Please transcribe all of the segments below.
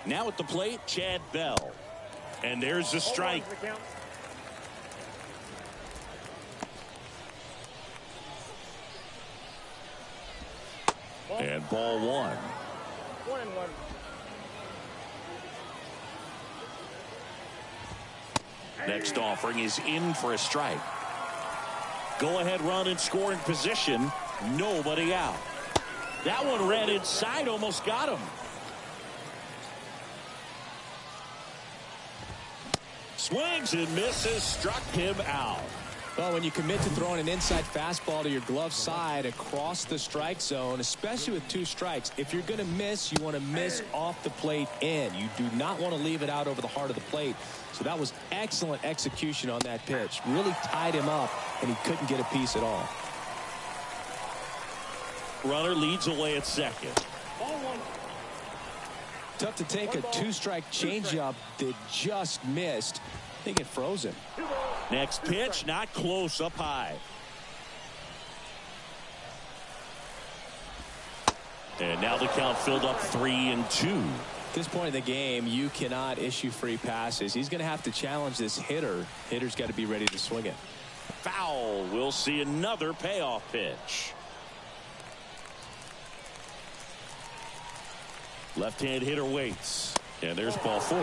Now at the plate, Chad Bell. And there's the strike. And ball one. 1-1. Next offering is in for a strike. Go ahead run in scoring position. Nobody out. That one ran inside, almost got him. Swings and misses, struck him out. Well, when you commit to throwing an inside fastball to your glove side across the strike zone, especially with 2 strikes, if you're going to miss, you want to miss off the plate in. You do not want to leave it out over the heart of the plate. So that was excellent execution on that pitch. Really tied him up, and he couldn't get a piece at all. Runner leads away at second. Tough to take a 2-strike changeup that just missed. They get frozen. Next pitch, not close, up high. And now the count filled up 3-2. At this point in the game, you cannot issue free passes. He's going to have to challenge this hitter. Hitter's got to be ready to swing it. Foul. We'll see another payoff pitch. Left-hand hitter waits. And there's ball 4.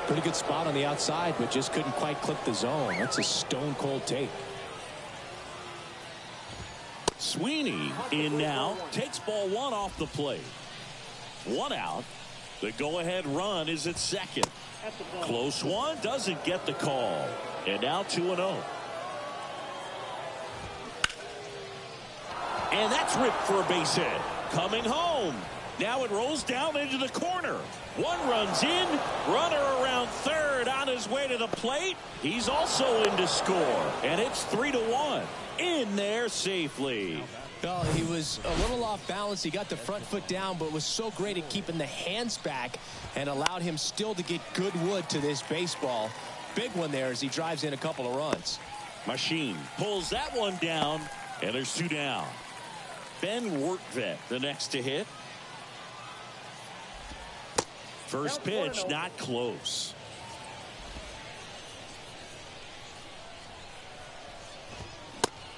Pretty good spot on the outside, but just couldn't quite click the zone. That's a stone-cold take. Sweeney in now. Takes ball 1 off the plate. 1 out. The go-ahead run is at second. Close one. Doesn't get the call. And now 2-0. And that's ripped for a base hit. Coming home. Now it rolls down into the corner. 1 runs in. Runner around third on his way to the plate. He's also in to score. And it's 3-1. In there safely. Well, he was a little off balance. He got the front foot down, but was so great at keeping the hands back and allowed him still to get good wood to this baseball. Big one there as he drives in a couple of runs. Machine pulls that one down, and there's 2 down. Ben Wortvet, the next to hit. First pitch, not close.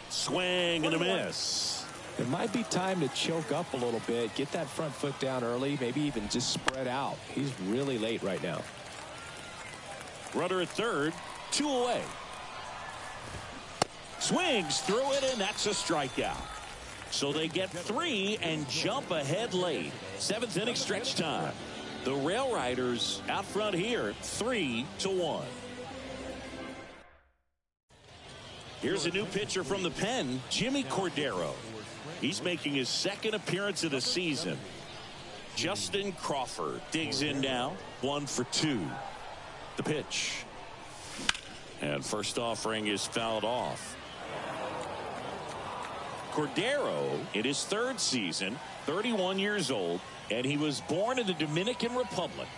Swing and a miss. It might be time to choke up a little bit, get that front foot down early, maybe even just spread out. He's really late right now. Runner at third, 2 away. Swings through it, and that's a strikeout. So they get 3 and jump ahead late. 7th inning stretch time. The Rail Riders out front here, 3-1. Here's a new pitcher from the pen, Jimmy Cordero. He's making his 2nd appearance of the season. Justin Crawford digs in now, 1 for 2. The pitch. And first offering is fouled off. Cordero in his 3rd season, 31 years old, and he was born in the Dominican Republic.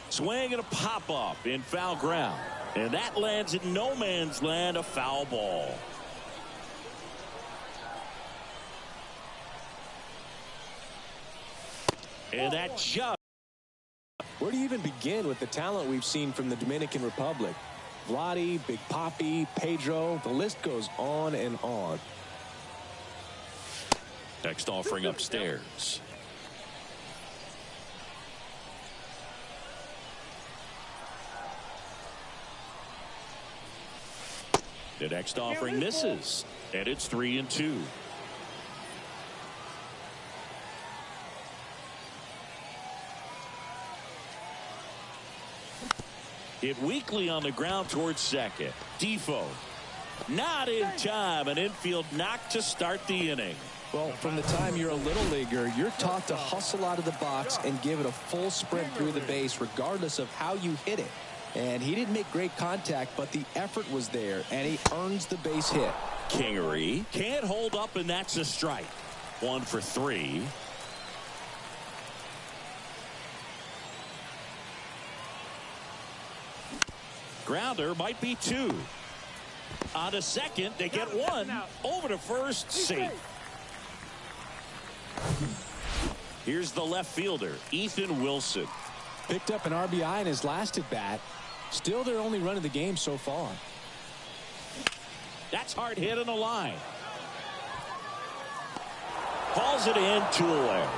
Swing and a pop-up in foul ground. And that lands in no man's land, a foul ball. And that just... Where do you even begin with the talent we've seen from the Dominican Republic? Vladdy, Big Papi, Pedro, the list goes on and on. Next offering upstairs. The next offering misses, and it's 3-2. Hit weakly on the ground towards second. Defoe not in time. An infield knock to start the inning. Well, from the time you're a little leaguer, you're taught to hustle out of the box and give it a full sprint through the base regardless of how you hit it. And he didn't make great contact, but the effort was there, and he earns the base hit. Kingery can't hold up, and that's a strike. 1 for 3. Grounder might be 2. On to second, they get 1. Over to first, safe. Here's the left fielder, Ethan Wilson. Picked up an RBI in his last at bat. Still their only run of the game so far. That's hard hit on the line. Calls it in, 2 away.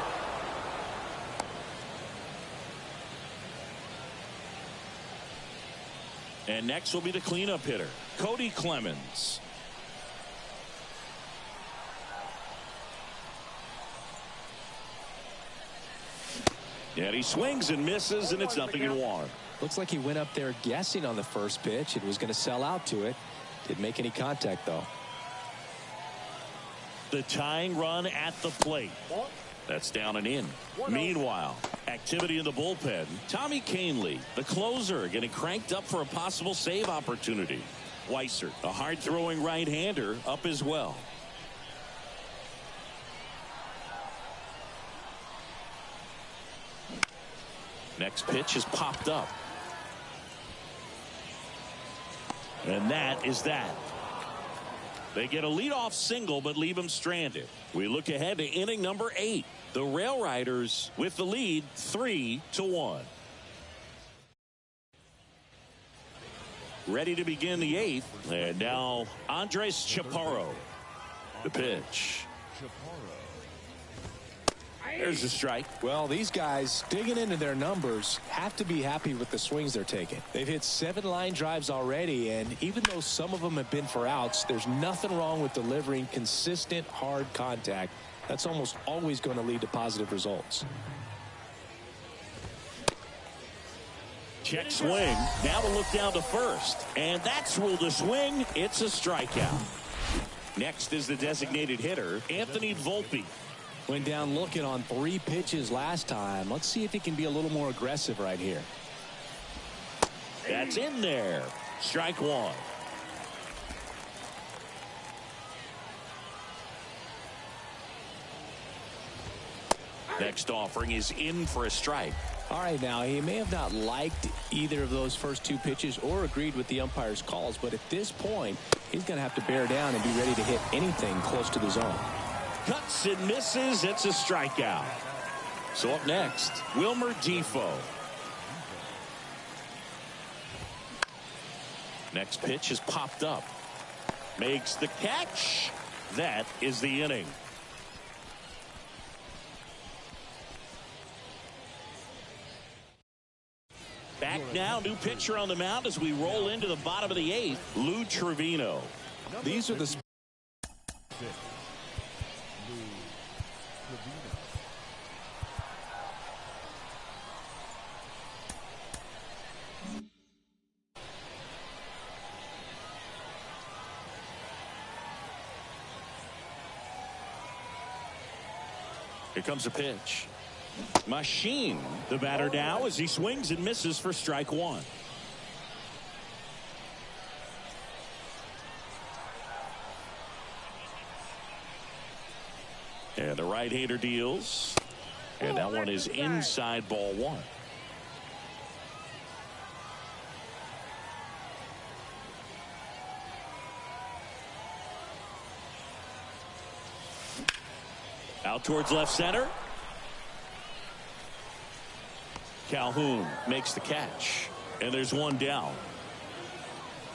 And next will be the cleanup hitter, Cody Clemens. And he swings and misses, and it's 0-1. Looks like he went up there guessing on the first pitch and was going to sell out to it. Didn't make any contact, though. The tying run at the plate. That's down and in. Meanwhile, activity in the bullpen. Tommy Kahnle, the closer, getting cranked up for a possible save opportunity. Weissert, a hard-throwing right-hander, up as well. Next pitch is popped up. And that is that. They get a leadoff single but leave him stranded. We look ahead to inning number 8. The Rail Riders with the lead 3-1. Ready to begin the 8th. And now Andres Chaparro. The pitch. There's a strike. Well, these guys digging into their numbers have to be happy with the swings they're taking. They've hit 7 line drives already, and even though some of them have been for outs, there's nothing wrong with delivering consistent hard contact. That's almost always going to lead to positive results. Check swing. Now a look down to first. And that's ruled a swing. It's a strikeout. Next is the designated hitter, Anthony Volpe. Went down looking on 3 pitches last time. Let's see if he can be a little more aggressive right here. That's in there. Strike 1. Next offering is in for a strike. All right, now he may have not liked either of those first 2 pitches or agreed with the umpire's calls, but at this point he's going to have to bear down and be ready to hit anything close to the zone. Cuts and misses. It's a strikeout. So up next, Wilmer Defoe. Next pitch is popped up. Makes the catch. That is the inning. Back now, new pitcher on the mound as we roll into the bottom of the 8th, Lou Trevino. These are the Here comes a pitch. Machine, the batter now as he swings and misses for strike 1. And the right-hander deals. And that one is inside, ball 1. Out towards left center. Calhoun makes the catch. And there's one down.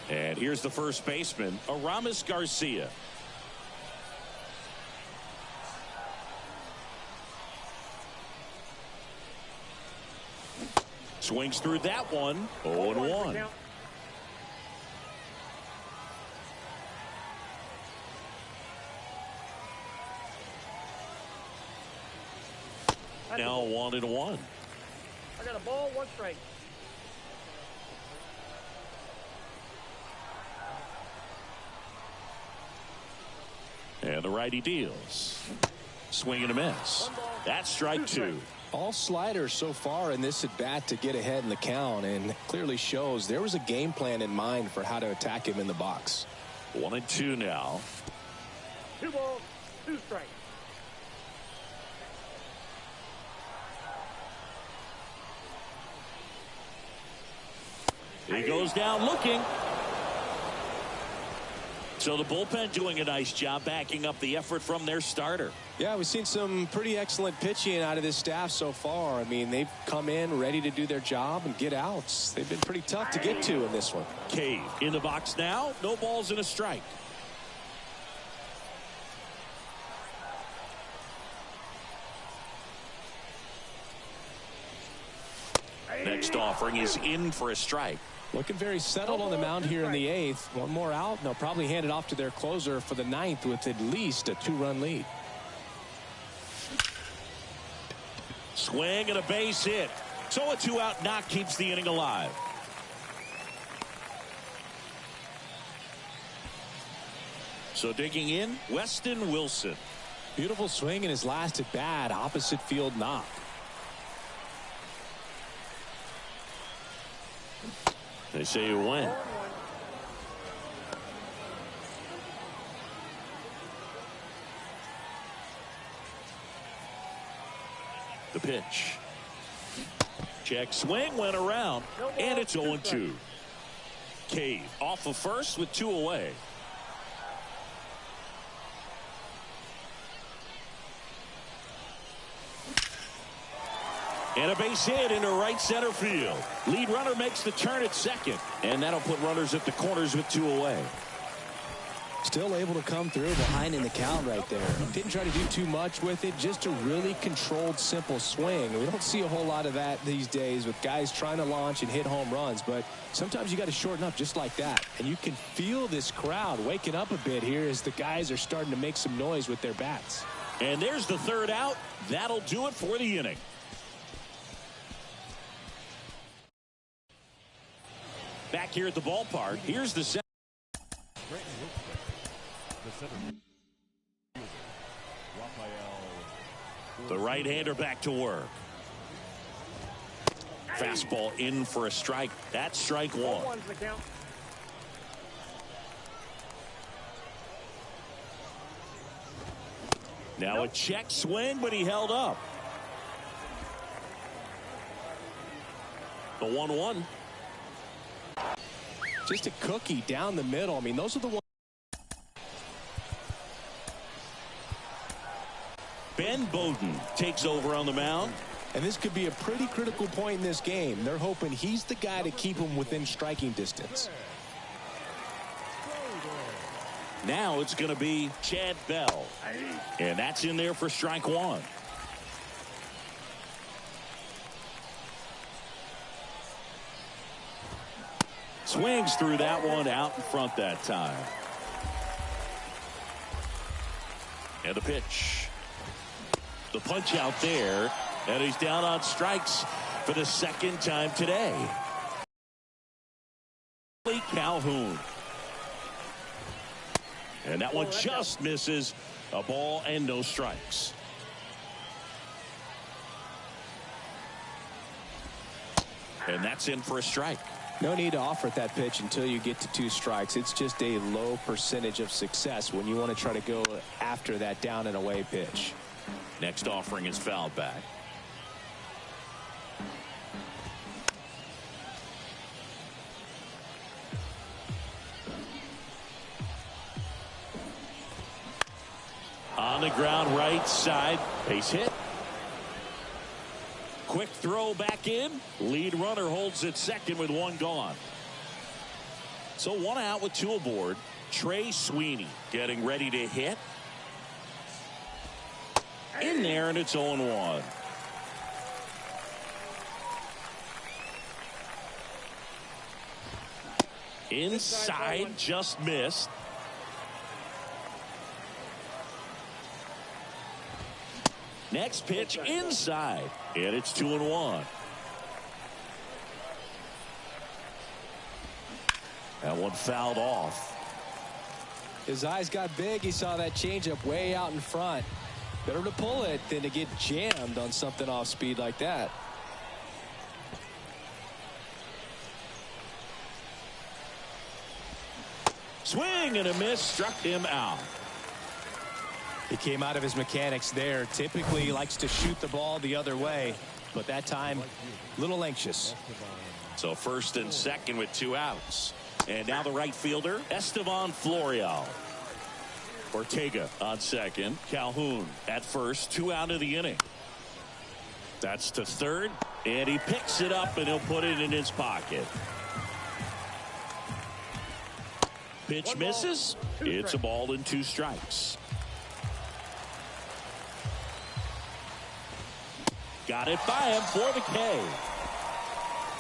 And here's the first baseman, Aramis Garcia. Swings through that one. 0-1. Now 1-1. I got a ball, 1 strike. And the righty deals. Swing and a miss. That's strike 2. all sliders so far in this at bat to get ahead in the count, and clearly shows there was a game plan in mind for how to attack him in the box. 1-2 now. 2 balls, 2 strikes. He goes down looking. So the bullpen doing a nice job backing up the effort from their starter. Yeah, we've seen some pretty excellent pitching out of this staff so far. I mean, they've come in ready to do their job and get outs. They've been pretty tough to get to in this one. Cave in the box now. No balls and a strike. Next offering is in for a strike. Looking very settled on the mound here in the 8th. One more out, and they'll probably hand it off to their closer for the 9th with at least a 2-run lead. Swing and a base hit. So a 2-out knock keeps the inning alive. So digging in, Weston Wilson. Beautiful swing in his last at bat, opposite field knock. They say you win. The pitch. Check swing went around, and it's 0-2. Cave off of first with 2 away. And a base hit into right center field. Lead runner makes the turn at second. And that'll put runners at the corners with 2 away. Still able to come through behind in the count right there. Didn't try to do too much with it. Just a really controlled, simple swing. We don't see a whole lot of that these days with guys trying to launch and hit home runs. But sometimes you got to shorten up just like that. And you can feel this crowd waking up a bit here as the guys are starting to make some noise with their bats. And there's the 3rd out. That'll do it for the inning. Back here at the ballpark, here's the set. The right-hander back to work. Fastball in for a strike. That's strike 1. Now a check swing, but he held up. The 1-1. Just a cookie down the middle. I mean, those are the ones. Ben Bowden takes over on the mound. And this could be a pretty critical point in this game. They're hoping he's the guy to keep them within striking distance. Now it's going to be Chad Bell. And that's in there for strike 1. Swings through that one out in front that time. And the pitch. The punch out there. And he's down on strikes for the 2nd time today. Calhoun. And that one just misses. A ball and no strikes. And that's in for a strike. No need to offer that pitch until you get to 2 strikes. It's just a low percentage of success when you want to try to go after that down and away pitch. Next offering is fouled back. On the ground right side. Base hit. Quick throw back in. Lead runner holds at second with 1 gone. So 1 out with 2 aboard. Trey Sweeney getting ready to hit. In there, and it's 0-1. Inside, just missed. Next pitch inside, and it's 2-1. That one fouled off. His eyes got big. He saw that changeup way out in front. Better to pull it than to get jammed on something off speed like that. Swing and a miss, struck him out. He came out of his mechanics there. Typically likes to shoot the ball the other way, but that time a little anxious. So 1st and 2nd with 2 outs. And now the right fielder, Estevan Florial. Ortega on second. Calhoun at first. 2 out of the inning. That's to third. And he picks it up and he'll put it in his pocket. Pitch misses. It's a ball and 2 strikes. Got it by him for the K.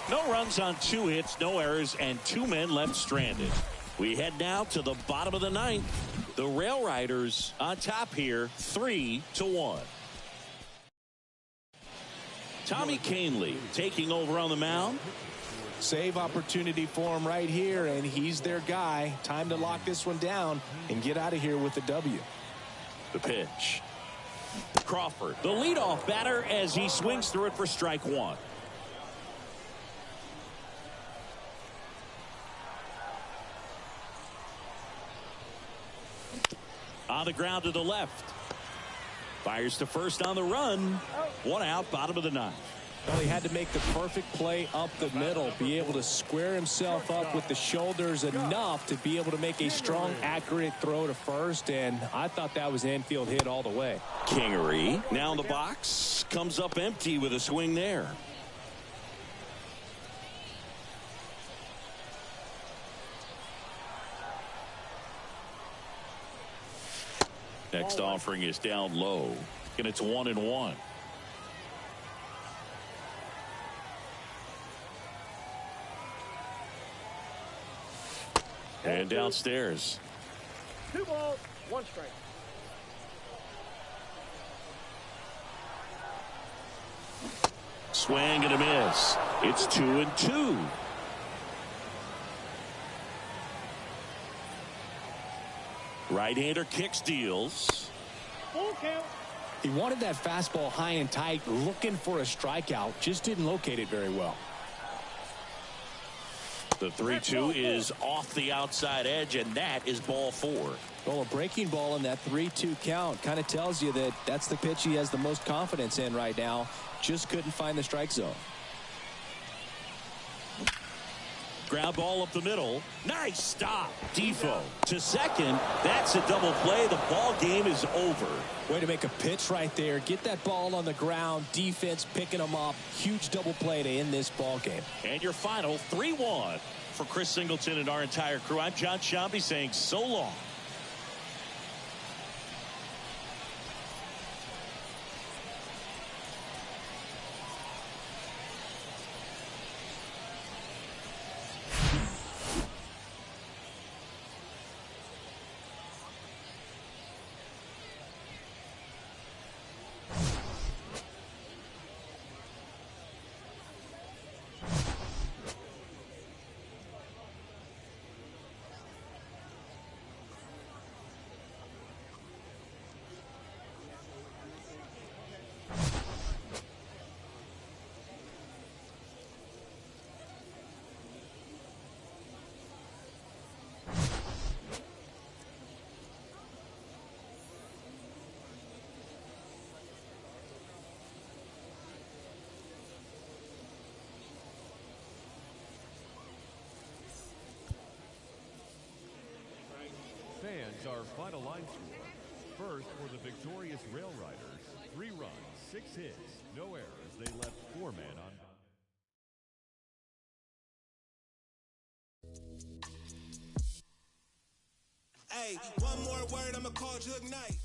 No runs on 2 hits, no errors, and 2 men left stranded. We head now to the bottom of the 9th. The Rail Riders on top here, 3-1. Tommy Kahnle taking over on the mound. Save opportunity for him right here, and he's their guy. Time to lock this one down and get out of here with a W. The pitch. Crawford, the leadoff batter, as he swings through it for strike 1. On the ground to the left. Fires to first on the run. 1 out, bottom of the 9th. Well, he had to make the perfect play up the middle, be able to square himself up with the shoulders enough to be able to make a strong, accurate throw to first, and I thought that was an infield hit all the way. Kingery now in the box, comes up empty with a swing there. Next offering is down low, and it's 1-1. And downstairs. 2 balls, 1 strike. Swing and a miss. It's 2-2. Right-hander kicks, deals. Full count. He wanted that fastball high and tight, looking for a strikeout, just didn't locate it very well. The 3-2 is off the outside edge, and that is ball 4. Well, a breaking ball in that 3-2 count kind of tells you that that's the pitch he has the most confidence in right now. Just couldn't find the strike zone. Ground ball up the middle. Nice stop. Defoe to second. That's a double play. The ball game is over. Way to make a pitch right there. Get that ball on the ground. Defense picking them up. Huge double play to end this ball game. And your final 3-1 for Chris Singleton and our entire crew. I'm John Shambi saying so long. Fans, our final line score. First, for the victorious Rail Riders, 3 runs, 6 hits, no errors. They left 4 men on. Hey, one more word, I'ma call Jug Knight.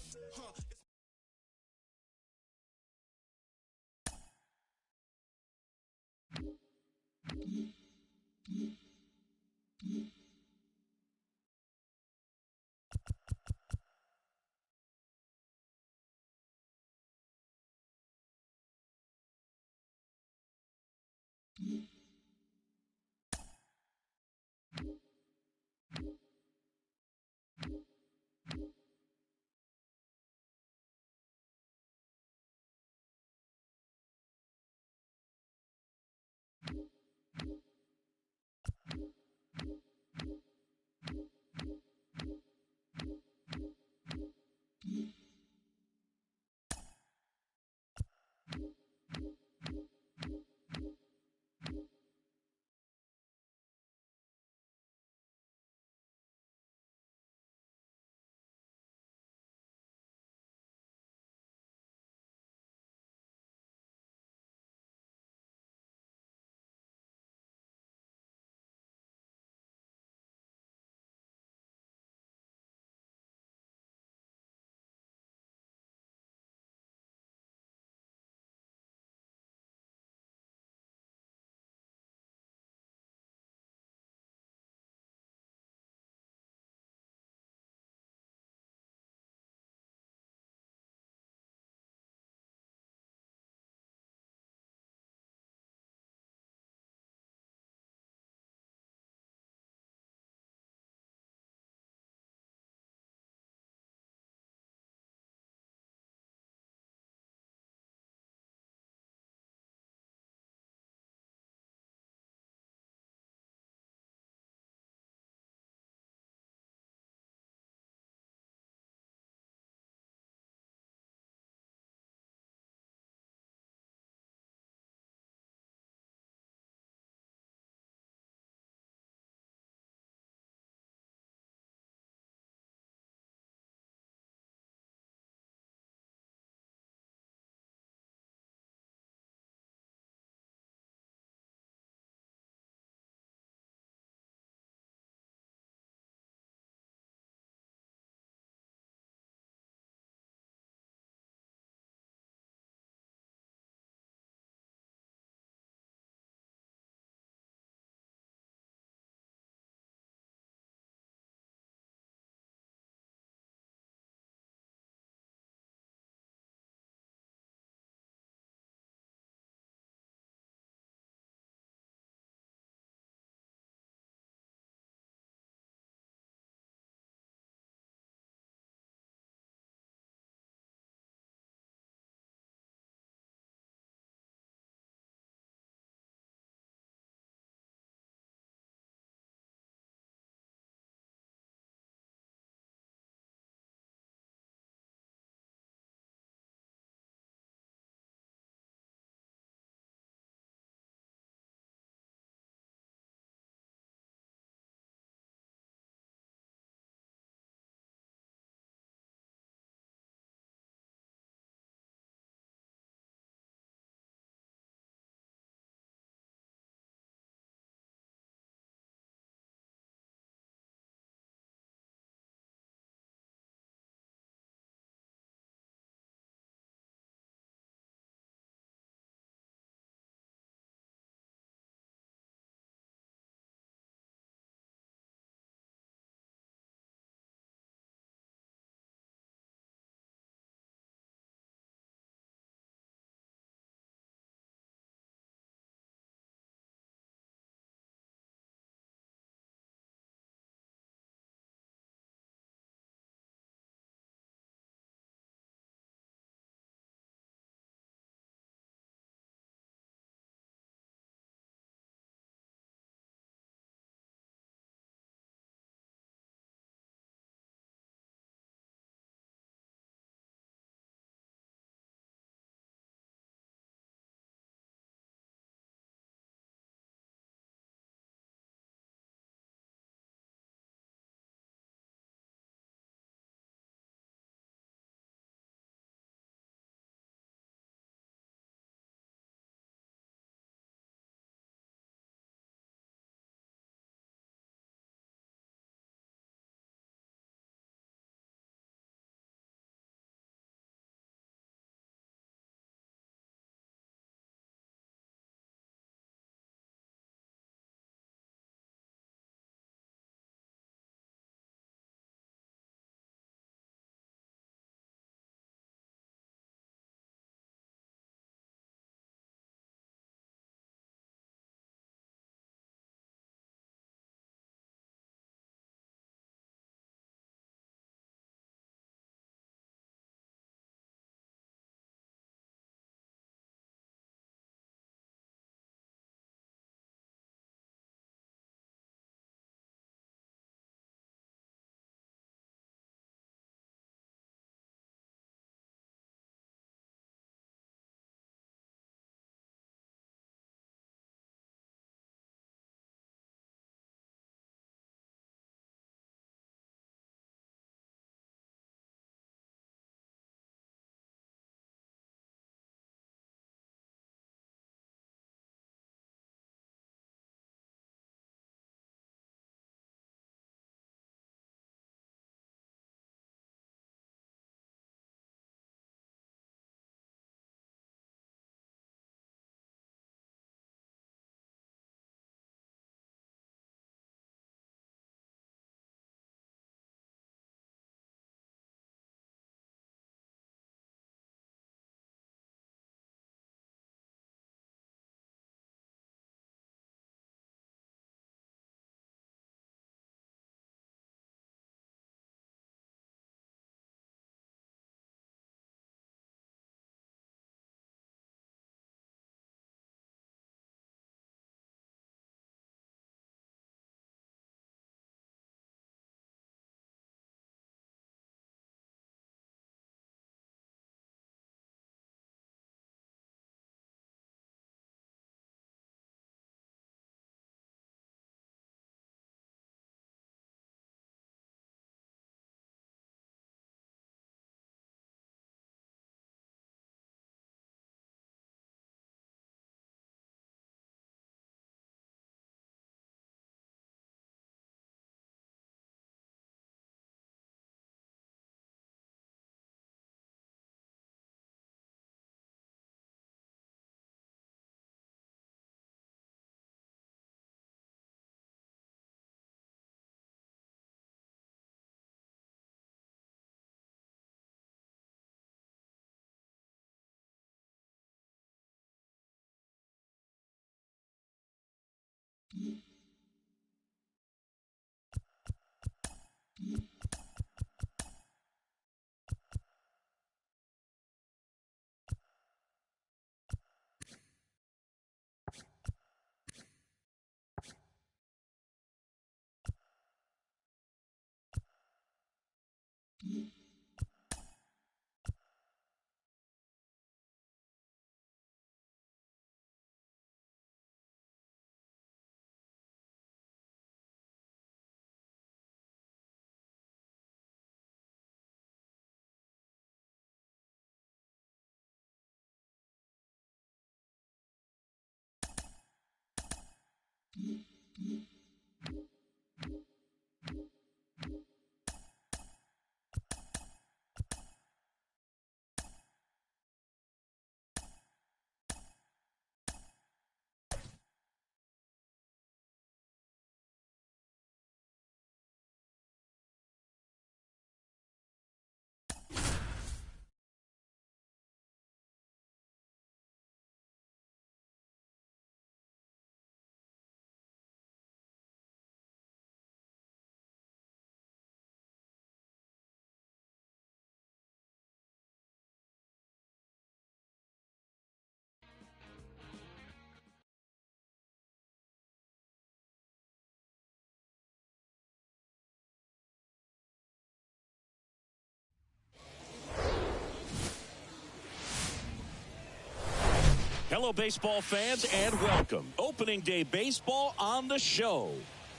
Hello, baseball fans, and welcome. Opening day baseball on the show.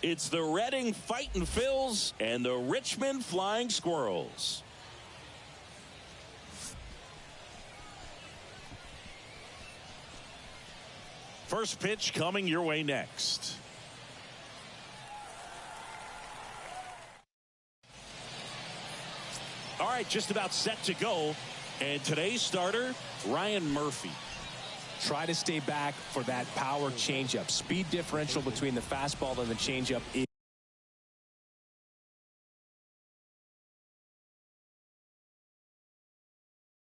It's the Reading Fightin' Phils and the Richmond Flying Squirrels. First pitch coming your way next. All right, just about set to go. And today's starter, Ryan Murphy. Try to stay back for that power changeup. Speed differential between the fastball and the changeup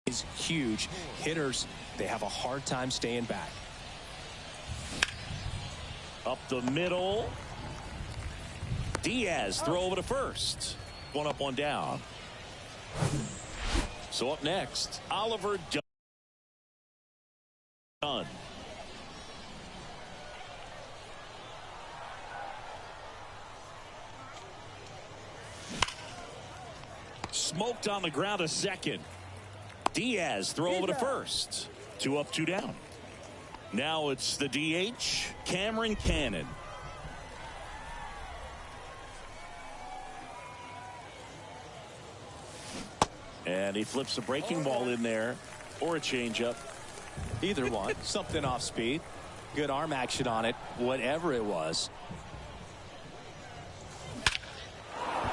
is huge. Hitters, they have a hard time staying back. Up the middle. Diaz throw over to first. One up, one down. So up next, Oliver Dunn. Smoked on the ground a second. Diaz throw over to first. Two up, two down. Now it's the DH, Cameron Cannon. And he flips a breaking ball in there, or a changeup. Either one. Something off speed. Good arm action on it, whatever it was.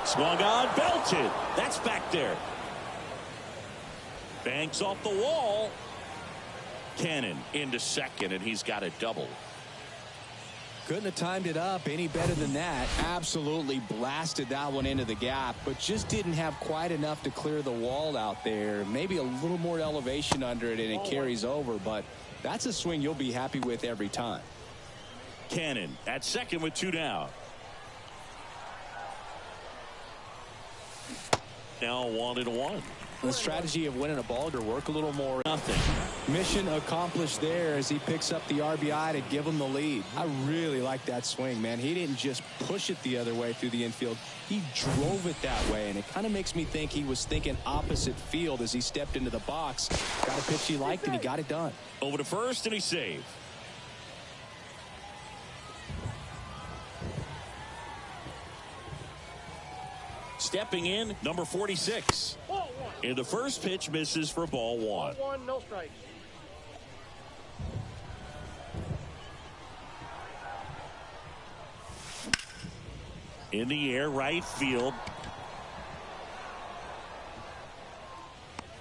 Swung on, belted. That's back there. Banks off the wall. Cannon into second, and he's got a double. Couldn't have timed it up any better than that. Absolutely blasted that one into the gap, but just didn't have quite enough to clear the wall out there. Maybe a little more elevation under it, and it carries over, but that's a swing you'll be happy with every time. Cannon at second with two down. Now 1-1. The strategy of winning a ball to work a little more. Nothing. Mission accomplished there as he picks up the RBI to give him the lead. I really like that swing, man. He didn't just push it the other way through the infield. He drove it that way, and it kind of makes me think he was thinking opposite field as he stepped into the box. Got a pitch he liked, and he got it done. Over to first, and he saved. Stepping in, number 46. Ball one. And the first pitch misses for ball one. Ball one, no strikes. In the air, right field.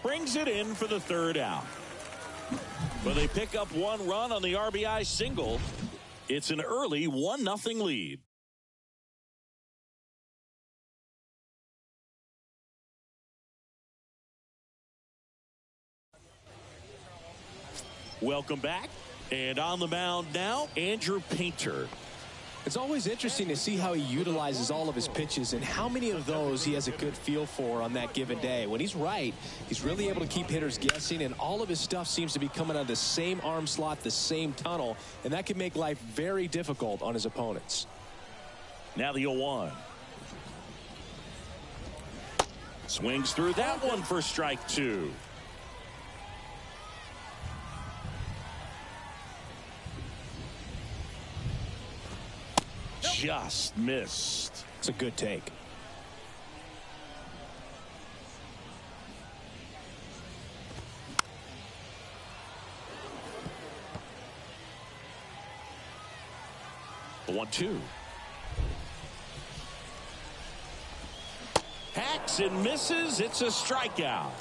Brings it in for the third out. But they pick up one run on the RBI single. It's an early 1-0 lead. Welcome back. And on the mound now, Andrew Painter. It's always interesting to see how he utilizes all of his pitches and how many of those he has a good feel for on that given day. When he's right, he's really able to keep hitters guessing, and all of his stuff seems to be coming out of the same arm slot, the same tunnel, and that can make life very difficult on his opponents. Now the 0-1. Swings through that one for strike 2. Just missed. It's a good take. The 1-2. Hacks and misses. It's a strikeout.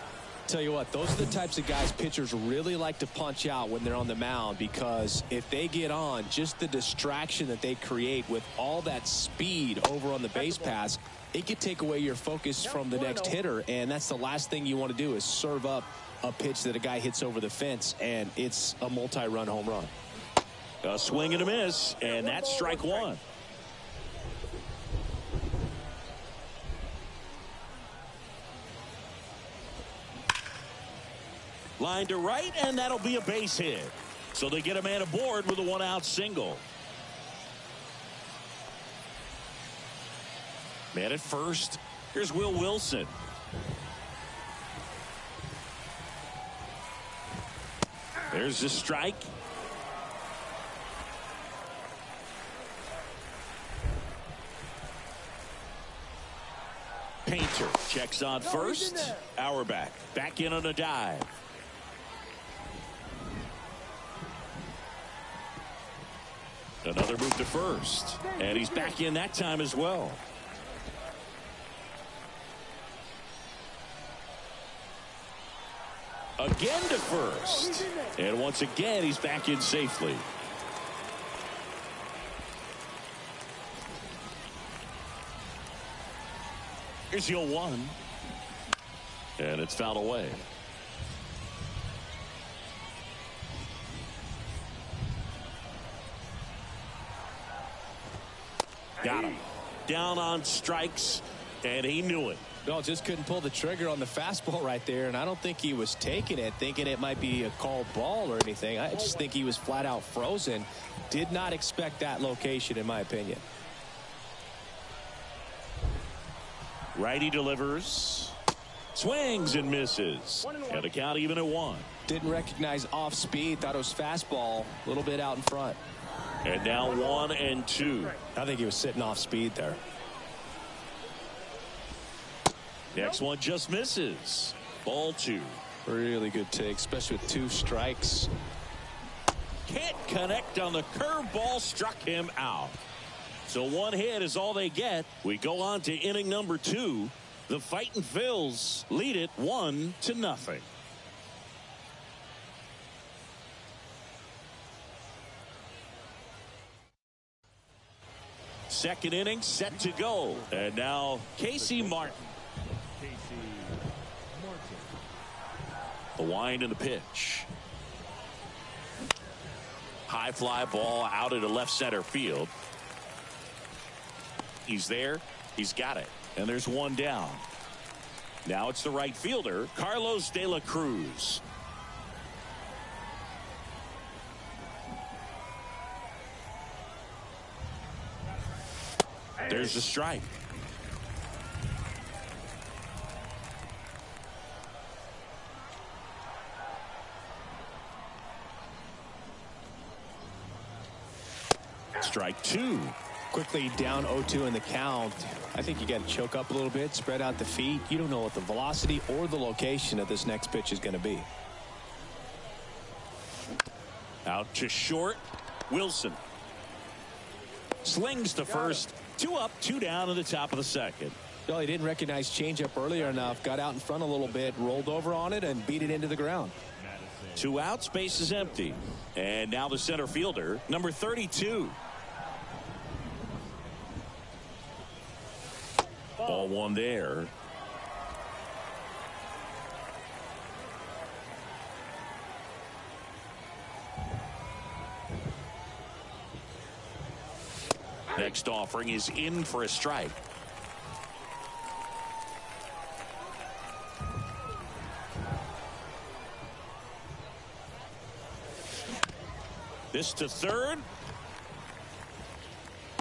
Tell you what, those are the types of guys pitchers really like to punch out when they're on the mound, because if they get on, just the distraction that they create with all that speed over on the base pass, it could take away your focus from the next hitter, and that's the last thing you want to do is serve up a pitch that a guy hits over the fence, and it's a multi-run home run. A swing and a miss, and that's strike 1. Line to right, and that'll be a base hit. So they get a man aboard with a 1-out single. Man at first. Here's Will Wilson. There's the strike. Painter checks on first. Auerbach back in on a dive. Another move to first, and he's back in that time as well. Again to first, and once again he's back in safely. Here's the 0-1, and it's fouled away. Got him. Down on strikes, and he knew it. No, just couldn't pull the trigger on the fastball right there, and I don't think he was taking it, thinking it might be a called ball or anything. I just think he was flat out frozen. Did not expect that location, in my opinion. Righty delivers. Swings and misses. And the count even at 1. Didn't recognize off speed. Thought it was fastball. A little bit out in front. And now 1-2. I think he was sitting off speed there. Next one just misses. Ball 2. Really good take, especially with 2 strikes. Can't connect on the curveball, struck him out. So 1 hit is all they get. We go on to inning number 2. The Fightin' Phils lead it 1-0. Second inning set to go. And now Casey Martin. The wind and the pitch. High fly ball out into left center field. He's there. He's got it. And there's 1 down. Now it's the right fielder, Carlos De La Cruz. There's the strike. Strike 2. Quickly down 0-2 in the count. I think you got to choke up a little bit, spread out the feet. You don't know what the velocity or the location of this next pitch is going to be. Out to short. Wilson slings to first. 2 up, 2 down to the top of the second. Well, he didn't recognize changeup earlier enough. Got out in front a little bit, rolled over on it, and beat it into the ground. 2 outs, base is empty. And now the center fielder, number 32. Ball 1 there. Next offering is in for a strike. This to third.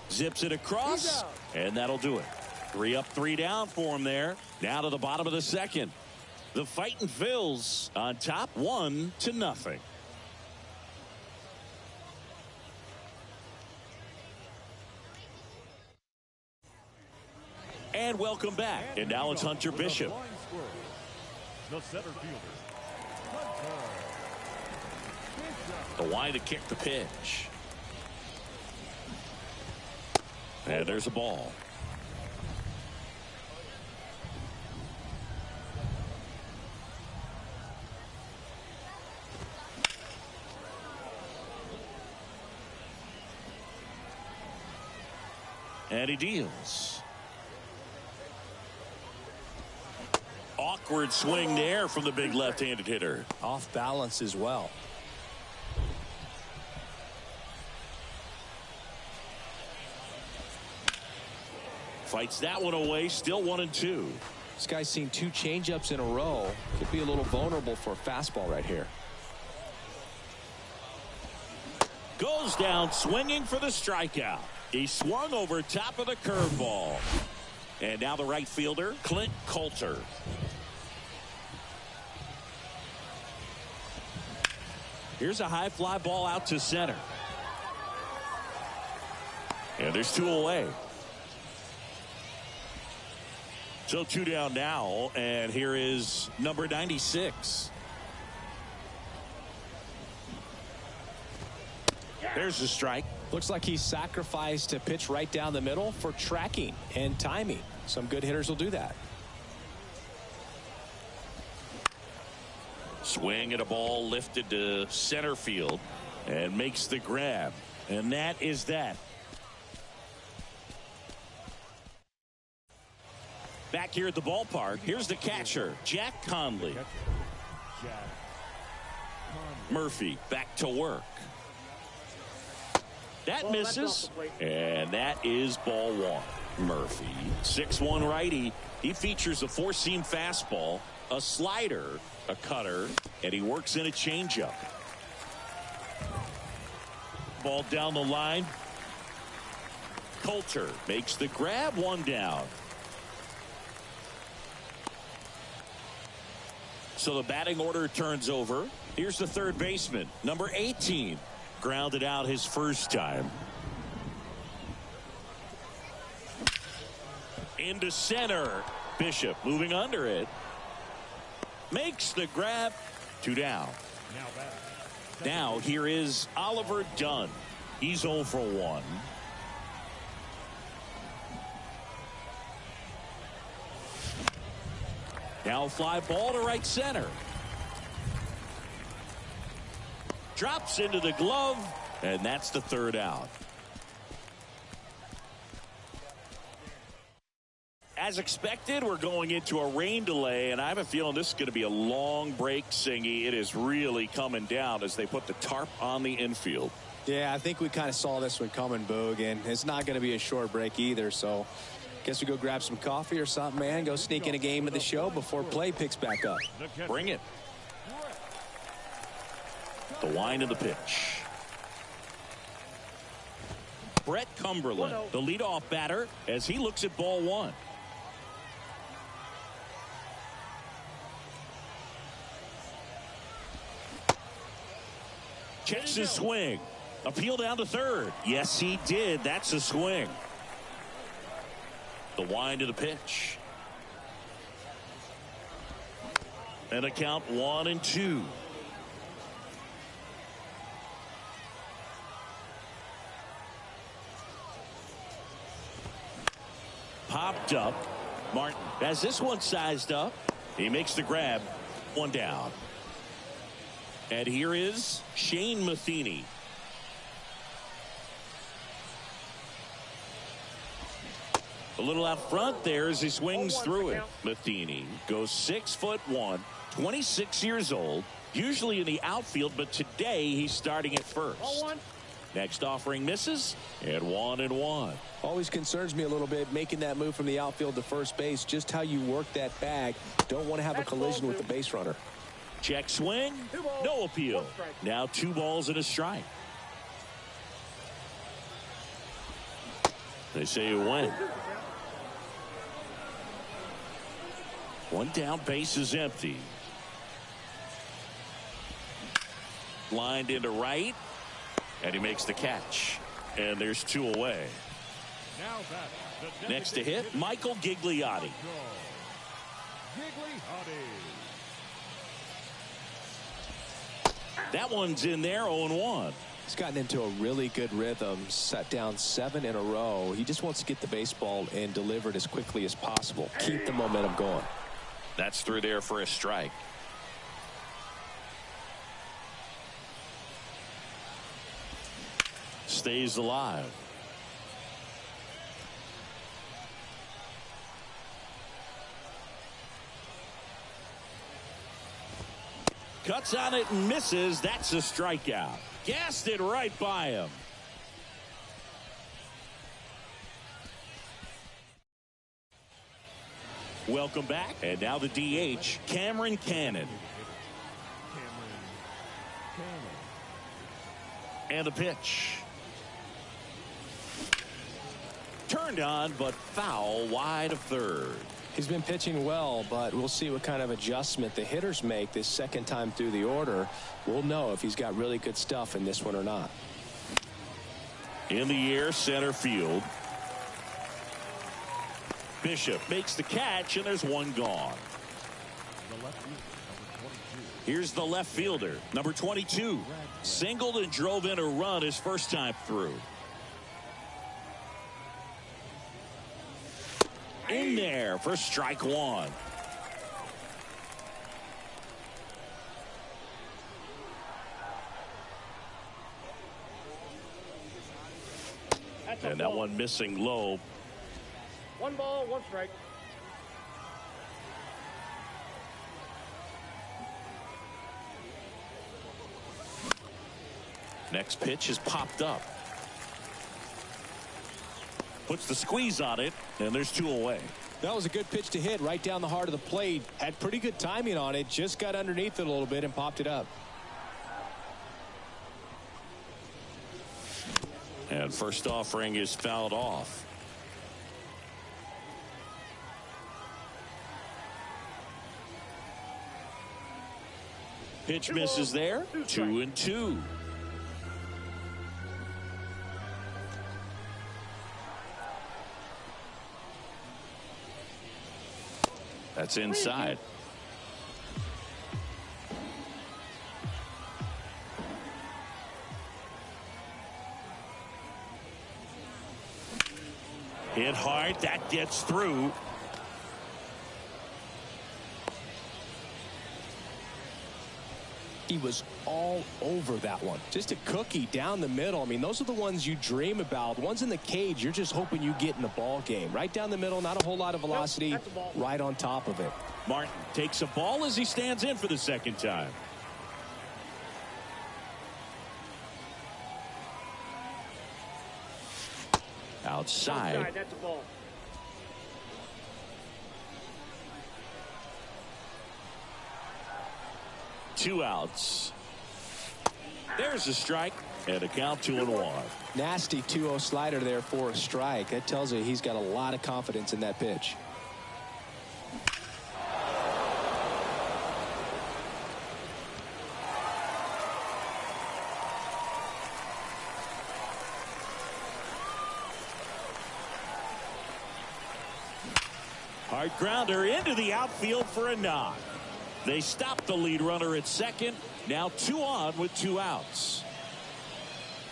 Zips it across, and that'll do it. 3 up, 3 down for him there. Now to the bottom of the second. The Fightin' Phils on top, 1-0. And welcome back. And now it's Hunter Bishop. The center fielder, The line to kick the pitch. And there's a ball. And he deals. Awkward swing there from the big left-handed hitter. Off balance as well. Fights that one away, still 1-2. This guy's seen 2 changeups in a row. Could be a little vulnerable for a fastball right here. Goes down swinging for the strikeout. He swung over top of the curveball. And now the right fielder, Clint Coulter. Here's a high fly ball out to center. And there's 2 away. So 2 down now, and here is number 96. There's the strike. Looks like he sacrificed a pitch right down the middle for tracking and timing. Some good hitters will do that. Swing at a ball lifted to center field and makes the grab. And that is that. Back here at the ballpark, here's the catcher, Jack Conley. Murphy back to work. That misses, and that is ball 1. Murphy, 6'1" righty. He features a 4-seam fastball, a slider, a cutter, and he works in a changeup. Ball down the line. Coulter makes the grab, 1 down. So the batting order turns over. Here's the third baseman, number 18. Grounded out his first time. Into center. Bishop moving under it. Makes the grab. 2 down. Now here is Oliver Dunn. He's 0 for 1. Now fly ball to right center. Drops into the glove, and that's the 3rd out. As expected, we're going into a rain delay, and I have a feeling this is going to be a long break, Singy. It is really coming down as they put the tarp on the infield. Yeah, I think we kind of saw this one coming, Boog, and it's not going to be a short break either, so guess we go grab some coffee or something, man. Go sneak in a game of the show before play picks back up. Bring it. The line of the pitch. Brett Cumberland, the leadoff batter, as he looks at ball 1. Checks his swing. Appeal down to third. Yes, he did. That's a swing. The wind of the pitch. And a count 1-2. Popped up. Martin has this one sized up. He makes the grab. 1 down. And here is Shane Matheny. A little out front there as he swings through it. Matheny goes 6'1", 26 years old, usually in the outfield, but today he's starting at first. Next offering misses, and 1-1. Always concerns me a little bit making that move from the outfield to first base. Just how you work that bag. Don't want to have a collision with the base runner. Check swing, no appeal. Now 2 balls and a strike. They say it went. 1 down, base is empty. Lined into right, and he makes the catch. And there's 2 away. Next to hit, Michael Gigliotti. That one's in there, 0-1. He's gotten into a really good rhythm, set down 7 in a row. He just wants to get the baseball and deliver it as quickly as possible. Keep the momentum going. That's through there for a strike. Stays alive. Cuts on it and misses. That's a strikeout. Gassed it right by him. Welcome back. And now the DH, Cameron Cannon. And the pitch. Turned on, but foul wide of third. He's been pitching well, but we'll see what kind of adjustment the hitters make this second time through the order. We'll know if he's got really good stuff in this one or not. In the air, center field. Bishop makes the catch, and there's 1 gone. Here's the left fielder, number 22. Singled and drove in a run his first time through. In there for strike 1. And that one missing low. 1 ball, 1 strike. Next pitch is popped up. Puts the squeeze on it, and there's 2 away. That was a good pitch to hit right down the heart of the plate. Had pretty good timing on it. Just got underneath it a little bit and popped it up. And first offering is fouled off. Pitch misses there. 2-2. That's inside. Hit hard. That gets through. He was all over that one. Just a cookie down the middle. I mean, those are the ones you dream about. The ones in the cage, you're just hoping you get in the ball game. Right down the middle, not a whole lot of velocity, right on top of it. Martin takes a ball as he stands in for the second time. Outside. That's a ball. Two outs. There's a strike and a count 2-1. Nasty 2-0 slider there for a strike. That tells you he's got a lot of confidence in that pitch. Hard grounder into the outfield for a knock. They stop the lead runner at second. Now 2 on with 2 outs.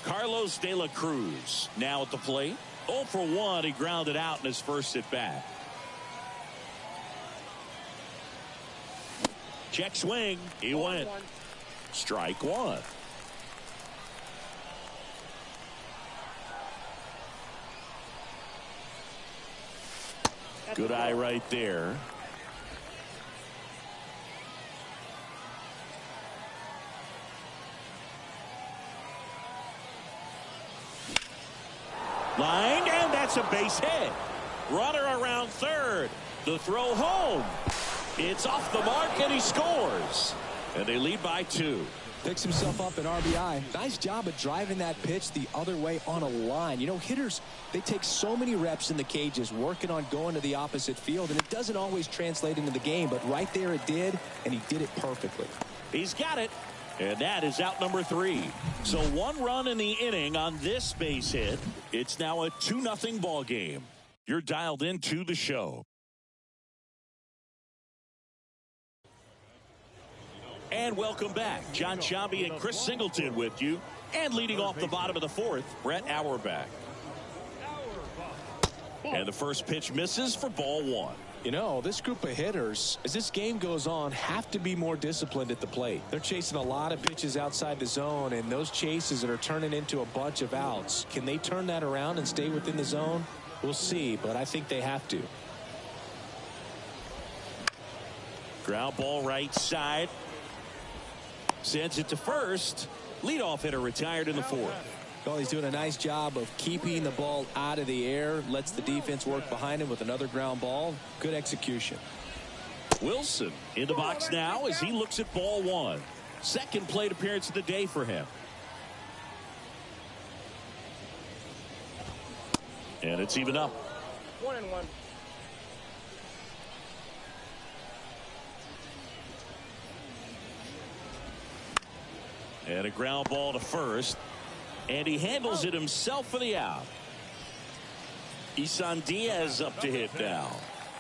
Carlos De La Cruz now at the plate. 0 for 1. He grounded out in his first at bat. Check swing. He went. Strike 1. Good eye right there. Line, and that's a base hit. Runner around third. The throw home. It's off the mark, and he scores. And they lead by 2. Picks himself up an RBI. Nice job of driving that pitch the other way on a line. You know, hitters, they take so many reps in the cages working on going to the opposite field, and it doesn't always translate into the game, but right there it did, and he did it perfectly. He's got it, and that is out number 3. So 1 run in the inning on this base hit. It's now a 2-0 ball game. You're dialed into the show. And welcome back. John Sciambi and Chris Singleton with you. And leading off the bottom of the 4th, Brett Auerbach. And the first pitch misses for ball 1. You know, this group of hitters, as this game goes on, have to be more disciplined at the plate. They're chasing a lot of pitches outside the zone, and those chases that are turning into a bunch of outs. Can they turn that around and stay within the zone? We'll see, but I think they have to. Ground ball right side. Sends it to first. Leadoff hitter retired in the 4th. Well, he's doing a nice job of keeping the ball out of the air. Lets the defense work behind him with another ground ball. Good execution. Wilson in the box now as he looks at ball 1. Second plate appearance of the day for him. And it's even up. 1-1. And a ground ball to first. And he handles it himself for the out. Isan Diaz up to hit now.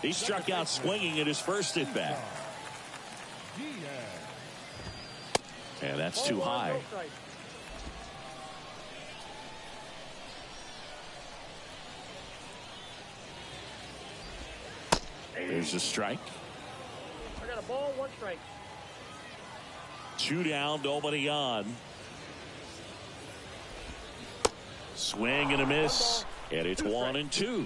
He struck out swinging at his first at bat. And that's too high. There's a strike. I got a ball, 1 strike. 2 down, nobody on. Swing and a miss. And it's 1-2.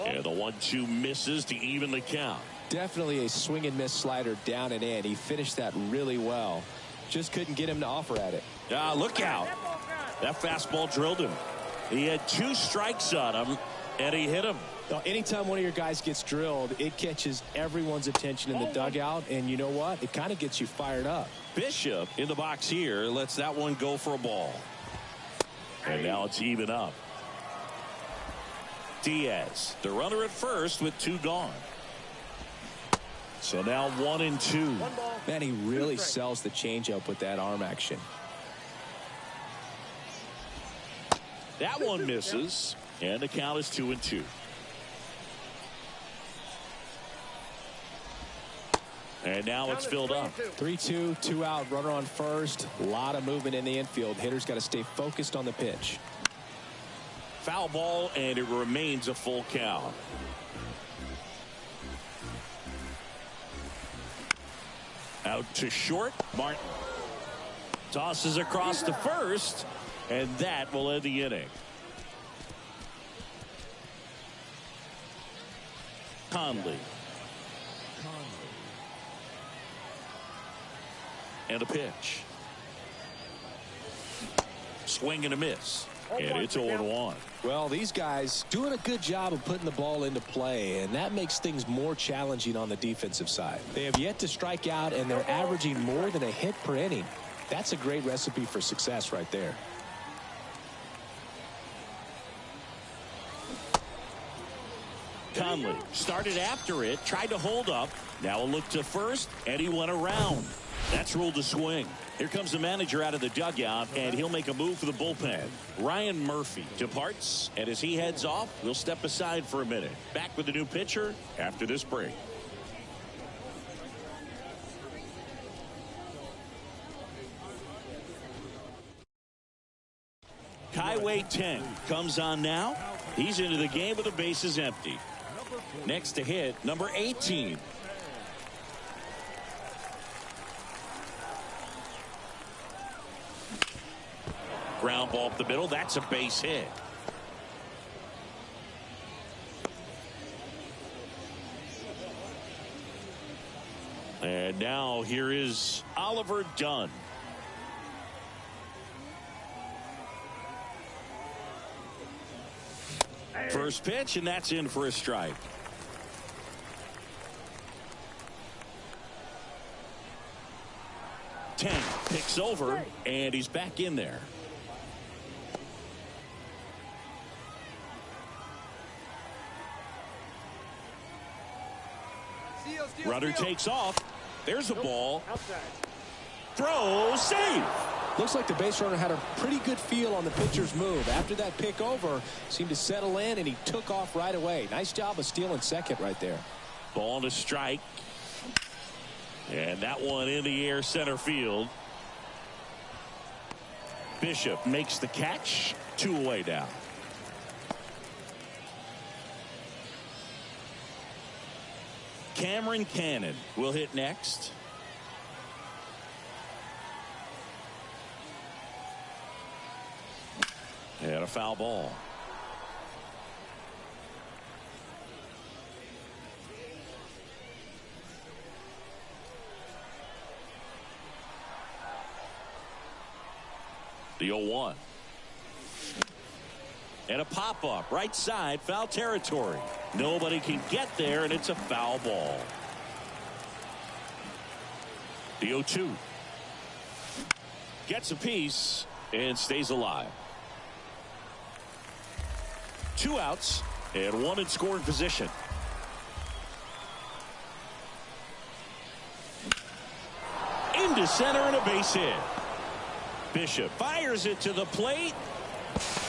And the 1-2 misses to even the count. Definitely a swing and miss slider down and in. He finished that really well. Just couldn't get him to offer at it. Look out. That fastball drilled him. He had 2 strikes on him, and he hit him. Now, anytime one of your guys gets drilled, it catches everyone's attention in the dugout, and you know what? It kind of gets you fired up. Bishop in the box here lets that one go for a ball. And now it's even up. Diaz, the runner at first with 2 gone. So now 1-2. Man, he really sells the changeup with that arm action. That one misses, and the count is 2-2. And now it's filled up. 3-2, 2 out, runner on first. A lot of movement in the infield. Hitters got to stay focused on the pitch. Foul ball, and it remains a full count. Out to short. Martin tosses across to first, and that will end the inning. Conley. And a pitch. Swing and a miss. And it's 0-1. Well, these guys doing a good job of putting the ball into play, and that makes things more challenging on the defensive side. They have yet to strike out, and they're averaging more than a hit per inning. That's a great recipe for success right there. Conley started after it, tried to hold up. Now a look to first, and he went around. That's ruled a swing. Here comes the manager out of the dugout, and he'll make a move for the bullpen. Ryan Murphy departs, and as he heads off, we'll step aside for a minute. Back with the new pitcher after this break. Kaiway 10 comes on now. He's into the game with the bases empty. Next to hit, number 18. Ground ball up the middle. That's a base hit. And now here is Oliver Dunn. First pitch, and that's in for a strike. Tank picks over, and he's back in there. Runner takes off. There's a ball. Throw, save. Looks like the base runner had a pretty good feel on the pitcher's move. After that pick over, seemed to settle in, and he took off right away. Nice job of stealing second right there. Ball to strike. And that one in the air center field. Bishop makes the catch. 2 away now. Cameron Cannon will hit next. And a foul ball. The 0-1. And a pop-up right side, foul territory. Nobody can get there, and it's a foul ball. The 0-2. Gets a piece and stays alive. 2 outs and 1 in scoring position. Into center and a base hit. Bishop fires it to the plate.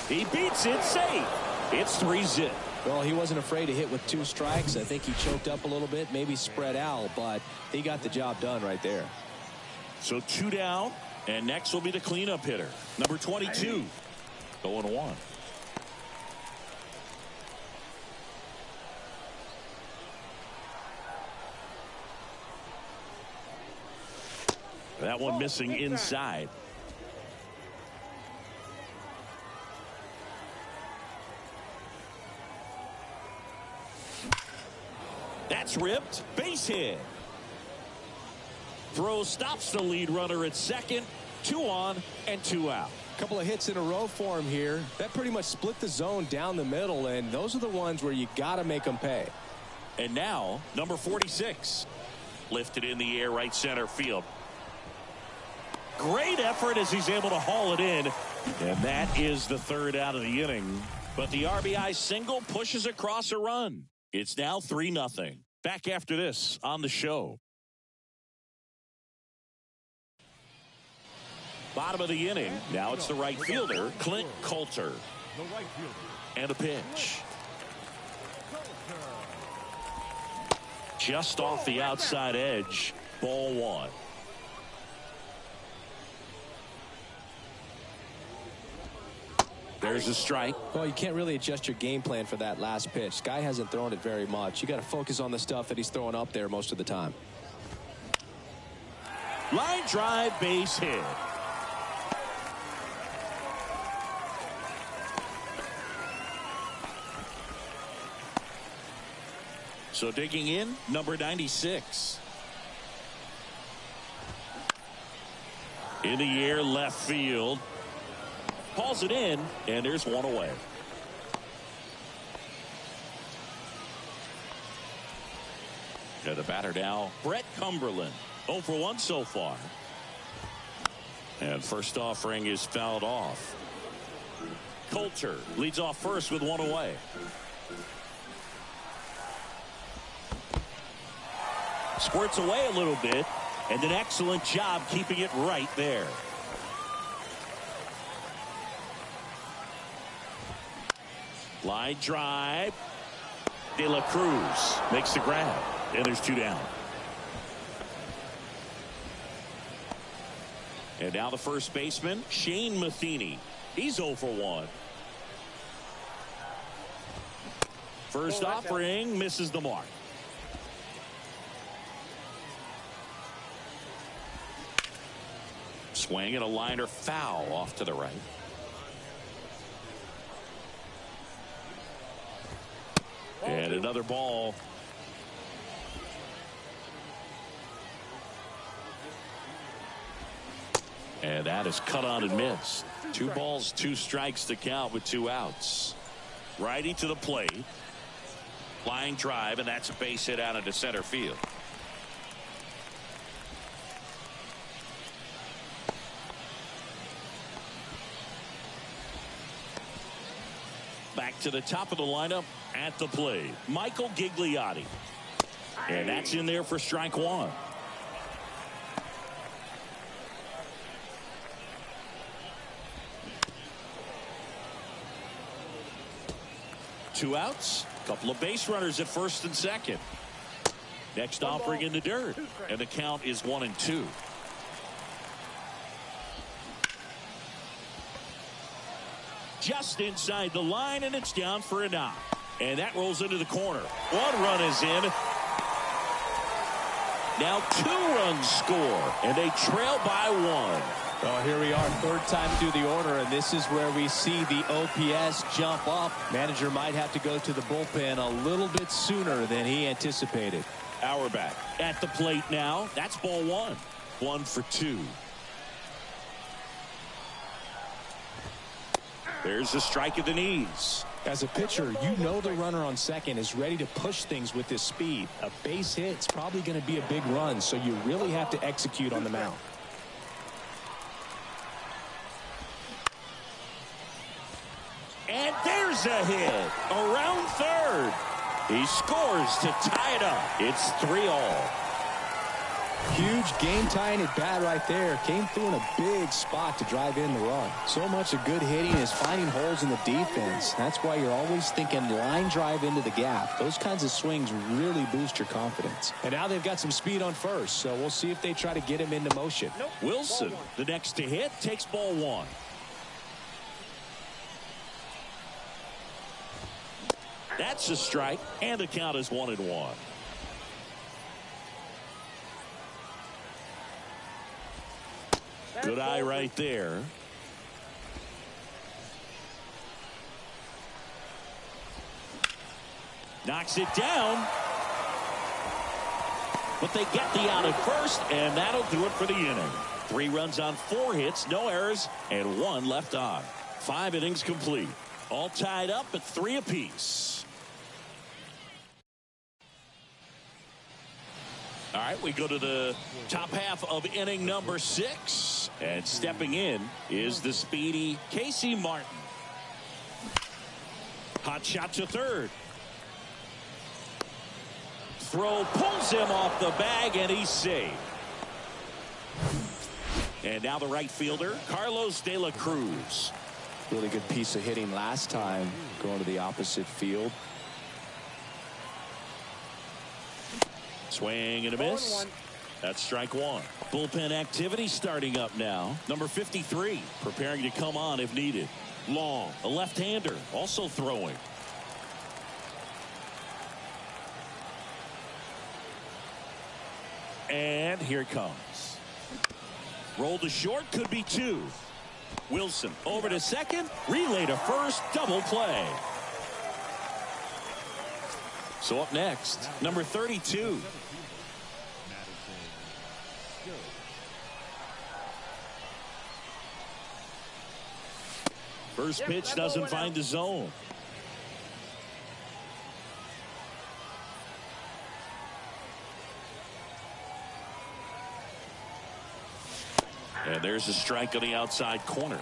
He beats it safe. It's 3-zip. Well, he wasn't afraid to hit with 2 strikes. I think he choked up a little bit, maybe spread out, but he got the job done right there. So 2 down, and next will be the cleanup hitter, number 22. 0-1. That one missing inside. That's ripped. Base hit. Throw stops the lead runner at second. 2 on and 2 out. Couple of hits in a row for him here. That pretty much split the zone down the middle, and those are the ones where you got to make them pay. And now, number 46. Lifted in the air, right center field. Great effort as he's able to haul it in. And that is the 3rd out of the inning. But the RBI single pushes across a run. It's now 3-0. Back after this on the show. Bottom of the inning. Now it's the right fielder, Clint Coulter. The right fielder. And a pitch. Just off the outside edge. Ball 1. There's a strike. Well, you can't really adjust your game plan for that last pitch. Guy hasn't thrown it very much. You got to focus on the stuff that he's throwing up there most of the time. Line drive, base hit. So digging in, number 96. In the air, left field. Hauls it in, and there's 1 away. And the batter now, Brett Cumberland. 0 for 1 so far. And first offering is fouled off. Coulter leads off first with 1 away. Squirts away a little bit, and an excellent job keeping it right there. Line drive. De La Cruz makes the grab, and there's 2 down. And now the first baseman, Shane Matheny. He's 0 for 1. First offering misses the mark. Swing and a liner foul off to the right. And another ball. And that is cut on and missed. 2 balls, 2 strikes to count with 2 outs. Righty to the plate. Line drive, and that's a base hit out into center field. Back to the top of the lineup at the plate, Michael Gigliotti. And that's in there for strike one. Two outs, couple of base runners at first and second. Next offering in the dirt, and the count is 1-2. Just inside the line, and it's down for a knock. And that rolls into the corner. One run is in. Now 2 runs score, and they trail by 1. Well, here we are, third time through the order, and this is where we see the OPS jump up. Manager might have to go to the bullpen a little bit sooner than he anticipated. Auerbach at the plate now. That's ball 1. 1 for 2. There's a strike at the knees. As a pitcher, you know the runner on second is ready to push things with his speed. A base hit is probably going to be a big run, so you really have to execute on the mound. And there's a hit around third. He scores to tie it up. It's 3-all. Huge game-tying at bat right there. Came through in a big spot to drive in the run. So much of good hitting is finding holes in the defense. That's why you're always thinking line drive into the gap. Those kinds of swings really boost your confidence. And now they've got some speed on first, so we'll see if they try to get him into motion. Wilson, the next to hit, takes ball 1. That's a strike, and the count is 1-1. Good eye right there. Knocks it down. But they get the out at first, and that'll do it for the inning. 3 runs on 4 hits, no errors, and 1 left on. 5 innings complete. All tied up at 3 apiece. All right, we go to the top half of inning number 6. And stepping in is the speedy Casey Martin. Hot shot to third. Throw pulls him off the bag, and he's safe. And now the right fielder, Carlos De La Cruz. Really good piece of hitting last time, going to the opposite field. Swing and a miss. That's strike 1. Bullpen activity starting up now. Number 53 preparing to come on if needed. Long, a left-hander, also throwing. And here it comes. Roll to short, could be 2. Wilson over to second, relay to first, double play. So up next, number 32. First pitch doesn't find the zone. And there's a strike on the outside corner.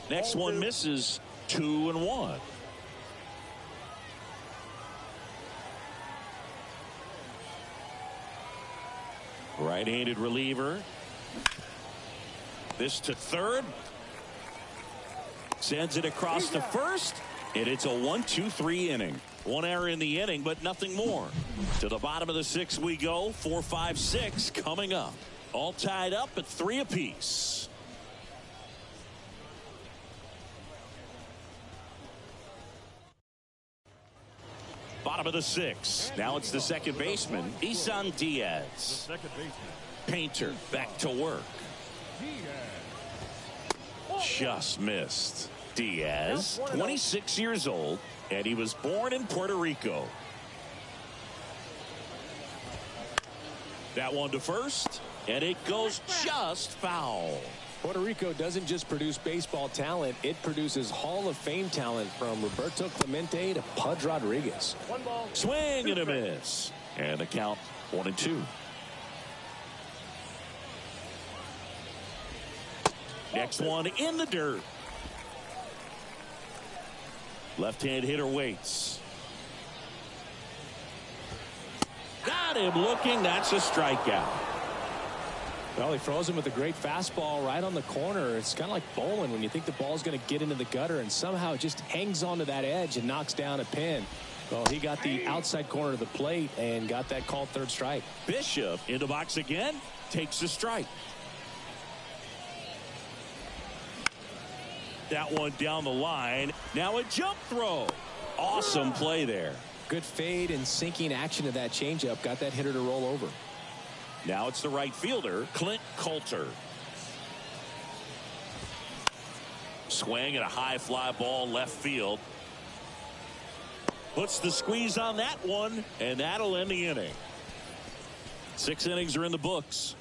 Next one misses. 2-1. Right-handed reliever. This to third. Sends it across to first. And it's a 1-2-3 inning. 1 error in the inning, but nothing more. To the bottom of the 6 we go. 4, 5, 6 coming up. All tied up at 3 apiece. Bottom of the 6. Now it's the second baseman, Isan Diaz. Painter back to work. Just missed. Diaz, 26 years old, and he was born in Puerto Rico. That one to first, And it goes just foul. Puerto Rico doesn't just produce baseball talent. It produces Hall of Fame talent from Roberto Clemente to Pudge Rodriguez. One ball. Swing and a miss. And the count 1-2. Next one in the dirt. Left-hand hitter waits. Got him looking. That's a strikeout. Well, he throws him with a great fastball right on the corner. It's kind of like bowling when you think the ball's going to get into the gutter, and somehow it just hangs onto that edge and knocks down a pin. Well, he got the outside corner of the plate and got that called third strike. Bishop in the box again. Takes the strike. That one down the line. Now a jump throw. Awesome play there. Good fade and sinking action of that changeup. Got that hitter to roll over. Now it's the right fielder, Clint Coulter. Swing and a high fly ball left field. Puts the squeeze on that one, and that'll end the inning. 6 innings are in the books.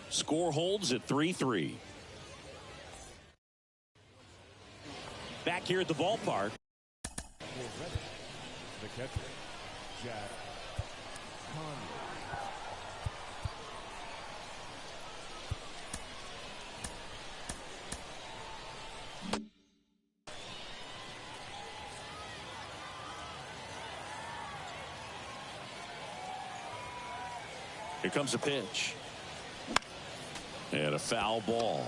Score holds at 3-3. Back here at the ballpark. The catcher, Jack Conley. Here comes a pitch. And a foul ball.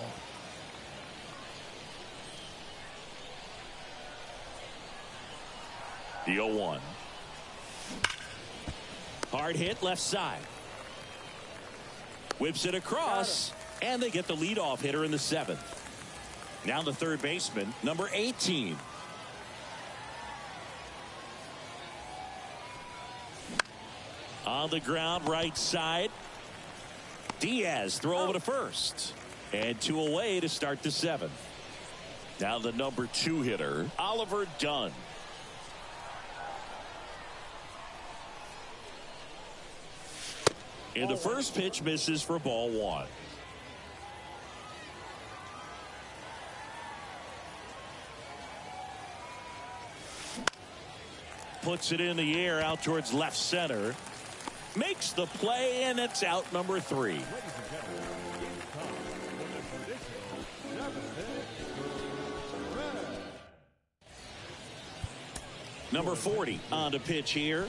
The 0-1. Hard hit left side. Whips it across, and they get the leadoff hitter in the 7th. Now the third baseman, number 18. On the ground, right side. Diaz throw over to first. And 2 away to start the 7th. Now the number 2 hitter, Oliver Dunn. And the first pitch misses for ball 1. Puts it in the air out towards left center. Makes the play, and it's out number 3. Number 40 on the pitch here.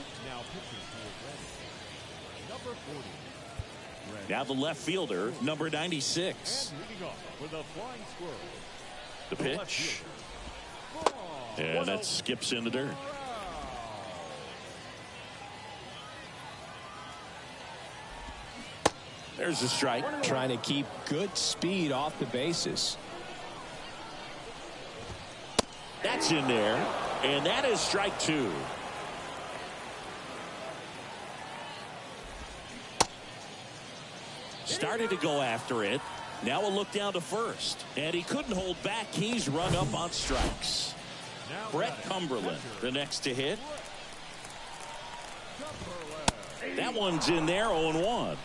Now the left fielder, number 96. The pitch. And that skips in the dirt. There's a strike. Trying to keep good speed off the bases. That's in there. And that is strike 2. Started to go after it. Now a look down to first. And he couldn't hold back. He's rung up on strikes. Brett Cumberland, the next to hit. That one's in there, 0-1.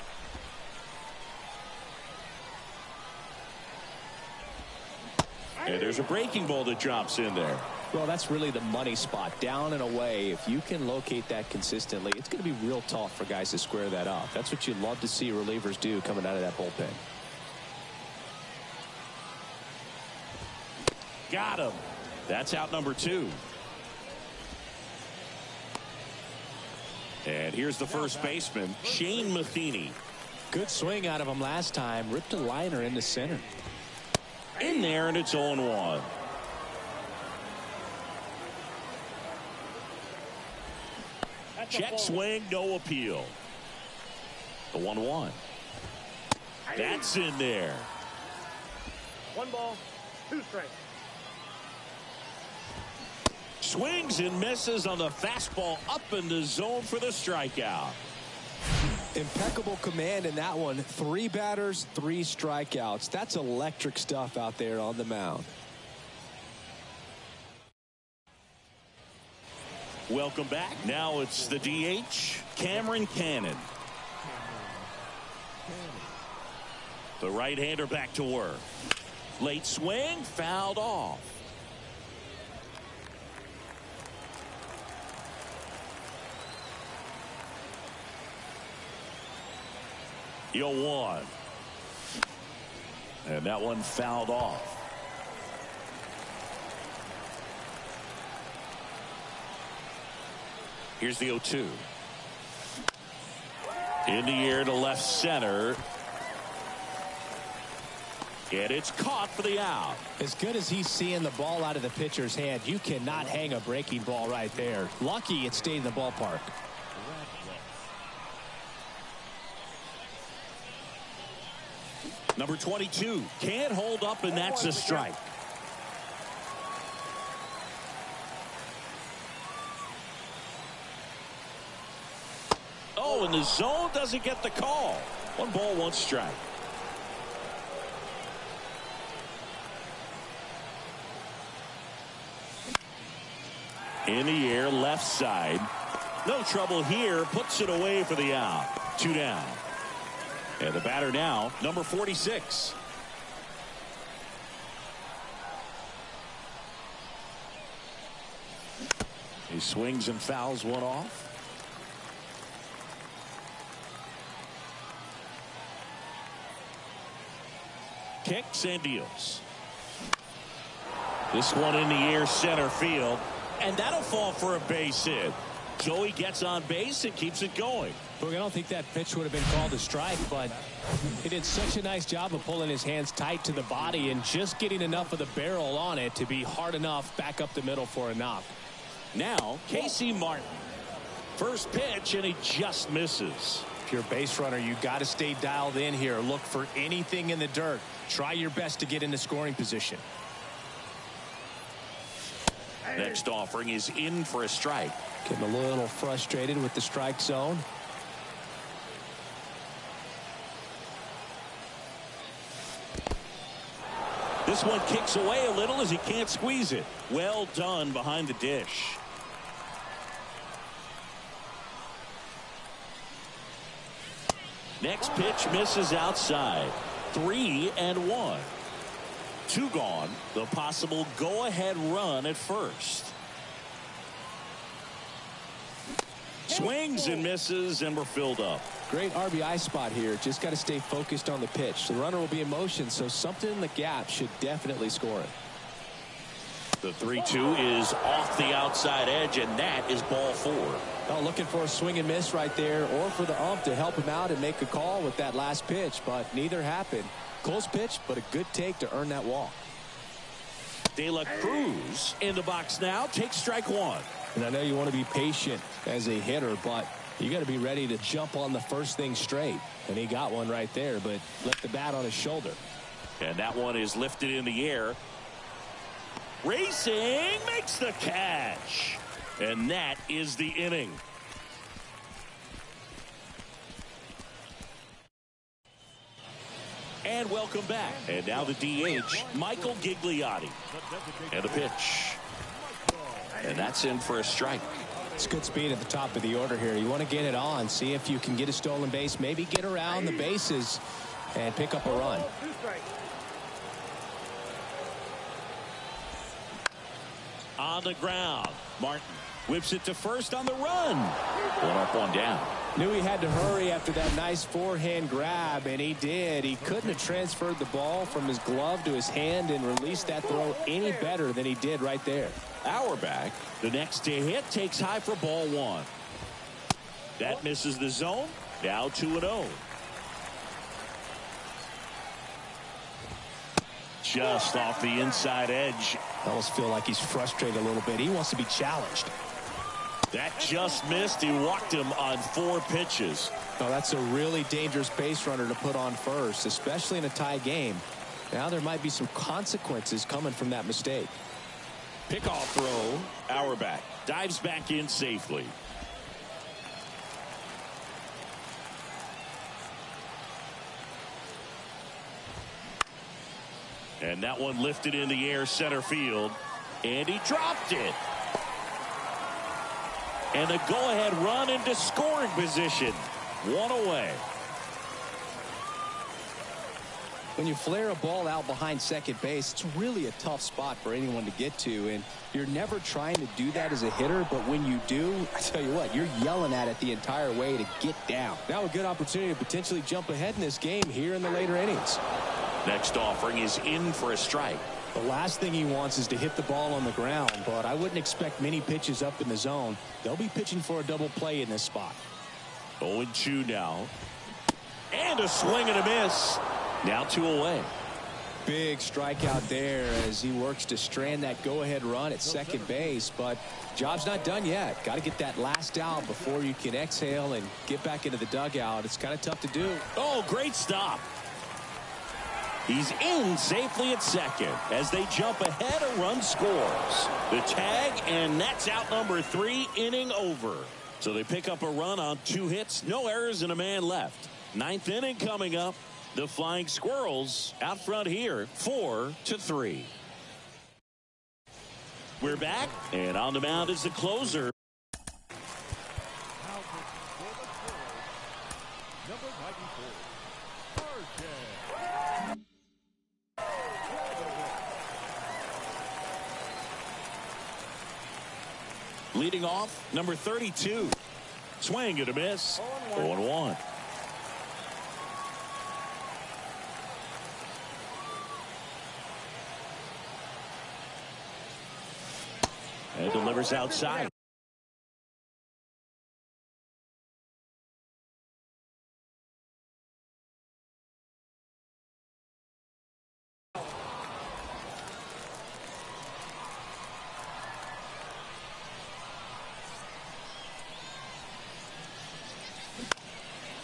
And there's a breaking ball that drops in there. Well, that's really the money spot, down and away. If you can locate that consistently, it's going to be real tough for guys to square that up. That's what you'd love to see relievers do coming out of that bullpen. Got him. That's out number 2. And here's the first baseman, Shane Matheny. Good swing out of him last time. Ripped a liner into center. In there, and it's 0-1. Check swing, no appeal. The 1-1. That's in there. 1 ball, 2 strikes. Swings and misses on the fastball up in the zone for the strikeout. Impeccable command in that one. 3 batters, 3 strikeouts. That's electric stuff out there on the mound. Welcome back. Now it's the DH, Cameron Cannon. The right-hander back to work. Late swing, fouled off. The 0-1. And that one fouled off. Here's the 0-2. In the air to left center. And it's caught for the out. As good as he's seeing the ball out of the pitcher's hand, you cannot hang a breaking ball right there. Lucky it stayed in the ballpark. Number 22 can't hold up, and that's a strike. Oh, and the zone doesn't get the call. 1 ball, 1 strike. In the air, left side. No trouble here. Puts it away for the out. 2 down. And the batter now, number 46. He swings and fouls one off. Kicks and deals. This one in the air, center field. And that'll fall for a base hit. Joey gets on base and keeps it going. Look, I don't think that pitch would have been called a strike, but he did such a nice job of pulling his hands tight to the body and just getting enough of the barrel on it to be hard enough back up the middle for a knock. Now, Casey Martin. First pitch, and he just misses. If you're a base runner, you got to stay dialed in here. Look for anything in the dirt. Try your best to get into scoring position. Next offering is in for a strike. Getting a little frustrated with the strike zone. This one kicks away a little as he can't squeeze it. Well done behind the dish. Next pitch misses outside. 3-1. 2 gone. The possible go-ahead run at first. Swings and misses, and we're filled up. Great RBI spot here. Just got to stay focused on the pitch. The runner will be in motion, so something in the gap should definitely score it. The 3-2 is off the outside edge, and that is ball 4. Oh, looking for a swing and miss right there, or for the ump to help him out and make a call with that last pitch, but neither happened. Close pitch, but a good take to earn that walk. De La Cruz in the box now. Takes strike 1. And I know you want to be patient as a hitter, but you got to be ready to jump on the first thing straight. And he got one right there, but left the bat on his shoulder. And that one is lifted in the air. Racing, makes the catch. And that is the inning. And welcome back. And now the DH, Michael Gigliotti. And the pitch. And that's in for a strike. It's good speed at the top of the order here. You want to get it on, see if you can get a stolen base, maybe get around the bases and pick up a run. On the ground, Martin whips it to first on the run. 1 up, 1 down. Knew he had to hurry after that nice forehand grab, and he did. He couldn't have transferred the ball from his glove to his hand and released that throw any better than he did right there. Auerbach, the next to hit, takes high for ball 1. That misses the zone. Now 2-0. Just off the inside edge. I almost feel like he's frustrated a little bit. He wants to be challenged. That just missed. He walked him on 4 pitches. Oh, that's a really dangerous base runner to put on first, especially in a tie game. Now there might be some consequences coming from that mistake. Pickoff throw. Auerbach dives back in safely. And that one lifted in the air, center field. And he dropped it. And the go-ahead run into scoring position. 1 away. When you flare a ball out behind second base, it's really a tough spot for anyone to get to, and you're never trying to do that as a hitter, but when you do, I tell you what, you're yelling at it the entire way to get down. Now a good opportunity to potentially jump ahead in this game here in the later innings. Next offering is in for a strike. The last thing he wants is to hit the ball on the ground, but I wouldn't expect many pitches up in the zone. They'll be pitching for a double play in this spot. 0-2 now. And a swing and a miss. Now 2 away. Big strikeout there as he works to strand that go-ahead run at second base, but job's not done yet. Got to get that last out before you can exhale and get back into the dugout. It's kind of tough to do. Oh, great stop. He's in safely at second. As they jump ahead, a run scores. The tag, and that's out number 3, inning over. So they pick up a run on 2 hits, no errors, and a man left. 9th inning coming up. The Flying Squirrels out front here, 4-3. We're back, and on the mound is the closer. Number 94, Archer. Leading off, number 32. Swing and a miss. 0-1. And delivers outside.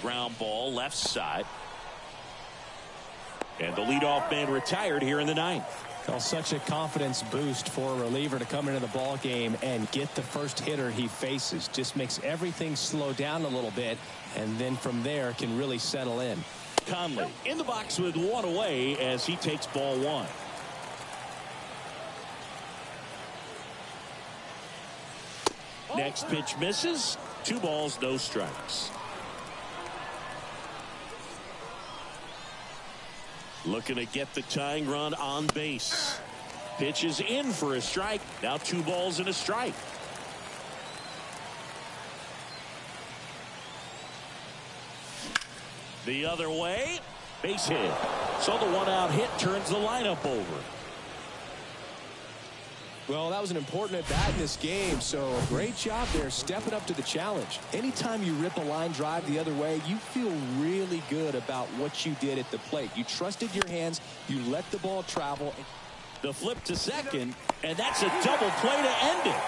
Ground ball left side. And the leadoff man retired here in the 9th. Well, such a confidence boost for a reliever to come into the ball game and get the first hitter he faces. Just makes everything slow down a little bit, and then from there can really settle in. Conley in the box with 1 away as he takes ball 1. Next pitch misses. 2 balls, no strikes. Looking to get the tying run on base. Pitch is in for a strike. Now 2 balls and a strike. The other way. Base hit. So the 1-out hit turns the lineup over. Well, that was an important at-bat in this game, so great job there stepping up to the challenge. Anytime you rip a line drive the other way, you feel really good about what you did at the plate. You trusted your hands, you let the ball travel. The flip to second, and that's a double play to end it.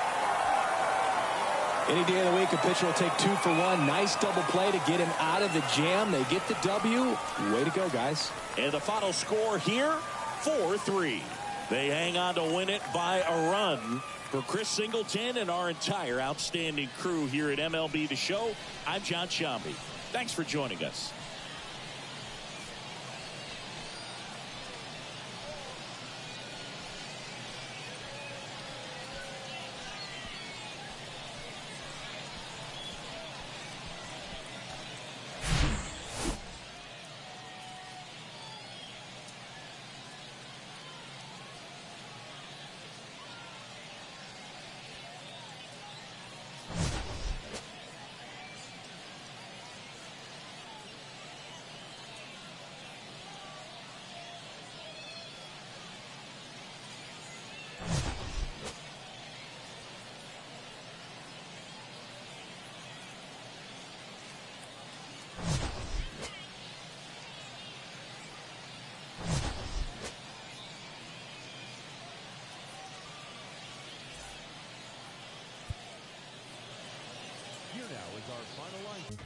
Any day of the week, a pitcher will take 2 for 1. Nice double play to get him out of the jam. They get the W. Way to go, guys. And the final score here, 4-3. They hang on to win it by a run. For Chris Singleton and our entire outstanding crew here at MLB The Show, I'm John Shambi. Thanks for joining us. Here now is our final line.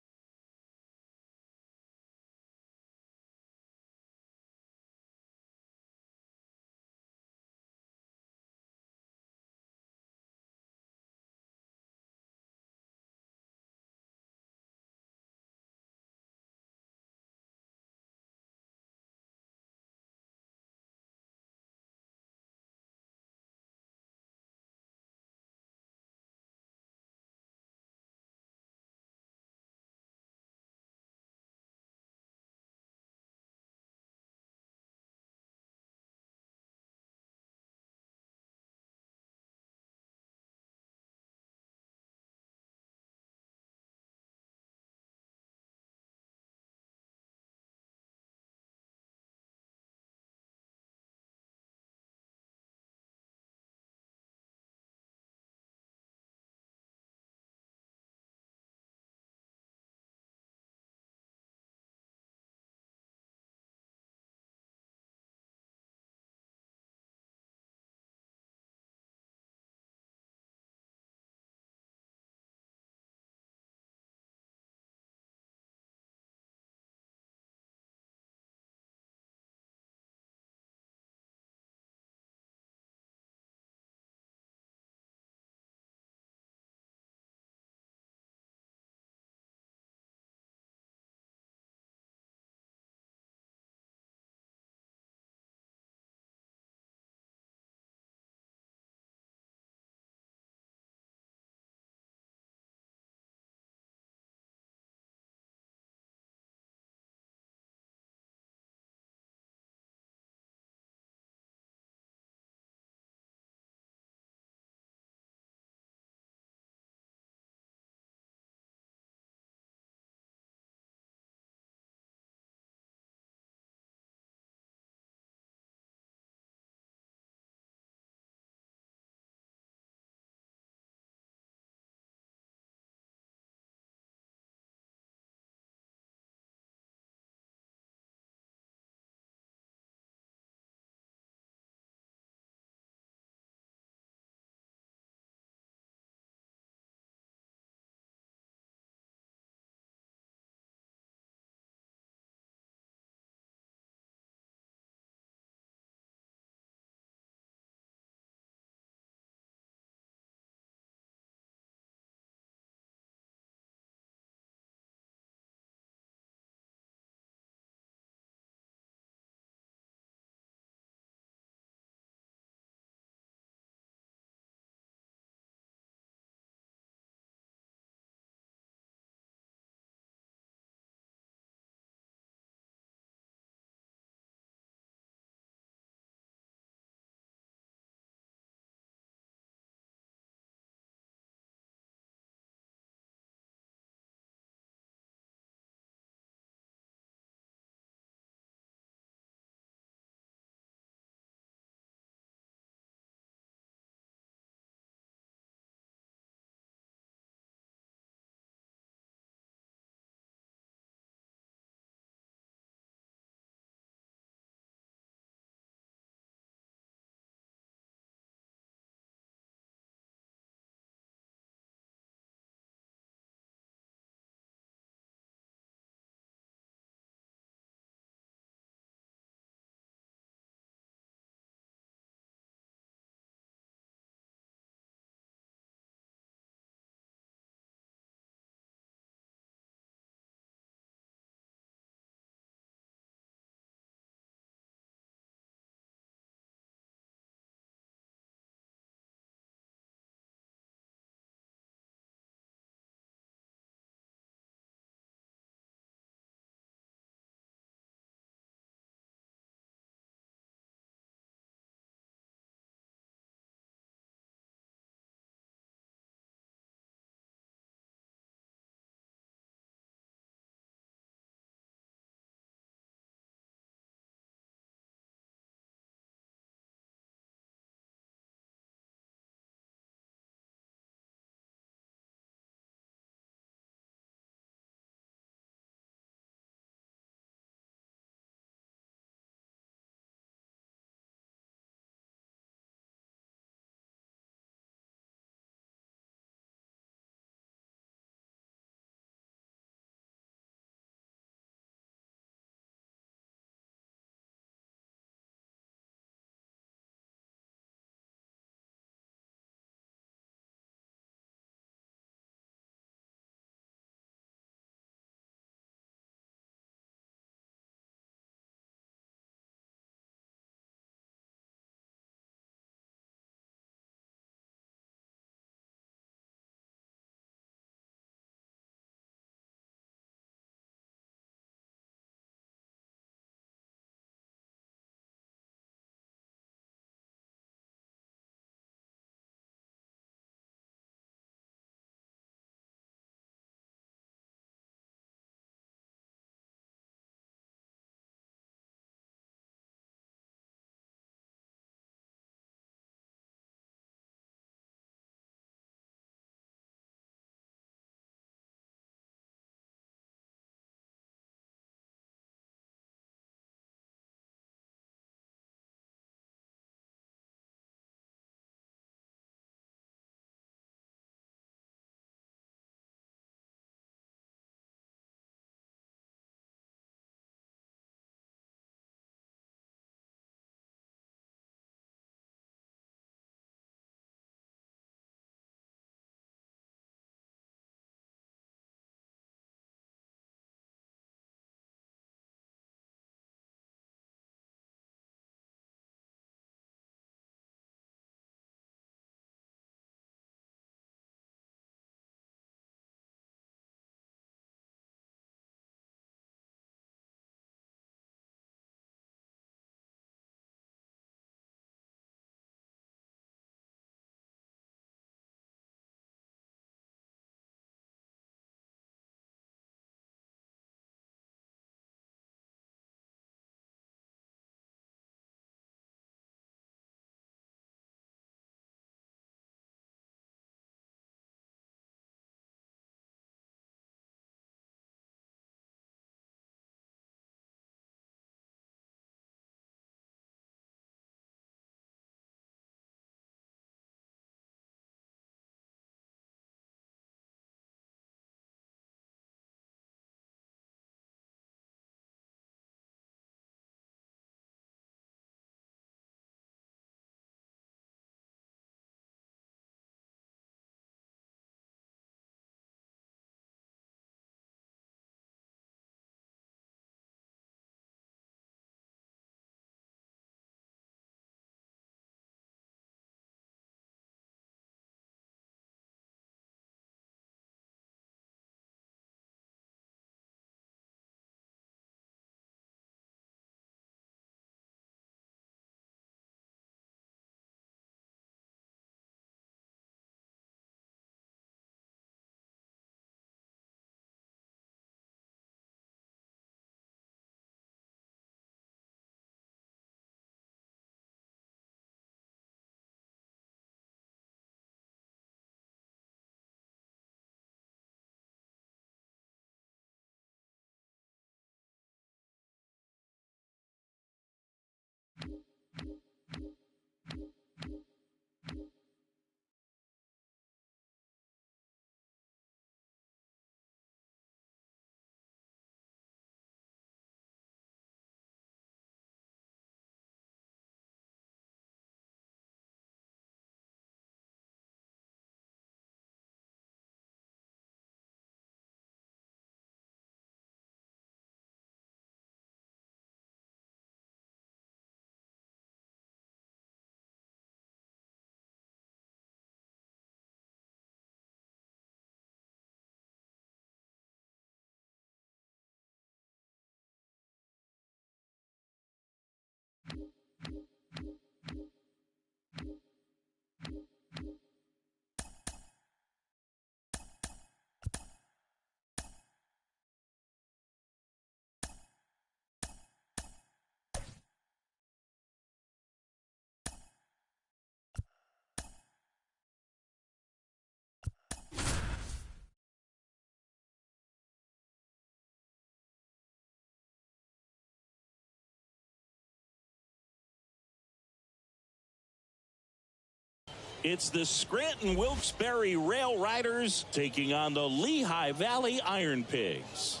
It's the Scranton Wilkes-Barre Rail Riders taking on the Lehigh Valley Iron Pigs.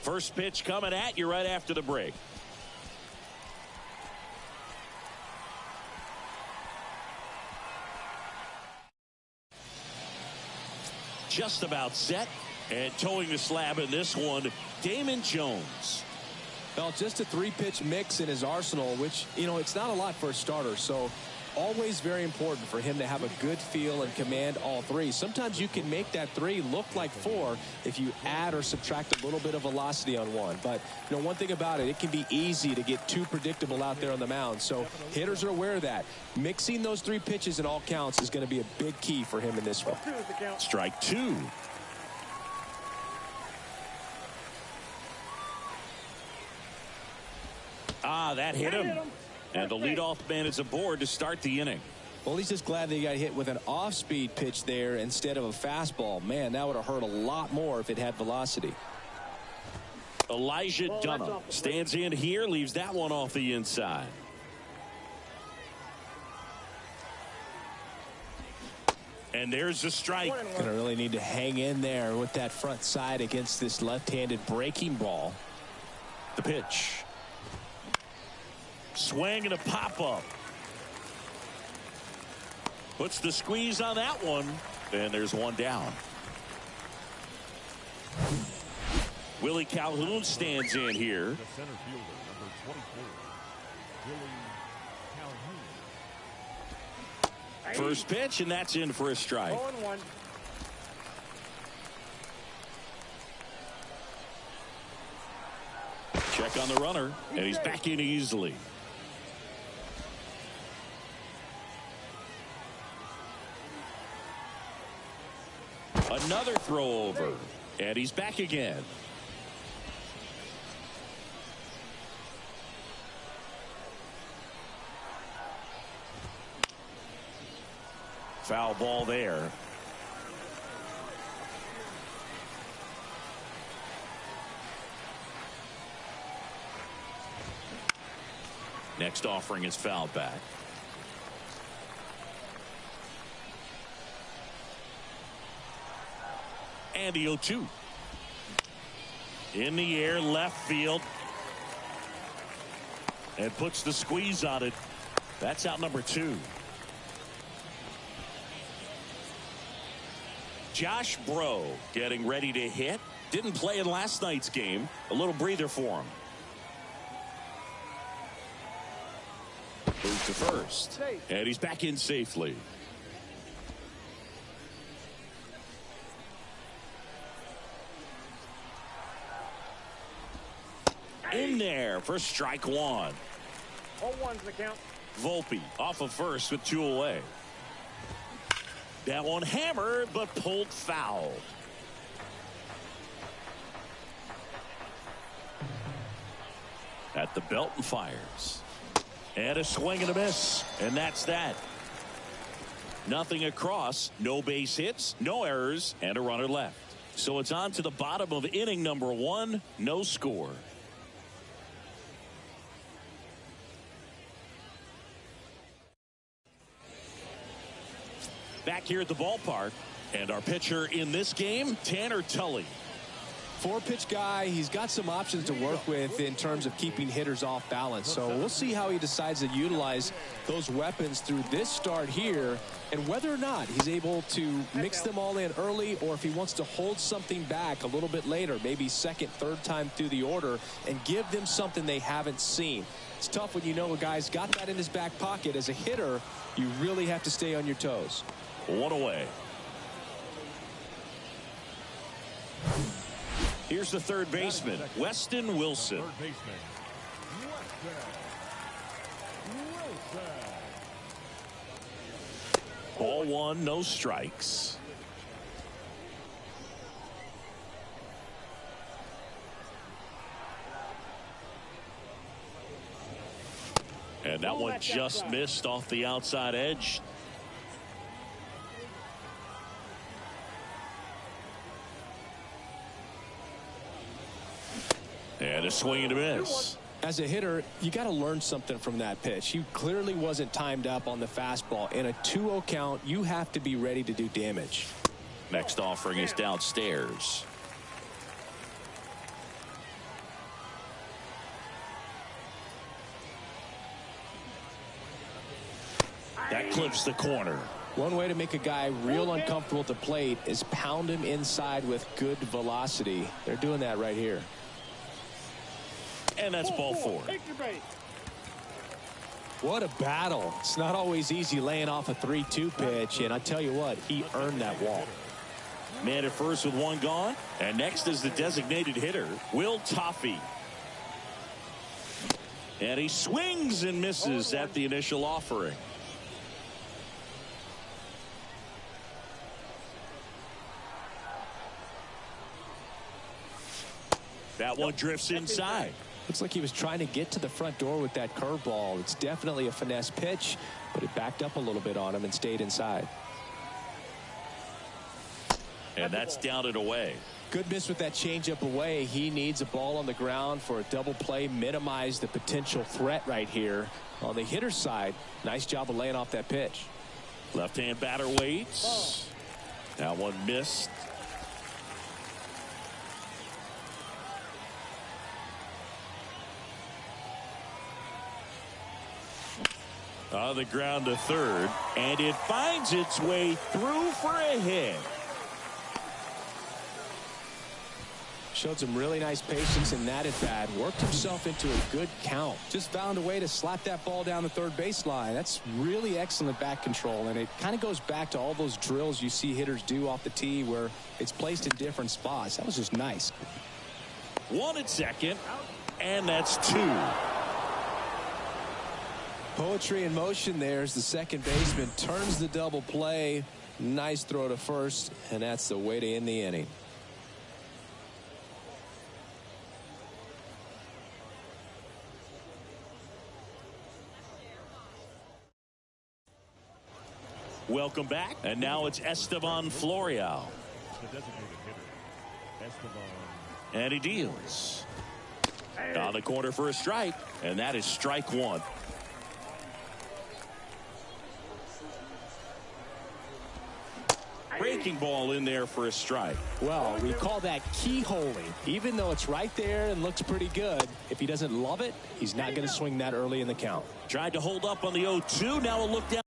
First pitch coming at you right after the break. Just about set, and towing the slab in this one, Damon Jones. Well, just a 3-pitch mix in his arsenal, which, it's not a lot for a starter. So always very important for him to have a good feel and command all 3. Sometimes you can make that 3 look like 4 if you add or subtract a little bit of velocity on 1. But, one thing about it can be easy to get too predictable out there on the mound. So hitters are aware of that. Mixing those 3 pitches in all counts is going to be a big key for him in this one. Strike 2. That hit him. And the leadoff man is aboard to start the inning. Well, he's just glad that he got hit with an off-speed pitch there instead of a fastball. Man, that would have hurt a lot more if it had velocity. Elijah Dunham stands in here, leaves that one off the inside. And there's the strike. Going to really need to hang in there with that front side against this left-handed breaking ball. The pitch. Swing and a pop-up. Puts the squeeze on that one. And there's one down. Willie Calhoun stands in here. The center fielder, number 24, Willie Calhoun. First pitch, and that's in for a strike. 0-1. Check on the runner, and he's back in easily. Another throw over, and he's back again. Foul ball there. Next offering is fouled back. And the 0-2. In the air, left field. And puts the squeeze on it. That's out number 2. Josh Bro getting ready to hit. Didn't play in last night's game. A little breather for him. Moves to first. And he's back in safely. In there for strike 1. 0-1's the count. Volpe off of first with 2 away. That one hammered but pulled foul. At the belt and fires. And a swing and a miss. And that's that. Nothing across. No base hits. No errors. And a runner left. So it's on to the bottom of inning number 1. No score. Back here at the ballpark, and our pitcher in this game, Tanner Tully. 4-pitch guy. He's got some options to work with in terms of keeping hitters off balance. So we'll see how he decides to utilize those weapons through this start here, and whether or not he's able to mix them all in early, or if he wants to hold something back a little bit later, maybe second, third time through the order, and give them something they haven't seen. It's tough when you know a guy's got that in his back pocket. As a hitter, you really have to stay on your toes. 1 away. Here's the third baseman, Weston Wilson. Third baseman, Weston Wilson. Ball 1, no strikes. And that one just missed off the outside edge. And a swing and a miss. As a hitter, you got to learn something from that pitch. He clearly wasn't timed up on the fastball. In a 2-0 count, you have to be ready to do damage. Next offering is downstairs. That clips the corner. One way to make a guy real uncomfortable at the plate is pound him inside with good velocity. They're doing that right here. And that's ball 4. What a battle. It's not always easy laying off a 3-2 pitch, and I tell you what, he earned that walk. Man at first with 1 gone. And next is the designated hitter, Will Toffee. And he swings and misses at the initial offering. That one drifts inside. Looks like he was trying to get to the front door with that curveball. It's definitely a finesse pitch, but it backed up a little bit on him and stayed inside. And that's down and away. Good miss with that changeup away. He needs a ball on the ground for a double play. Minimize the potential threat right here. On the hitter's side, nice job of laying off that pitch. Left-hand batter waits. That one missed. On the ground to third, and it finds its way through for a hit. Showed some really nice patience in that at bat. Worked himself into a good count. Just found a way to slap that ball down the third baseline. That's really excellent bat control, and it kind of goes back to all those drills you see hitters do off the tee where it's placed in different spots. That was just nice. 1 at second, and that's 2. Poetry in motion there as the second baseman turns the double play. Nice throw to first, and that's the way to end the inning. Welcome back, and now it's Esteban Florial. The designated hitter, Esteban. And he deals. On the corner for a strike, and that is strike 1. Breaking ball in there for a strike. Well, we call that keyholing. Even though it's right there and looks pretty good, if he doesn't love it, he's not going to swing that early in the count. Tried to hold up on the 0-2. Now a look down.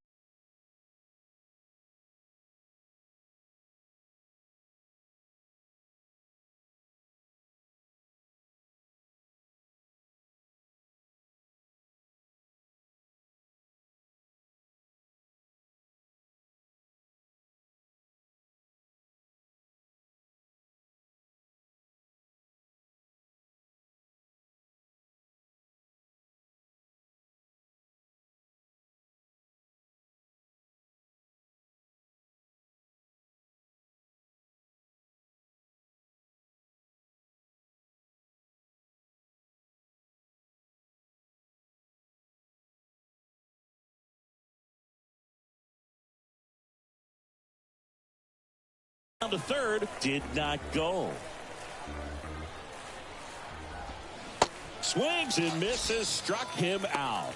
Down to third, did not go. Swings and misses, struck him out.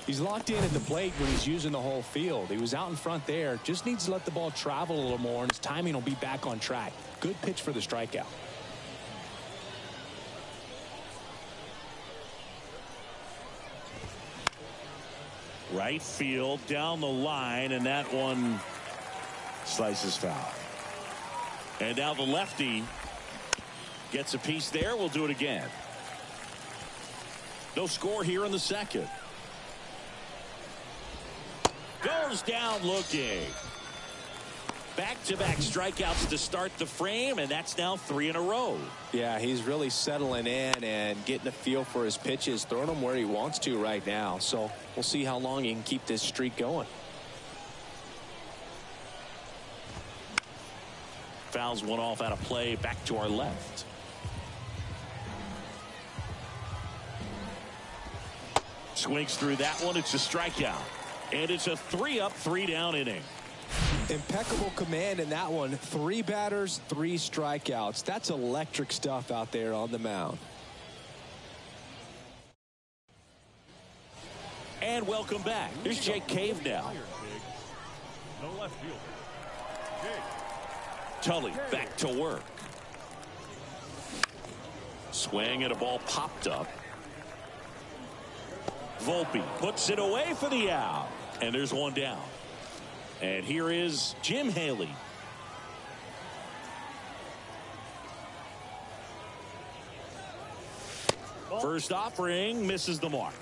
He's locked in at the plate when he's using the whole field. He was out in front there. Just needs to let the ball travel a little more, and his timing will be back on track. Good pitch for the strikeout. Right field, down the line, and that one slices foul. And now the lefty gets a piece there. We'll do it again. No score here in the second. Goes down looking. Back-to-back strikeouts to start the frame, and that's now 3 in a row. Yeah, he's really settling in and getting a feel for his pitches, throwing them where he wants to right now. So we'll see how long he can keep this streak going. Fouls one off out of play, back to our left. Swings through that one. It's a strikeout. And it's a 3-up, 3-down inning. Impeccable command in that one. 3 batters, 3 strikeouts. That's electric stuff out there on the mound. And welcome back. Here's Jake Cave now. The left fielder, Jake. Tully back to work. Swing and a ball popped up. Volpe puts it away for the out. And there's one down. And here is Jim Haley. First offering misses the mark.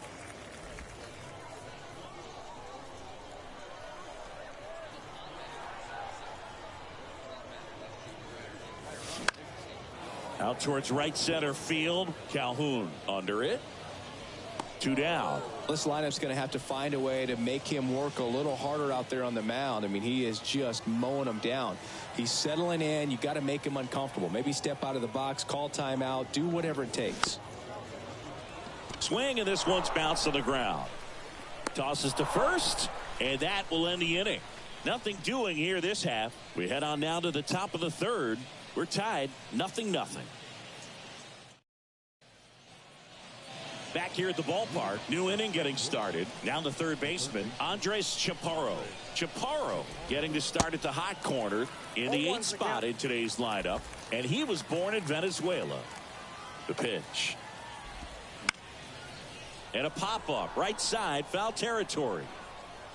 Out towards right center field. Calhoun under it. 2 down. This lineup's going to have to find a way to make him work a little harder out there on the mound. I mean, he is just mowing them down. He's settling in. You got to make him uncomfortable. Maybe step out of the box, call timeout, do whatever it takes. Swing, and this one's bounced to the ground. Tosses to first, and that will end the inning. Nothing doing here this half. We head on now to the top of the third. We're tied 0-0. Back here at the ballpark, new inning getting started. Now the third baseman, Andres Chaparro. Chaparro getting to start at the hot corner in the 8th spot in today's lineup. And he was born in Venezuela. The pitch. And a pop-up, right side, foul territory.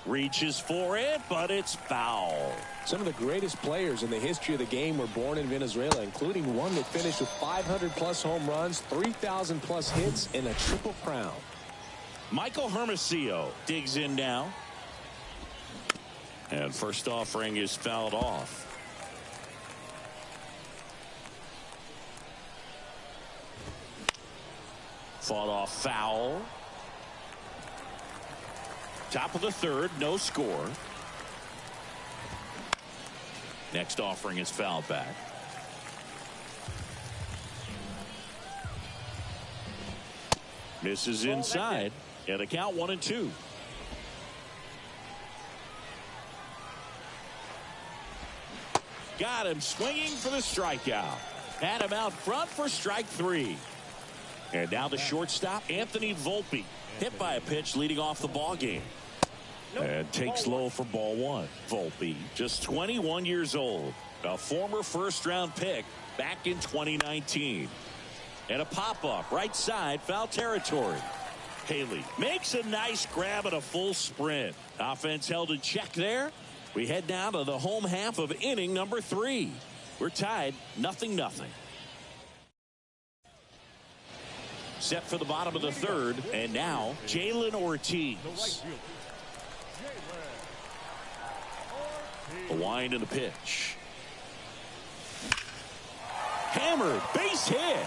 Reaches for it, but it's foul. Some of the greatest players in the history of the game were born in Venezuela, including one that finished with 500-plus home runs, 3,000-plus hits, and a triple crown. Michael Hermosillo digs in now. And first offering is fouled off. Fought off foul. Top of the third, no score. Next offering is fouled back. Misses inside, and a count 1-2. Got him swinging for the strikeout. Had him out front for strike 3. And now the shortstop, Anthony Volpe, hit by a pitch leading off the ball game. And takes low for ball 1. Volpe, just 21 years old, a former first-round pick back in 2019. And a pop-up, right side, foul territory. Haley makes a nice grab and a full sprint. Offense held in check there. We head now to the home half of inning number 3. We're tied 0-0. Set for the bottom of the third, and now Jalen Ortiz. The wind and the pitch. Hammered, base hit.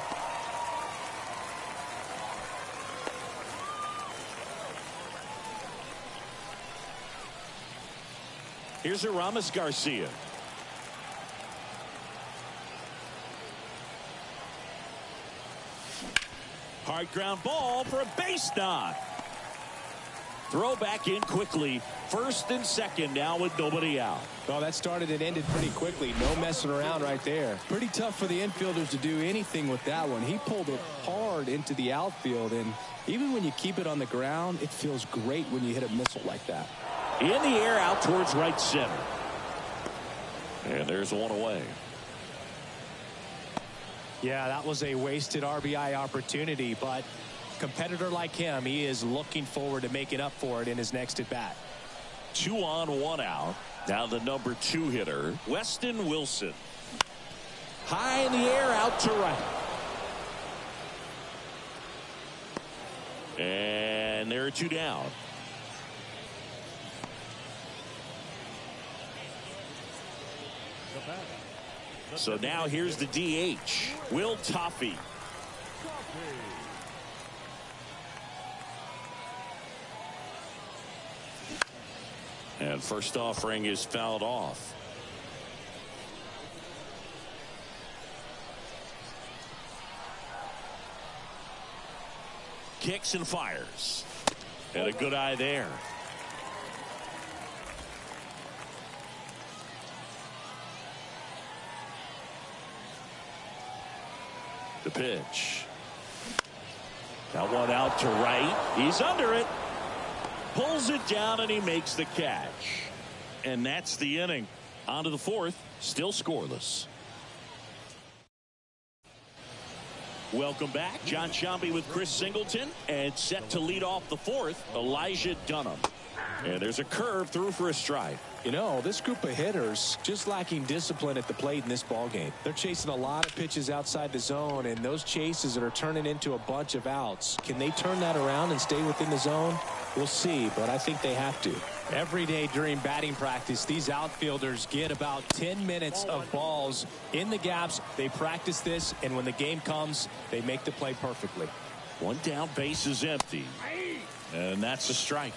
Here's Aramis Garcia. Hard ground ball for a base knock. Throw back in quickly. First and second now with nobody out. Well, that started and ended pretty quickly. No messing around right there. Pretty tough for the infielders to do anything with that one. He pulled it hard into the outfield, and even when you keep it on the ground, it feels great when you hit a missile like that. In the air out towards right center. And there's one away. Yeah, that was a wasted RBI opportunity, but competitor like him, he is looking forward to making up for it in his next at bat. 2 on, 1 out. Now the number 2 hitter, Weston Wilson. High in the air out to right. And there are 2 down. So now here's the DH, Will Toffey. And first offering is fouled off. Kicks and fires. And a good eye there. The pitch. That one out to right. He's under it. Pulls it down and he makes the catch. And that's the inning. On to the fourth. Still scoreless. Welcome back. John Sciambi with Chris Singleton. And set to lead off the fourth, Elijah Dunham. And there's a curve through for a strike. You know, this group of hitters just lacking discipline at the plate in this ball game. They're chasing a lot of pitches outside the zone, and those chases that are turning into a bunch of outs. Can they turn that around and stay within the zone? We'll see, but I think they have to. Every day during batting practice, these outfielders get about 10 minutes of balls in the gaps. They practice this, and when the game comes, they make the play perfectly. One down, base is empty. And that's a strike.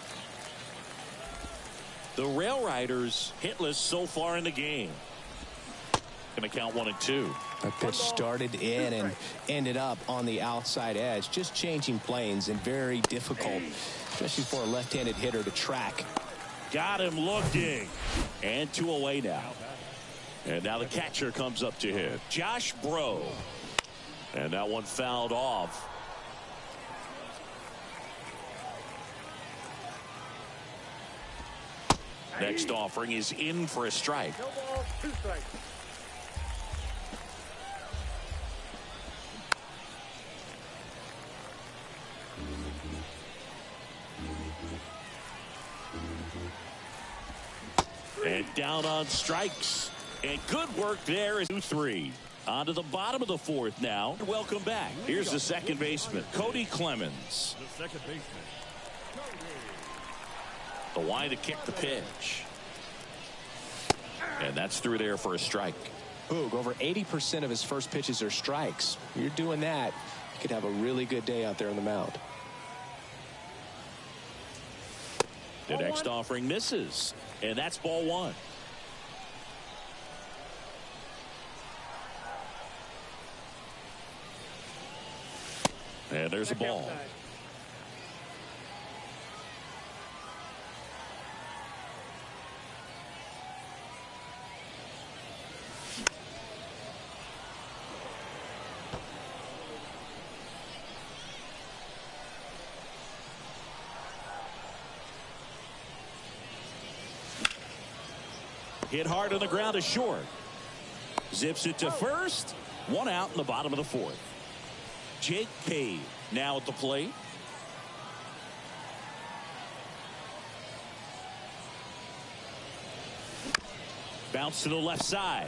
The Rail Riders hitless so far in the game. Going to count 1-2. That pitch started in and ended up on the outside edge. Just changing planes and very difficult, especially for a left-handed hitter to track. Got him looking. And 2 away now. And now the catcher comes up to hit. Josh Bro. And that one fouled off. Next offering is in for a strike. No ball, 2 strikes. And down on strikes. And good work there. 2-3. On to the bottom of the fourth now. Welcome back. Here's the second baseman, Cody Clemens. The second baseman. The line to kick the pitch. And that's through there for a strike. Boog, over 80% of his first pitches are strikes. You're doing that, you could have a really good day out there on the mound. The next offering misses. And that's ball 1. And there's a ball. Hit hard on the ground is short. Zips it to first. 1 out in the bottom of the fourth. Jake Cave now at the plate. Bounce to the left side.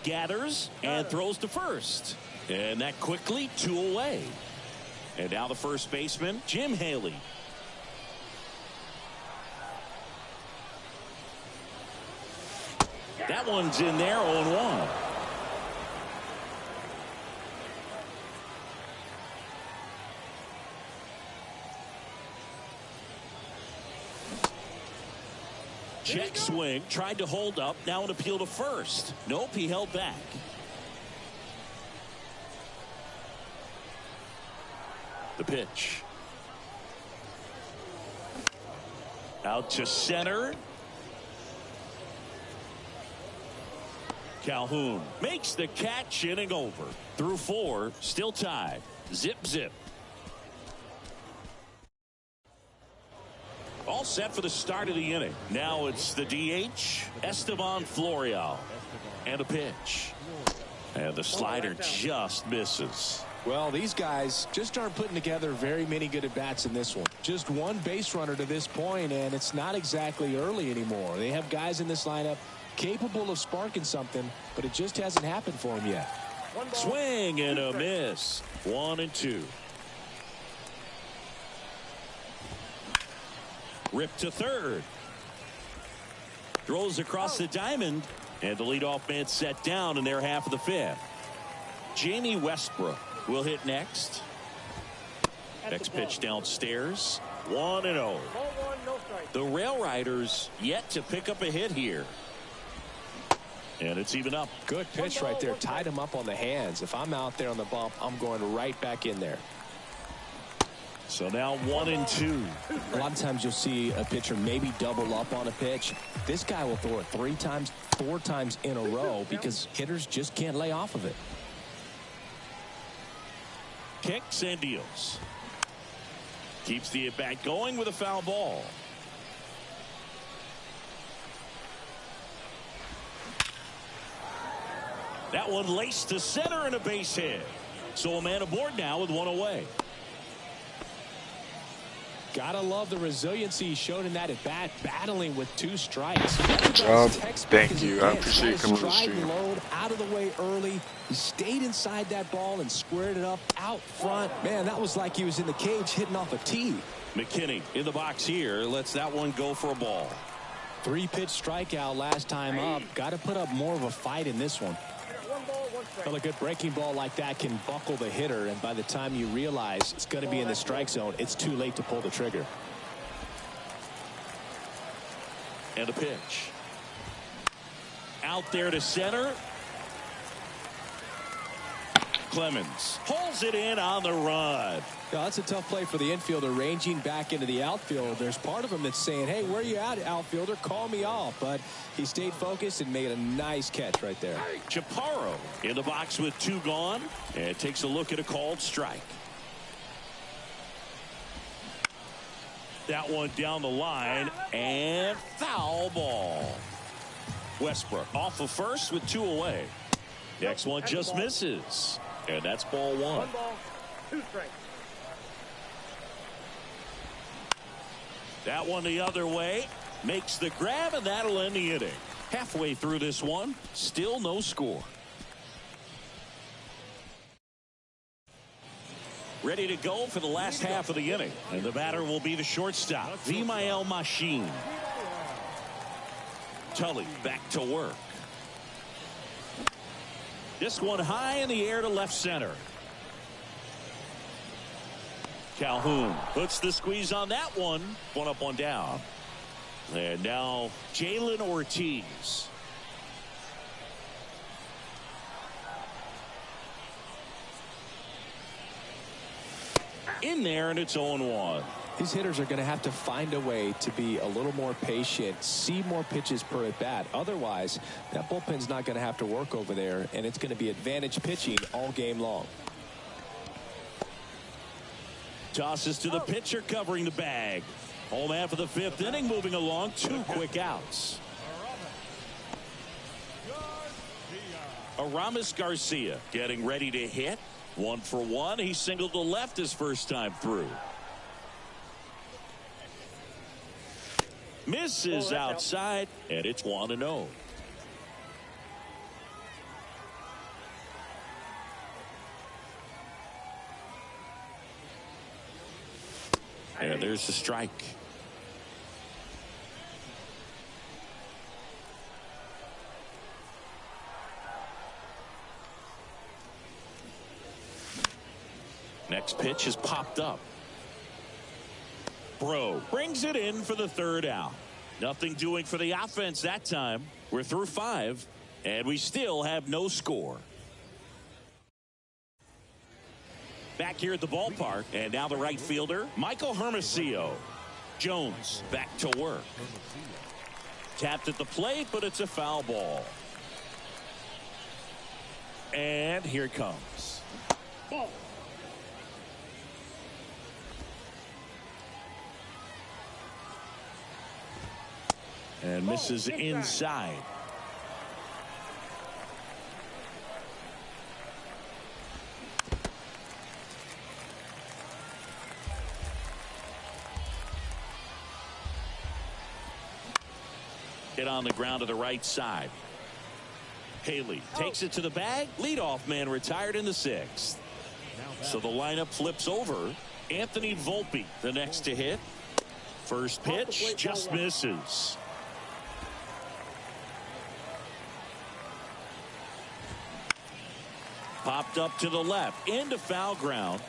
Gathers and throws to first. And that quickly 2 away. And now the first baseman, Jim Haley. That one's in there, 0-1. Check swing, tried to hold up, now an appeal to first. Nope, he held back. The pitch. Out to center. Calhoun makes the catch, inning over. Through 4, still tied. Zip, zip. All set for the start of the inning. Now it's the DH, Esteban Florial. And a pitch. And the slider just misses. Well, these guys just aren't putting together very many good at-bats in this one. Just 1 base runner to this point, and it's not exactly early anymore. They have guys in this lineup capable of sparking something, but it just hasn't happened for him yet. Swing and a miss. 1-2. Rip to third. Throws across the diamond, and the leadoff man set down in their half of the 5th. Jamie Westbrook will hit next. Next pitch downstairs. 1-0. The Rail Riders yet to pick up a hit here. And it's even up. Good pitch right there. Tied him up on the hands. If I'm out there on the bump, I'm going right back in there. So now 1-2. A lot of times you'll see a pitcher maybe double up on a pitch. This guy will throw it 3 times, 4 times in a row because hitters just can't lay off of it. Kicks and deals. Keeps the at-bat going with a foul ball. That one laced to center and a base hit. So a man aboard now with one away. Gotta love the resiliency he showed in that at bat, battling with 2 strikes. Good job. Thank you. I appreciate you coming to the stride stream. load out of the way early. He stayed inside that ball and squared it up out front. Man, that was like he was in the cage hitting off a tee. McKinney in the box here. Lets that one go for a ball. 3-pitch strikeout last time up. Got to put up more of a fight in this one. Well, a good breaking ball like that can buckle the hitter, and by the time you realize it's going to be in the strike zone, it's too late to pull the trigger. And a pitch. Out there to center. Clemens pulls it in on the run. Now, that's a tough play for the infielder, ranging back into the outfield. There's part of him that's saying, hey, where you at, outfielder? Call me off. But he stayed focused and made a nice catch right there. Chaparro in the box with 2 gone, and takes a look at a called strike. That one down the line, and foul ball. Westbrook off of first with 2 away. Next one just misses, and that's ball 1. 1 ball, 2 strikes. That one the other way, makes the grab, and that'll end the inning. Halfway through this one, still no score. Ready to go for the last half of the inning, and the batter will be the shortstop, Vimael Machine. Tully back to work. This one high in the air to left center. Calhoun puts the squeeze on that one. 1 up, 1 down. And now Jalen Ortiz. In there, and it's 0-1. These hitters are going to have to find a way to be a little more patient, see more pitches per at bat. Otherwise, that bullpen's not going to have to work over there, and it's going to be advantage pitching all game long. Tosses to the pitcher, covering the bag. Home half of the 5th inning, moving along. 2 quick outs. Aramis Garcia getting ready to hit. 1 for 1. He singled to left his first time through. Misses outside, and it's 1-0. And there's the strike. Next pitch is popped up. Bro brings it in for the 3rd out. Nothing doing for the offense that time. We're through 5, and we still have no score. Back here at the ballpark, and now the right fielder, Michael Hermosillo. Jones back to work. Tapped at the plate, but it's a foul ball. And here it comes. Ball. And misses inside. Hit on the ground to the right side. Haley takes it to the bag. Leadoff man retired in the 6th. So the lineup flips over. Anthony Volpe, the next to hit. First pitch just misses. Popped up to the left, into foul ground.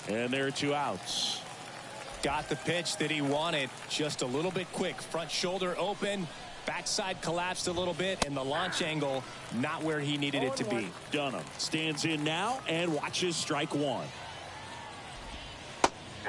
And there are 2 outs. Got the pitch that he wanted, just a little bit quick. Front shoulder open, backside collapsed a little bit, and the launch angle not where he needed it to be. Dunham stands in now and watches strike 1.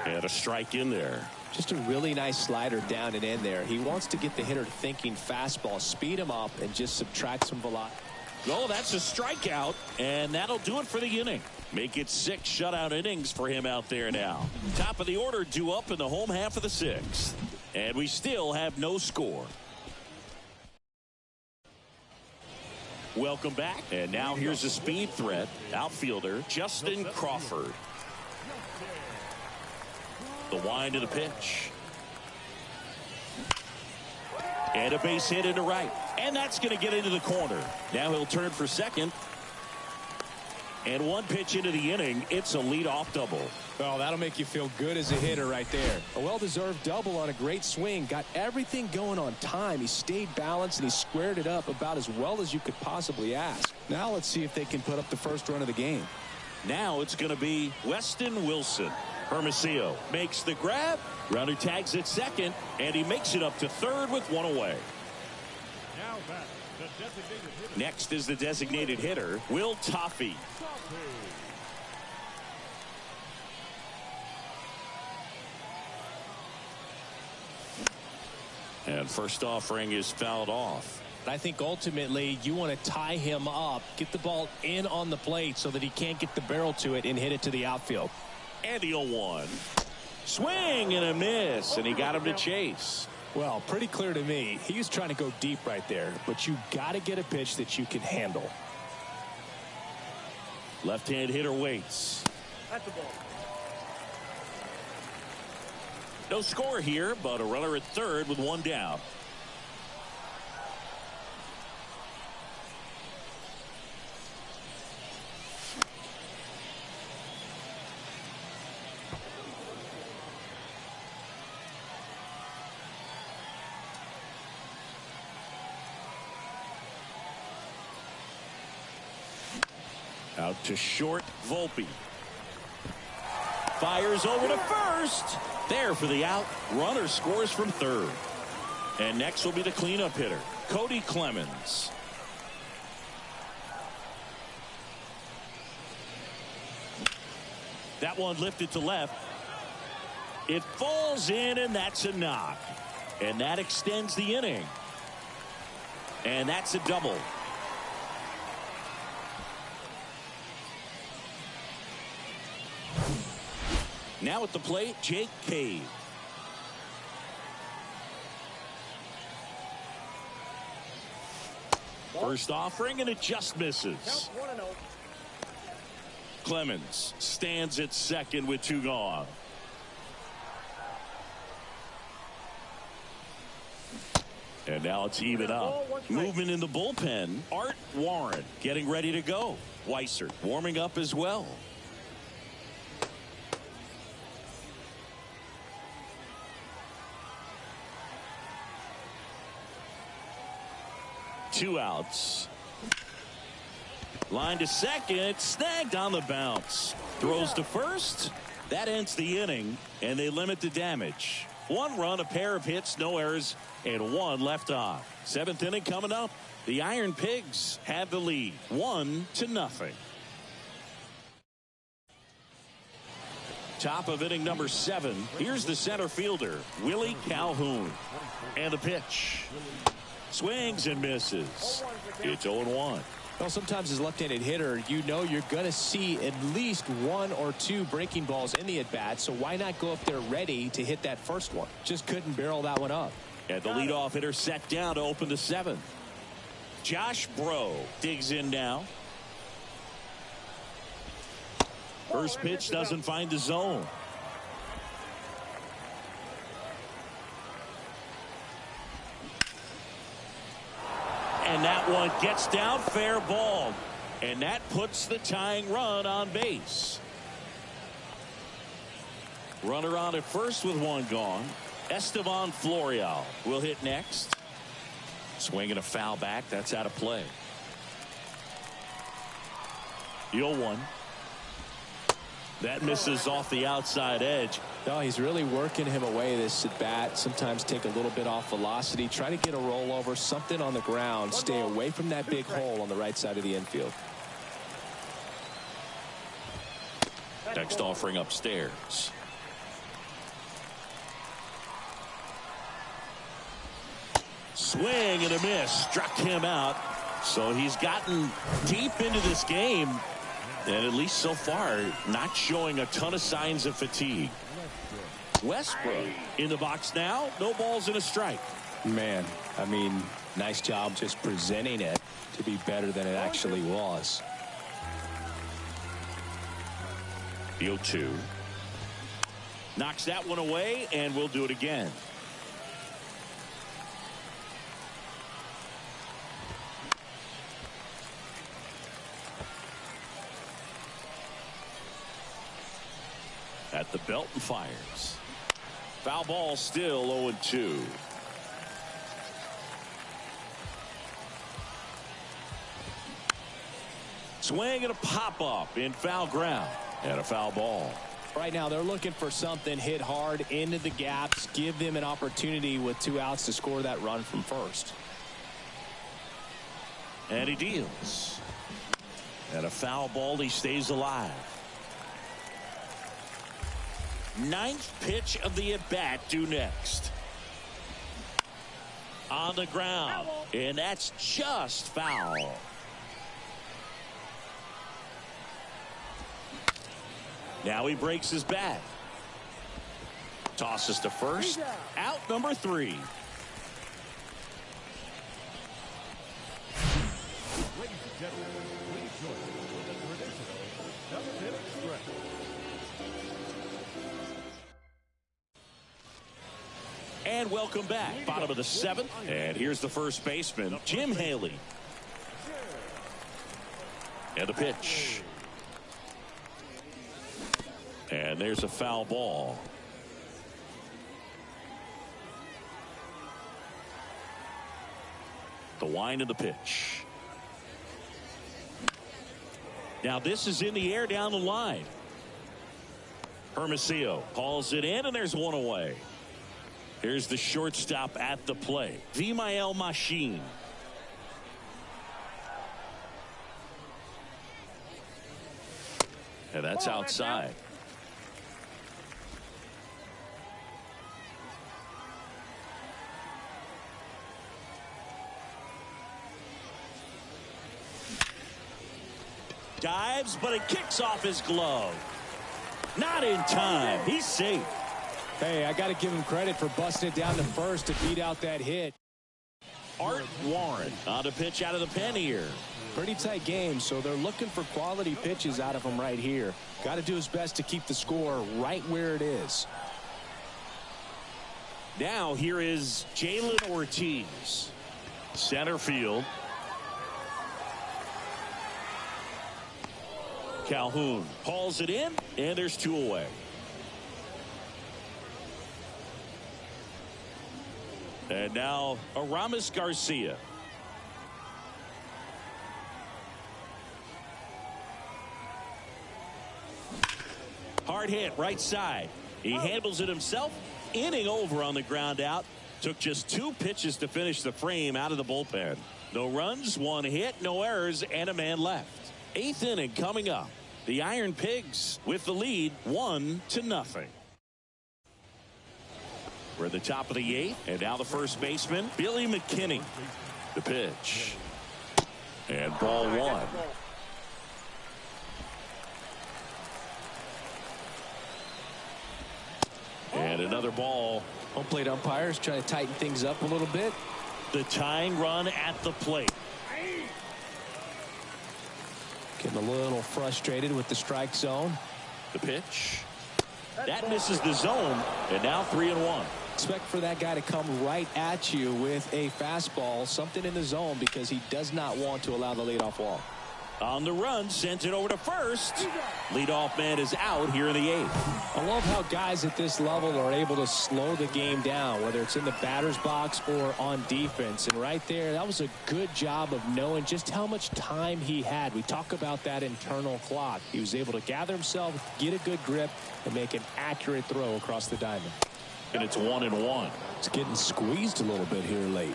And a strike in there. Just a really nice slider down and in there. He wants to get the hitter thinking fastball, speed him up, and just subtract some velocity. Oh, that's a strikeout, and that'll do it for the inning. Make it 6 shutout innings for him out there now. Top of the order due up in the home half of the 6th. And we still have no score. Welcome back. And now here's a speed threat. Outfielder Justin Crawford. The wind of the pitch. And a base hit into right. And that's going to get into the corner. Now he'll turn for second. And one pitch into the inning. It's a leadoff double. Oh, that'll make you feel good as a hitter right there. A well-deserved double on a great swing. Got everything going on time. He stayed balanced and he squared it up about as well as you could possibly ask. Now let's see if they can put up the first run of the game. Now it's going to be Weston Wilson. Hermosillo makes the grab. Runner tags at second, and he makes it up to third with one away. Now back, the designated hitter. Next is the designated hitter, Will Toffey. And first offering is fouled off. I think ultimately you want to tie him up, get the ball in on the plate so that he can't get the barrel to it and hit it to the outfield. And the 0-1. Swing and a miss, and he got him to chase. Well, pretty clear to me. He was trying to go deep right there, but you got to get a pitch that you can handle. Left-hand hitter waits. That's the ball. No score here, but a runner at third with one down. Out to short, Volpe. Fires over to first. There for the out. Runner scores from third. And next will be the cleanup hitter, Cody Clemens. That one lifted to left. It falls in, and that's a knock. And that extends the inning. And that's a double. Now at the plate, Jake Cave. First offering, and it just misses. Clemens stands at second with 2 gone. And now it's even up. Movement in the bullpen. Art Warren getting ready to go. Weiser warming up as well. Two outs. Line to second. Snagged on the bounce. Throws to first. That ends the inning, and they limit the damage. 1 run, a pair of hits, no errors, and 1 left on. 7th inning coming up. The Iron Pigs have the lead, 1-0. Top of inning number 7. Here's the center fielder, Willie Calhoun. And the pitch. Swings and misses. It's 0-1. Well, sometimes as a left-handed hitter, you know you're going to see at least 1 or 2 breaking balls in the at-bat, so why not go up there ready to hit that first one? Just couldn't barrel that one up. And the leadoff hitter set down to open the 7th. Josh Bro digs in now. First pitch doesn't find the zone. And that one gets down, fair ball. And that puts the tying run on base. Runner on at first with 1 gone. Estevan Florial will hit next. Swinging a foul back. That's out of play. The 0-1. That misses off the outside edge. No, he's really working him away this at bat. Sometimes take a little bit off velocity. Try to get a rollover, something on the ground. Stay away from that big hole on the right side of the infield. Next offering upstairs. Swing and a miss. Struck him out. So he's gotten deep into this game, and at least so far, not showing a ton of signs of fatigue. Westbrook in the box now. No balls and a strike. Man, I mean, nice job just presenting it to be better than it actually was. The 0-2. Knocks that one away, and we'll do it again. At the belt and fires. Foul ball, still 0-2. Swing and a pop-up in foul ground. And a foul ball. Right now they're looking for something hit hard into the gaps. Give them an opportunity with 2 outs to score that run from first. And he deals. And a foul ball. He stays alive. 9th pitch of the at-bat due next. On the ground. And that's just foul. Now he breaks his bat. Tosses to first. Out number 3. Ladies and gentlemen, please join us for the traditional 7-minute stretch. And welcome back. Bottom of the 7th. And here's the first baseman, Jim Haley. And the pitch. And there's a foul ball. The wind of the pitch. Now this is in the air down the line. Hermosillo calls it in, and there's one away. Here's the shortstop at the plate, Vimael Machine. And that's outside. Dives, but it kicks off his glove. Not in time. He's safe. Hey, I got to give him credit for busting it down to first to beat out that hit. Art Warren on the pitch out of the pen here. Pretty tight game, so they're looking for quality pitches out of him right here. Got to do his best to keep the score right where it is. Now here is Jalen Ortiz. Center field. Calhoun hauls it in, and there's 2 away. And now Aramis Garcia. Hard hit right side. He handles it himself. Inning over on the ground out. Took just 2 pitches to finish the frame out of the bullpen. No runs, 1 hit, no errors, and a man left. 8th inning coming up. The Iron Pigs with the lead 1-0. We're at the top of the 8th, and now the first baseman, Billy McKinney. The pitch. And ball 1. And another ball. Home plate umpires trying to tighten things up a little bit. The tying run at the plate. Getting a little frustrated with the strike zone. The pitch. That misses the zone, and now 3-1. Expect for that guy to come right at you with a fastball, something in the zone, because he does not want to allow the leadoff walk. On the run, sends it over to first. Leadoff man is out here in the 8th. I love how guys at this level are able to slow the game down, whether it's in the batter's box or on defense. And right there, that was a good job of knowing just how much time he had. We talk about that internal clock. He was able to gather himself, get a good grip, and make an accurate throw across the diamond. And it's 1-1. It's getting squeezed a little bit here late.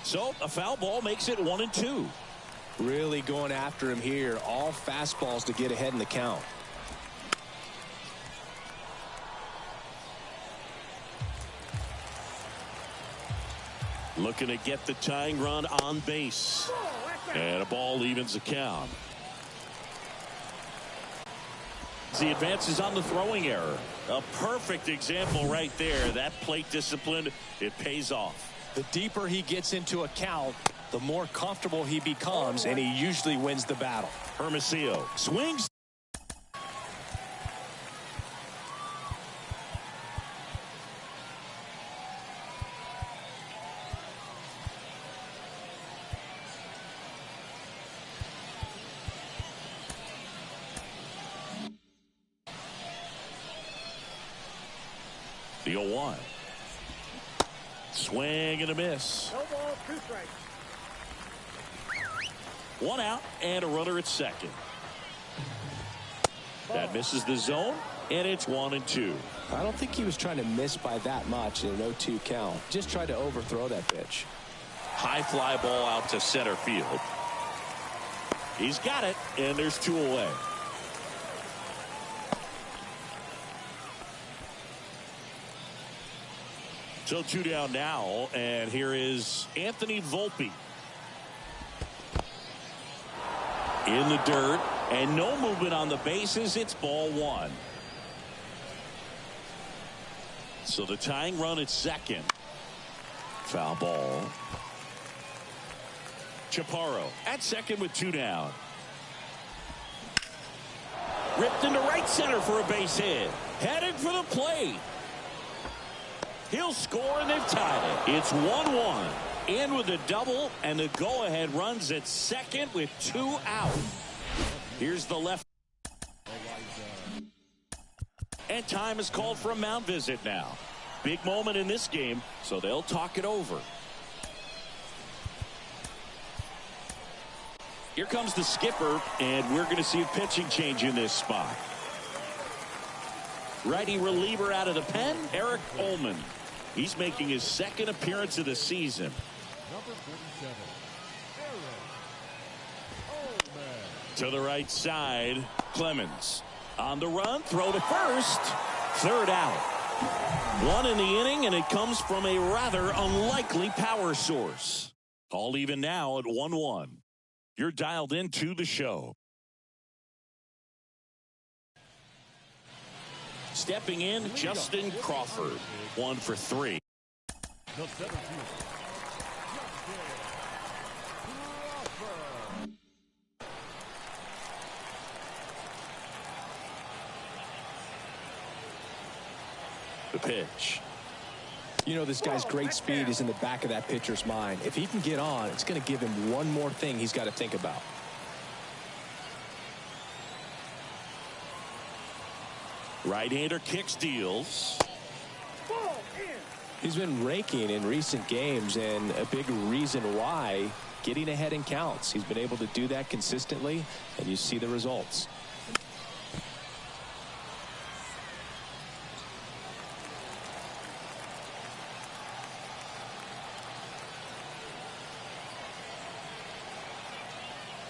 So a foul ball makes it 1-2. Really going after him here. All fastballs to get ahead in the count. Looking to get the tying run on base. And a ball evens the count. The advances on the throwing error. A perfect example right there. That plate discipline, it pays off. The deeper he gets into a count, the more comfortable he becomes, and he usually wins the battle. Hermosillo swings. The 0-1. Swing and a miss. No ball, 2 strikes. 1 out and a runner at second. That misses the zone, and it's 1-2. I don't think he was trying to miss by that much in an 0-2 count. Just tried to overthrow that pitch. High fly ball out to center field. He's got it, and there's 2 away. So 2 down now, and here is Anthony Volpe. In the dirt, and no movement on the bases. It's ball 1. So the tying run at second. Foul ball. Chaparro at second with 2 down. Ripped into right center for a base hit. Headed for the plate. He'll score, and they've tied it. It's 1-1. In with a double, and the go-ahead runs at second with 2 out. Here's the left. And time is called for a mound visit now. Big moment in this game, so they'll talk it over. Here comes the skipper, and we're going to see a pitching change in this spot. Righty reliever out of the pen, Eric Ullman. He's making his second appearance of the season. Number 47, Eric Ullman. To the right side, Clemens. On the run, throw to first. 3rd out. 1 in the inning, and it comes from a rather unlikely power source. All even now at 1-1. You're dialed into the show. Stepping in, Justin Crawford. 1 for 3. The 17th, Crawford. The pitch. You know, this guy's great speed is in the back of that pitcher's mind. If he can get on, it's going to give him one more thing he's got to think about. Right-hander kicks, deals. Ball in. He's been raking in recent games, and a big reason why, getting ahead in counts. He's been able to do that consistently, and you see the results.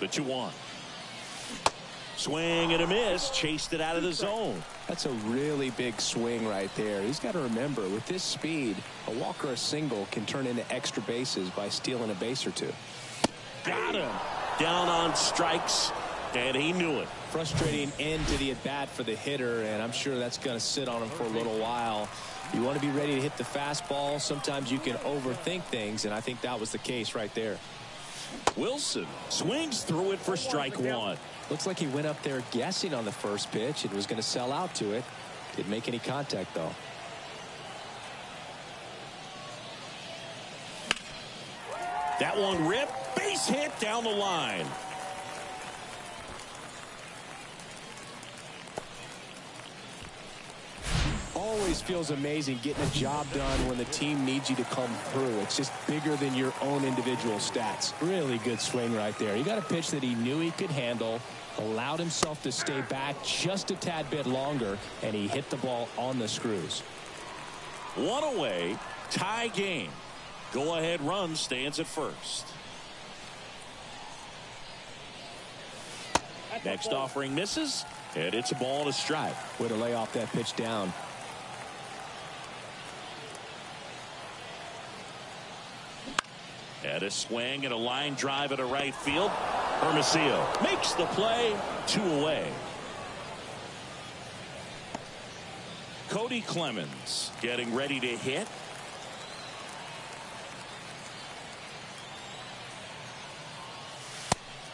The 2-1. Swing and a miss. Chased it out of the zone. That's a really big swing right there. He's got to remember, with this speed, a walk or a single can turn into extra bases by stealing a base or 2. Got him. Down on strikes, and he knew it. Frustrating end to the at-bat for the hitter, and I'm sure that's going to sit on him for a little while. You want to be ready to hit the fastball. Sometimes you can overthink things, and I think that was the case right there. Wilson swings through it for strike 1. Looks like he went up there guessing on the first pitch and was going to sell out to it. Didn't make any contact, though. That one ripped. Base hit down the line. Always feels amazing getting a job done when the team needs you to come through. It's just bigger than your own individual stats. Really good swing right there. He got a pitch that he knew he could handle, allowed himself to stay back just a tad bit longer, and he hit the ball on the screws. 1 away, tie game. Go ahead run stands at first. Next offering misses, and it's a ball and a strike. Way to lay off that pitch down. And a swing and a line drive at a right field. Hermosillo makes the play. 2 away. Cody Clemens getting ready to hit.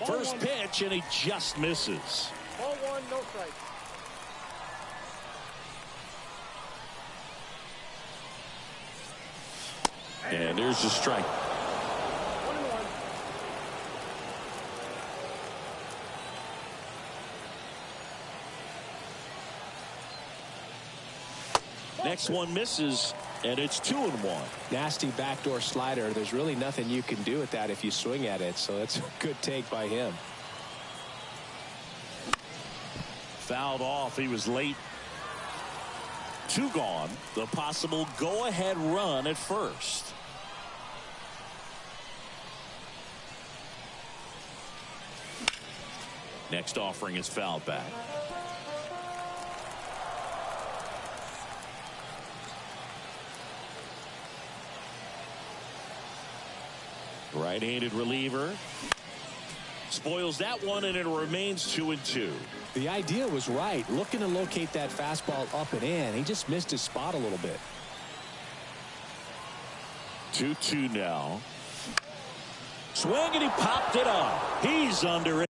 First pitch, and he just misses. Ball 1, no strike. And there's the strike. 1-1. Next one misses, and it's 2-1. Nasty backdoor slider. There's really nothing you can do with that if you swing at it. So that's a good take by him. Fouled off. He was late. 2 gone. The possible go-ahead run at first. Next offering is fouled back. Right-handed reliever. Spoils that one, and it remains 2-2. The idea was right. Looking to locate that fastball up and in. He just missed his spot a little bit. 2-2 now. Swing, and he popped it up. He's under it.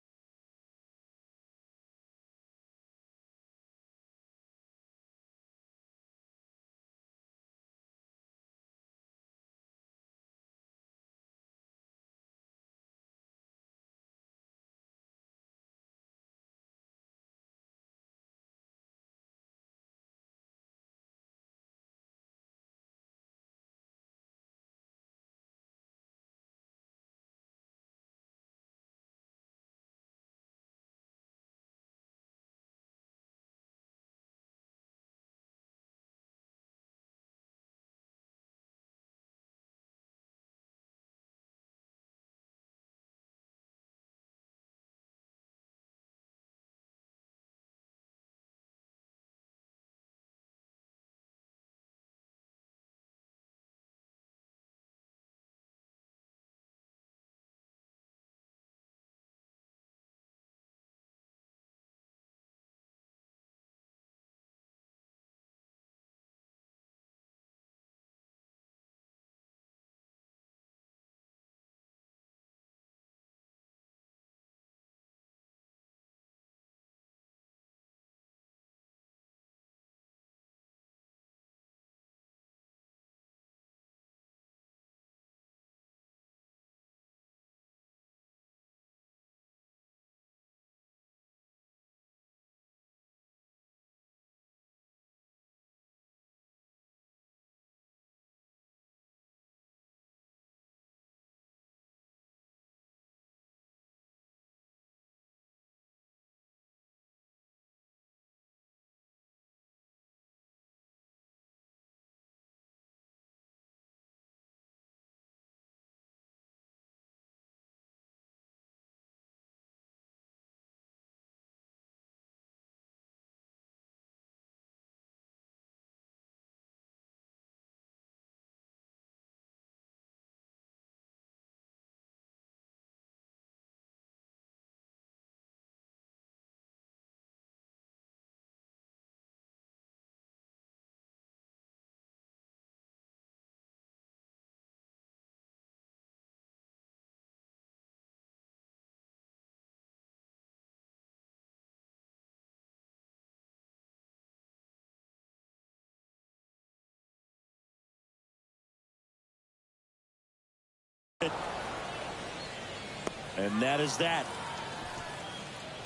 And that is that.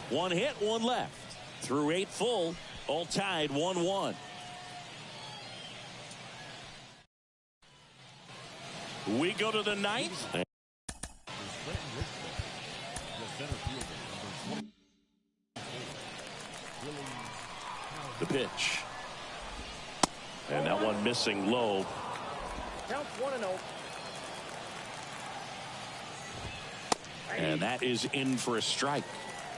1 hit, 1 left. Through 8 full, all tied 1-1. We go to the 9th. The pitch. And that one missing low. Counts 1-0. And that is in for a strike.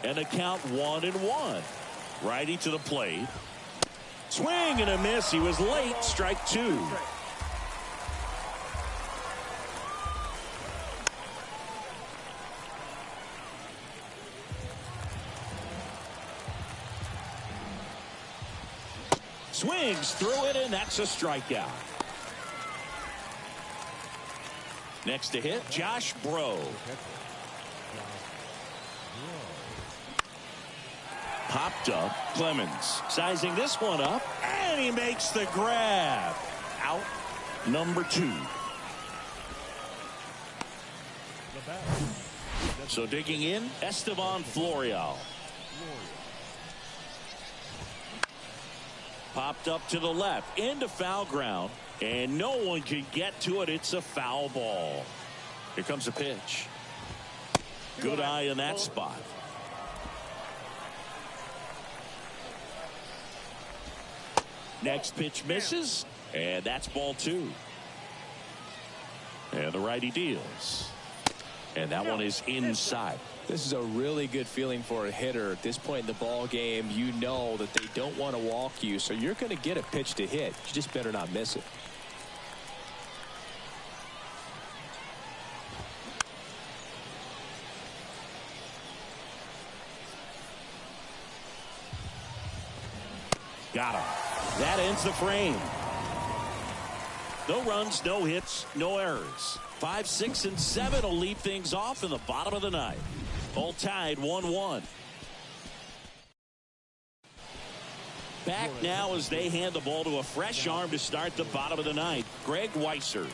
And a count 1-1. Righty to the plate. Swing and a miss. He was late. Strike 2. Swings through it, and that's a strikeout. Next to hit, Josh Bro. Popped up. Clemens sizing this one up, and he makes the grab. Out number 2. So digging in, Esteban Florial. Popped up to the left, into foul ground, and no one can get to it. It's a foul ball. Here comes a pitch. Good eye in that spot. Next pitch misses, and that's ball 2. And the righty deals. And that one is inside. This is a really good feeling for a hitter at this point in the ball game. You know that they don't want to walk you, so you're going to get a pitch to hit. You just better not miss it. Got him. That ends the frame. No runs, no hits, no errors. 5, 6, and 7 will lead things off in the bottom of the ninth. All tied 1-1. Back now as they hand the ball to a fresh arm to start the bottom of the ninth. Greg Weisser.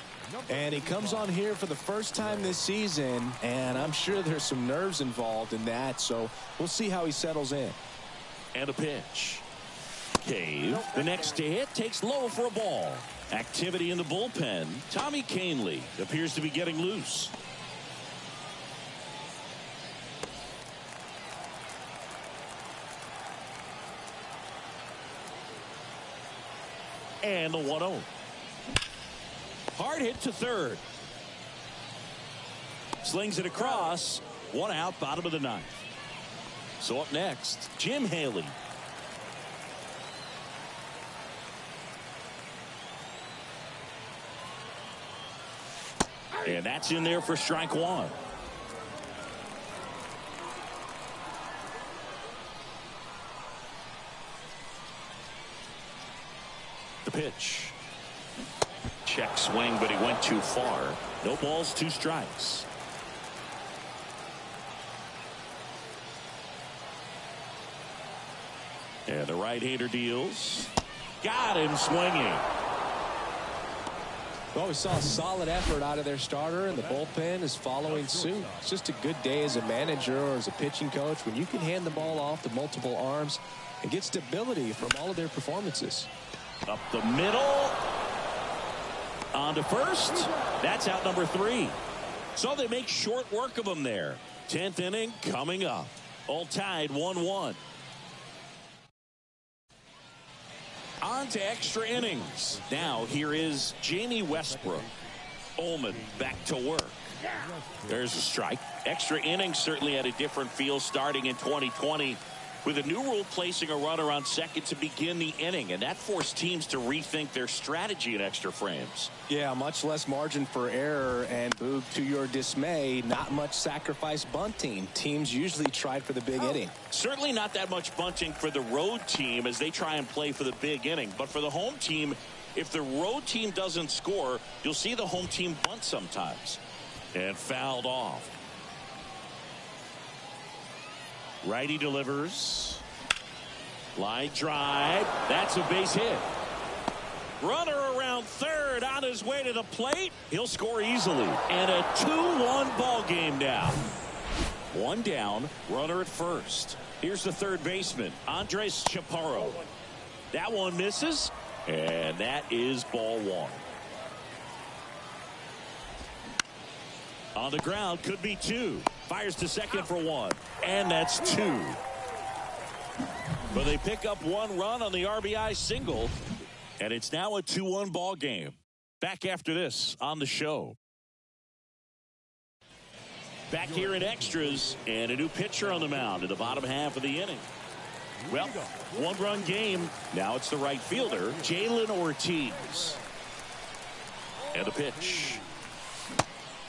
And he comes on here for the first time this season, and I'm sure there's some nerves involved in that, so we'll see how he settles in. And a pitch. Cave, the next to hit, takes low for a ball. Activity in the bullpen. Tommy Kahnle appears to be getting loose. And the 1-0. Hard hit to third. Slings it across. 1 out, bottom of the ninth. So up next, Jim Haley. And that's in there for strike 1. The pitch. Check swing, but he went too far. No balls, 2 strikes. And the right-hander deals. Got him swinging. Well, we saw a solid effort out of their starter, and the bullpen is following suit. It's just a good day as a manager or as a pitching coach when you can hand the ball off to multiple arms and get stability from all of their performances. Up the middle. On to first. That's out number 3. So they make short work of him there. 10th inning coming up. All tied 1-1. On to extra innings. Now here is Jamie Westbrook. Ullman back to work. There's a strike. Extra innings certainly had a different feel starting in 2020 with a new rule placing a runner on second to begin the inning, and that forced teams to rethink their strategy in extra frames. Yeah, much less margin for error, and Boog, to your dismay, not much sacrifice bunting. Teams usually tried for the big inning. Certainly not that much bunting for the road team as they try and play for the big inning, but for the home team, if the road team doesn't score, you'll see the home team bunt sometimes. And fouled off. Righty delivers. Line drive. That's a base hit. Runner around third on his way to the plate. He'll score easily. And a 2-1 ball game now. 1 down. Runner at first. Here's the third baseman, Andres Chaparro. That one misses. And that is ball 1. On the ground, could be 2. Fires to second for 1. And that's 2. But they pick up 1 run on the RBI single. And it's now a 2-1 ball game. Back after this on the show. Back here in extras. And a new pitcher on the mound in the bottom half of the inning. Well, 1-run game. Now it's the right fielder, Jalen Ortiz. And the pitch.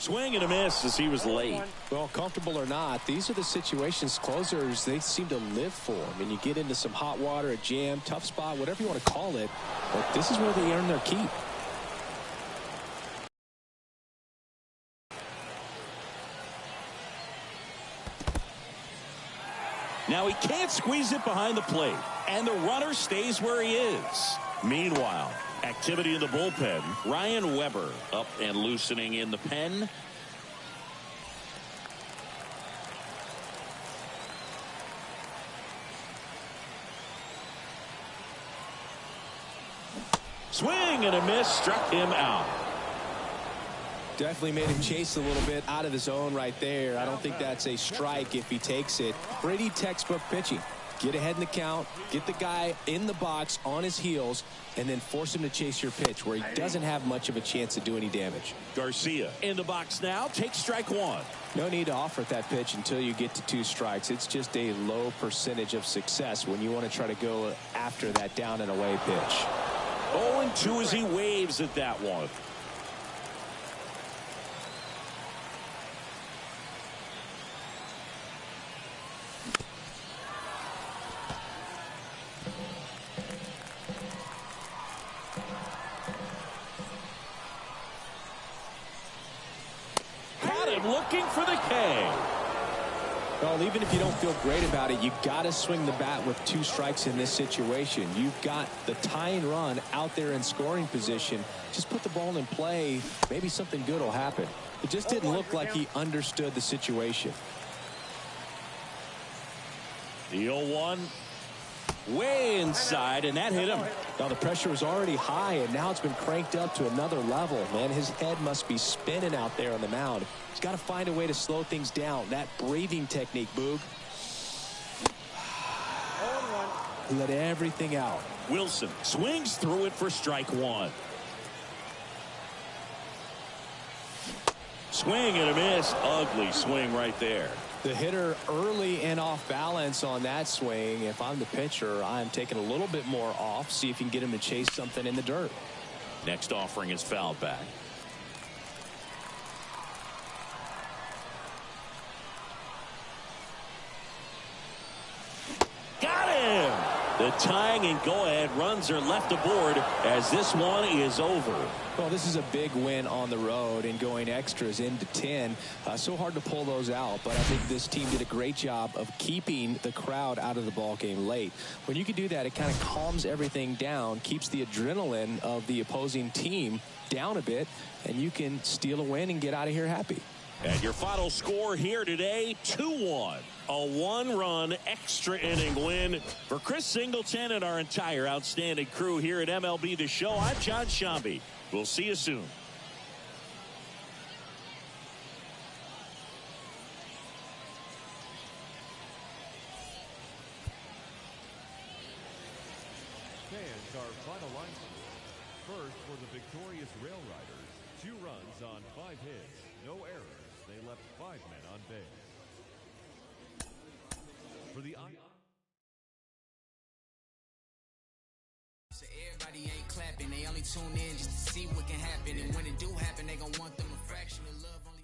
Swing and a miss as he was late. Well, comfortable or not, these are the situations closers they seem to live for. I mean, you get into some hot water, a jam, tough spot, whatever you want to call it, but this is where they earn their keep. Now he can't squeeze it behind the plate, and the runner stays where he is. Meanwhile, activity in the bullpen. Ryan Weber up and loosening in the pen. Swing and a miss, struck him out. Definitely made him chase a little bit out of the zone right there. I don't think that's a strike if he takes it. Pretty textbook pitching. Get ahead in the count, get the guy in the box on his heels, and then force him to chase your pitch where he doesn't have much of a chance to do any damage. Garcia in the box now, takes strike one. No need to offer that pitch until you get to 2 strikes. It's just a low percentage of success when you want to try to go after that down and away pitch. 0-2 as he waves at that one. Looking for the K. Well, even if you don't feel great about it, you got to swing the bat with 2 strikes in this situation. You've got the tying run out there in scoring position. Just put the ball in play. Maybe something good will happen. It just didn't look like he understood the situation. The 0-1 way inside, and that hit him. Now the pressure was already high, and now it's been cranked up to another level. Man, his head must be spinning out there on the mound. He's got to find a way to slow things down. That breathing technique, Boog. He let everything out. Wilson swings through it for strike one. Swing and a miss. Ugly swing right there. The hitter early and off balance on that swing. If I'm the pitcher, I'm taking a little bit more off. See if you can get him to chase something in the dirt. Next offering is fouled back. Got him! The tying and go-ahead runs are left aboard as this one is over. Well, this is a big win on the road and going extras into 10. So hard to pull those out, but I think this team did a great job of keeping the crowd out of the ball game late. When you can do that, it kind of calms everything down, keeps the adrenaline of the opposing team down a bit, and you can steal a win and get out of here happy. And your final score here today, 2-1. A 1-run extra inning win for Chris Singleton and our entire outstanding crew here at MLB The Show. I'm John Shambi. We'll see you soon. Fans, our final line score. First, for the victorious Rail Riders, 2 runs on 5 hits, no errors. They left 5 men on base. For the So everybody ain't clapping, they only tune in just to see what can happen. And when it do happen, they gon' want them a fraction of love only.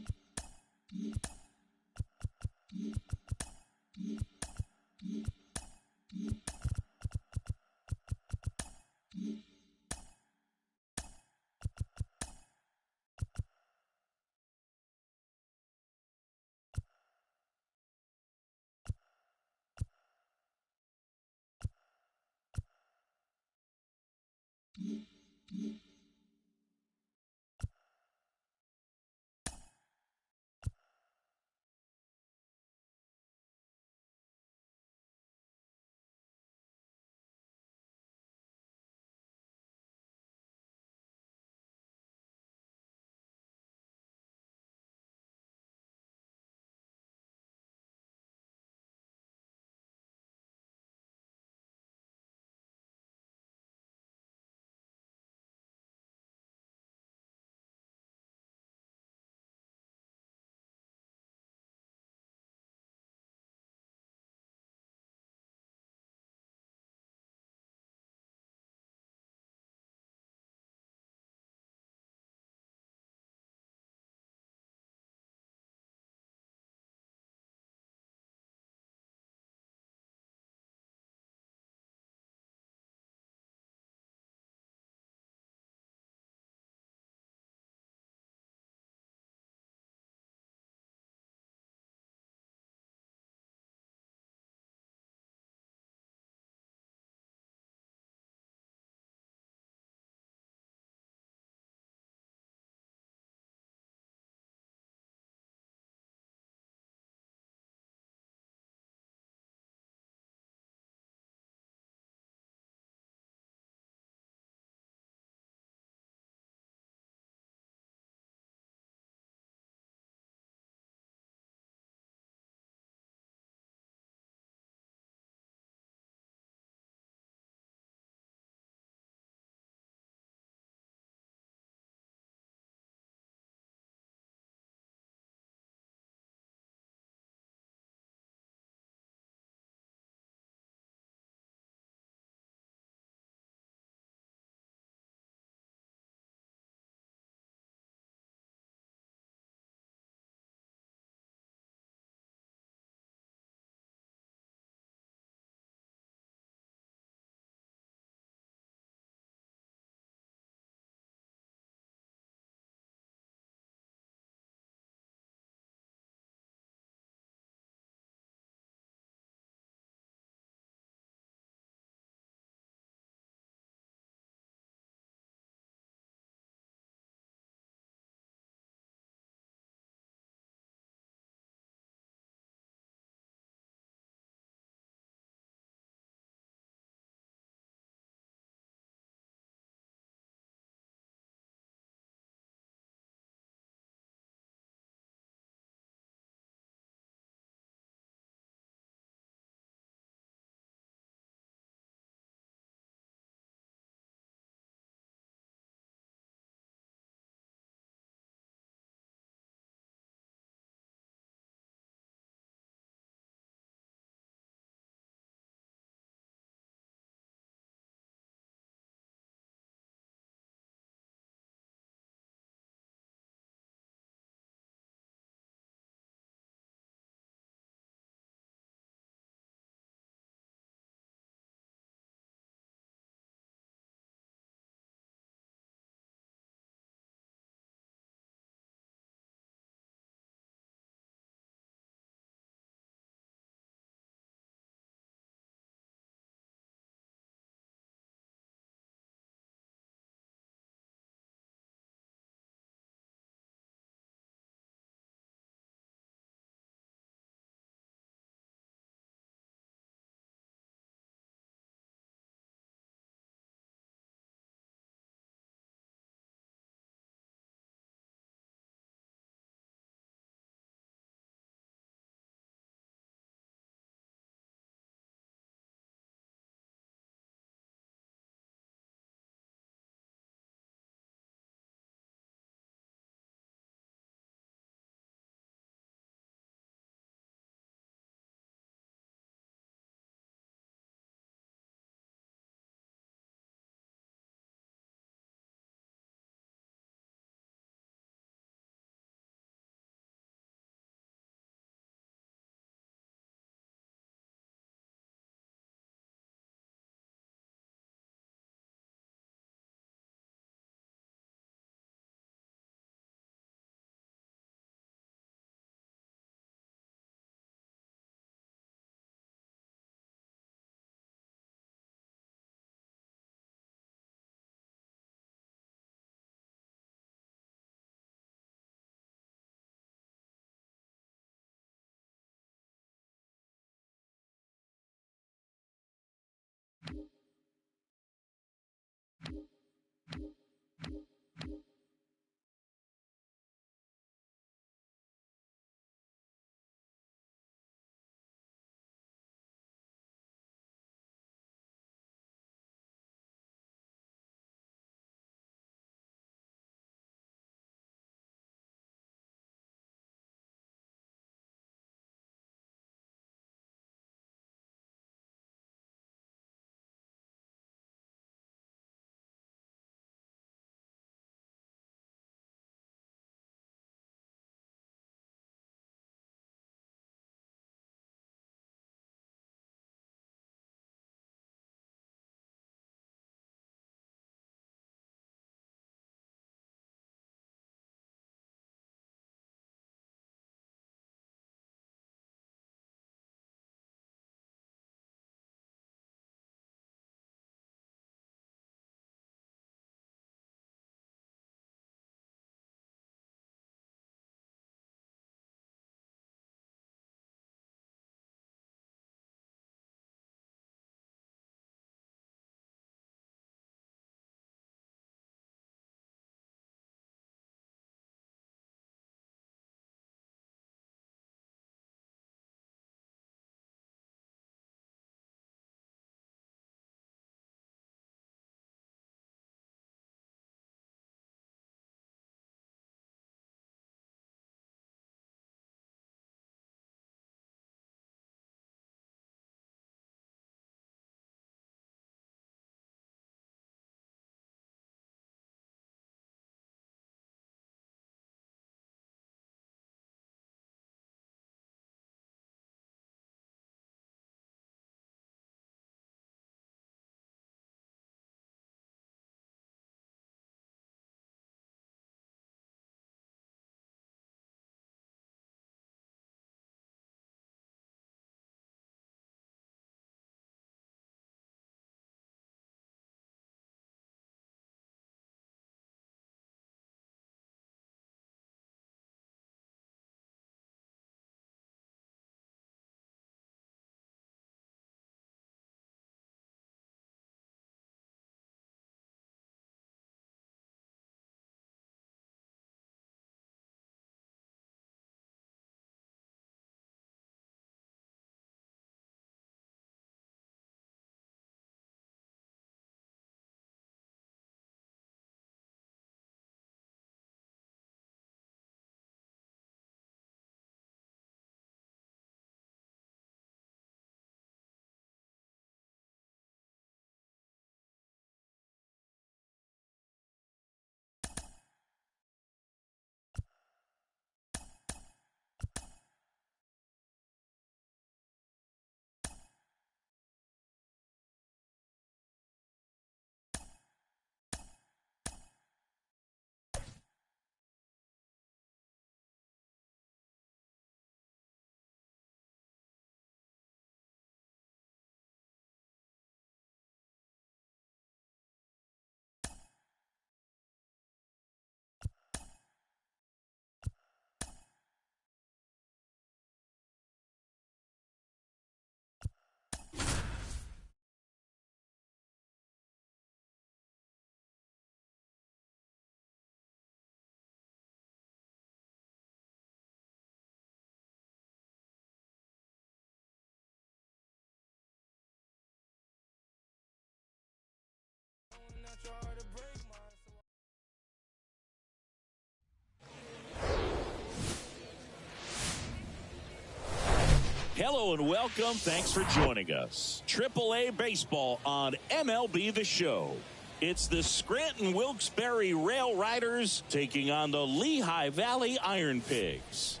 Hello and welcome. Thanks for joining us. AAA Baseball on MLB The Show. It's the Scranton Wilkes-Barre Rail Riders taking on the Lehigh Valley Iron Pigs.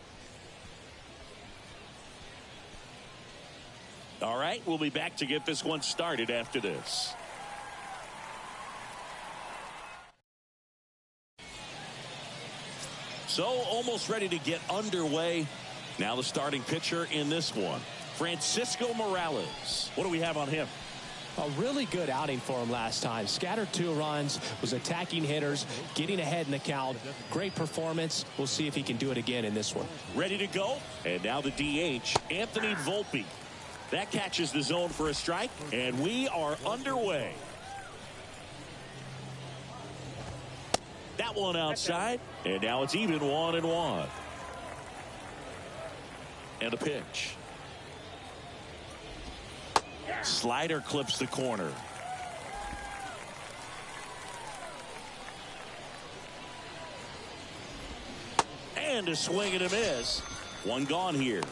All right, we'll be back to get this one started after this. So almost ready to get underway. Now the starting pitcher in this one, Francisco Morales. What do we have on him? A really good outing for him last time. Scattered 2 runs, was attacking hitters, getting ahead in the count. Great performance. We'll see if he can do it again in this one. Ready to go. And now the DH, Anthony Volpe. That catches the zone for a strike, and we are underway. That one outside, and now it's even 1-1. And a pitch. Slider clips the corner. And a swing and a miss. One gone here.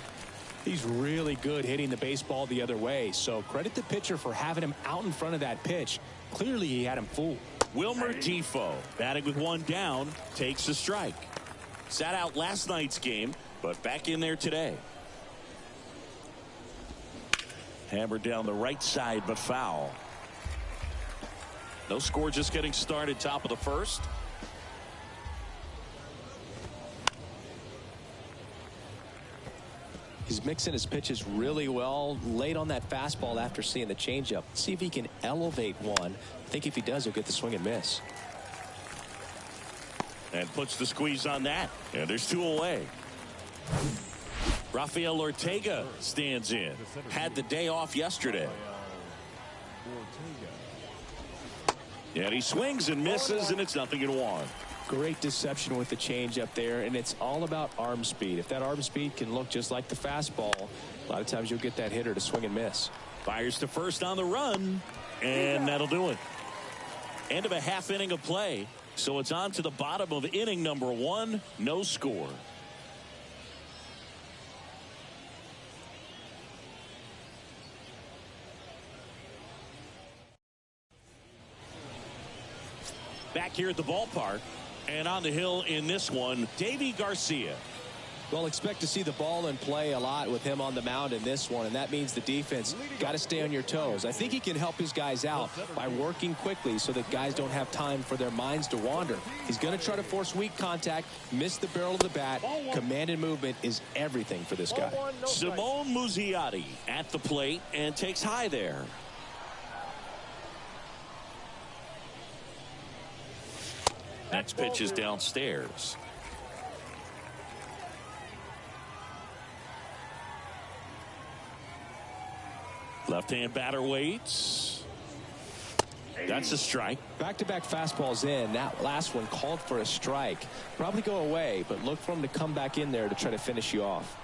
He's really good hitting the baseball the other way, so credit the pitcher for having him out in front of that pitch. Clearly he had him fooled. Wilmer Defoe, batting with 1 down, takes a strike. Sat out last night's game, but back in there today. Hammered down the right side, but foul. No score, just getting started, top of the first. He's mixing his pitches really well. Late on that fastball after seeing the changeup. See if he can elevate one. I think if he does, he'll get the swing and miss. And puts the squeeze on that. And there's 2 away. Rafael Ortega stands in. Had the day off yesterday. And he swings and misses, and it's 0-1. Great deception with the change up there, and it's all about arm speed. If that arm speed can look just like the fastball, a lot of times you'll get that hitter to swing and miss. Fires to first on the run, and that'll do it. End of a half inning of play, so it's on to the bottom of inning number 1. No score. Back here at the ballpark. And on the hill in this one, Davy Garcia. Well, expect to see the ball in play a lot with him on the mound in this one, and that means the defense got to stay on your toes. I think he can help his guys out by working quickly so that guys don't have time for their minds to wander. He's going to try to force weak contact, miss the barrel of the bat. Command and movement is everything for this guy. Simone Muzziotti at the plate and takes high there. Next pitch is downstairs. Left-hand batter waits. That's a strike. Back-to-back fastballs in. That last one called for a strike. Probably go away, but look for him to come back in there to try to finish you off.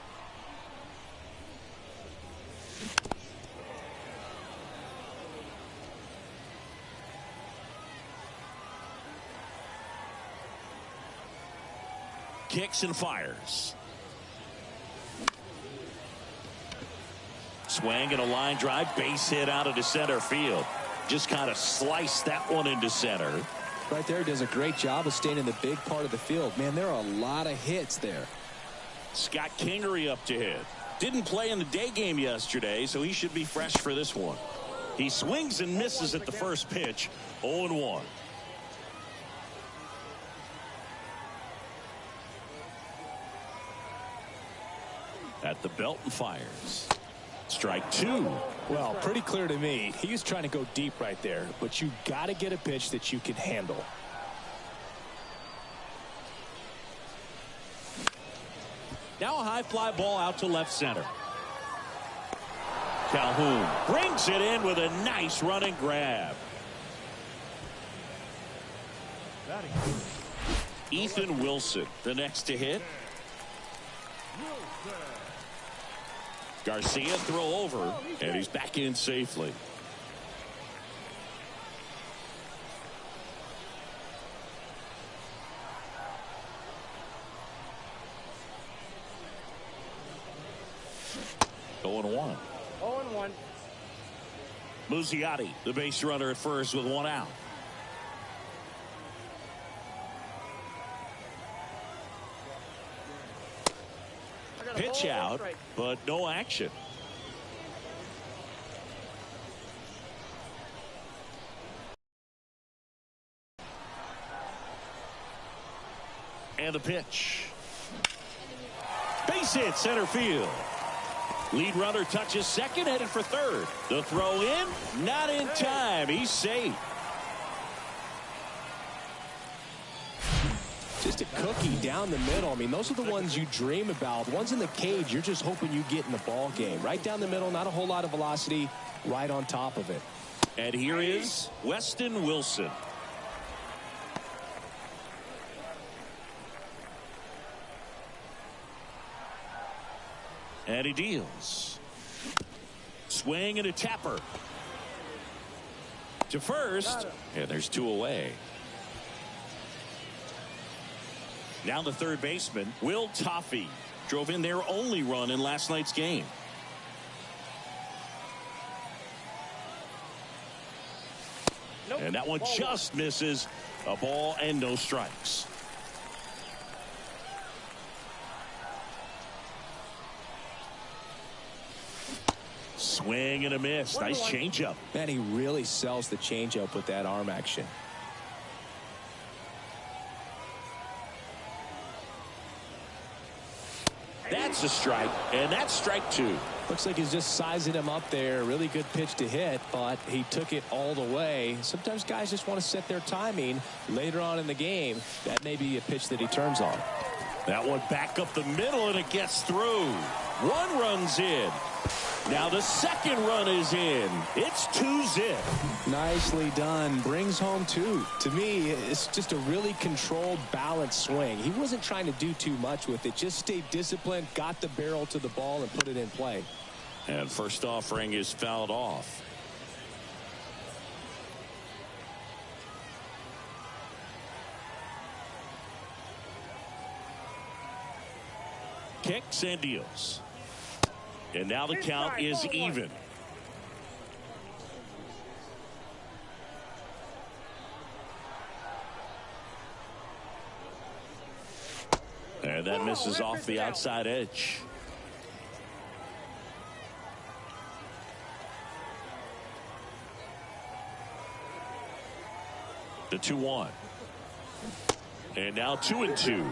Kicks and fires. Swing and a line drive, base hit out into center field. Just kind of sliced that one into center. Right there, does a great job of staying in the big part of the field. Man, there are a lot of hits there. Scott Kingery up to hit. Didn't play in the day game yesterday, so he should be fresh for this one. He swings and misses at the first pitch. 0-1. At the belt and fires. Strike 2. Well, pretty clear to me. He was trying to go deep right there, but you got to get a pitch that you can handle. Now a high fly ball out to left center. Calhoun brings it in with a nice running grab. Ethan Wilson, the next to hit. Garcia throw over, and he's back in safely. 0-1. 0-1. Muzziotti, the base runner at first with 1 out. Pitch out, but no action. And the pitch. Base hit, center field. Lead runner touches second, headed for third. The throw in, not in time. He's safe. Just a cookie down the middle. I mean, those are the ones you dream about. The ones in the cage, you're just hoping you get in the ball game. Right down the middle, not a whole lot of velocity, right on top of it. And here is Weston Wilson. And he deals. Swing and a tapper. To first. And there's 2 away. Now the third baseman, Will Toffee, drove in their only run in last night's game. Nope. And that one just misses. A ball and no strikes. Swing and a miss. Nice changeup. Man, he really sells the changeup with that arm action. That's a strike, and that's strike 2. Looks like he's just sizing him up there. Really good pitch to hit, but he took it all the way. Sometimes guys just want to set their timing later on in the game. That may be a pitch that he turns on. That one back up the middle, and it gets through. 1 run's in. Now the second run is in. It's 2-zip. Nicely done. Brings home 2. To me, it's just a really controlled, balanced swing. He wasn't trying to do too much with it. Just stayed disciplined, got the barrel to the ball, and put it in play. And first offering is fouled off. Kicks and deals. And now the count is even. And that misses off the outside edge. The 2-1. And now 2-2.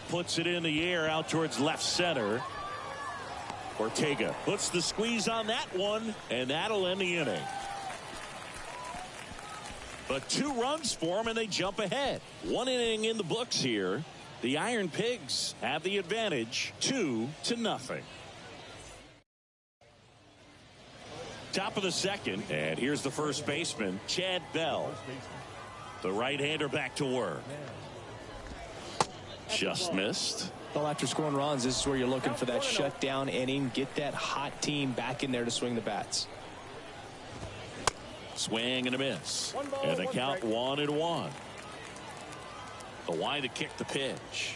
Puts it in the air out towards left center. Ortega puts the squeeze on that one, and that'll end the inning. But 2 runs for them, and they jump ahead. 1 inning in the books here. The Iron Pigs have the advantage, 2-0. Top of the second, and here's the first baseman, Chad Bell. The right-hander back to work. Just missed. Well, after scoring runs, this is where you're looking for that shutdown inning. Get that hot team back in there to swing the bats. Swing and a miss. And the count 1-1. The line to kick the pitch.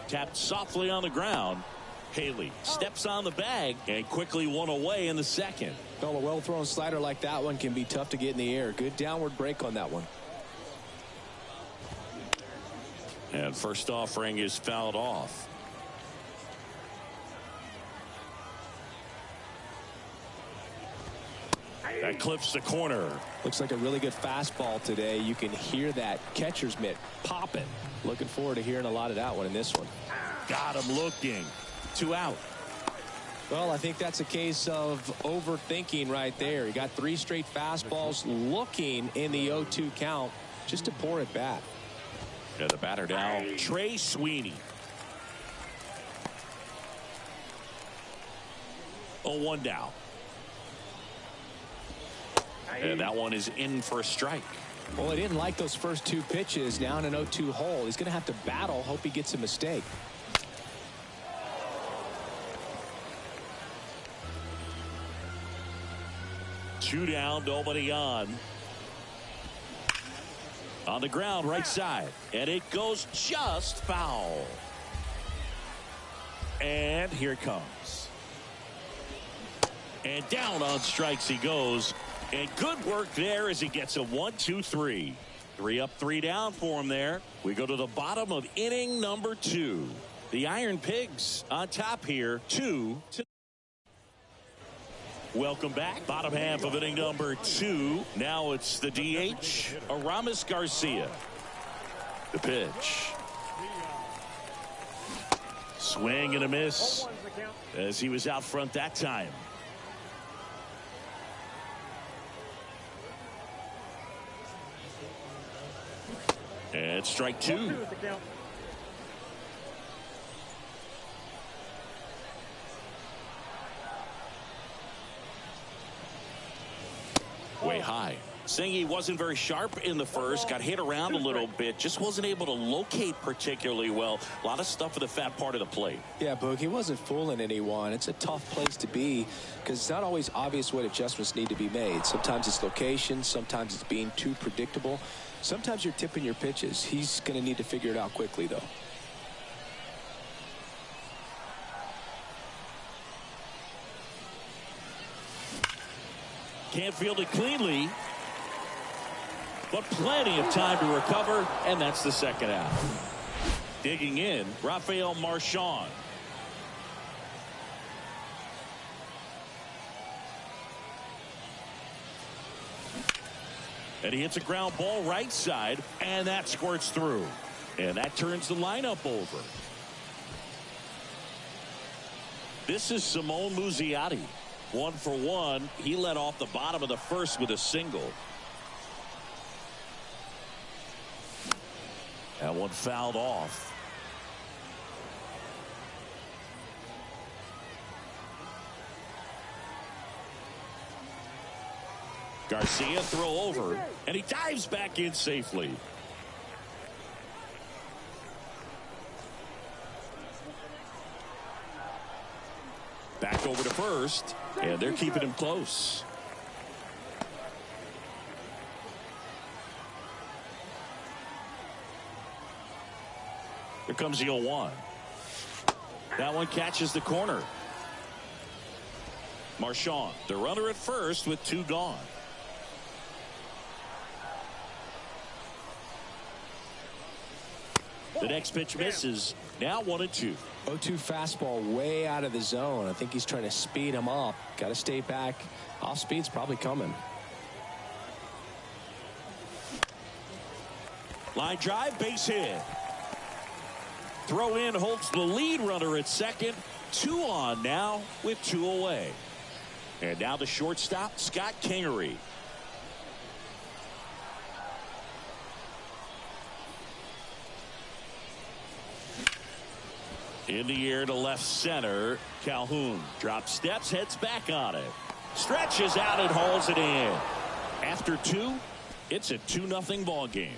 Tapped softly on the ground. Haley steps on the bag and quickly 1 away in the second. Well, a well-thrown slider like that one can be tough to get in the air. Good downward break on that one. And first offering is fouled off. That clips the corner. Looks like a really good fastball today. You can hear that catcher's mitt popping. Looking forward to hearing a lot of that one in this one. Got him looking. 2 out. Well, I think that's a case of overthinking right there. He got 3 straight fastballs looking in the 0-2 count just to pour it back. And the batter now, Trey Sweeney. 0-1 down. And that one is in for a strike. Well, he didn't like those first 2 pitches. Now in an 0-2 hole. He's going to have to battle. Hope he gets a mistake. 2 down, nobody on. On the ground, right side. And it goes just foul. And here it comes. And down on strikes he goes. And good work there as he gets a 1-2-3. 3 up, 3 down for him there. We go to the bottom of inning number 2. The Iron Pigs on top here, 2-2. Welcome back. Bottom half of inning number 2. Now it's the DH, Aramis Garcia. The pitch. Swing and a miss as he was out front that time. And strike 2. Way high. Saying he wasn't very sharp in the first, got hit around a little bit, just wasn't able to locate particularly well. A lot of stuff for the fat part of the plate. Yeah, Boog, he wasn't fooling anyone. It's a tough place to be because it's not always obvious what adjustments need to be made. Sometimes it's location, sometimes it's being too predictable. Sometimes you're tipping your pitches. He's going to need to figure it out quickly, though. Can't field it cleanly, but plenty of time to recover, and that's the second out. Digging in, Rafael Marchand. And he hits a ground ball right side, and that squirts through. And that turns the lineup over. This is Simone Muzziotti. 1 for 1. He led off the bottom of the first with a single. That one fouled off. Garcia throw over, and he dives back in safely. Back over to first, and they're keeping him close. Here comes the 0-1. That one catches the corner. Marchand, the runner at first with 2 gone. The next pitch misses. Now 1-2. 0-2 fastball way out of the zone. I think he's trying to speed him up. Got to stay back. Off speed's probably coming. Line drive, base hit. Throw in holds the lead runner at second. 2 on now with 2 away. And now the shortstop, Scott Kingery. In the air to left center. Calhoun drops steps, heads back on it. Stretches out and hauls it in. After 2, it's a 2-0 ball game.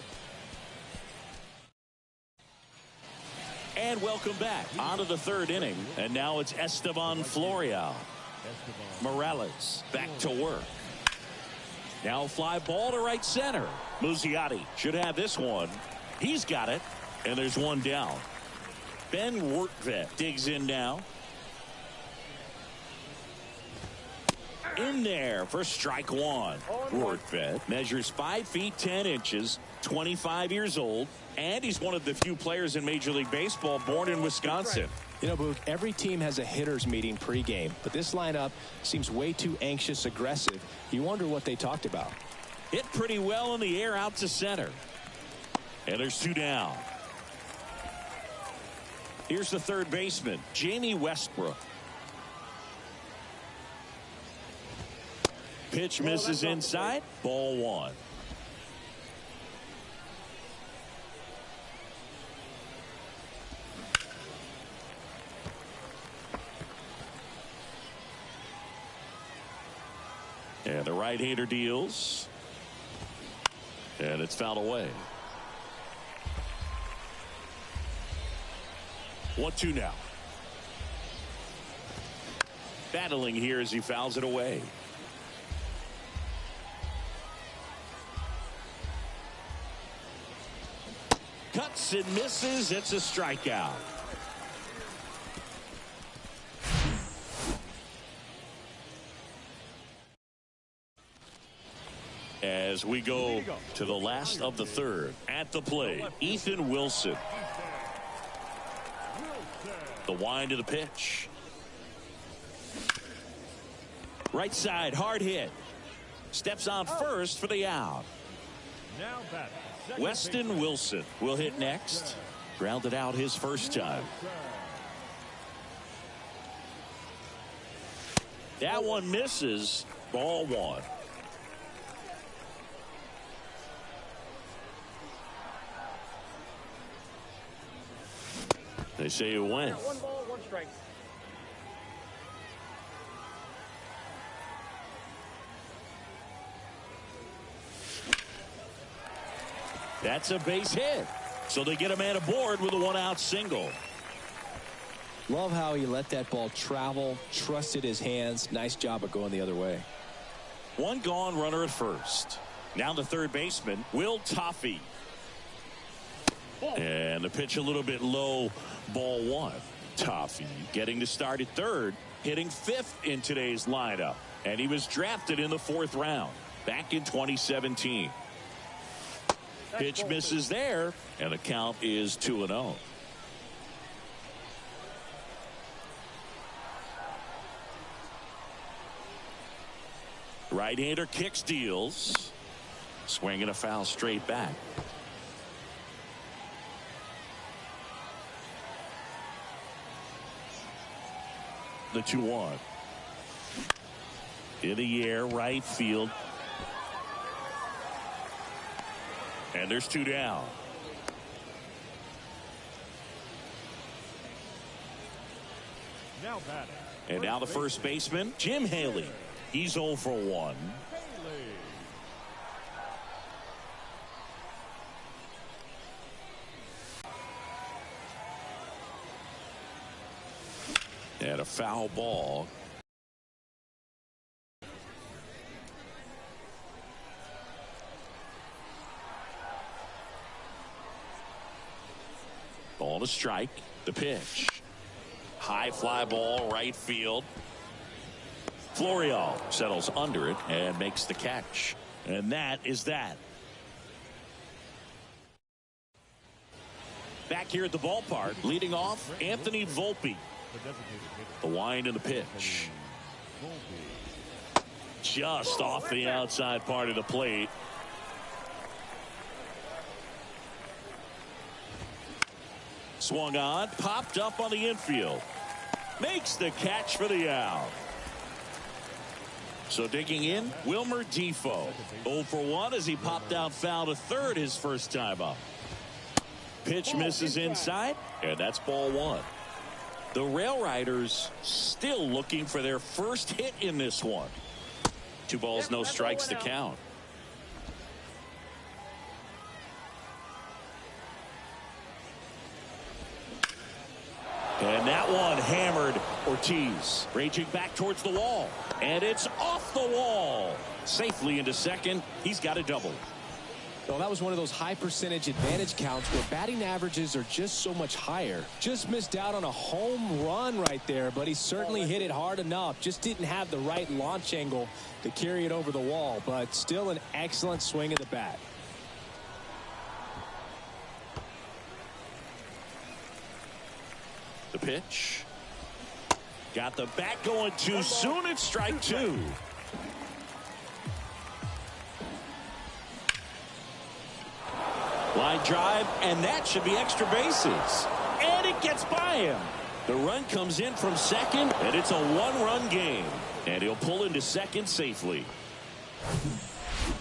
And welcome back onto the 3rd inning. And now it's Esteban Florial. Morales back to work. Now a fly ball to right center. Muzziotti should have this one. He's got it. And there's 1 down. Ben Wortvet digs in now. In there for strike 1. Wortvet measures 5 feet 10 inches, 25 years old, and he's one of the few players in Major League Baseball born in Wisconsin. You know, Boog, every team has a hitters meeting pregame, but this lineup seems way too anxious, aggressive. You wonder what they talked about. Hit pretty well in the air out to center. And there's 2 down. Here's the 3rd baseman, Jamie Westbrook. Pitch misses inside. Ball 1. And the right-hander deals. And it's fouled away. 1-2 now. Battling here as he fouls it away. Cuts and misses. It's a strikeout. As we go to the last of the third, at the plate, Ethan Wilson. The wind of the pitch. Right side, hard hit. Steps on first for the out. Now back. Weston Wilson will hit next. Grounded out his first time. That one misses. Ball one. They say it went. 1 ball, 1 strike. That's a base hit. So they get a man aboard with a 1-out single. Love how he let that ball travel, trusted his hands. Nice job of going the other way. 1 gone, runner at first. Now the third baseman, Will Toffee. And the pitch a little bit low, ball 1. Toffee getting to start at third, hitting 5th in today's lineup. And he was drafted in the 4th round back in 2017. Pitch misses there, and the count is 2-0. Right-hander kicks, deals. Swinging a foul straight back. The 2-1. In the air, right field. And there's 2 down. Now batting. And now the first baseman, Jim Haley. He's 0 for 1. And a foul ball. Ball to strike. The pitch. High fly ball, right field. Florial settles under it and makes the catch. And that is that. Back here at the ballpark, leading off, Anthony Volpe. The wind and the pitch. Just off the outside part of the plate. Swung on, popped up on the infield. Makes the catch for the out. So digging in, Wilmer Defoe. 0 for 1 as he popped out foul to third his first time up. Pitch misses inside, and that's ball 1. The Rail Riders still looking for their first hit in this one. 2 balls, no strikes to count. And that one hammered Ortiz. Raging back towards the wall. And it's off the wall. Safely into second. He's got a double. Well, that was one of those high percentage advantage counts where batting averages are just so much higher. Just missed out on a home run right there, but he certainly hit it hard enough. Just didn't have the right launch angle to carry it over the wall, but still an excellent swing of the bat. The pitch. Got the bat going too soon. It's strike 2. Line drive, and that should be extra bases. And it gets by him. The run comes in from second, and it's a 1-run game. And he'll pull into second safely.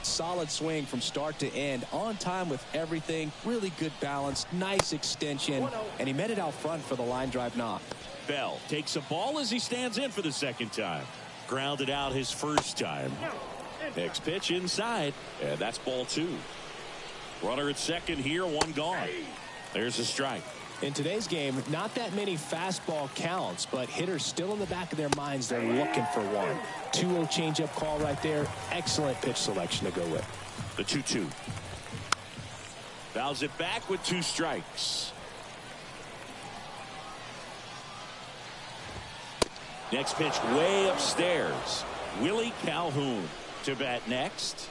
Solid swing from start to end. On time with everything. Really good balance. Nice extension. And he met it out front for the line drive knock. Bell takes a ball as he stands in for the second time. Grounded out his first time. Next pitch inside, and that's ball 2. Runner at second here, 1 gone. There's a strike. In today's game, not that many fastball counts, but hitters still in the back of their minds, they're looking for one. 2-0 changeup call right there. Excellent pitch selection to go with. The 2-2. Fouls it back with 2 strikes. Next pitch way upstairs. Willie Calhoun to bat next.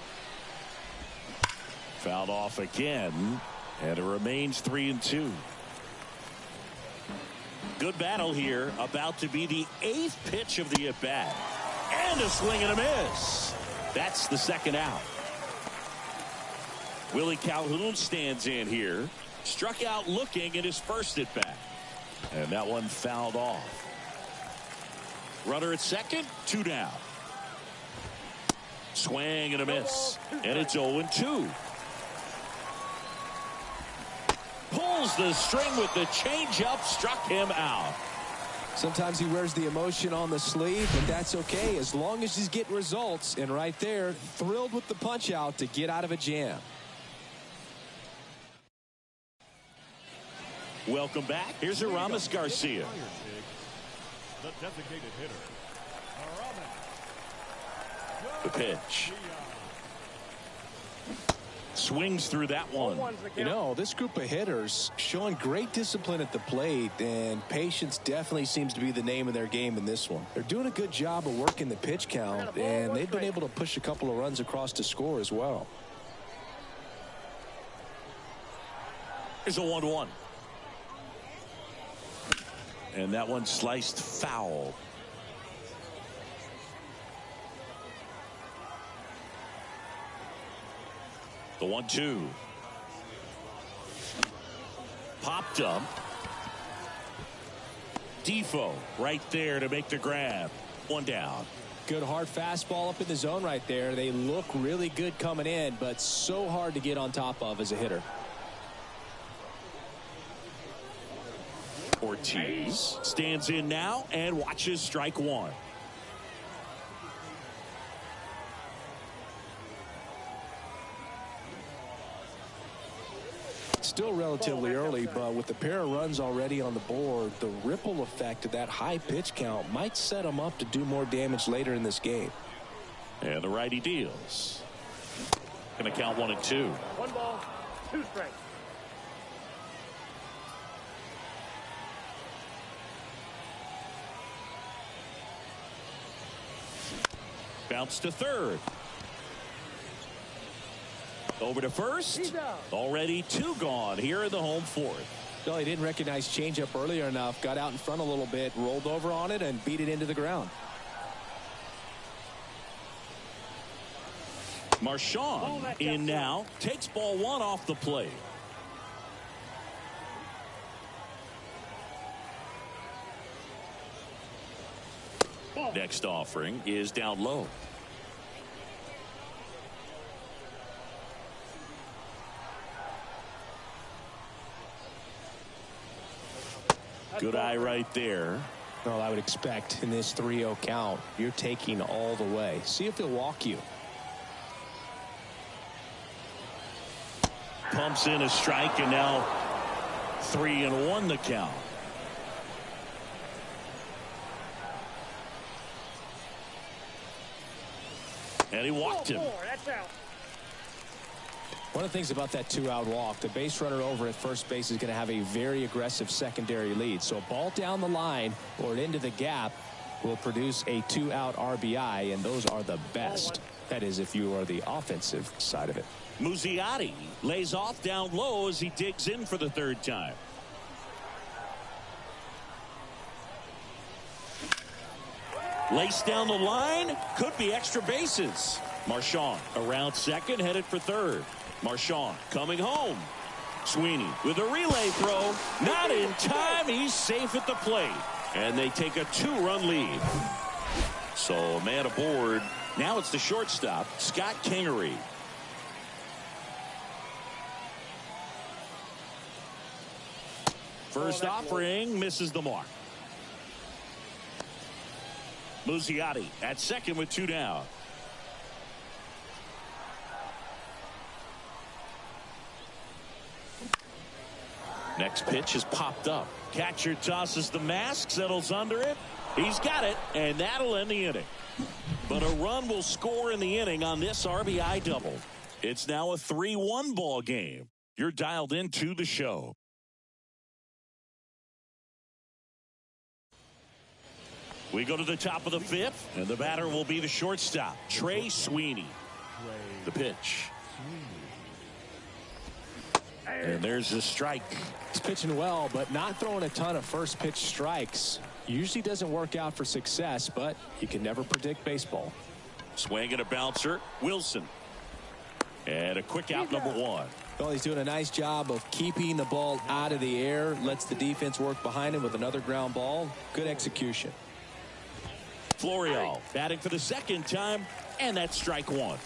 Fouled off again, and it remains 3-2. Good battle here. About to be the 8th pitch of the at-bat. And a swing and a miss. That's the second out. Willie Calhoun stands in here. Struck out looking at his first at-bat. And that one fouled off. Runner at second, 2 down. Swing and a miss. And it's 0-2. Pulls the string with the changeup, struck him out. Sometimes he wears the emotion on the sleeve, but that's okay as long as he's getting results. And right there, thrilled with the punch out to get out of a jam. Welcome back. Here's Aramis Garcia. The designated hitter. The pitch. Swings through that one. You know, this group of hitters showing great discipline at the plate, and patience definitely seems to be the name of their game in this one. They're doing a good job of working the pitch count, and they've been able to push a couple of runs across to score as well. Here's a 1-1. And that one sliced foul. The 1-2. Popped up. Defoe right there to make the grab. 1 down. Good hard fastball up in the zone right there. They look really good coming in, but so hard to get on top of as a hitter. Ortiz stands in now and watches strike 1. Still relatively early, but with the pair of runs already on the board, the ripple effect of that high pitch count might set them up to do more damage later in this game. And the righty deals. Going to count 1-2. 1 ball, 2 strikes. Bounce to third. Over to first. Already 2 gone here in the home 4th. No, he didn't recognize changeup earlier enough. Got out in front a little bit, rolled over on it, and beat it into the ground. Marchand in now. Takes ball 1 off the plate. Next offering is down low. Good eye right there. Well, I would expect in this 3-0 count, you're taking all the way. See if he'll walk you. Pumps in a strike, and now 3-1 the count. And he walked him. That's out. One of the things about that 2-out walk, the base runner over at first base is going to have a very aggressive secondary lead. So a ball down the line or into the gap will produce a 2-out RBI, and those are the best. That is, if you are the offensive side of it. Muzziotti lays off down low as he digs in for the 3rd time. Laced down the line, could be extra bases. Marchand around second, headed for 3rd. Marchand coming home. Sweeney with a relay throw. Not in time. He's safe at the plate. And they take a 2-run lead. So a man aboard. Now it's the shortstop, Scott Kingery. First offering misses the mark. Muzziotti at second with 2 down. Next pitch is popped up. Catcher tosses the mask, settles under it. He's got it, and that'll end the inning. But a run will score in the inning on this RBI double. It's now a 3-1 ball game. You're dialed into the show. We go to the top of the fifth, and the batter will be the shortstop, Trey Sweeney. The pitch. And there's a strike. He's pitching well, but not throwing a ton of first pitch strikes. Usually doesn't work out for success, but you can never predict baseball. Swing and a bouncer, Wilson. And a quick out, number one. Well, he's doing a nice job of keeping the ball out of the air. Lets the defense work behind him with another ground ball. Good execution. Florial batting for the second time, and that's strike one.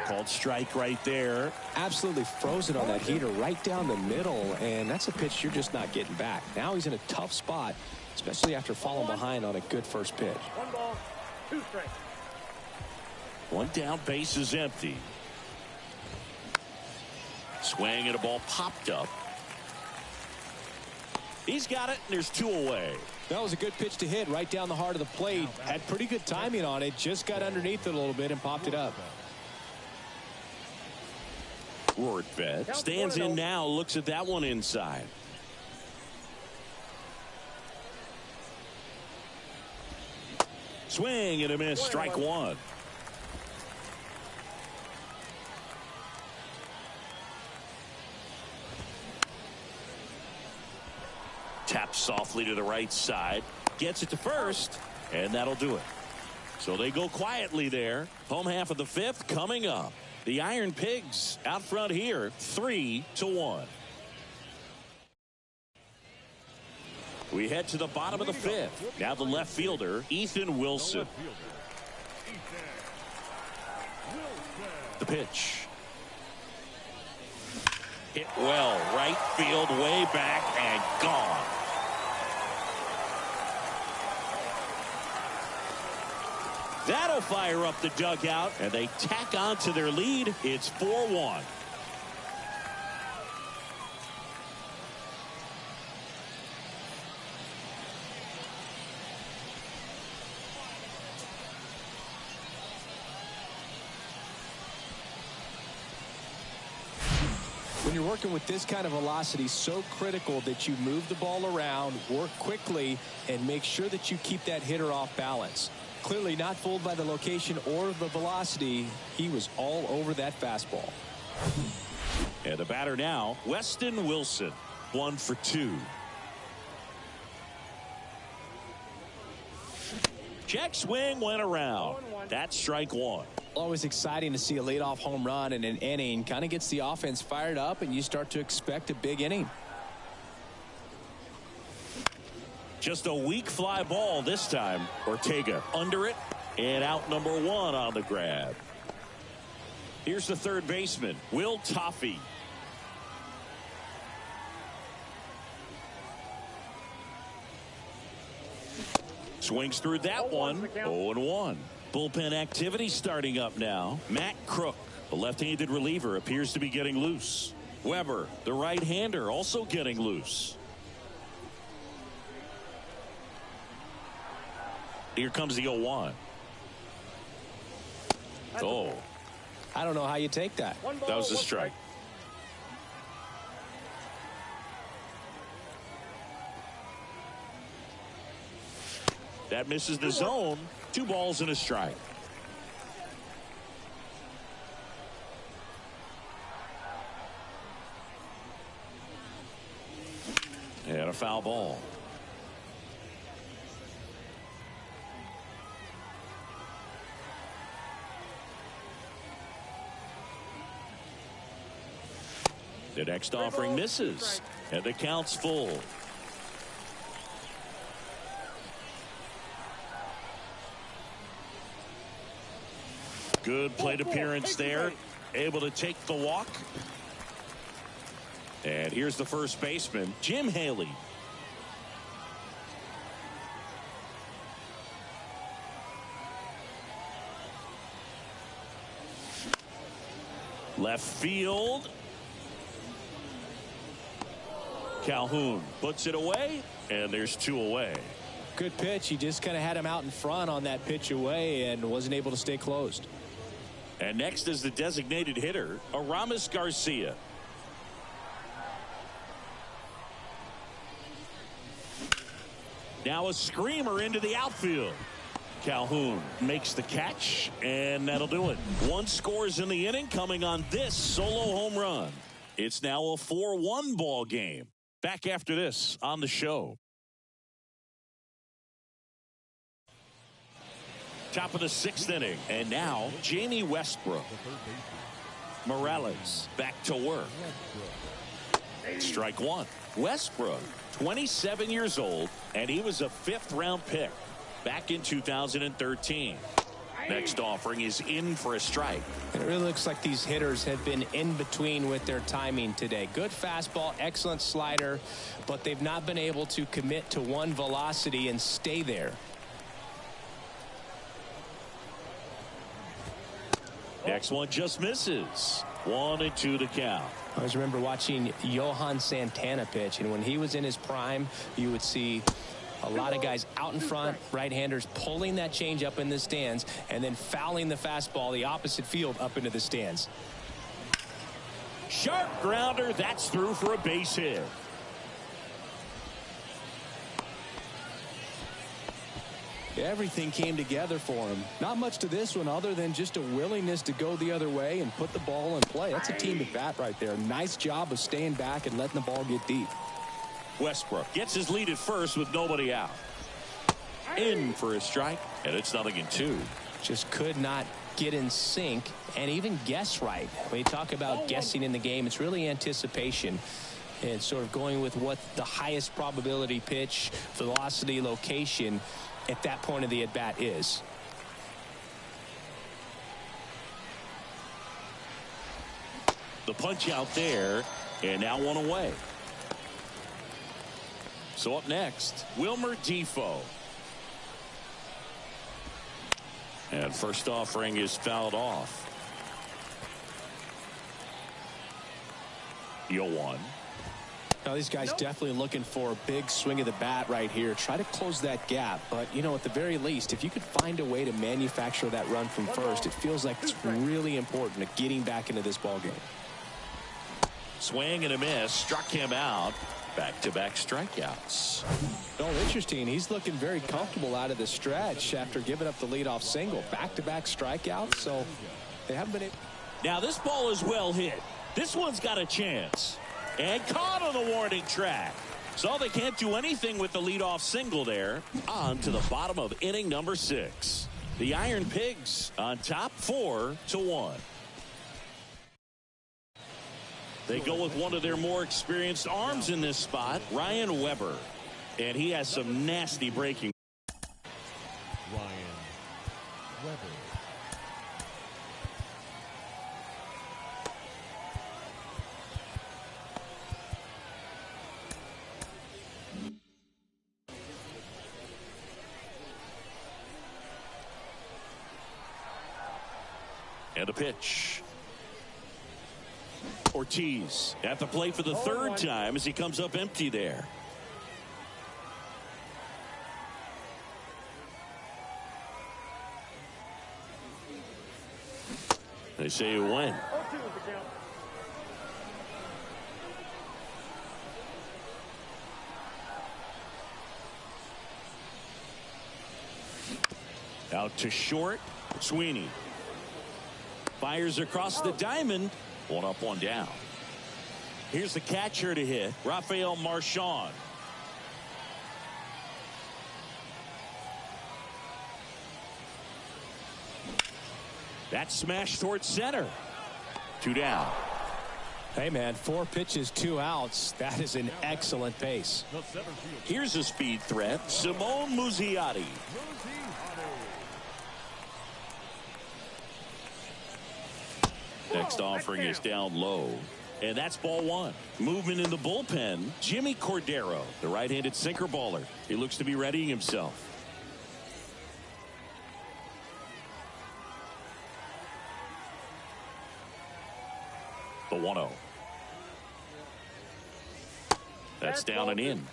Called strike right there. Absolutely frozen on that heater right down the middle, and that's a pitch you're just not getting back. Now he's in a tough spot, especially after falling behind on a good first pitch. 1 ball, 2 strikes. One down, base is empty. Swing and a ball popped up. He's got it, and there's 2 away. That was a good pitch to hit right down the heart of the plate. Had pretty good timing on it. Just got underneath it a little bit and popped it up. Rortvedt stands in now, looks at that one inside. Swing and a miss, strike one. Taps softly to the right side, gets it to first, and that'll do it. So they go quietly there. Home half of the fifth coming up. The Iron Pigs out front here, 3-1. We head to the bottom of the fifth. Now the left fielder, Ethan Wilson. The pitch. Hit well, right field, way back, and gone. That'll fire up the dugout, and they tack on to their lead. It's 4-1. When you're working with this kind of velocity, so critical that you move the ball around, work quickly, and make sure that you keep that hitter off balance. Clearly not fooled by the location or the velocity. He was all over that fastball. And the batter now, Weston Wilson, 1 for 2. Check swing went around. That's strike one. Always exciting to see a leadoff home run in an inning. Kind of gets the offense fired up, and you start to expect a big inning. Just a weak fly ball this time. Ortega under it, and out number one on the grab. Here's the third baseman, Will Toffey. Swings through that one. 0-1. Bullpen activity starting up now. Matt Crook, the left-handed reliever, appears to be getting loose. Weber, the right-hander, also getting loose. Here comes the 0-1. Oh. I don't know how you take that. That was a strike. That misses the zone. 2 balls and a strike. And a foul ball. The next offering misses, and the count's full. Good plate appearance there. Able to take the walk. And here's the first baseman, Jim Haley. Left field. Calhoun puts it away, and there's 2 away. Good pitch. He just kind of had him out in front on that pitch away and wasn't able to stay closed. And next is the designated hitter, Aramis Garcia. Now a screamer into the outfield. Calhoun makes the catch, and that'll do it. One scores in the inning coming on this solo home run. It's now a 4-1 ball game. Back after this on the show. Top of the 6th inning, and now Jamie Westbrook. Morales back to work. Strike one. Westbrook, 27 years old, and he was a 5th-round pick back in 2013. Next offering is in for a strike. It really looks like these hitters have been in between with their timing today. Good fastball, excellent slider, but they've not been able to commit to one velocity and stay there. Next one just misses. 1-2 the count. I always remember watching Johan Santana pitch, and when he was in his prime, you would see a lot of guys out in front, right-handers pulling that change up in the stands and then fouling the fastball the opposite field up into the stands. Sharp grounder. That's through for a base hit. Everything came together for him. Not much to this one other than just a willingness to go the other way and put the ball in play. That's a team at bat right there. Nice job of staying back and letting the ball get deep. Westbrook gets his lead at first with nobody out. In for a strike, and it's 0-2. Just could not get in sync and even guess right. When you talk about guessing in the game, it's really anticipation and sort of going with what the highest probability pitch, velocity, location at that point of the at bat is. The punch out there, and now one away. So up next, Wilmer Defoe. And first offering is fouled off. 0-1. Now these guys definitely looking for a big swing of the bat right here. Try to close that gap. But, you know, at the very least, if you could find a way to manufacture that run from first, it feels like it's really important to getting back into this ball game. Swing and a miss. Struck him out. Back-to-back strikeouts. Oh, interesting. He's looking very comfortable out of the stretch after giving up the leadoff single. Back-to-back strikeouts, so they haven't been able. Now this ball is well hit. This one's got a chance. And caught on the warning track. So they can't do anything with the leadoff single there. On to the bottom of inning number 6. The Iron Pigs on top 4-1. They go with one of their more experienced arms in this spot, Ryan Weber. And he has some nasty breaking. Ryan Weber. And a pitch. Ortiz at the plate for the 3rd time as he comes up empty there. They say you win. Out to short. Sweeney fires across the diamond. 1 up, 1 down. Here's the catcher to hit, Rafael Marchand. That smash towards center. 2 down. Hey, man, 4 pitches, 2 outs. That is an excellent pace. Here's a speed threat, Simone Muzziotti. Next offering is down low. And that's ball 1. Movement in the bullpen. Jimmy Cordero, the right-handed sinker baller. He looks to be readying himself. The 1-0. That's down and in.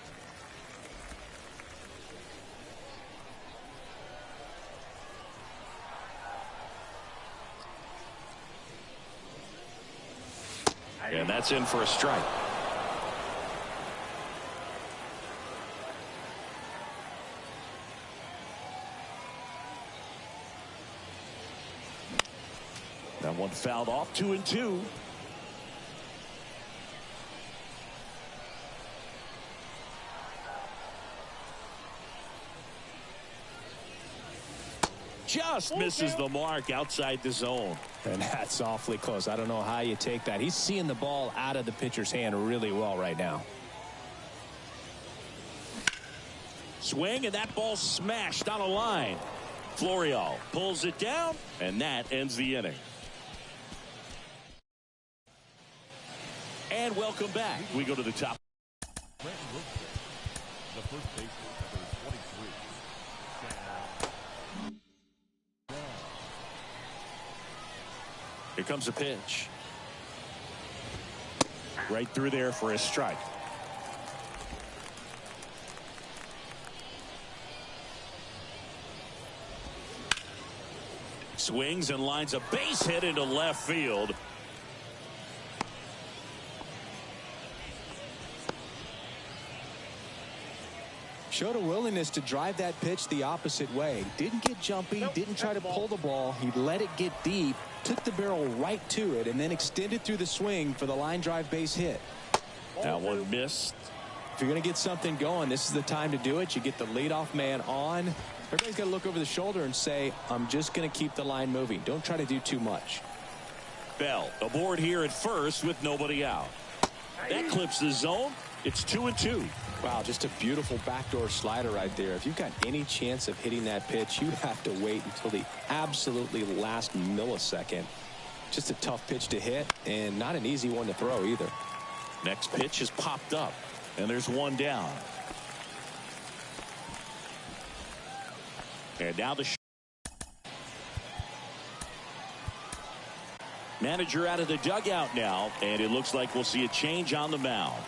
And that's in for a strike. That one fouled off. 2-2. Just misses the mark outside the zone. And that's awfully close. I don't know how you take that. He's seeing the ball out of the pitcher's hand really well right now. Swing, and that ball smashed on a line. Florial pulls it down, and that ends the inning. And welcome back. We go to the top. The first baseman, number 23. Here comes a pitch. Right through there for a strike. Swings and lines a base hit into left field. Showed a willingness to drive that pitch the opposite way. Didn't get jumpy, didn't try to pull the ball. He let it get deep, took the barrel right to it, and then extended through the swing for the line drive base hit. That one missed. If you're going to get something going, this is the time to do it. You get the leadoff man on. Everybody's got to look over the shoulder and say, I'm just going to keep the line moving. Don't try to do too much. Bell aboard here at first with nobody out. That clips the zone. It's 2-2. Wow, just a beautiful backdoor slider right there. If you've got any chance of hitting that pitch, you have to wait until the absolutely last millisecond. Just a tough pitch to hit and not an easy one to throw either. Next pitch is popped up, and there's one down. And now the manager out of the dugout now, and it looks like we'll see a change on the mound.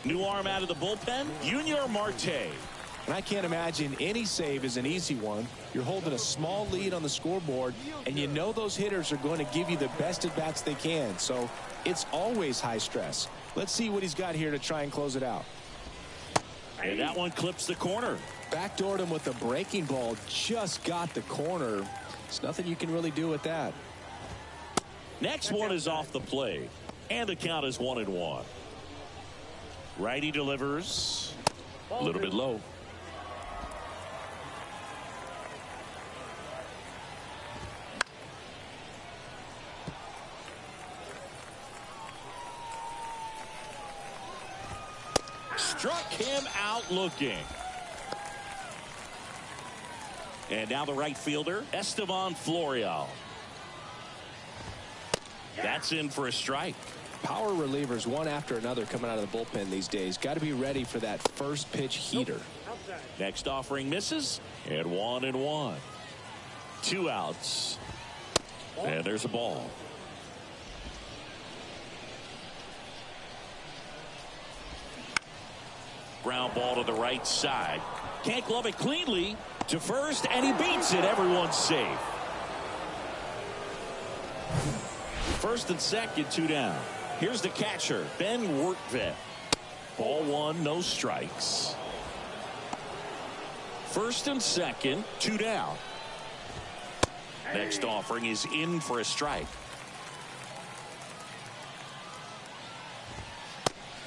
New arm out of the bullpen, Junior Marte. And I can't imagine any save is an easy one. You're holding a small lead on the scoreboard, and you know those hitters are going to give you the best at-bats they can. So it's always high stress. Let's see what he's got here to try and close it out. And that one clips the corner. Backdoored him with a breaking ball. Just got the corner. There's nothing you can really do with that. Next one is off the plate, and the count is 1-1. Righty delivers. A little bit low. Struck him out looking. And now the right fielder, Esteban Florial. That's in for a strike. Power relievers one after another coming out of the bullpen these days. Got to be ready for that first pitch heater. Next offering misses, and 1-1. 2 outs. And there's a ball. Ground ball to the right side. Can't glove it cleanly to first, and he beats it. Everyone's safe. First and second, 2 down. Here's the catcher, Ben Wortvet. Ball 1, no strikes. First and second, 2 down. Next offering is in for a strike.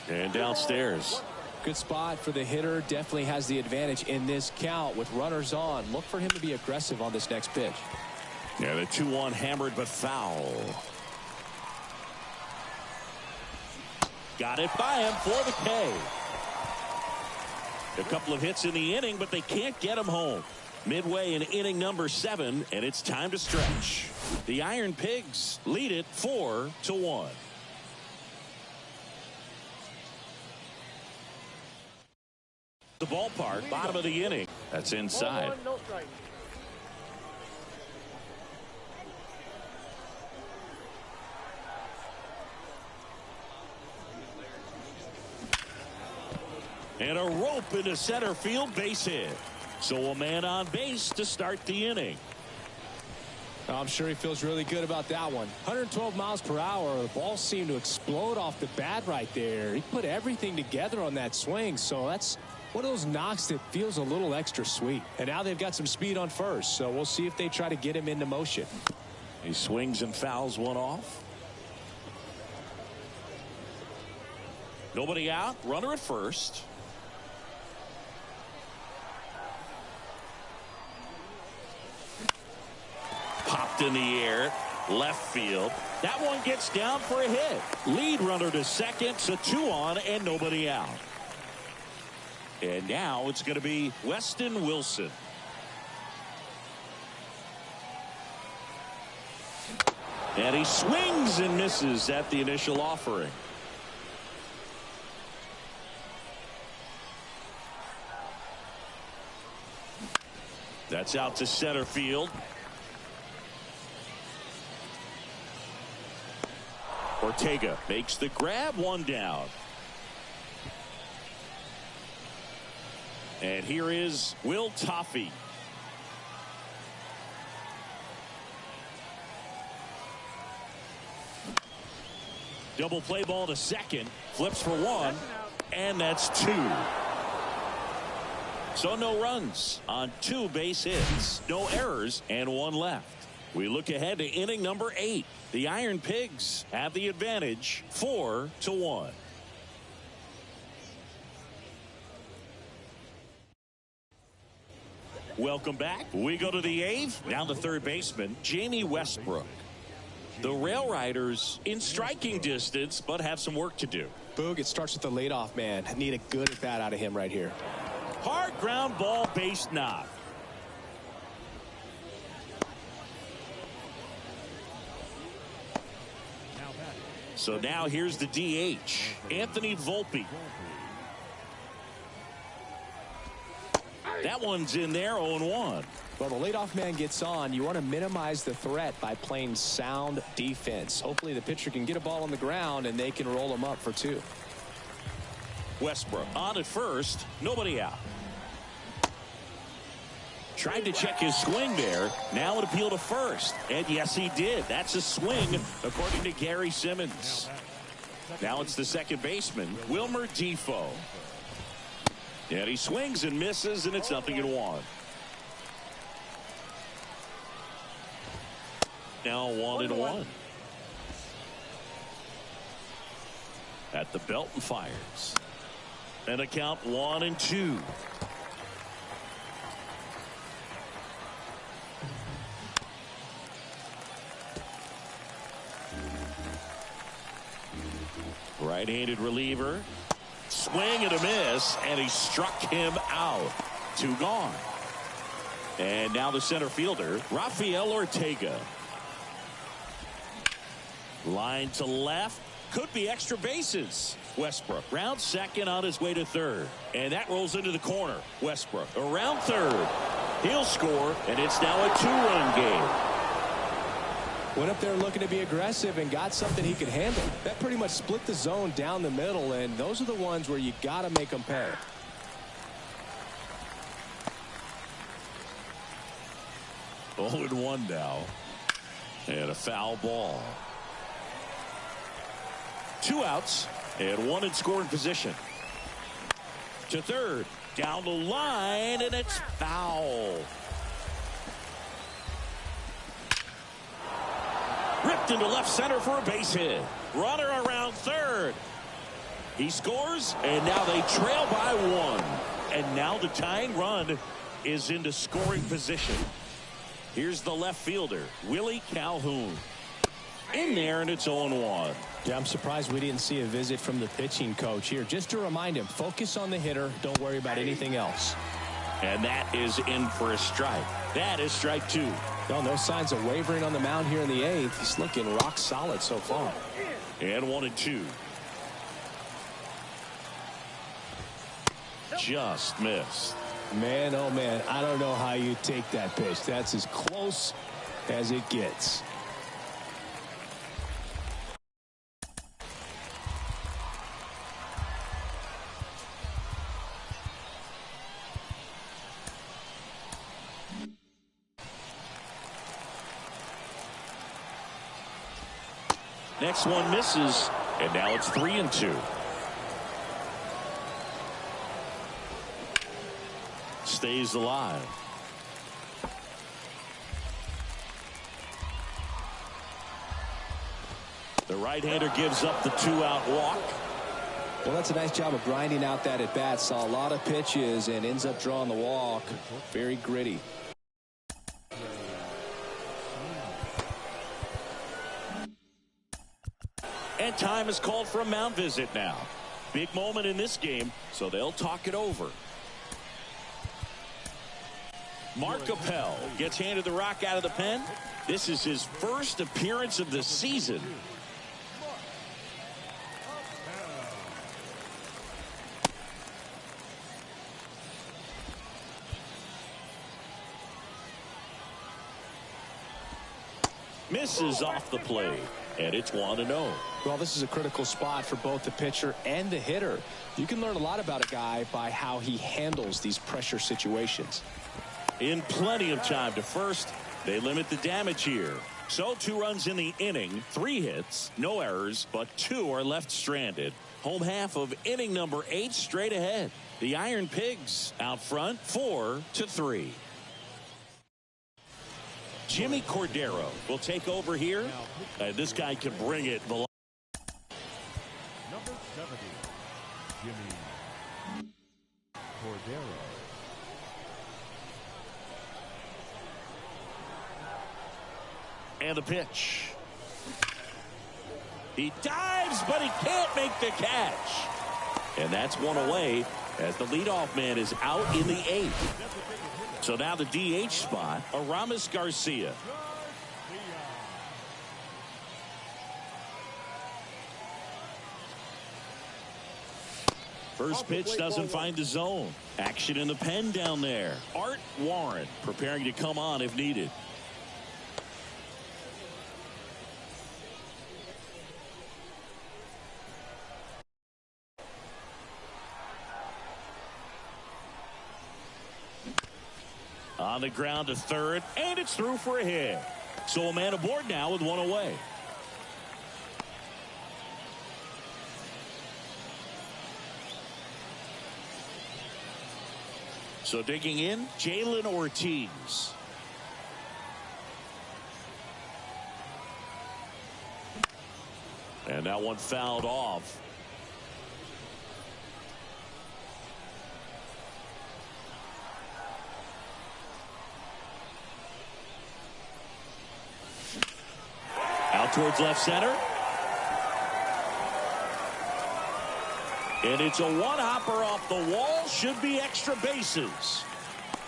And downstairs. Good spot for the hitter. Definitely has the advantage in this count with runners on. Look for him to be aggressive on this next pitch. Yeah, the 2-1 hammered but foul. Got it by him for the K. A couple of hits in the inning, but they can't get him home. Midway in inning number 7, and it's time to stretch. The Iron Pigs lead it 4-1. The ballpark, bottom of the inning. That's inside. 1-1, no strike. And a rope into center field, base hit. So a man on base to start the inning. I'm sure he feels really good about that one. 112 miles per hour. The ball seemed to explode off the bat right there. He put everything together on that swing. So that's one of those knocks that feels a little extra sweet. And now they've got some speed on first. So we'll see if they try to get him into motion. He swings and fouls one off. Nobody out. Runner at first. Popped in the air, left field. That one gets down for a hit. Lead runner to second, so 2 on and nobody out. And now it's going to be Weston Wilson. And he swings and misses at the initial offering. That's out to center field. Ortega makes the grab, 1 down. And here is Will Toffey. Double play ball to second. Flips for 1. And that's 2. So no runs on 2 base hits. No errors and 1 left. We look ahead to inning number 8. The Iron Pigs have the advantage, 4-1. Welcome back. We go to the 8th. Down to third baseman, Jamie Westbrook. The Rail Riders in striking distance, but have some work to do. Boog, it starts with the leadoff man. Need a good at bat out of him right here. Hard ground ball, base knock. So now here's the DH, Anthony Volpe. That one's in there, 0-1. Well, the leadoff man gets on. You want to minimize the threat by playing sound defense. Hopefully the pitcher can get a ball on the ground and they can roll him up for 2. Westbrook on at first, nobody out. Tried to check his swing there. Now an appeal to first. And yes, he did. That's a swing, according to Gary Simmons. Now it's the second baseman, Wilmer Defoe. And he swings and misses, and it's 0-1. Now 1-1. At the belt and fires. And a count 1-2. Right-handed reliever. Swing and a miss, and he struck him out. 2 gone. And now the center fielder, Rafael Ortega. Line to left. Could be extra bases. Westbrook round second on his way to third. And that rolls into the corner. Westbrook around third. He'll score, and it's now a 2-run game. Went up there looking to be aggressive and got something he could handle. That pretty much split the zone down the middle, and those are the ones where you got to make them pay. Oh, 0-1 now. And a foul ball. 2 outs and 1 in scoring position. To third. Down the line, and it's foul. Ripped into left center for a base hit. Runner around third. He scores, and now they trail by 1. And now the tying run is into scoring position. Here's the left fielder, Willie Calhoun. In there, and it's 0-1. Yeah, I'm surprised we didn't see a visit from the pitching coach here. Just to remind him, focus on the hitter. Don't worry about anything else. And that is in for a strike. That is strike 2. Well, no signs of wavering on the mound here in the 8th. He's looking rock solid so far. And 1-2. just missed. Man, oh man, I don't know how you take that pitch. That's as close as it gets. Next one misses, and now it's 3-2. Stays alive. The right-hander gives up the 2-out walk. Well, that's a nice job of grinding out that at bat. Saw a lot of pitches and ends up drawing the walk. Very gritty. And time is called for a mound visit now. Big moment in this game, so they'll talk it over. Mark Appel gets handed the rock out of the pen. This is his first appearance of the season. Misses off the plate, and it's 1-0. Well, this is a critical spot for both the pitcher and the hitter. You can learn a lot about a guy by how he handles these pressure situations. In plenty of time to first, they limit the damage here. So 2 runs in the inning, 3 hits, no errors, but 2 are left stranded. Home half of inning number 8 straight ahead. The Iron Pigs out front 4-3. Jimmy Cordero will take over here. This guy can bring it. Number 70, Jimmy Cordero. And the pitch. He dives, but he can't make the catch. And that's one away as the leadoff man is out in the 8th. So now the DH spot, Aramis Garcia. First pitch doesn't find the zone. Action in the pen down there. Art Warren preparing to come on if needed. On the ground to third, and it's through for a hit. So a man aboard now with 1 away. So digging in, Jalen Ortiz. And that one fouled off. Out towards left center. And it's a one-hopper off the wall. Should be extra bases.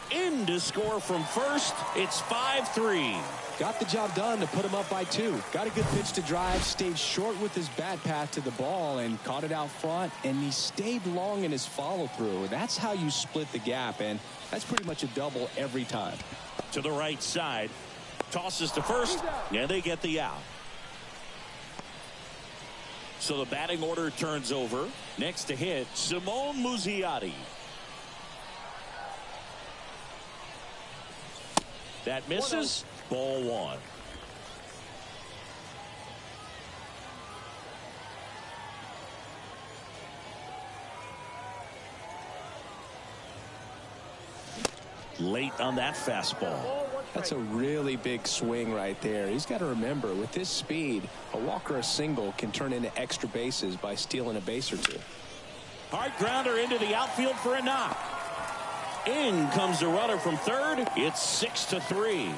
In to score from first. It's 5-3. Got the job done to put him up by 2. Got a good pitch to drive. Stayed short with his bat path to the ball and caught it out front. And he stayed long in his follow-through. That's how you split the gap. And that's pretty much a double every time. To the right side. Tosses to first. And they get the out. So the batting order turns over. Next to hit, Simone Muzziotti. That misses. Ball 1. Late on that fastball. That's a really big swing right there. He's got to remember, with this speed, a walk or a single can turn into extra bases by stealing a base or 2. Hard grounder into the outfield for a knock. In comes the runner from third. It's 6-3.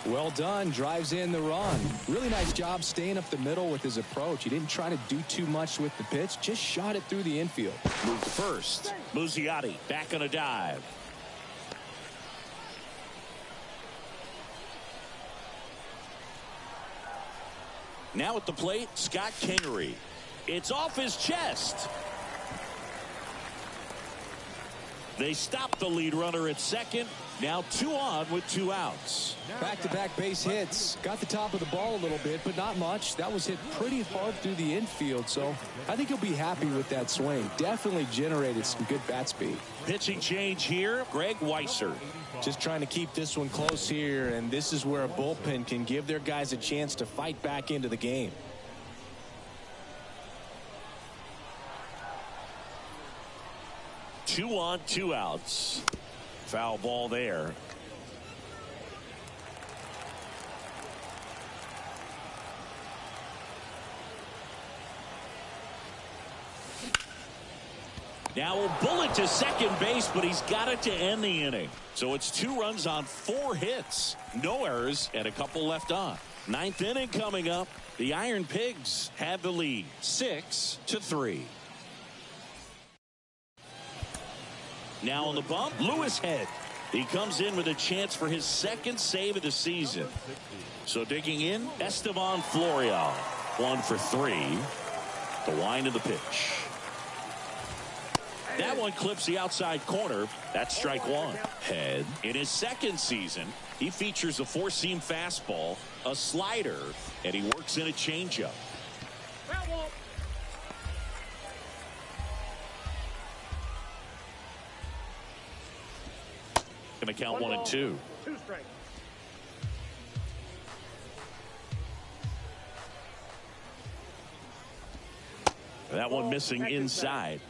Well done. Drives in the run. Really nice job staying up the middle with his approach. He didn't try to do too much with the pitch. Just shot it through the infield. Move to first. Muzziotti back on a dive. Now at the plate, Scott Kingery. It's off his chest. They stop the lead runner at second. Now 2 on with 2 outs. Back-to-back base hits. Got the top of the ball a little bit, but not much. That was hit pretty hard through the infield, so I think he'll be happy with that swing. Definitely generated some good bat speed. Pitching change here, Greg Weisser. Just trying to keep this one close here, and this is where a bullpen can give their guys a chance to fight back into the game. Two on, 2 outs. Foul ball there. Now a bullet to second base, but he's got it to end the inning. So it's 2 runs on 4 hits. No errors and a couple left on. 9th inning coming up. The Iron Pigs have the lead, 6-3. Now on the bump, Lewis Head. He comes in with a chance for his 2nd save of the season. So digging in, Esteban Florial. 1 for 3. The wind of the pitch. That one clips the outside corner. That's strike 1. Head, in his 2nd season, he features a 4-seam fastball, a slider, and he works in a changeup. Going to count 1 and 2. 2 strikes. That one missing inside.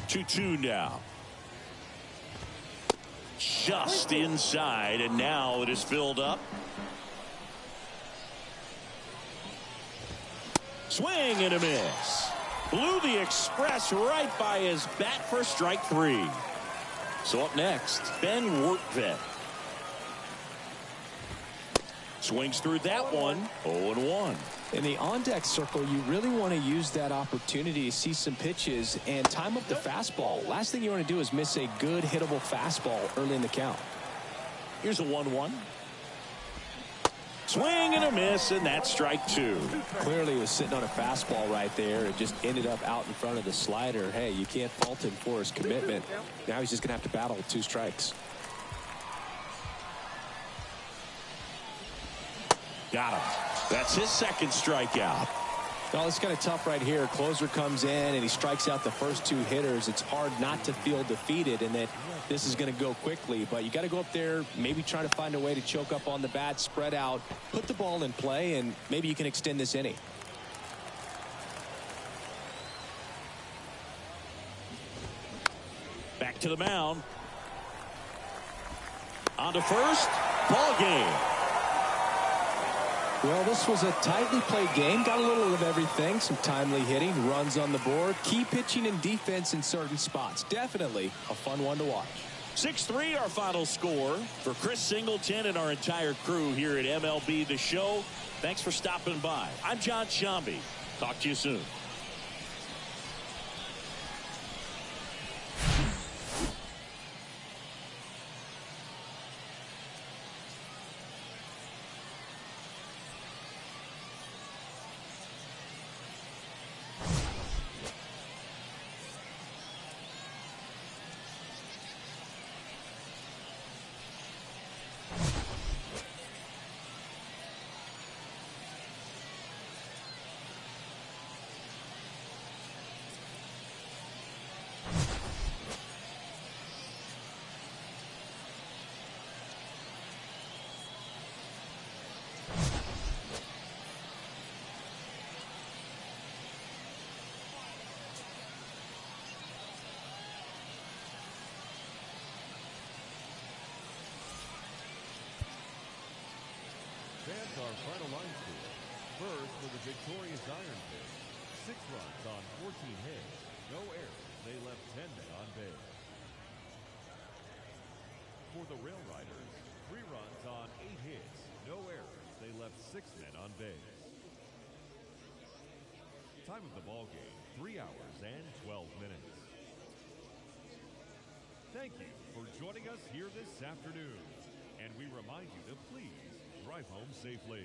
2-2 now. Just inside, and now it is filled up. Swing and a miss. Blew the express right by his bat for strike 3. So up next, Ben Wortvet. Swings through that one. 0-1. In the on-deck circle, you really want to use that opportunity to see some pitches and time up the fastball. Last thing you want to do is miss a good hittable fastball early in the count. Here's a 1-1. Swing and a miss, and that's strike 2. Clearly, he was sitting on a fastball right there. It just ended up out in front of the slider. Hey, you can't fault him for his commitment. Now he's just going to have to battle with 2 strikes. Got him. That's his 2nd strikeout. Well, it's kind of tough right here. Closer comes in and he strikes out the first 2 hitters. It's hard not to feel defeated and that this is going to go quickly. But you got to go up there, maybe try to find a way to choke up on the bat, spread out, put the ball in play, and maybe you can extend this inning. Back to the mound. On to first. Ball game. Well, this was a tightly played game. Got a little of everything. Some timely hitting, runs on the board, key pitching and defense in certain spots. Definitely a fun one to watch. 6-3 our final score. For Chris Singleton and our entire crew here at MLB The Show, thanks for stopping by. I'm John Shambi. Talk to you soon. Fans, our final line score. First for the victorious Iron Pigs. 6 runs on 14 hits. No errors. They left 10 men on base. For the Rail Riders, 3 runs on 8 hits. No errors. They left 6 men on base. Time of the ball game, 3 hours and 12 minutes. Thank you for joining us here this afternoon. And we remind you to please drive home safely.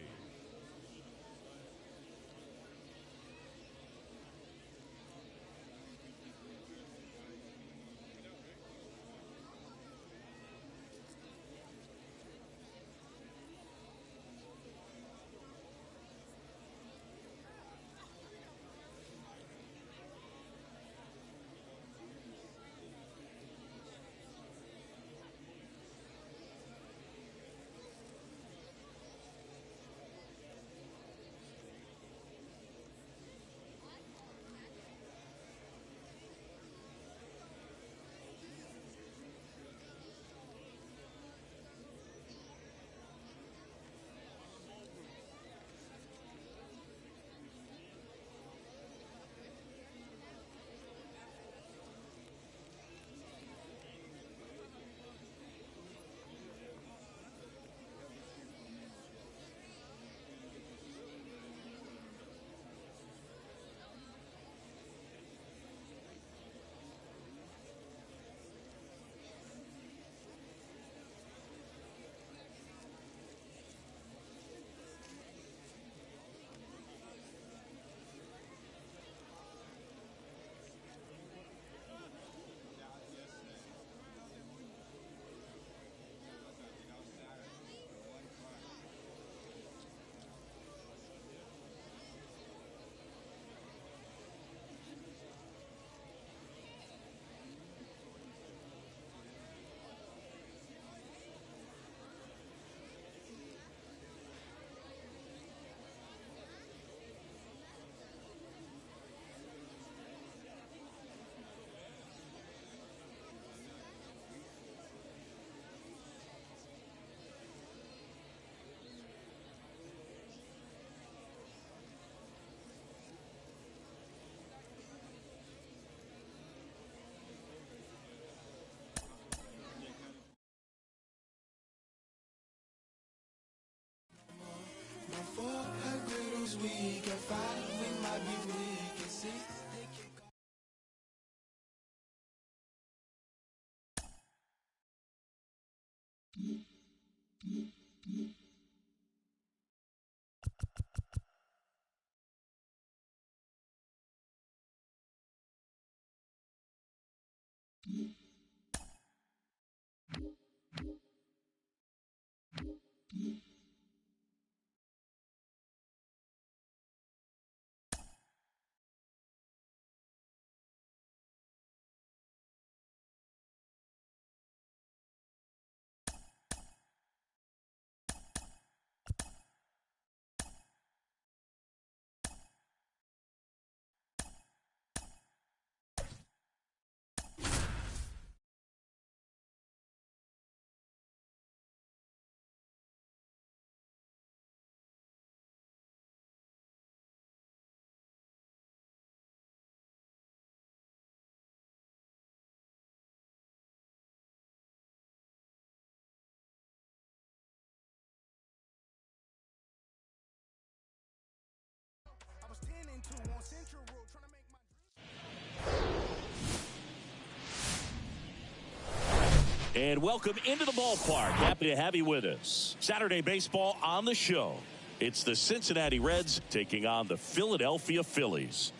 And welcome into the ballpark. Happy to have you with us. Saturday baseball on the show. It's the Cincinnati Reds taking on the Philadelphia Phillies.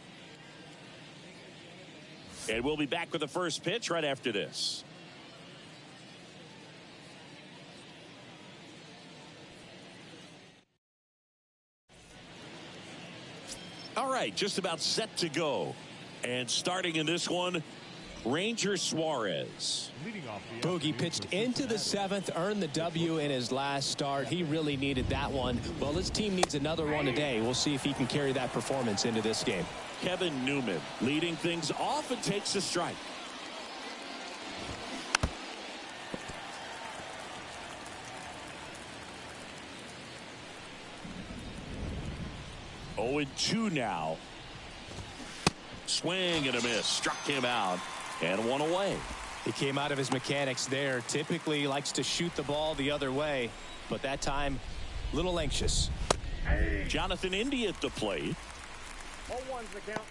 And we'll be back with the first pitch right after this. All right, just about set to go. And starting in this one, Ranger Suarez. Boogie pitched into the seventh, earned the W in his last start. He really needed that one. Well, his team needs another one today. We'll see if he can carry that performance into this game. Kevin Newman leading things off and takes a strike. Oh, and 2 now. Swing and a miss. Struck him out. And 1 away. He came out of his mechanics there. Typically likes to shoot the ball the other way, but that time a little anxious. Jonathan India at the plate. All ones the count.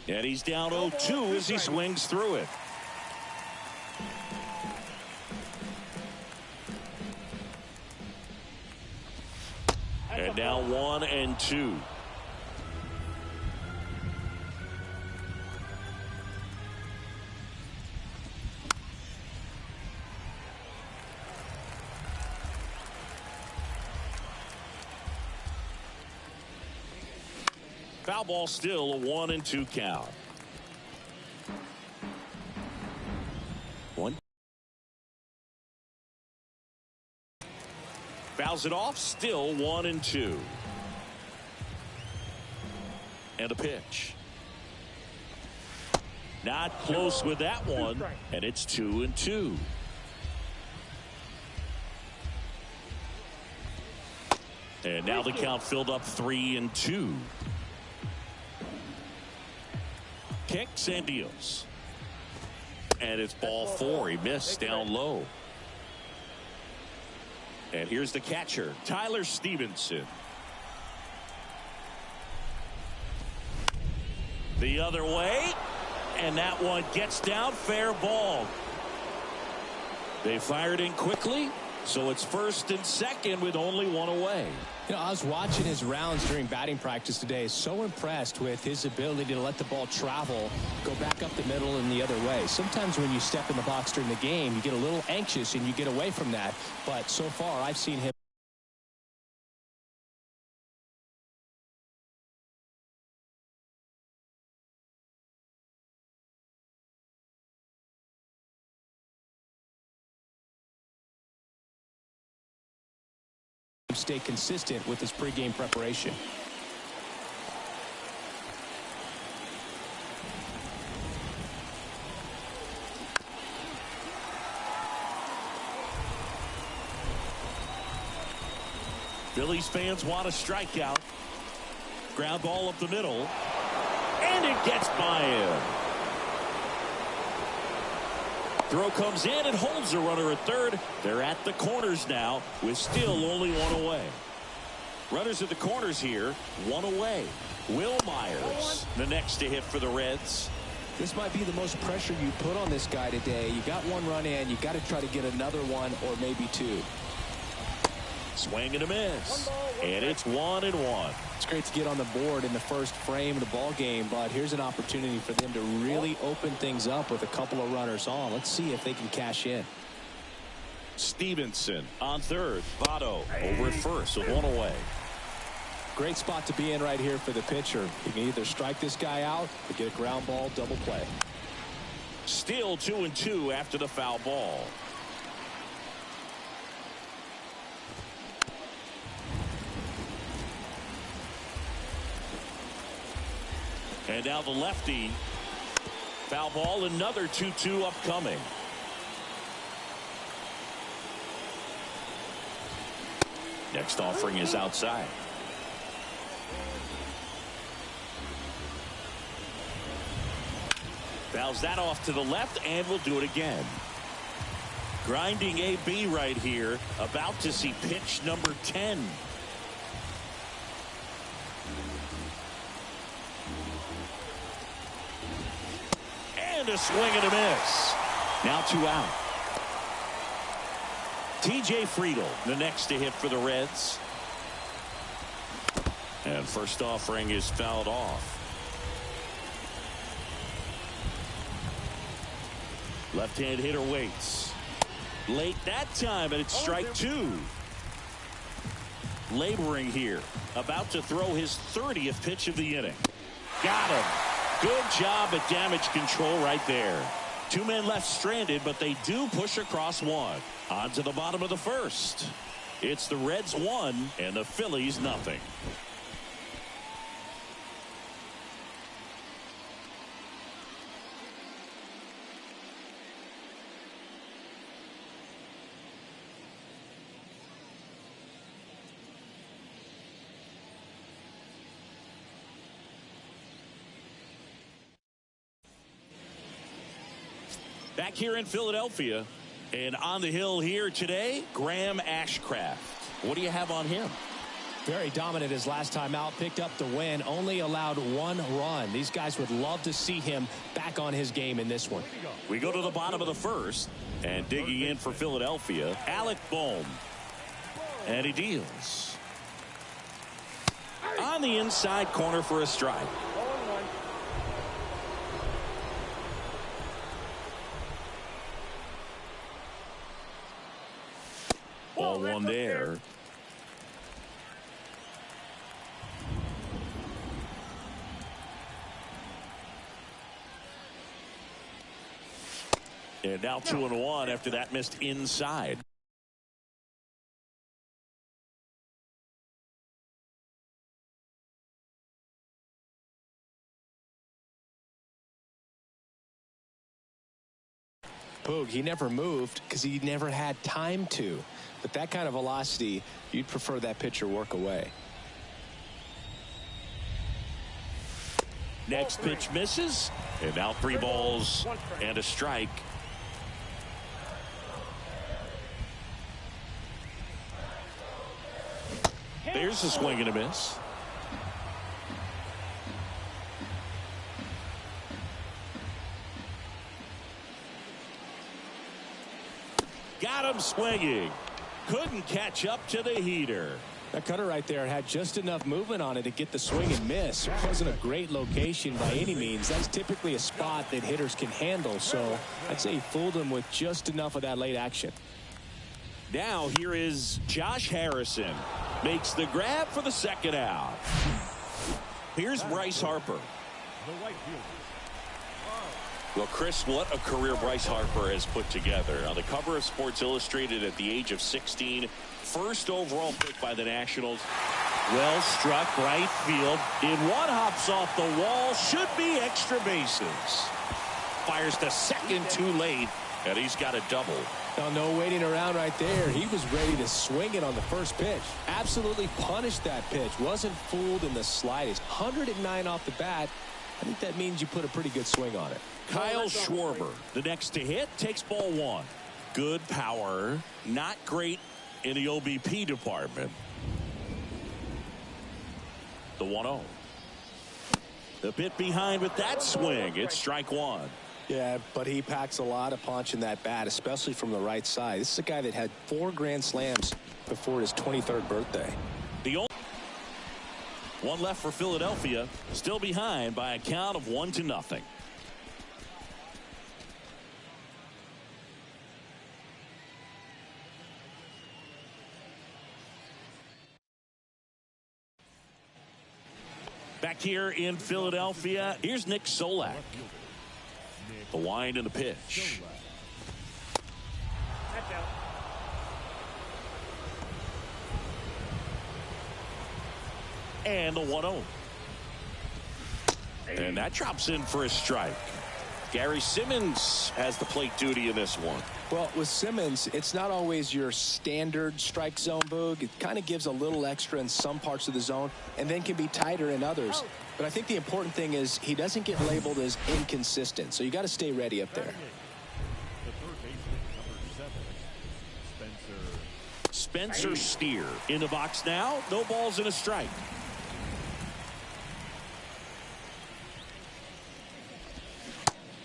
And he's down 0-2 as he swings through it. And now 1-2. Foul ball, still a 1-2 count. One. Fouls it off, still 1-2. And a pitch. Not close with that one, and it's 2-2. And now the count filled up 3-2. Kicks and deals. And it's ball 4. He missed down low. And here's the catcher, Tyler Stevenson. The other way. And that one gets down, fair ball. They fired in quickly, so it's 1st and 2nd with only 1 away. You know, I was watching his rounds during batting practice today. So impressed with his ability to let the ball travel, go back up the middle and the other way. Sometimes when you step in the box during the game, you get a little anxious and you get away from that. But so far, I've seen him stay consistent with his pregame preparation. Phillies fans want a strikeout. Ground ball up the middle. And it gets by him. Throw comes in and holds the runner at third. They're at the corners now with still only one away. Runners at the corners here, one away. Will Myers, the next to hit for the Reds. This might be the most pressure you put on this guy today. You got one run in. You got to try to get another one or maybe two. Swing and a miss. And it's 1-1. It's great to get on the board in the first frame of the ball game, but here's an opportunity for them to really open things up with a couple of runners on. Let's see if they can cash in. Stevenson on third. Votto over at first with one away. Great spot to be in right here for the pitcher. You can either strike this guy out or get a ground ball double play. Still 2-2 after the foul ball. And now the lefty. Foul ball, another 2-2 upcoming. Next offering is outside. Fouls that off to the left, and we'll do it again. Grinding AB right here, about to see pitch number 10. And a swing and a miss. Now 2 out. TJ Friedl, the next to hit for the Reds. And first offering is fouled off. Left-hand hitter waits. Late that time, and it's strike 2. Laboring here. About to throw his 30th pitch of the inning. Got him. Good job at damage control right there. 2 men left stranded, but they do push across one. On to the bottom of the first. It's the Reds 1 and the Phillies nothing. Back here in Philadelphia, and on the hill here today, Graham Ashcraft. What do you have on him? Very dominant his last time out, picked up the win, only allowed 1 run. These guys would love to see him back on his game in this one. We go to the bottom of the first, and digging in for Philadelphia, Alec Bohm. And he deals. On the inside corner for a strike. Ball 1 there. And now 2-1 after that missed inside. Poog, he never moved because he never had time to. But that kind of velocity, you'd prefer that pitcher work away. Next pitch misses. And now 3 balls and a strike. There's a swing and a miss. Got him swinging. Couldn't catch up to the heater. That cutter right there had just enough movement on it to get the swing and miss. It wasn't a great location by any means. That's typically a spot that hitters can handle. So I'd say he fooled him with just enough of that late action. Now here is Josh Harrison. Makes the grab for the second out. Here's Bryce Harper. Well, Chris, what a career Bryce Harper has put together. On the cover of Sports Illustrated at the age of 16, first overall pick by the Nationals. Well struck right field. In one, hops off the wall. Should be extra bases. Fires to second too late, and he's got a double. Oh, no waiting around right there. He was ready to swing it on the first pitch. Absolutely punished that pitch. Wasn't fooled in the slightest. 109 off the bat. I think that means you put a pretty good swing on it. Kyle Schwarber, the next to hit, takes ball one. Good power, not great in the OBP department. The 1-0. A bit behind with that swing. It's strike one. Yeah, but he packs a lot of punch in that bat, especially from the right side. This is a guy that had 4 grand slams before his 23rd birthday. The only one left for Philadelphia, still behind by a count of 1-0. Back here in Philadelphia, here's Nick Solak. The wind and the pitch. That's out. And the 1-0. And that drops in for a strike. Gary Simmons has the plate duty in this one. Well, with Simmons, it's not always your standard strike zone, Boog. It kind of gives a little extra in some parts of the zone and then can be tighter in others. But I think the important thing is he doesn't get labeled as inconsistent. So you got to stay ready up there. The third baseman, number 7, Spencer Steer in the box now. No balls and a strike.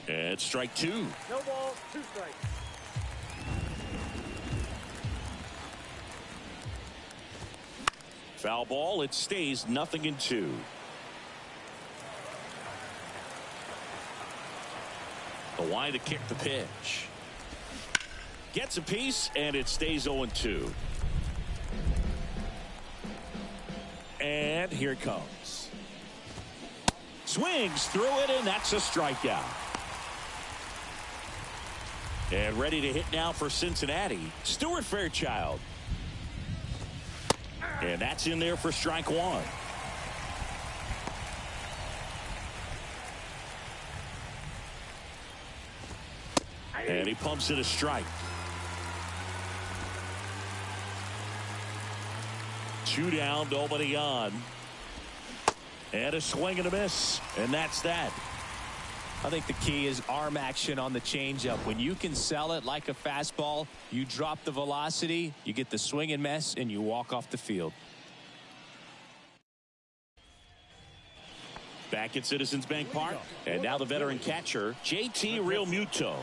And strike two. No balls, 2 strikes. Foul ball. It stays 0-2. The wind to kick the pitch. Gets a piece and it stays 0-2. And here it comes. Swings through it and that's a strikeout. And ready to hit now for Cincinnati, Stuart Fairchild. And that's in there for strike one. And he pumps it a strike. 2 down, nobody on. And a swing and a miss. And that's that. I think the key is arm action on the changeup. When you can sell it like a fastball, you drop the velocity, you get the swing and miss, and you walk off the field. Back at Citizens Bank Park. And now the veteran catcher, JT Realmuto.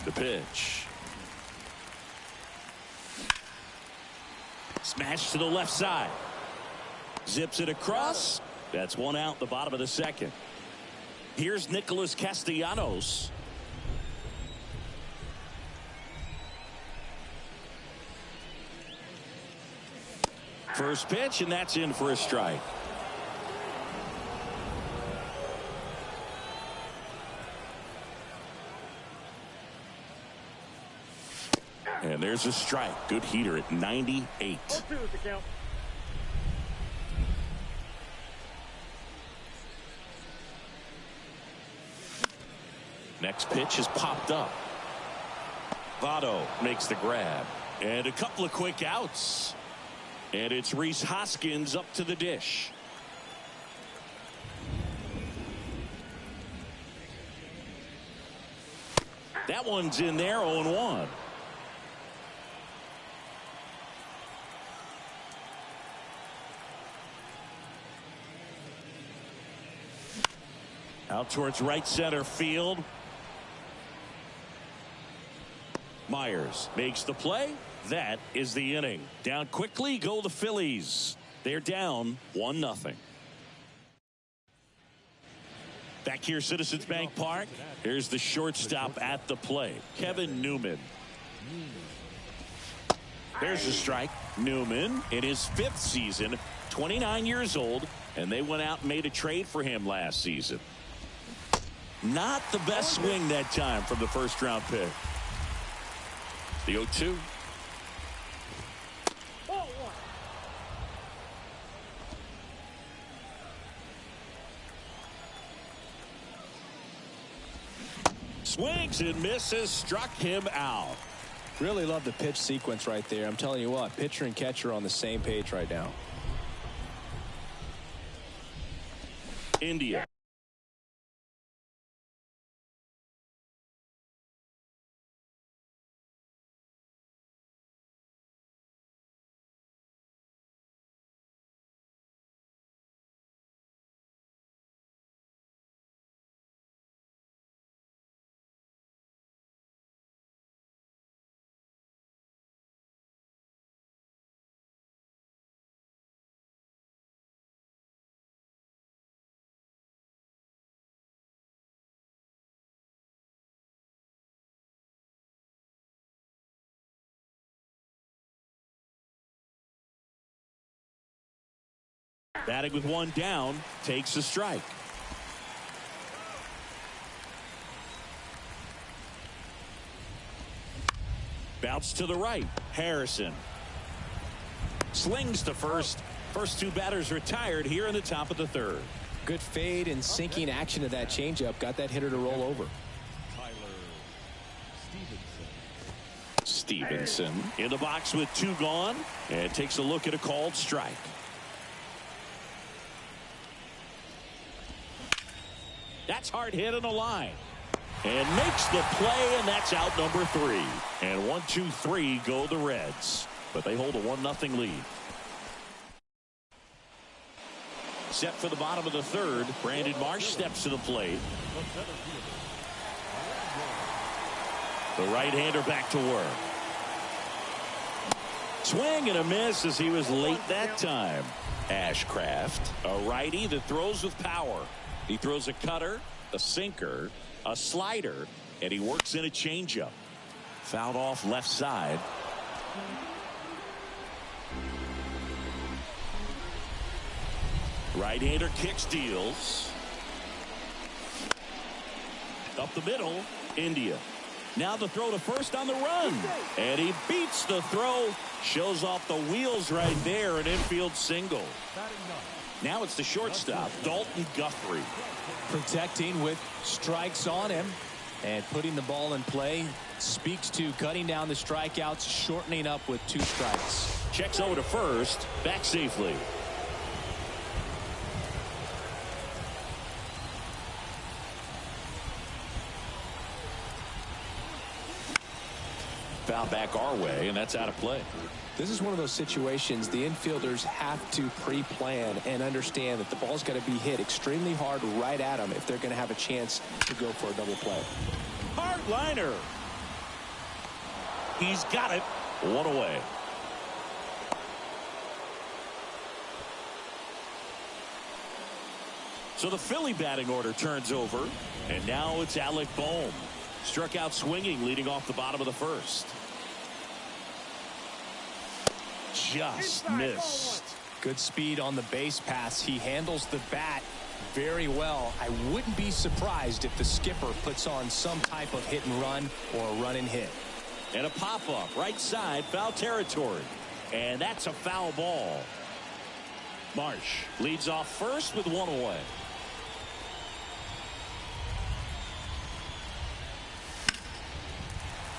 The pitch. Smash to the left side. Zips it across. That's one out, the bottom of the second. Here's Nicholas Castellanos. First pitch, and that's in for a strike. And there's a strike. Good heater at 98. 0-2 is the count. Next pitch is popped up. Votto makes the grab. And a couple of quick outs. And it's Rhys Hoskins up to the dish. That one's in there, 0-1. Out towards right center field. Myers makes the play. That is the inning. Down quickly go the Phillies. They're down 1-0. Back here, Citizens Bank Park. Here's the shortstop at the plate, Kevin Newman. There's a strike. Newman in his 5th season, 29 years old, and they went out and made a trade for him last season. Not the best swing that time from the first round pick. The 0-2. Swings and misses, struck him out. Really love the pitch sequence right there. I'm telling you what, pitcher and catcher are on the same page right now. India. Batting with one down, takes a strike. Bounce to the right. Harrison slings to first. First two batters retired here in the top of the third. Good fade and sinking action of that changeup. Got that hitter to roll over. Stevenson in the box with two gone and takes a look at a called strike. That's hard hit on the line. And makes the play, and that's out number 3. And 1, 2, 3 go the Reds. But they hold a 1-0 lead. Set for the bottom of the third. Brandon Marsh steps to the plate. The right-hander back to work. Swing and a miss as he was late that time. Ashcraft, a righty that throws with power. He throws a cutter, a sinker, a slider, and he works in a changeup. Fouled off left side. Right-hander kicks, deals. Up the middle, India. Now the throw to first on the run. And he beats the throw. Shows off the wheels right there. An infield single. Now it's the shortstop, Dalton Guthrie. Protecting with strikes on him. And putting the ball in play speaks to cutting down the strikeouts, shortening up with 2 strikes. Checks over to first. Back safely. Foul back our way, and that's out of play. This is one of those situations the infielders have to pre-plan and understand that the ball's got to be hit extremely hard right at them if they're going to have a chance to go for a double play. Hard liner. He's got it. 1 away. So the Philly batting order turns over, and now it's Alec Bohm. Struck out swinging, leading off the bottom of the first. Just missed. Good speed on the base pass. He handles the bat very well. I wouldn't be surprised if the skipper puts on some type of hit and run or a run and hit. And a pop-up right side, foul territory. And that's a foul ball. Marsh leads off first with 1 away.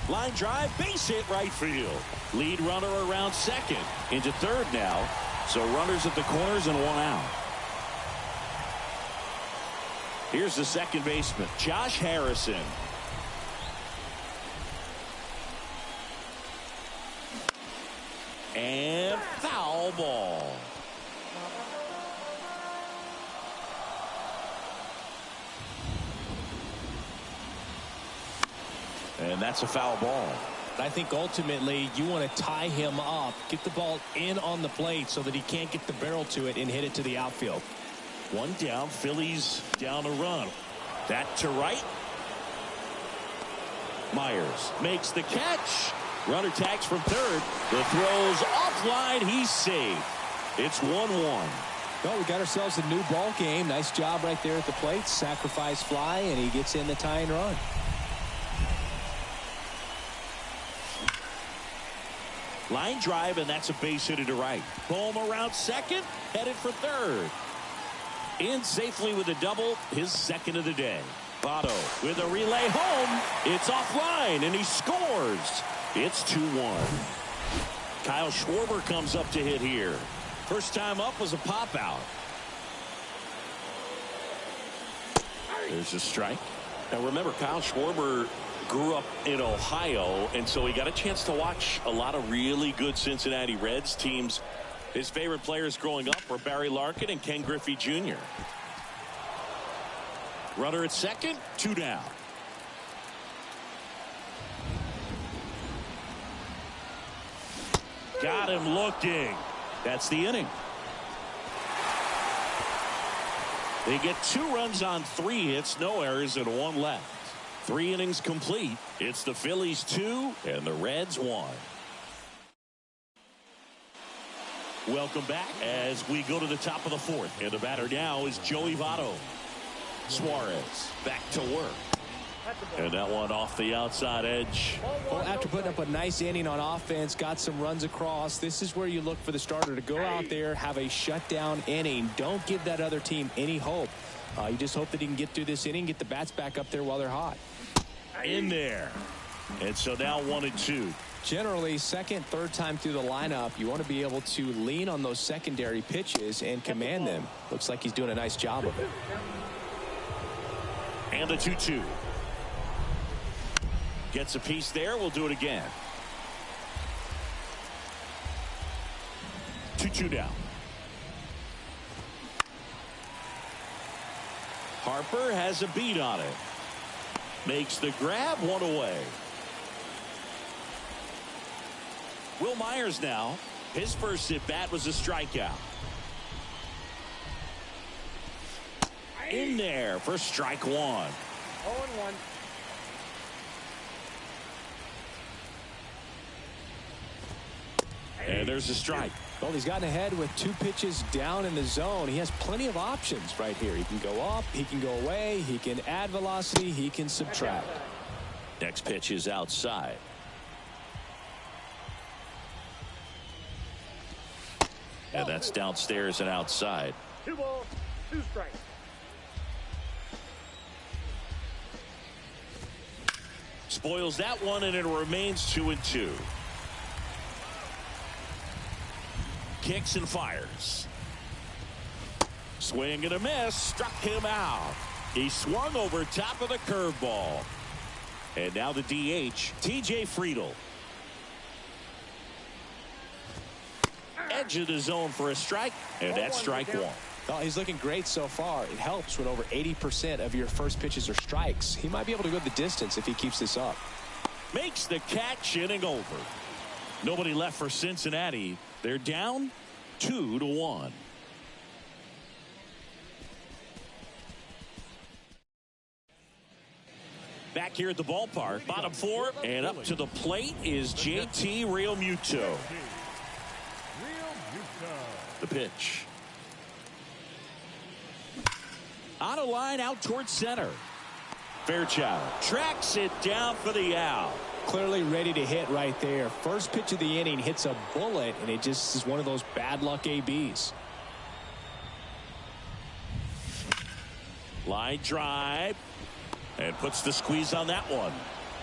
Line drive, base hit right field. Lead runner around second. Into third now. So runners at the corners and 1 out. Here's the second baseman, Josh Harrison. And foul ball. And that's a foul ball. I think ultimately you want to tie him up, get the ball in on the plate so that he can't get the barrel to it and hit it to the outfield. 1 down, Phillies down a run. That to right. Myers makes the catch. Runner tags from third. The throw's offline. He's safe. It's 1-1. Well, we got ourselves a new ball game. Nice job right there at the plate. Sacrifice fly, and he gets in the tying run. Line drive, and that's a base hit to right. Bohm around second, headed for third. In safely with a double, his second of the day. Votto with a relay home. It's offline, and he scores. It's 2-1. Kyle Schwarber comes up to hit here. First time up was a pop out. There's a strike. Now remember, Kyle Schwarber grew up in Ohio, and so he got a chance to watch a lot of really good Cincinnati Reds teams. His favorite players growing up were Barry Larkin and Ken Griffey Jr. Runner at second, 2 down. Got him looking. That's the inning. They get 2 runs on 3 hits, no errors, and 1 left. 3 innings complete. It's the Phillies 2 and the Reds 1. Welcome back as we go to the top of the 4th. And the batter now is Joey Votto. Suarez back to work. And that one off the outside edge. Well, after putting up a nice inning on offense, got some runs across, this is where you look for the starter to go out there, have a shutdown inning. Don't give that other team any hope. You just hope that he can get through this inning, get the bats back up there while they're hot. In there. And so now 1-2. Generally, second, third time through the lineup, you want to be able to lean on those secondary pitches and command them. Looks like he's doing a nice job of it. And the 2-2. Gets a piece there. We'll do it again. 2-2 down. Harper has a beat on it. Makes the grab, 1 away. Will Myers now. His first at bat was a strikeout. In there for strike 1. 0-1. And there's a strike. Well, he's gotten ahead with 2 pitches down in the zone. He has plenty of options right here. He can go up, he can go away, he can add velocity, he can subtract. Next pitch is outside. And that's downstairs and outside. 2 balls, 2 strikes. Spoils that one, and it remains 2-2. Kicks and fires. Swing and a miss. Struck him out. He swung over top of the curveball. And now the DH, TJ Friedl. Edge of the zone for a strike, and that's strike 1. Well, he's looking great so far. It helps when over 80% of your first pitches are strikes. He might be able to go the distance if he keeps this up. Makes the catch, inning over. Nobody left for Cincinnati. They're down 2-1. Back here at the ballpark, bottom 4, and up to the plate is JT Realmuto. The pitch. On a line out towards center. Fairchild tracks it down for the out. Clearly ready to hit right there. First pitch of the inning hits a bullet, and it just is one of those bad luck ABs. Line drive. And puts the squeeze on that one.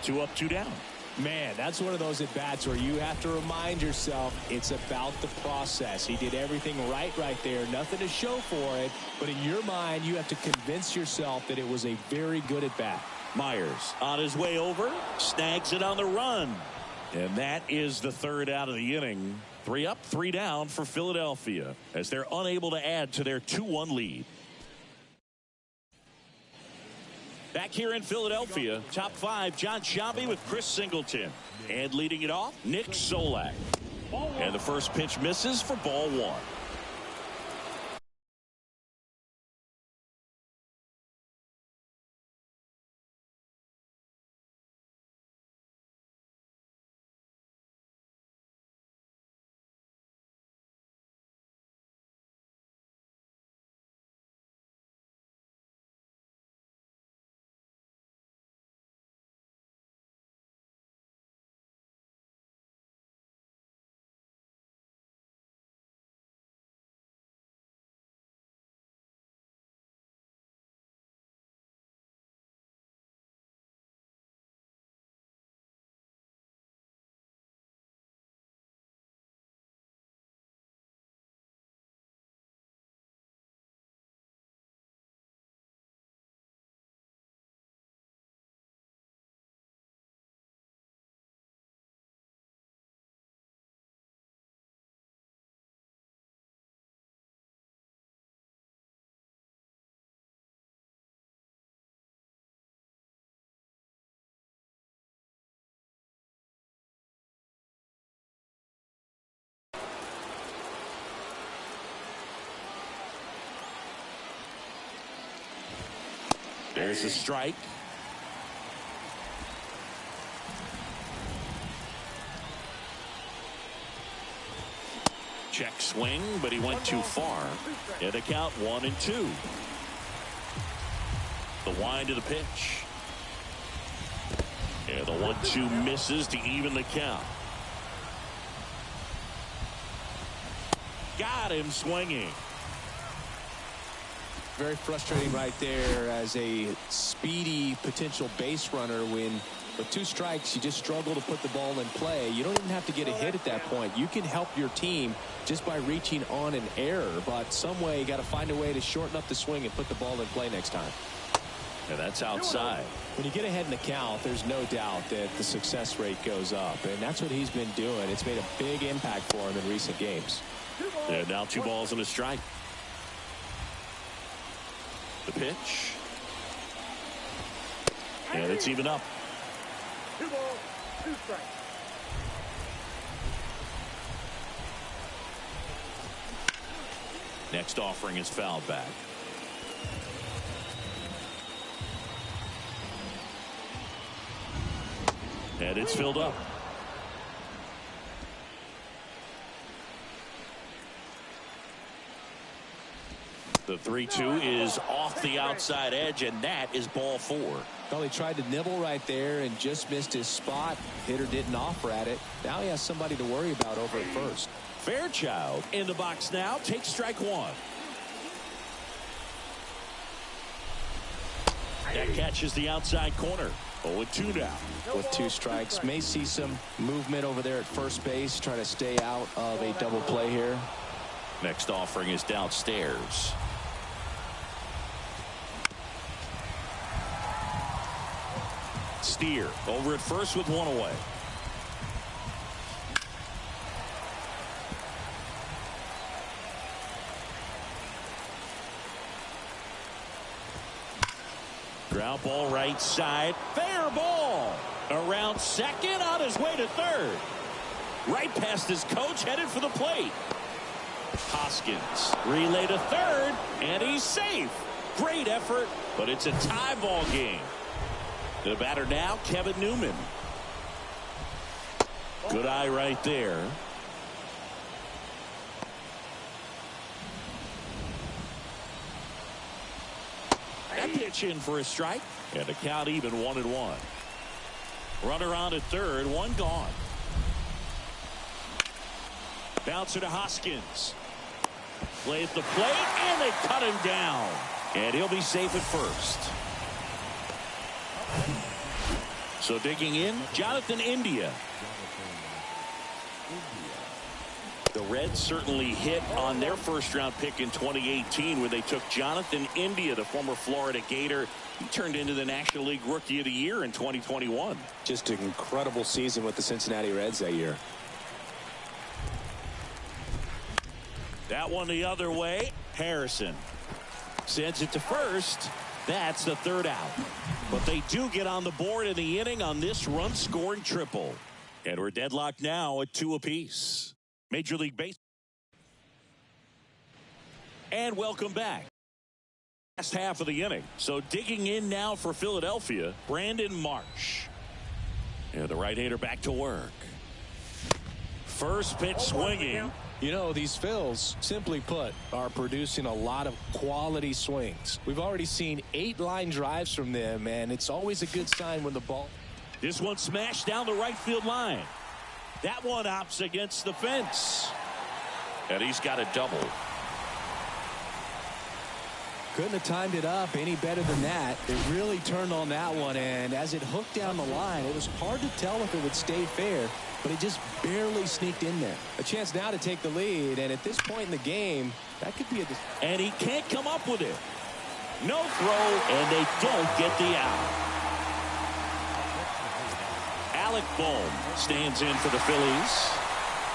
2 up, 2 down. Man, that's one of those at-bats where you have to remind yourself it's about the process. He did everything right there. Nothing to show for it. But in your mind, you have to convince yourself that it was a very good at-bat. Myers on his way over. Snags it on the run. And that is the 3rd out of the inning. 3 up, 3 down for Philadelphia as they're unable to add to their 2-1 lead. Back here in Philadelphia, top 5, John Sciambi with Chris Singleton. And leading it off, Nick Solak. And the first pitch misses for ball 1. There's a strike. Check swing, but he went too far. And the count 1-2. The wind of the pitch. And the 1-2 misses to even the count. Got him swinging. Very frustrating right there as a speedy potential base runner when with 2 strikes you just struggle to put the ball in play. You don't even have to get a hit at that point. You can help your team just by reaching on an error, but some way you got to find a way to shorten up the swing and put the ball in play next time. And that's outside. When you get ahead in the count, there's no doubt that the success rate goes up, and that's what he's been doing. It's made a big impact for him in recent games. And now 2 balls and a strike. The pitch. And it's even up. 2 balls, 2 strikes. Next offering is fouled back. And it's filled up. The 3-2 is off the outside edge, and that is ball 4. Well, he tried to nibble right there and just missed his spot. Hitter didn't offer at it. Now he has somebody to worry about over at first. Fairchild in the box now. Takes strike 1. That catches the outside corner. 0-2 now. With 2 strikes, may see some movement over there at first base. Try to stay out of a double play here. Next offering is downstairs. Steer over at first with 1 away. Ground ball right side. Fair ball. Around second, on his way to third. Right past his coach, headed for the plate. Hoskins relay to third, and he's safe. Great effort, but it's a tie ball game. The batter now, Kevin Newman. Good eye right there. That pitch in for a strike, and the count even 1-1. Runner on at third, 1 gone. Bouncer to Hoskins. Play at the plate, and they cut him down. And he'll be safe at first. So digging in, Jonathan India. The Reds certainly hit on their first-round pick in 2018 when they took Jonathan India, the former Florida Gator. He turned into the National League Rookie of the Year in 2021. Just an incredible season with the Cincinnati Reds that year. That one the other way. Harrison sends it to first. That's the 3rd out. But they do get on the board in the inning on this run-scoring triple. And we're deadlocked now at 2 apiece. Major League Baseball. And welcome back. Last half of the inning. So digging in now for Philadelphia, Brandon Marsh. And the right-hander back to work. First pitch swinging. You know, these Phils, simply put, are producing a lot of quality swings. We've already seen 8 line drives from them, and it's always a good sign when the ball. This one smashed down the right field line. That one opts against the fence. And he's got a double. Couldn't have timed it up any better than that. It really turned on that one, and as it hooked down the line, it was hard to tell if it would stay fair, but it just barely sneaked in there. A chance now to take the lead, and at this point in the game, that could be a... And he can't come up with it. No throw, and they don't get the out. Alec Bohm stands in for the Phillies.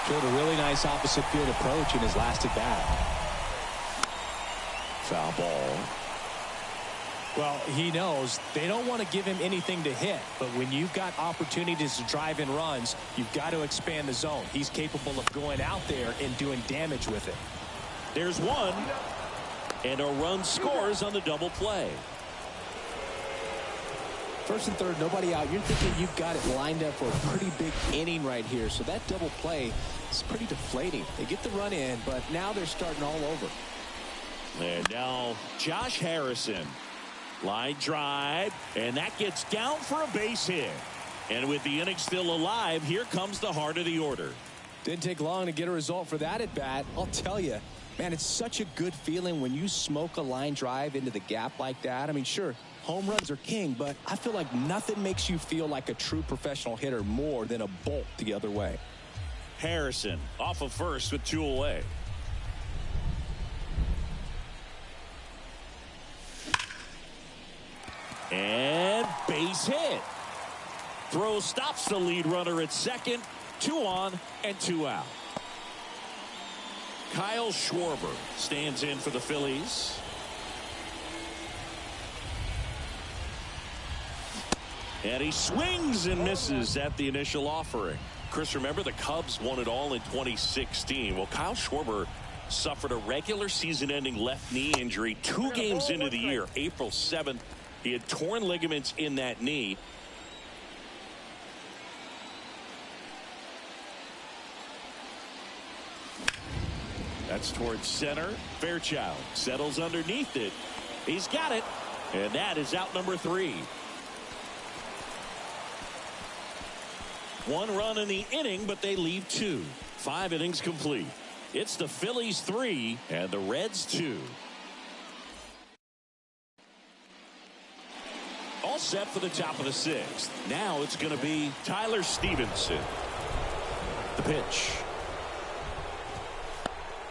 Showed a really nice opposite field approach in his last at-bat. Foul ball. Well, he knows they don't want to give him anything to hit, but when you've got opportunities to drive in runs, you've got to expand the zone. He's capable of going out there and doing damage with it. There's one, and a run scores on the double play. First and third, nobody out. You're thinking you've got it lined up for a pretty big inning right here. So that double play is pretty deflating. They get the run in, but now they're starting all over. And now Josh Harrison. Line drive, and that gets down for a base hit. And with the inning still alive, here comes the heart of the order. Didn't take long to get a result for that at bat. I'll tell you, man, it's such a good feeling when you smoke a line drive into the gap like that. I mean, sure, home runs are king, but I feel like nothing makes you feel like a true professional hitter more than a bolt the other way. Harrison off of first with 2 away. And base hit. Throw stops the lead runner at second. 2 on and 2 out. Kyle Schwarber stands in for the Phillies. And he swings and misses at the initial offering. Chris, remember the Cubs won it all in 2016. Well, Kyle Schwarber suffered a regular season-ending left knee injury 2 games into the year. April 7th, he had torn ligaments in that knee. That's towards center. Fairchild settles underneath it. He's got it. And that is out number 3. 1 run in the inning, but they leave 2. 5 innings complete. It's the Phillies 3 and the Reds 2. All set for the top of the 6th. Now it's going to be Tyler Stevenson. The pitch.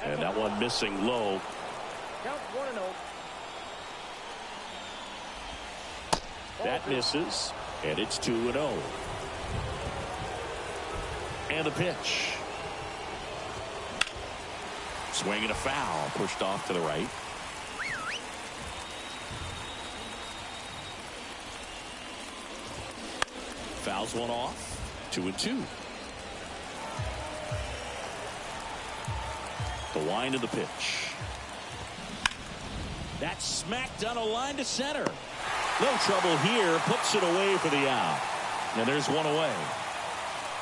And that one missing low. Count 1-0. That misses. And it's 2-0. And the pitch. Swing and a foul. Pushed off to the right. Fouls one off. 2-2. The wind of the pitch. That's smacked on a line to center. No trouble here. Puts it away for the out. And there's 1 away.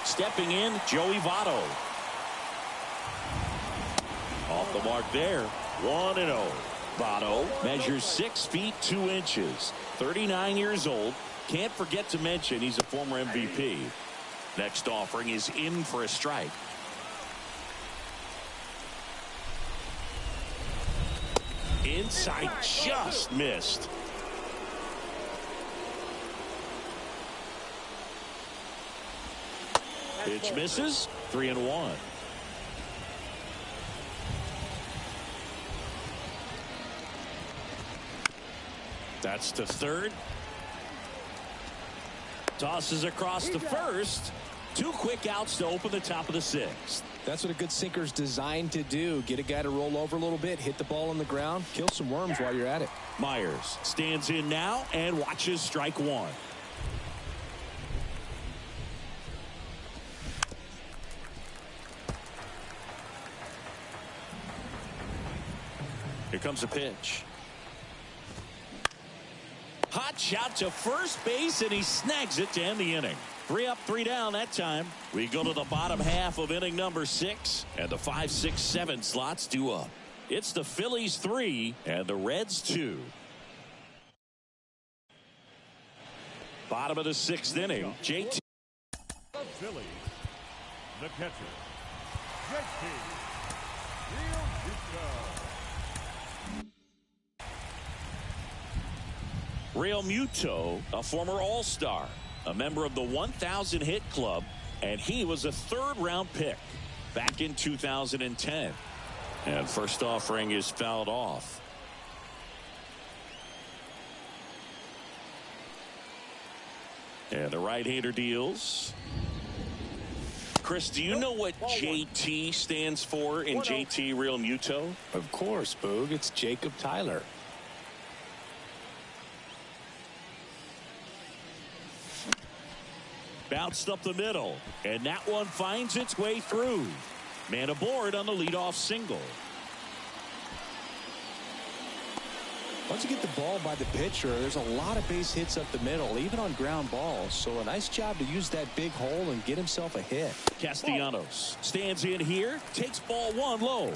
Stepping in, Joey Votto. Off the mark there. 1-0. Votto measures 6 feet 2 inches. 39 years old. Can't forget to mention he's a former MVP. Next offering is in for a strike. Inside, just missed. Pitch misses. 3-1. That's to third. Tosses across to first. 2 quick outs to open the top of the 6th. That's what a good sinker's designed to do. Get a guy to roll over a little bit, hit the ball on the ground, kill some worms while you're at it. Myers stands in now and watches strike 1. Here comes a pitch. Hot shot to first base, and he snags it to end the inning. 3 up, 3 down that time. We go to the bottom half of inning number 6, and the 5, 6, 7 slots due up. It's the Phillies 3 and the Reds 2. Bottom of the 6th inning. JT. The Phillies, the catcher, JT Real Muto, a former All-Star, a member of the 1,000 hit club, and he was a 3rd-round pick back in 2010. And first offering is fouled off. And the right-hander deals. Chris, do you know what JT stands for in JT Real Muto? Of course, Boog. It's Jacob Tyler. Bounced up the middle, and that one finds its way through. Man aboard on the leadoff single. Once you get the ball by the pitcher, there's a lot of base hits up the middle, even on ground balls. So a nice job to use that big hole and get himself a hit. Castellanos stands in here, takes ball one low.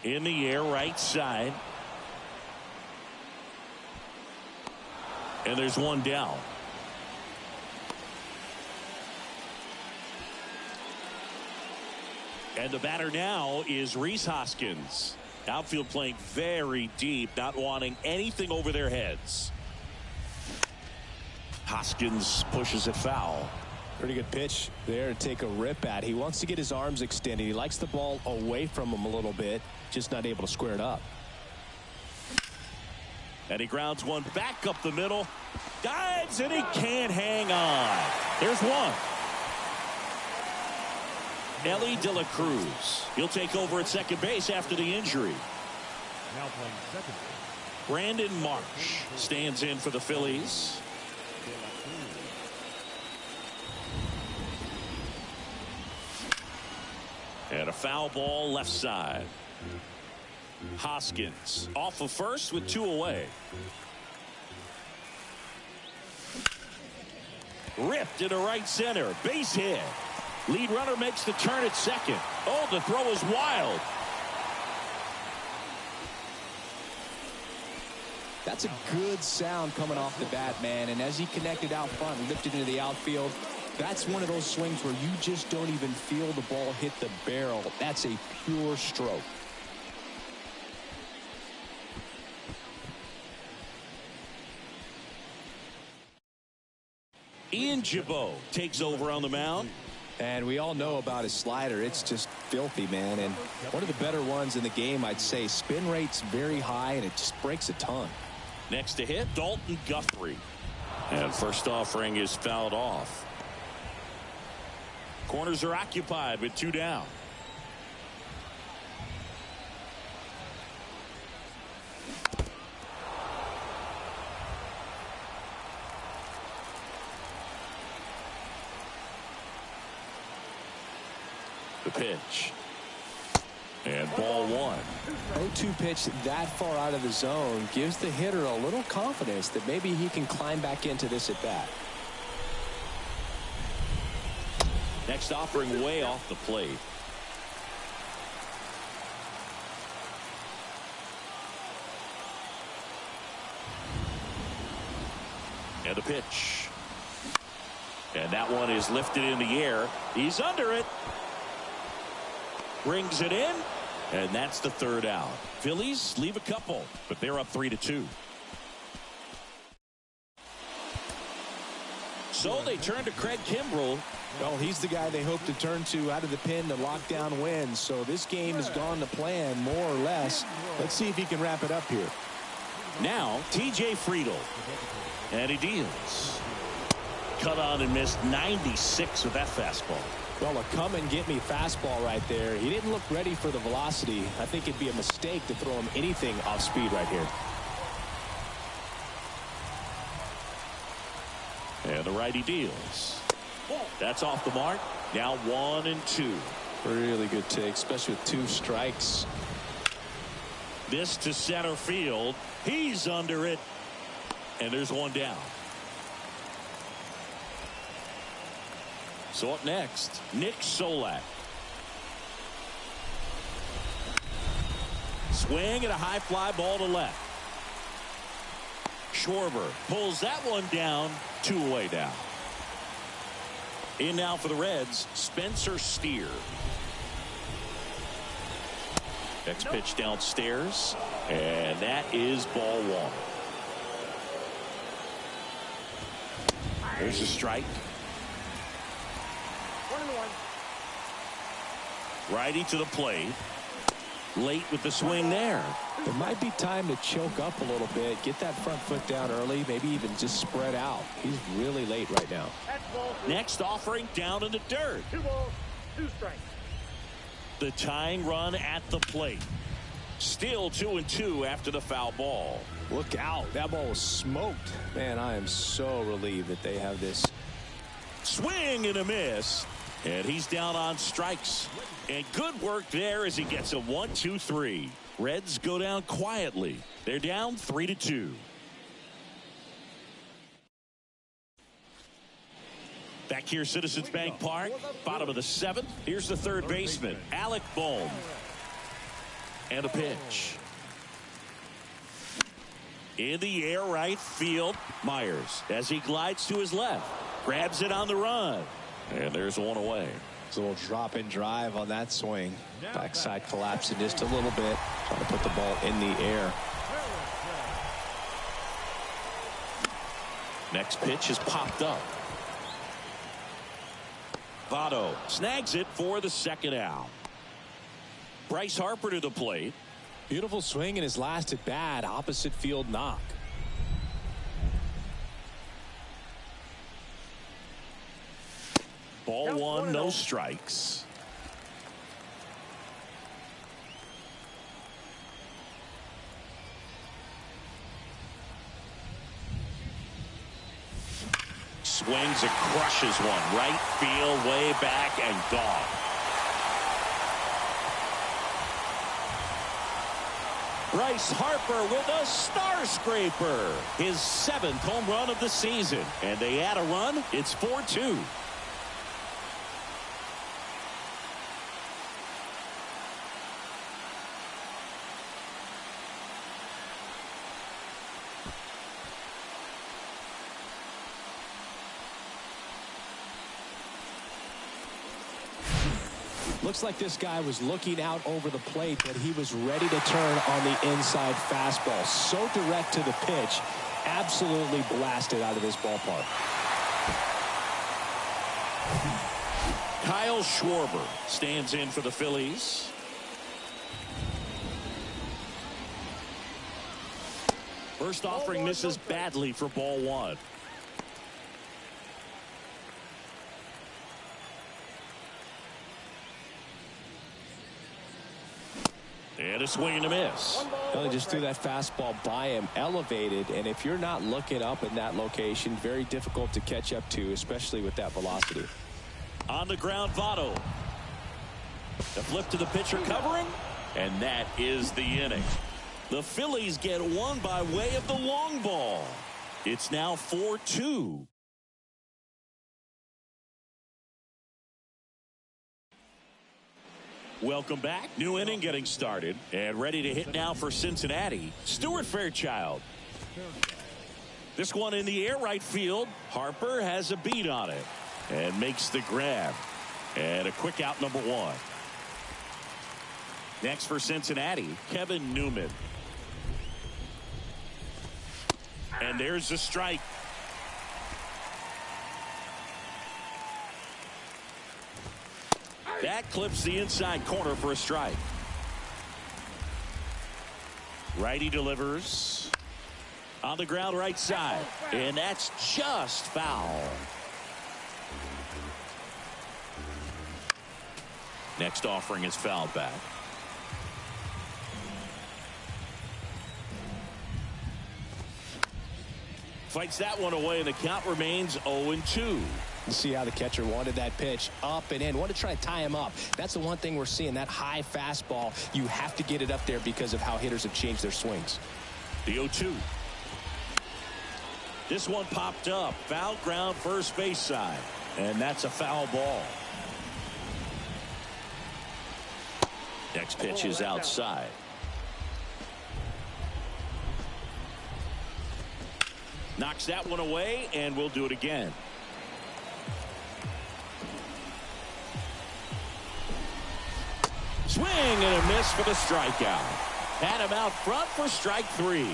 In the air, right side. And there's one down. And the batter now is Rhys Hoskins. Outfield playing very deep, not wanting anything over their heads. Hoskins pushes it foul. Pretty good pitch there to take a rip at. He wants to get his arms extended. He likes the ball away from him a little bit, just not able to square it up. And he grounds one back up the middle. Dives, and he can't hang on. There's one. Ellie De La Cruz. He'll take over at second base after the injury. Now playing second. Brandon Marsh stands in for the Phillies. And a foul ball left side. Hoskins off of first with two away. Ripped into right center. Base hit. Lead runner makes the turn at second. Oh, the throw is wild. That's a good sound coming off the bat, man. And as he connected out front and lifted into the outfield, that's one of those swings where you just don't even feel the ball hit the barrel. That's a pure stroke. Ian Gibaut takes over on the mound. And we all know about his slider. It's just filthy, man. And one of the better ones in the game, I'd say. Spin rate's very high, and it just breaks a ton. Next to hit, Dalton Guthrie. And first offering is fouled off. Corners are occupied with two down. The pitch. And ball one. 0-2 pitch that far out of the zone gives the hitter a little confidence that maybe he can climb back into this at bat. Next offering way off the plate. And the pitch. And that one is lifted in the air. He's under it. Brings it in. And that's the third out. Phillies leave a couple, but they're up 3-2. So they turn to Craig Kimbrell. Well, he's the guy they hope to turn to out of the pen to lock down wins. So this game has gone to plan more or less. Let's see if he can wrap it up here. Now TJ Friedl. And he deals. Cut on and missed 96 with that fastball. Well, a come and get me fastball right there. He didn't look ready for the velocity. I think it'd be a mistake to throw him anything off speed right here. And the righty deals. That's off the mark. Now 1-2. Really good take, especially with two strikes. This to center field. He's under it. And there's one down. So up next, Nick Solak. Swing and a high fly ball to left. Schwarber pulls that one down. Two away now. In now for the Reds, Spencer Steer. Next pitch downstairs, and that is ball one. There's a strike. 1-1. Righty to the plate. Late with the swing there. It might be time to choke up a little bit, get that front foot down early, maybe even just spread out. He's really late right now. Next offering down in the dirt. 2 balls, 2 strikes. The tying run at the plate. Still 2-2 after the foul ball. Look out. That ball was smoked. Man, I am so relieved that they have this. Swing and a miss. And he's down on strikes. And good work there as he gets a 1-2-3. Reds go down quietly. They're down 3-2. Back here, Citizens Bank Park, bottom of the 7th. Here's the third baseman, Alec Bohm. And a pitch. In the air, right field, Myers, as he glides to his left, grabs it on the run. And there's one away. It's a little drop and drive on that swing. Backside collapsing just a little bit. Trying to put the ball in the air. Next pitch is popped up. Votto snags it for the second out. Bryce Harper to the plate. Beautiful swing in his last at bat. Opposite field knock. Ball one, no strikes. Swings and crushes one. Right field, way back, and gone. Bryce Harper with a star scraper. His 7th home run of the season. And they add a run. It's 4-2. Looks like this guy was looking out over the plate, but he was ready to turn on the inside fastball. So direct to the pitch. Absolutely blasted out of this ballpark. Kyle Schwarber stands in for the Phillies. First offering misses badly for ball one. And a swing and a miss. Well, he just threw that fastball by him, elevated, and if you're not looking up in that location, very difficult to catch up to, especially with that velocity. On the ground, Votto. The flip to the pitcher covering, and that is the inning. The Phillies get one by way of the long ball. It's now 4-2. Welcome back. New inning getting started and ready to hit now for Cincinnati. Stuart Fairchild. This one in the air, right field. Harper has a beat on it and makes the grab. And a quick out, number one. Next for Cincinnati, Kevin Newman. And there's a strike. That clips the inside corner for a strike. Righty delivers. On the ground, right side. And that's just foul. Next offering is fouled back. Fights that one away, and the count remains 0-2. See how the catcher wanted that pitch up and in. Want to try to tie him up. That's the one thing we're seeing, that high fastball. You have to get it up there because of how hitters have changed their swings. The 0-2. This one popped up. Foul ground, first base side. And that's a foul ball. Next pitch is outside. Knocks that one away, and we'll do it again. Swing and a miss for the strikeout. Had him out front for strike three.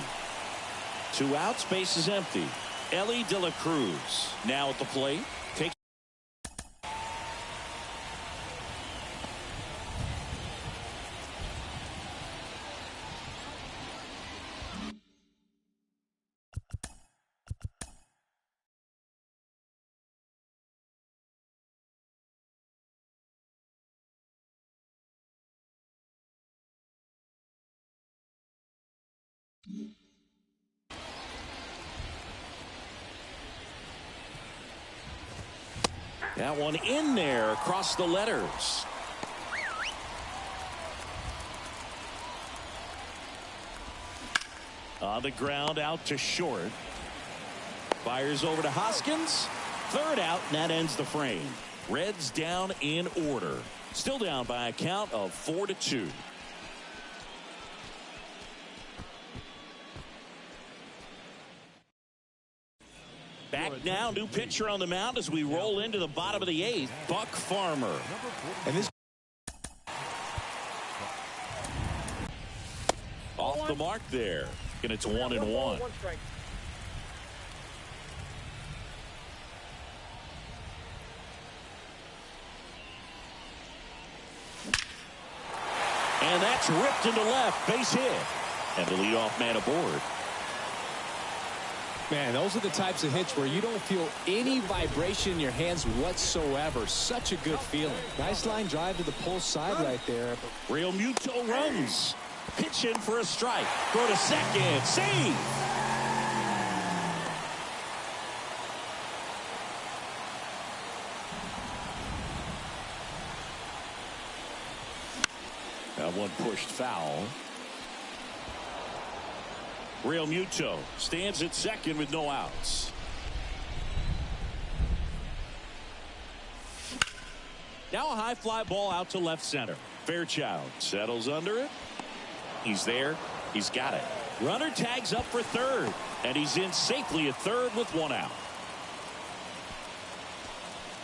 2 outs, base is empty. Ellie De La Cruz now at the plate. Takes That one in there across the letters. On the ground out to short. Fires over to Hoskins. Third out, and that ends the frame. Reds down in order. Still down by a count of 4-2. Back now, new pitcher on the mound as we roll into the bottom of the 8th, Buck Farmer. And this off the mark there, and it's 1-1. And that's ripped into left, base hit, and the leadoff man aboard. Man, those are the types of hits where you don't feel any vibration in your hands whatsoever. Such a good feeling. Nice line drive to the pull side right there. Real Muto runs. Pitch in for a strike. Go to second. Save. That one pushed foul. Real Muto stands at second with no outs. Now a high fly ball out to left center. Fairchild settles under it. He's there. He's got it. Runner tags up for third. And he's in safely at third with one out.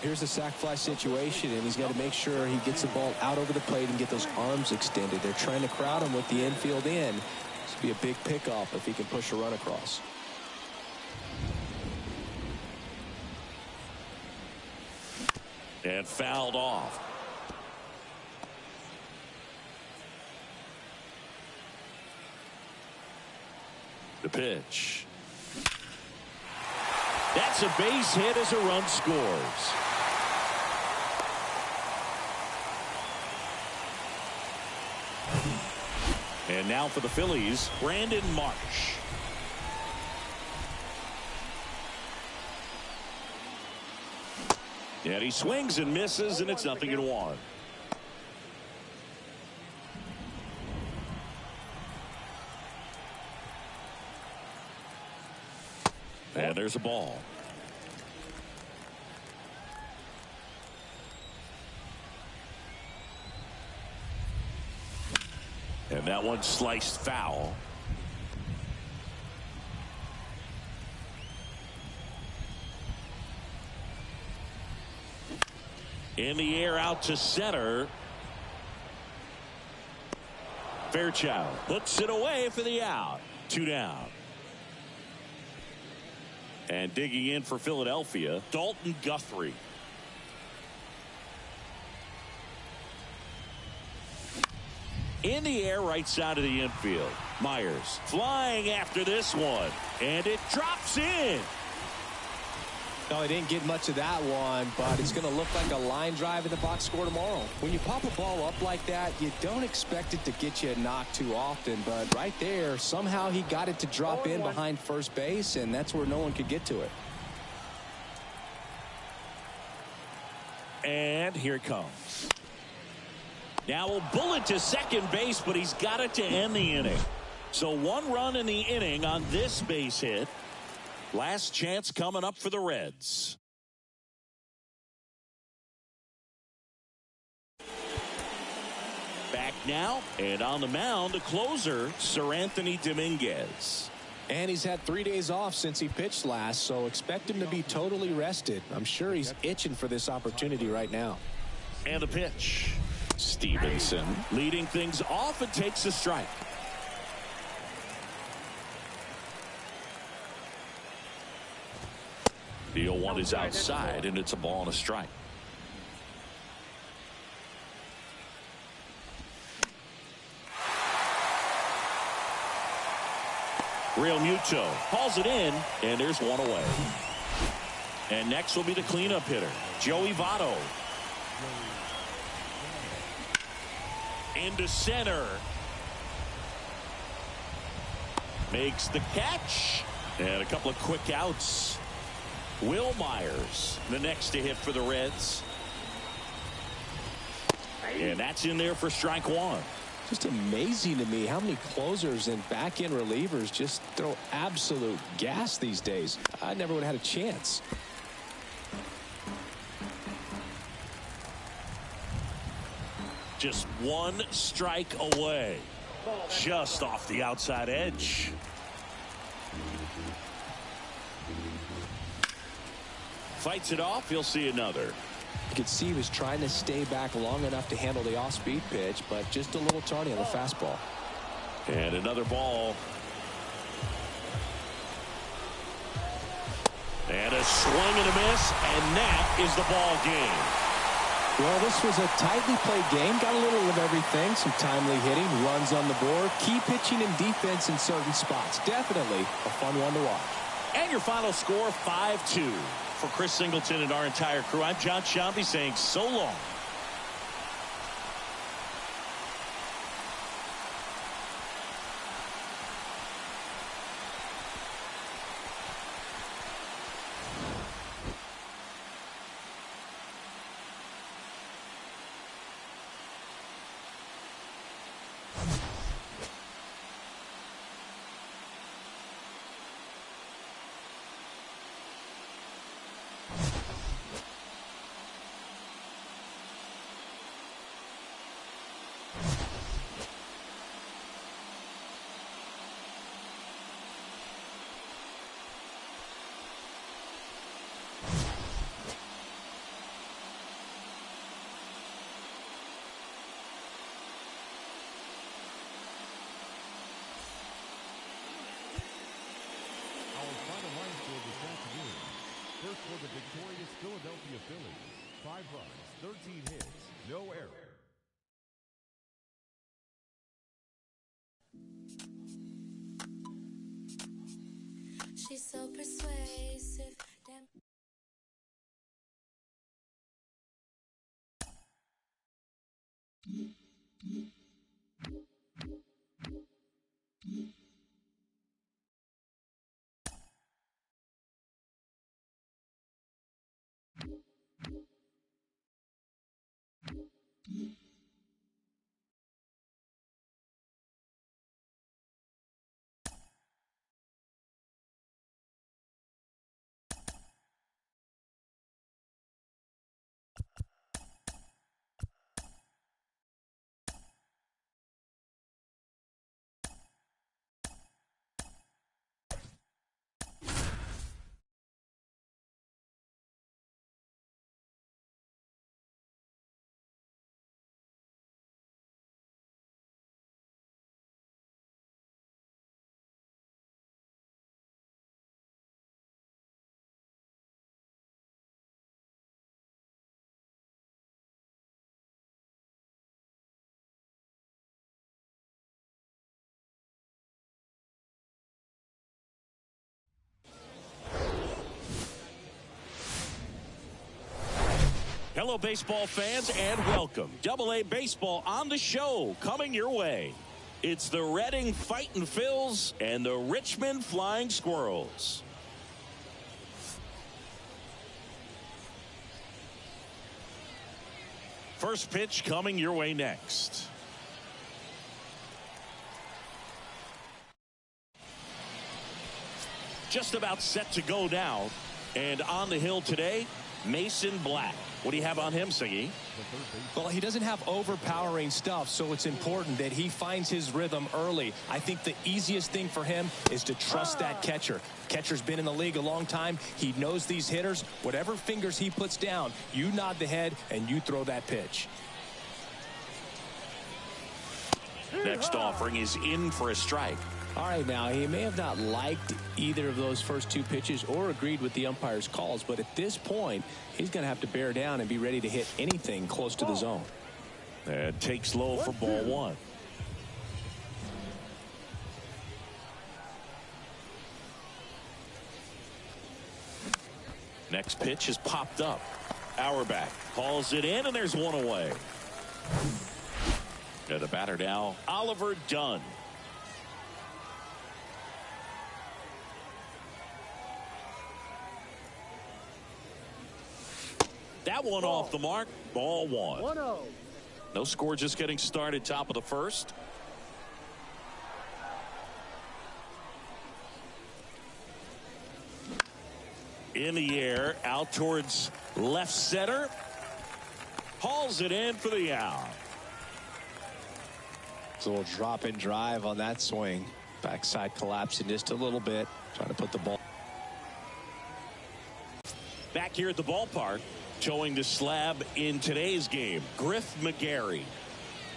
Here's a sac fly situation, and he's got to make sure he gets the ball out over the plate and get those arms extended. They're trying to crowd him with the infield in. This would be a big pickoff if he can push a run across. And fouled off. The pitch. That's a base hit as a run scores. And now for the Phillies, Brandon Marsh. And he swings and misses, and it's 0-1. And there's a ball. And that one sliced foul. In the air out to center. Fairchild puts it away for the out. 2 down. And digging in for Philadelphia, Dalton Guthrie. In the air right side of the infield. Myers flying after this one. And it drops in. No, he didn't get much of that one, but it's going to look like a line drive in the box score tomorrow. When you pop a ball up like that, you don't expect it to get you a knock too often, but right there, somehow he got it to drop in behind first base, and that's where no one could get to it. And here it comes. Now a bullet to second base, but he's got it to end the inning. So 1 run in the inning on this base hit. Last chance coming up for the Reds. Back now, and on the mound, the closer, Sir Anthony Dominguez. And he's had 3 days off since he pitched last, so expect him to be totally rested. I'm sure he's itching for this opportunity right now. And the pitch. Stevenson leading things off and takes a strike. The 0-1 is outside, and it's a ball and a strike. Real Muto hauls it in, and there's one away. And next will be the cleanup hitter, Joey Votto. Into center. Makes the catch. And a couple of quick outs. Will Myers, the next to hit for the Reds. And that's in there for strike one. Just amazing to me how many closers and back-end relievers just throw absolute gas these days. I never would have had a chance. Just one strike away. Just off the outside edge. Fights it off. He'll see another. You could see he was trying to stay back long enough to handle the off-speed pitch, but just a little tardy on the fastball. And another ball. And a swing and a miss, and that is the ball game. Well, this was a tightly played game. Got a little of everything. Some timely hitting, runs on the board, key pitching and defense in certain spots. Definitely a fun one to watch. And your final score, 5-2. For Chris Singleton and our entire crew, I'm John Shambi saying so long. First for the victorious Philadelphia Phillies. 5 runs, 13 hits, no error. She's so persuasive. Damn. Hello, baseball fans, and welcome. Double-A Baseball on the show, coming your way. It's the Reading Fightin' Phils and the Richmond Flying Squirrels. First pitch coming your way next. Just about set to go now. And on the hill today, Mason Black. What do you have on him, Siggy? Well, he doesn't have overpowering stuff, so it's important that he finds his rhythm early. I think the easiest thing for him is to trust that catcher. Catcher's been in the league a long time. He knows these hitters. Whatever fingers he puts down, you nod the head and you throw that pitch. Next offering is in for a strike. All right, now, he may have not liked either of those first two pitches or agreed with the umpire's calls, but at this point, he's going to have to bear down and be ready to hit anything close to the zone. And takes low for ball one. Next pitch is popped up. Auerbach calls it in, and there's one away. And the batter now, Oliver Dunn. That one off the mark. Ball one. 1-0. No score, just getting started. Top of the first. In the air, out towards left center. Hauls it in for the out. It's a little drop and drive on that swing. Backside collapsing just a little bit. Trying to put the ball. Back here at the ballpark, showing the slab in today's game, Griff McGarry.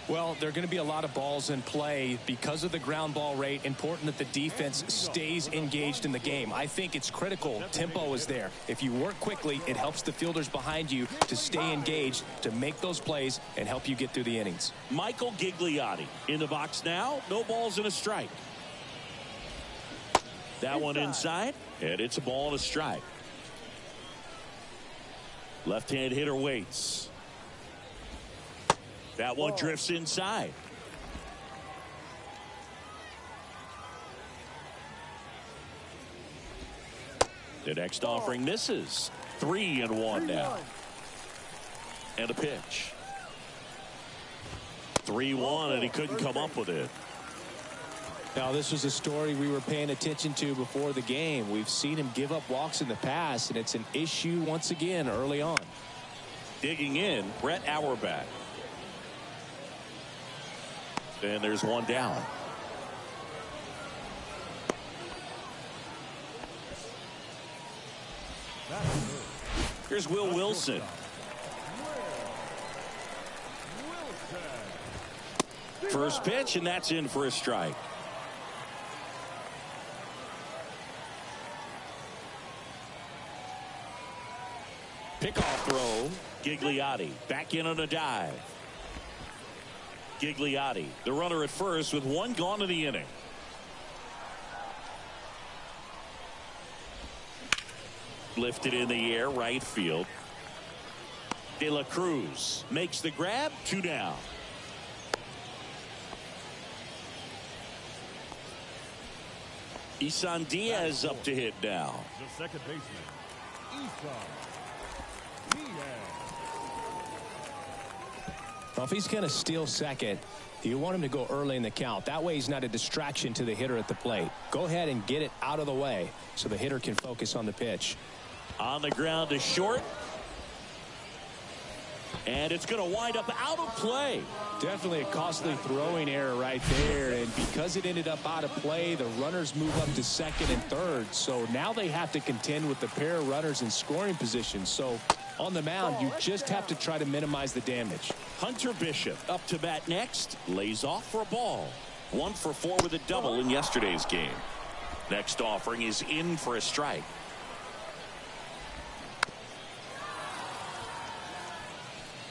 Well, there are going to be a lot of balls in play because of the ground ball rate. Important that the defense stays engaged in the game. I think it's critical. Tempo is there. If you work quickly, it helps the fielders behind you to stay engaged, to make those plays and help you get through the innings. Michael Gigliotti in the box now. No balls and a strike. That one inside, and it's a ball and a strike. Left-hand hitter waits. That one drifts inside. The next offering misses. 3-1 now. And a pitch. 3-1, and he couldn't come up with it. Now, this was a story we were paying attention to before the game. We've seen him give up walks in the past, and it's an issue once again early on. Digging in, Brett Auerbach. And there's one down. Here's Will Wilson. First pitch, and that's in for a strike. Pickoff throw. Gigliotti back in on a dive. Gigliotti, the runner at first with one gone in the inning. Lifted in the air, right field. De La Cruz makes the grab, 2 down. Isan Diaz up to hit now. The second baseman, Isan Diaz. Well, if he's going to steal second, you want him to go early in the count. That way he's not a distraction to the hitter at the plate. Go ahead and get it out of the way so the hitter can focus on the pitch. On the ground to short. And it's going to wind up out of play. Definitely a costly throwing error right there. And because it ended up out of play, the runners move up to second and third. So now they have to contend with the pair of runners in scoring position. So on the mound, you just have to try to minimize the damage. Hunter Bishop up to bat next. Lays off for a ball. 1 for 4 with a double in yesterday's game. Next offering is in for a strike.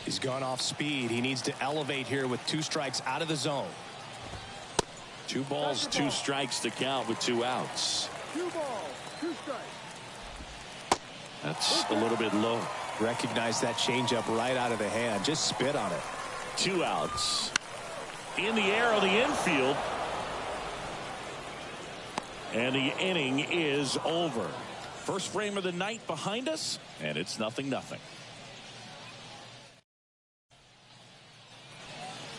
He's gone off speed. He needs to elevate here with 2 strikes out of the zone. 2 balls, 2 strikes to count with 2 outs. 2 balls, 2 strikes. That's a little bit low. Recognize that changeup right out of the hand. Just spit on it. 2 outs. In the air on the infield. And the inning is over. First frame of the night behind us, and it's 0-0.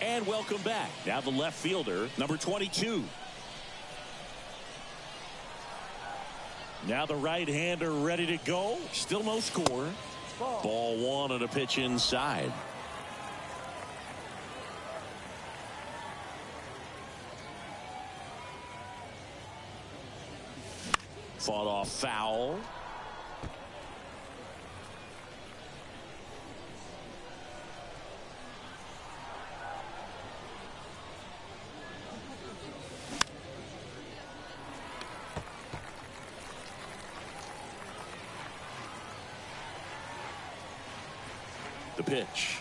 And welcome back. Now the left fielder, number 22. Now the right-hander ready to go. Still no score. Ball 1 and a pitch inside. Fought off foul. The pitch.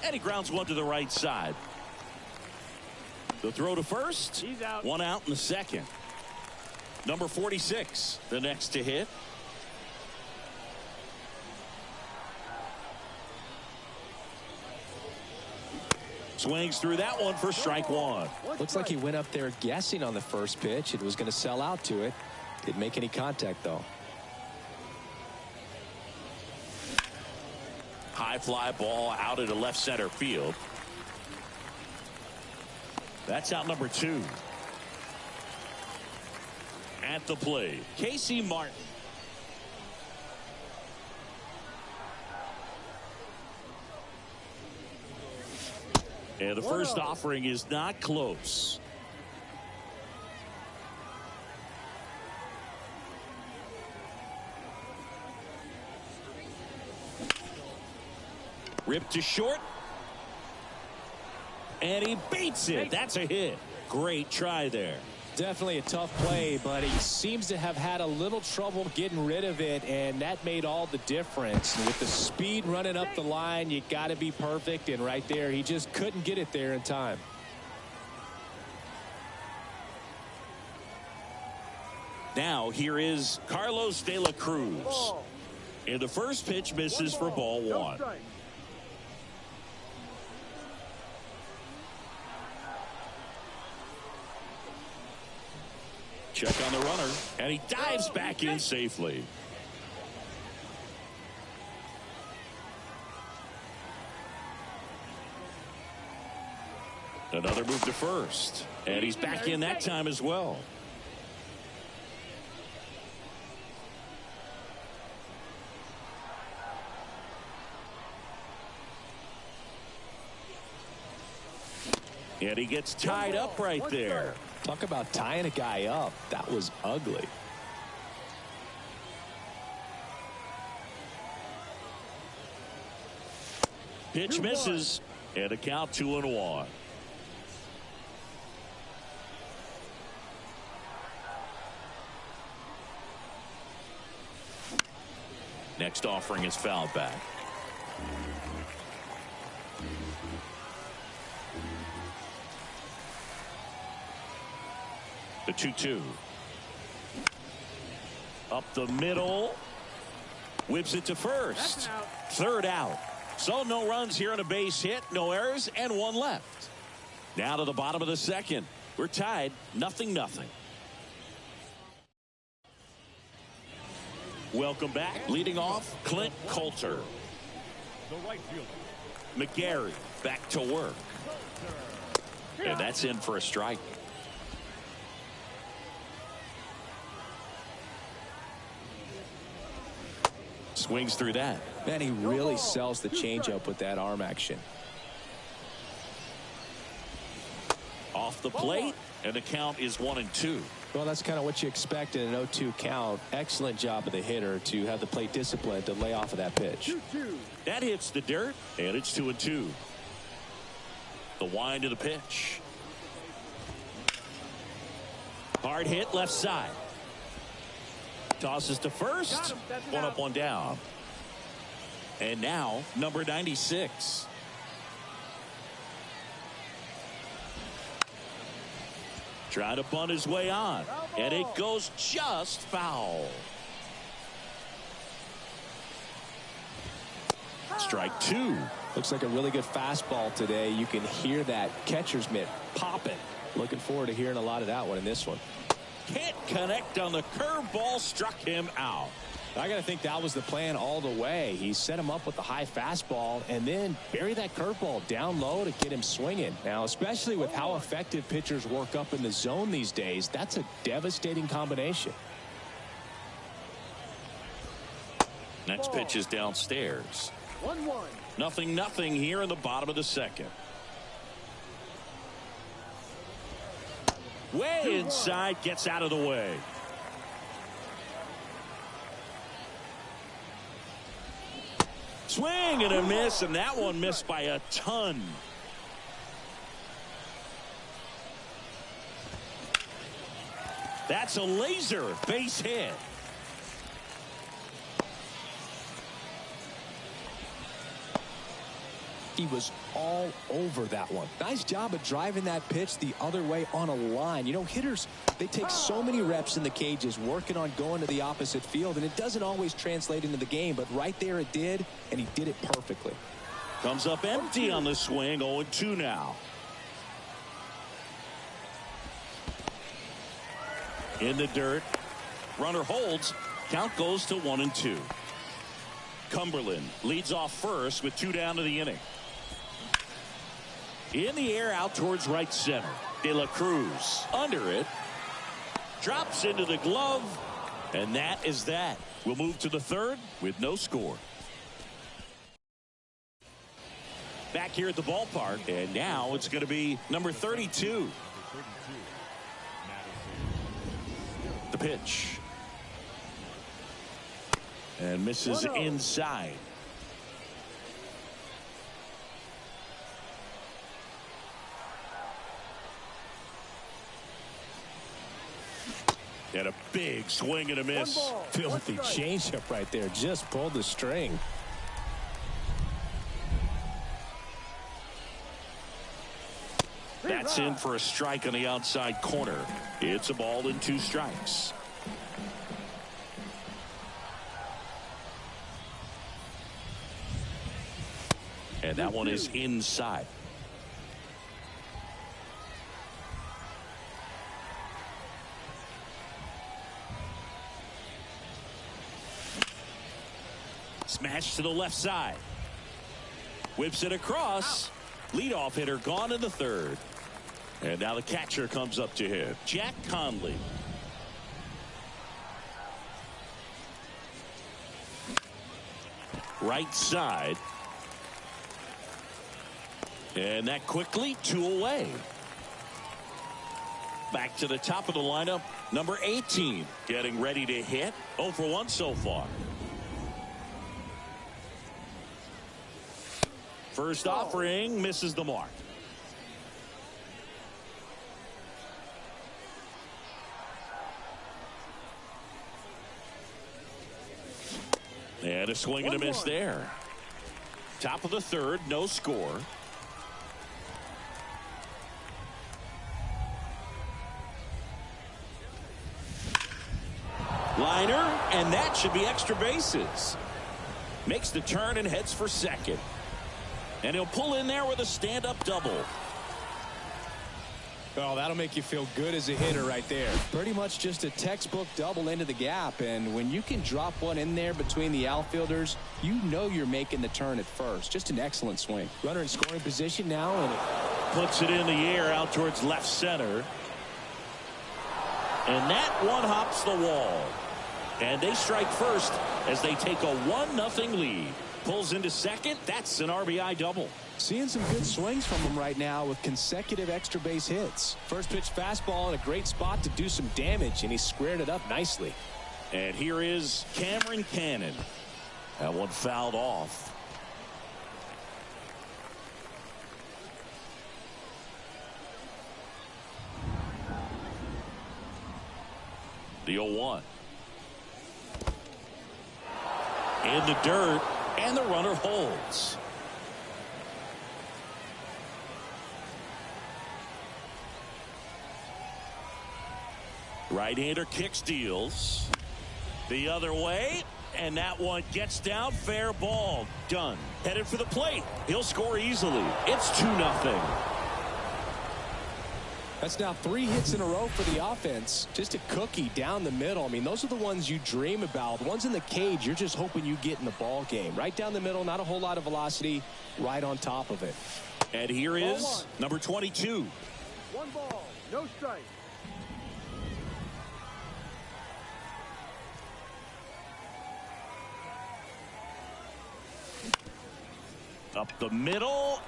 And he grounds one to the right side. The throw to first. He's out. 1 out in the second. Number 46, the next to hit. Swings through that one for strike 1. Looks like he went up there guessing on the first pitch. It was going to sell out to it. Didn't make any contact, though. High fly ball out into left center field. That's out number 2. At the plate, Casey Martin. And the first offering is not close. Ripped to short. And he beats it. That's a hit. Great try there. Definitely a tough play, but he seems to have had a little trouble getting rid of it, and that made all the difference. With the speed running up the line, you got to be perfect, and right there, he just couldn't get it there in time. Now here is Carlos De La Cruz. And the first pitch misses for ball 1. Check on the runner, and he dives back in safely. Another move to first, and he's back in that time as well. And he gets tied up right there. Talk about tying a guy up. That was ugly. Pitch misses, and a count 2-1. Next offering is fouled back. The 2-2. Up the middle. Whips it to first. Third out. So no runs here on a base hit. No errors and 1 left. Now to the bottom of the second. We're tied 0-0. Welcome back. Leading off, Clint Coulter. The right fielder. McGarry back to work. And that's in for a strike. Swings through that. Man, he really sells the changeup with that arm action. Off the plate, and the count is 1-2. Well, that's kind of what you expect in an 0-2 count. Excellent job of the hitter to have the plate discipline to lay off of that pitch. That hits the dirt, and it's 2-2. The wind of the pitch. Hard hit left side. Tosses to first. 1 up, 1 down. And now number 96. Trying to bunt his way on, and it goes just foul. Strike 2. Looks like a really good fastball today. You can hear that catcher's mitt popping. Looking forward to hearing a lot of that one in this one. Can't connect on the curveball, struck him out. I got to think that was the plan all the way. He set him up with the high fastball and then bury that curveball down low to get him swinging. Now, especially with how effective pitchers work up in the zone these days, that's a devastating combination. Next pitch is downstairs. 1-1. 0-0 here in the bottom of the second. Way inside, gets out of the way. Swing and a miss, and that one missed by a ton. That's a laser base hit. He was all over that one. Nice job of driving that pitch the other way on a line. You know, hitters, they take so many reps in the cages working on going to the opposite field, and it doesn't always translate into the game, but right there it did, and he did it perfectly. Comes up empty on the swing. 0-2 now. In the dirt. Runner holds. Count goes to 1-2. Cumberland leads off first with 2 down to the inning. In the air out towards right center. De La Cruz under it. Drops into the glove. And that is that. We'll move to the third with no score. Back here at the ballpark. And now it's going to be number 32. The pitch. And misses inside. And a big swing and a miss. Filthy changeup right there. Just pulled the string. That's in for a strike on the outside corner. It's a ball and 2 strikes. And that one is inside. Smash to the left side. Whips it across. Leadoff hitter gone in the third. And now the catcher comes up to hit. Jack Conley. Right side. And that quickly 2 away. Back to the top of the lineup. Number 18 getting ready to hit. 0 for 1 so far. First offering misses the mark. And a swing and a miss there. Top of the third, no score. Liner, and that should be extra bases. Makes the turn and heads for second. And he'll pull in there with a stand-up double. Oh, that'll make you feel good as a hitter right there. Pretty much just a textbook double into the gap. And when you can drop one in there between the outfielders, you know you're making the turn at first. Just an excellent swing. Runner in scoring position now. And puts it in the air out towards left center. And that one hops the wall. And they strike first as they take a 1-0 lead. Pulls into second. That's an RBI double. Seeing some good swings from him right now with consecutive extra base hits. First pitch fastball in a great spot to do some damage, and he squared it up nicely. And here is Cameron Cannon. That one fouled off. The 0-1. In the dirt, and the runner holds. Right-hander kicks, deals. The other way, and that one gets down. Fair ball. Done. Headed for the plate. He'll score easily. It's 2-0. That's now 3 hits in a row for the offense. Just a cookie down the middle. I mean, those are the ones you dream about. The ones in the cage, you're just hoping you get in the ball game. Right down the middle, not a whole lot of velocity, right on top of it. And here is number 22. 1 ball, no strike. Up the middle.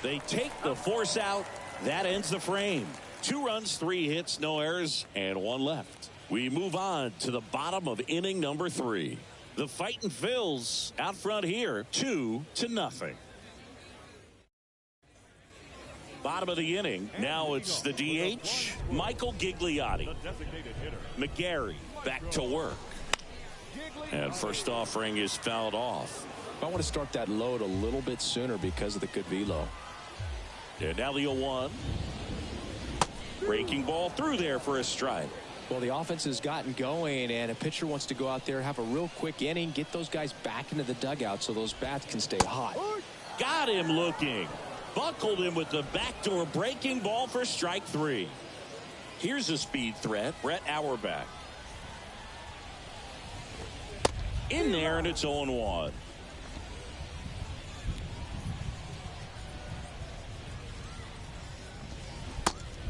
They take the force out. That ends the frame. 2 runs, 3 hits, no errors, and 1 left. We move on to the bottom of inning number 3. The Fightin' Phils out front here, 2-0. Bottom of the inning. Now it's the DH, Michael Gigliotti. McGarry back to work. And first offering is fouled off. I want to start that load a little bit sooner because of the good velo. And now the 0-1. Breaking ball through there for a strike. Well, the offense has gotten going, and a pitcher wants to go out there, have a real quick inning, get those guys back into the dugout so those bats can stay hot. Got him looking. Buckled him with the backdoor breaking ball for strike 3. Here's a speed threat, Brett Auerbach. in there, and it's 0-1.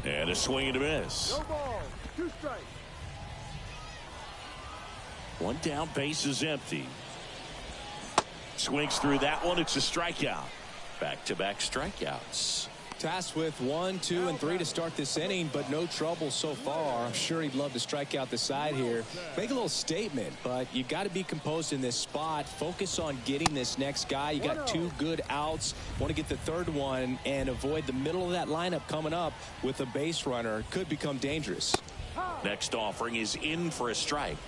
And a swing and a miss. No ball. 2 strikes. One down, base is empty. Swings through that one. It's a strikeout. Back-to-back strikeouts. Tasked with 1, 2, and 3 to start this inning, but no trouble so far. I'm sure he'd love to strike out the side here. Make a little statement, but you got to be composed in this spot. Focus on getting this next guy. You got 2 good outs. Want to get the third one and avoid the middle of that lineup coming up with a base runner. Could become dangerous. Next offering is in for a strike.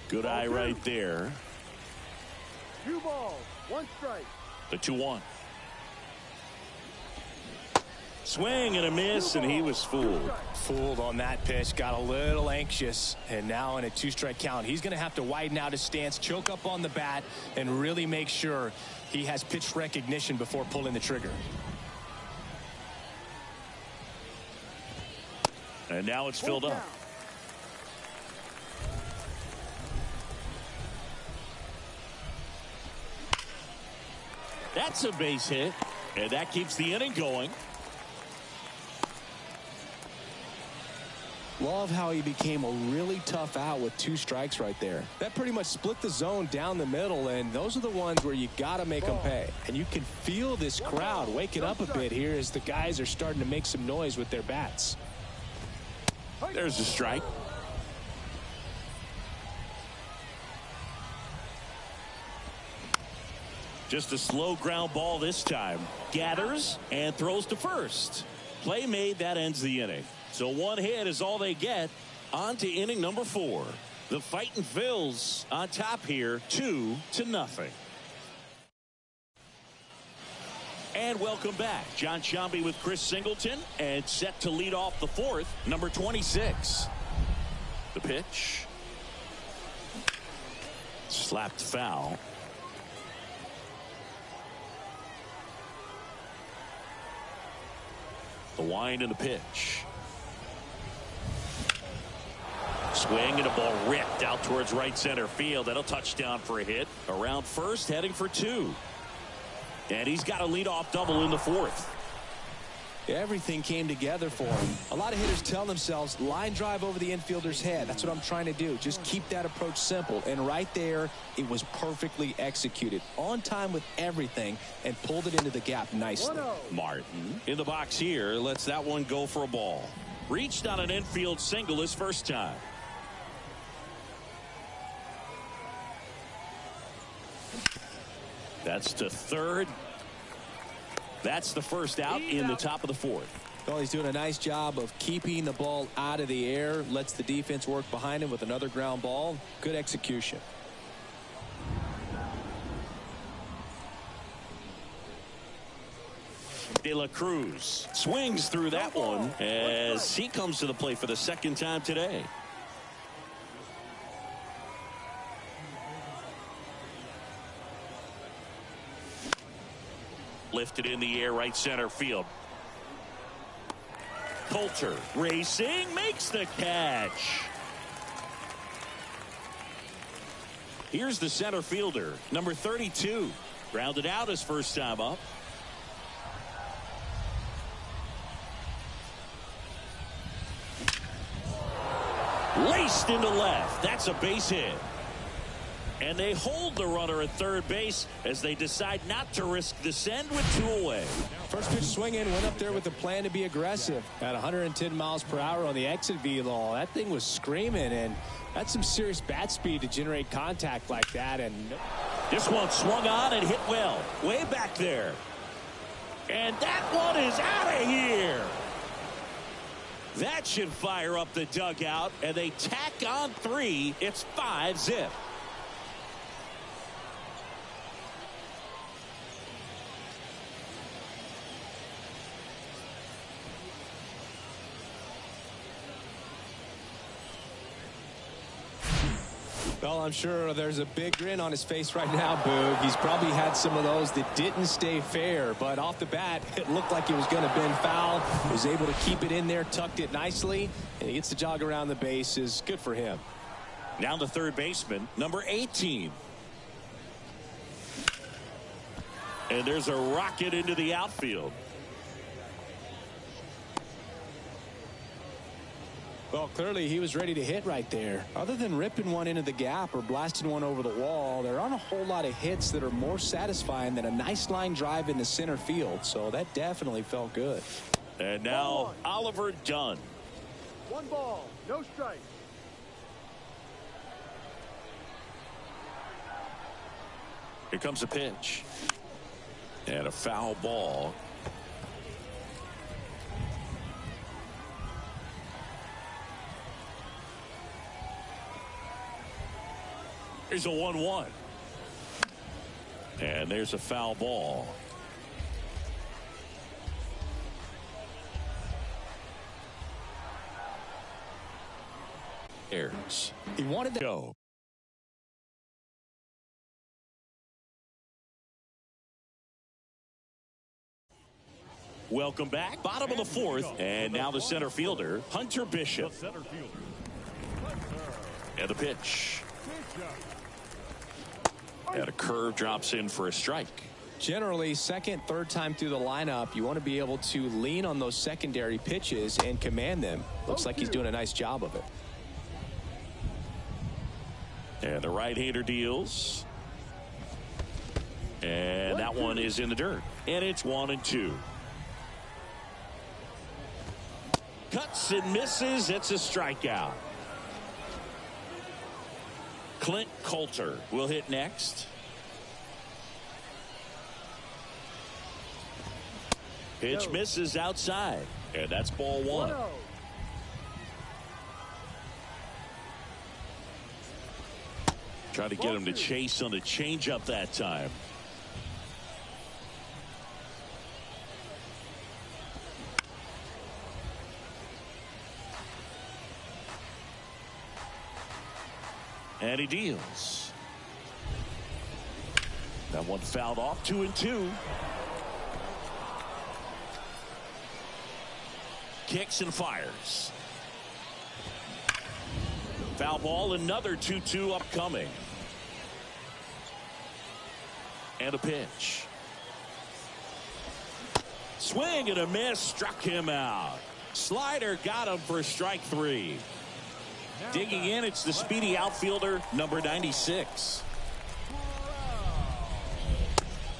Good eye right there. 2 balls. 1 strike. The 2-1. Swing and a miss, and he was fooled. Fooled on that pitch, got a little anxious, and now in a 2-strike count, he's going to have to widen out his stance, choke up on the bat, and really make sure he has pitch recognition before pulling the trigger. And now it's filled up. That's a base hit, and that keeps the inning going. Love how he became a really tough out with 2 strikes right there. That pretty much split the zone down the middle, and those are the ones where you got to make them pay. And you can feel this crowd waking up a bit here as the guys are starting to make some noise with their bats. There's a strike. Just a slow ground ball this time. Gathers and throws to first. Play made, that ends the inning. So 1 hit is all they get. On to inning number 4. The Fightin' Phils on top here, 2-0. And welcome back. John Sciambi with Chris Singleton, and set to lead off the 4th, number 26. The pitch. Slapped foul. The wind and the pitch. Swing and a ball ripped out towards right center field. That'll touchdown for a hit. Around first, heading for 2. And he's got a leadoff double in the 4th. Everything came together for him. A lot of hitters tell themselves, line drive over the infielder's head. That's what I'm trying to do. Just keep that approach simple. And right there, it was perfectly executed. On time with everything, and pulled it into the gap nicely. Martin in the box here lets that one go for a ball. Reached on an infield single his first time. That's to third. That's the first out in the top of the 4th. Well, he's doing a nice job of keeping the ball out of the air. Lets the defense work behind him with another ground ball. Good execution. De La Cruz swings through that one as he comes to the plate for the 2nd time today. Lifted in the air, right center field. Coulter racing, makes the catch. Here's the center fielder, number 32. Grounded out his first time up. Laced into left. That's a base hit. And they hold the runner at third base as they decide not to risk the send with 2 away. First pitch swinging, went up there with a plan to be aggressive. At 110 miles per hour on the exit velo. That thing was screaming, and that's some serious bat speed to generate contact like that. And this one swung on and hit well. Way back there. And that one is out of here. That should fire up the dugout, and they tack on 3. It's 5-0. Well, I'm sure there's a big grin on his face right now, Boog. He's probably had some of those that didn't stay fair, but off the bat, it looked like it was going to bend foul. He was able to keep it in there, tucked it nicely, and he gets to jog around the bases. Good for him. Now the third baseman, number 18. And there's a rocket into the outfield. Well, clearly he was ready to hit right there. Other than ripping one into the gap or blasting one over the wall, there aren't a whole lot of hits that are more satisfying than a nice line drive into center field. So that definitely felt good. And now Oliver Dunn. 1 ball, no strike. Here comes a pitch. And a foul ball. Here's a 1-1. And there's a foul ball. Airs. He wanted to go. Welcome back. Bottom of the fourth. And now the center fielder, Hunter Bishop. And the pitch. And a curve drops in for a strike. Generally, second, third time through the lineup, you want to be able to lean on those secondary pitches and command them. Looks like he's doing a nice job of it. And the right-hander deals. And that one is in the dirt. And it's 1-2. Cuts and misses. It's a strikeout. Clint Coulter will hit next. Pitch misses outside. And that's ball 1. Try to get him to chase on the changeup that time. And he deals. That one fouled off. 2-2. Kicks and fires. Foul ball. Another 2-2 upcoming. And a pitch. Swing and a miss. Struck him out. Slider got him for strike 3. Digging in, it's the speedy outfielder, number 96.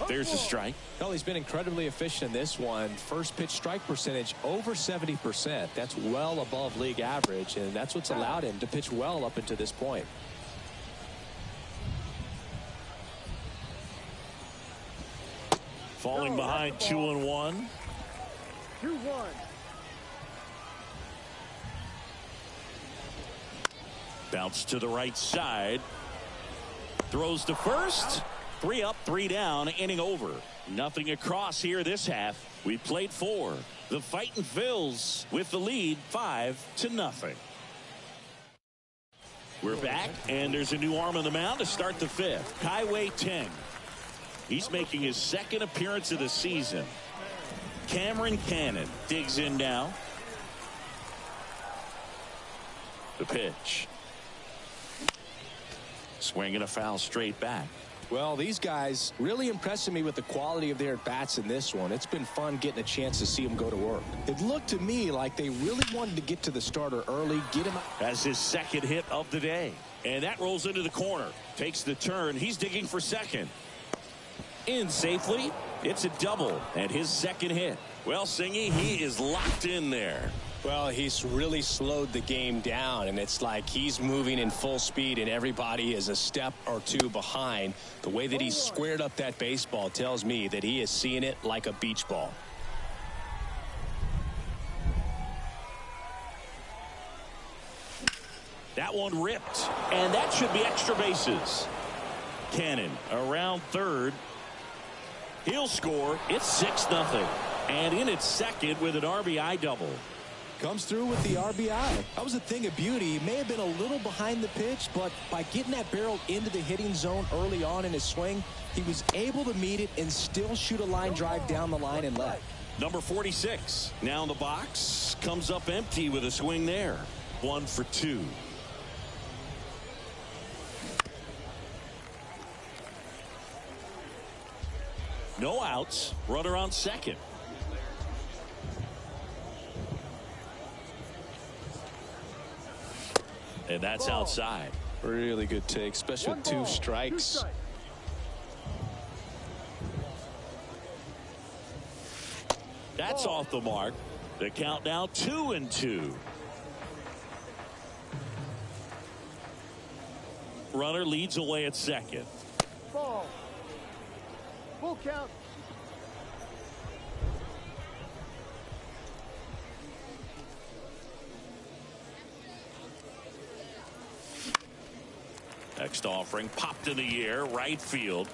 There's a strike. Well, he's been incredibly efficient in this one. First pitch strike percentage over 70%. That's well above league average, and that's what's allowed him to pitch well up until this point. Falling behind 2-1. 2-1. Bounce to the right side. Throws to first. 3 up, 3 down. Inning over. Nothing across here this half. We played 4. The Fightin' Phils with the lead 5-0. We're back, and there's a new arm on the mound to start the 5th. Kaiwei Teng. He's making his second appearance of the season. Cameron Cannon digs in now. The pitch. Swinging a foul straight back. Well, these guys really impressing me with the quality of their at-bats in this one. It's been fun getting a chance to see them go to work. It looked to me like they really wanted to get to the starter early, get him out. That's his second hit of the day. And that rolls into the corner. Takes the turn. He's digging for second. In safely. It's a double. And his second hit. Well, Singy, he is locked in there. Well, he's really slowed the game down, and it's like he's moving in full speed and everybody is a step or 2 behind. The way that he's squared up that baseball tells me that he is seeing it like a beach ball. That one ripped, and that should be extra bases. Cannon around third. He'll score. It's 6-0. And in its second with an RBI double. Comes through with the RBI. That was a thing of beauty. He may have been a little behind the pitch, but by getting that barrel into the hitting zone early on in his swing, he was able to meet it and still shoot a line drive down the line and left. Number 46 now in the box, comes up empty with a swing there. 1 for 2. No outs, runner on second. And that's outside. Really good take, especially with 2 strikes. That's off the mark. The count now 2-2. Runner leads away at second. Ball. Full count. Next offering popped in the air, right field.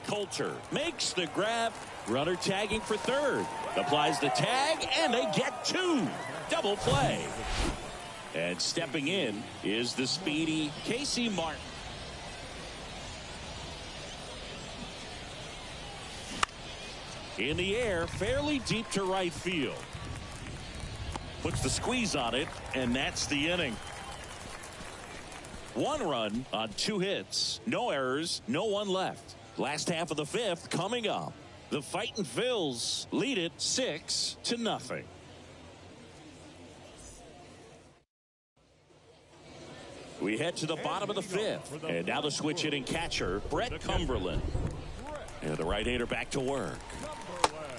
Coulter makes the grab. Runner tagging for third. Applies the tag, and they get 2. Double play. And stepping in is the speedy Casey Martin. In the air, fairly deep to right field. Puts the squeeze on it, and that's the inning. 1 run on 2 hits. No errors, no one left. Last half of the 5th coming up. The Fightin' Phils lead it 6-0. We head to the bottom of the 5th. And now the switch hitting catcher, Brett Cumberland. And the right-hander back to work.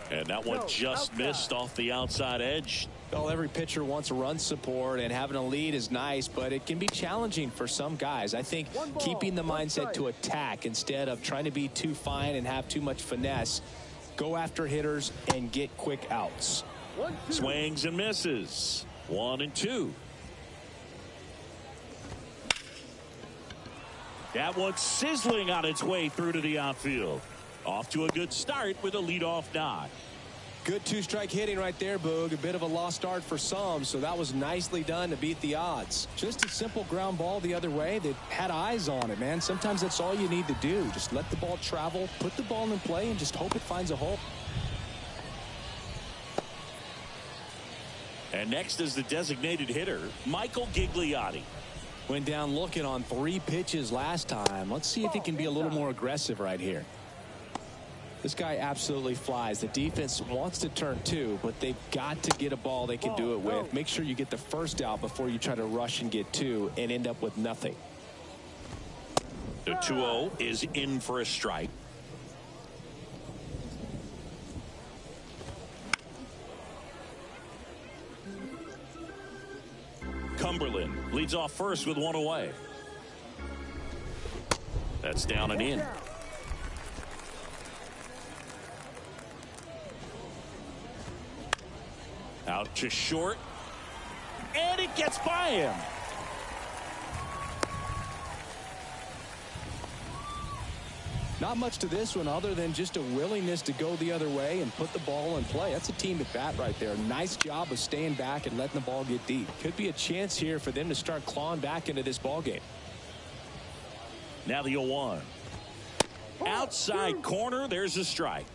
And that one just missed off the outside edge. Well, every pitcher wants a run support, and having a lead is nice, but it can be challenging for some guys. I think keeping the mindset to attack instead of trying to be too fine and have too much finesse. Go after hitters and get quick outs. Swings and misses. 1-2. That one sizzling on its way through to the outfield. Off to a good start with a leadoff knock. Good 2-strike hitting right there, Boog. A bit of a lost start for some, so that was nicely done to beat the odds. Just a simple ground ball the other way that had eyes on it, man. Sometimes that's all you need to do. Just let the ball travel, put the ball in play, and just hope it finds a hole. And next is the designated hitter, Michael Gigliotti. Went down looking on 3 pitches last time. Let's see if he can be a little more aggressive right here. This guy absolutely flies. The defense wants to turn 2, but they've got to get a ball they can do it with. Make sure you get the first out before you try to rush and get 2 and end up with nothing. The 2-0 is in for a strike. Cumberland leads off first with 1 away. That's down and in. Out to short. And it gets by him. Not much to this one other than just a willingness to go the other way and put the ball in play. That's a team at bat right there. Nice job of staying back and letting the ball get deep. Could be a chance here for them to start clawing back into this ball game. Now the 0-1. Outside corner. There's a strike.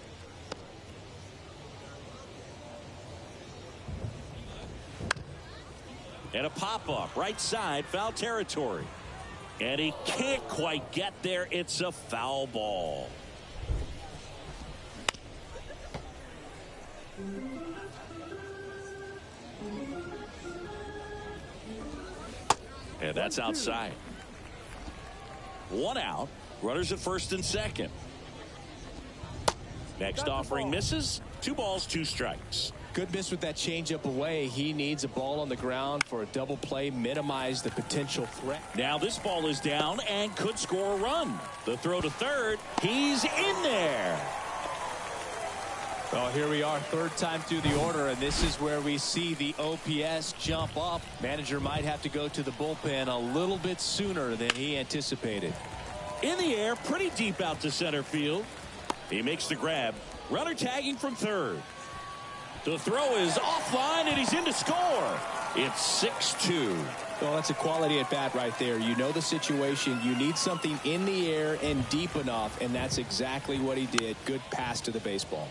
And a pop-up right side, foul territory. And he can't quite get there. It's a foul ball. And that's outside. 1 out. Runners at first and second. Next offering misses. 2 balls, 2 strikes. Good miss with that changeup away. He needs a ball on the ground for a double play, minimize the potential threat. Now this ball is down and could score a run. The throw to third. He's in there. Well, here we are, 3rd time through the order, and this is where we see the OPS jump up. Manager might have to go to the bullpen a little bit sooner than he anticipated. In the air, pretty deep out to center field. He makes the grab. Runner tagging from third. The throw is offline, and he's in to score. It's 6-2. Well, that's a quality at bat right there. You know the situation. You need something in the air and deep enough, and that's exactly what he did. Good pass to the baseball.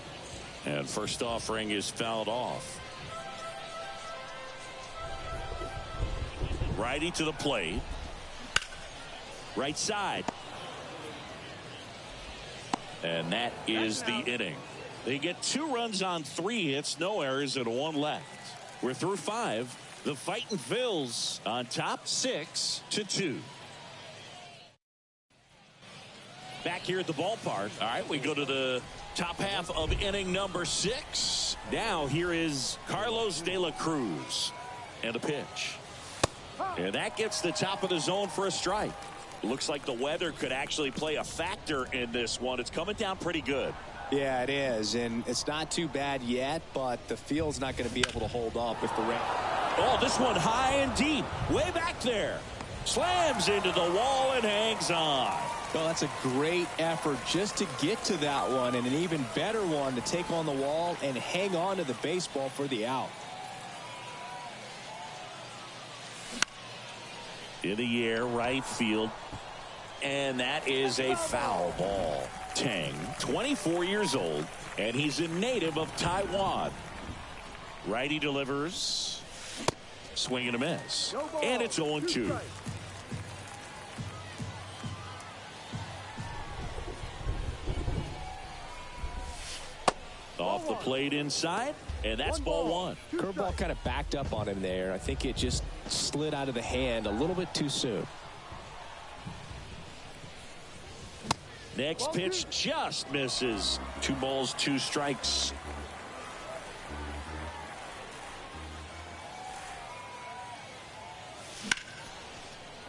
And first offering is fouled off. Righty to the plate. Right side. And that is the inning. They get 2 runs on 3 hits, no errors, and 1 left. We're through 5. The Fightin' Phils on top 6-2. Back here at the ballpark. All right, we go to the top half of inning number 6. Now here is Carlos De La Cruz. And a pitch. And that gets the top of the zone for a strike. Looks like the weather could actually play a factor in this one. It's coming down pretty good. Yeah, it is, and it's not too bad yet, but the field's not going to be able to hold up if the rain. Oh, this one high and deep, way back there. Slams into the wall and hangs on. Well, that's a great effort just to get to that one, and an even better one to take on the wall and hang on to the baseball for the out. In the air, right field. And that is a foul ball. Tang, 24 years old, and he's a native of Taiwan. Righty delivers. Swing and a miss. And it's 0-2. Off the plate inside, and that's ball 1. Curveball kind of backed up on him there. I think it just slid out of the hand a little bit too soon. Next pitch just misses. 2 balls, 2 strikes.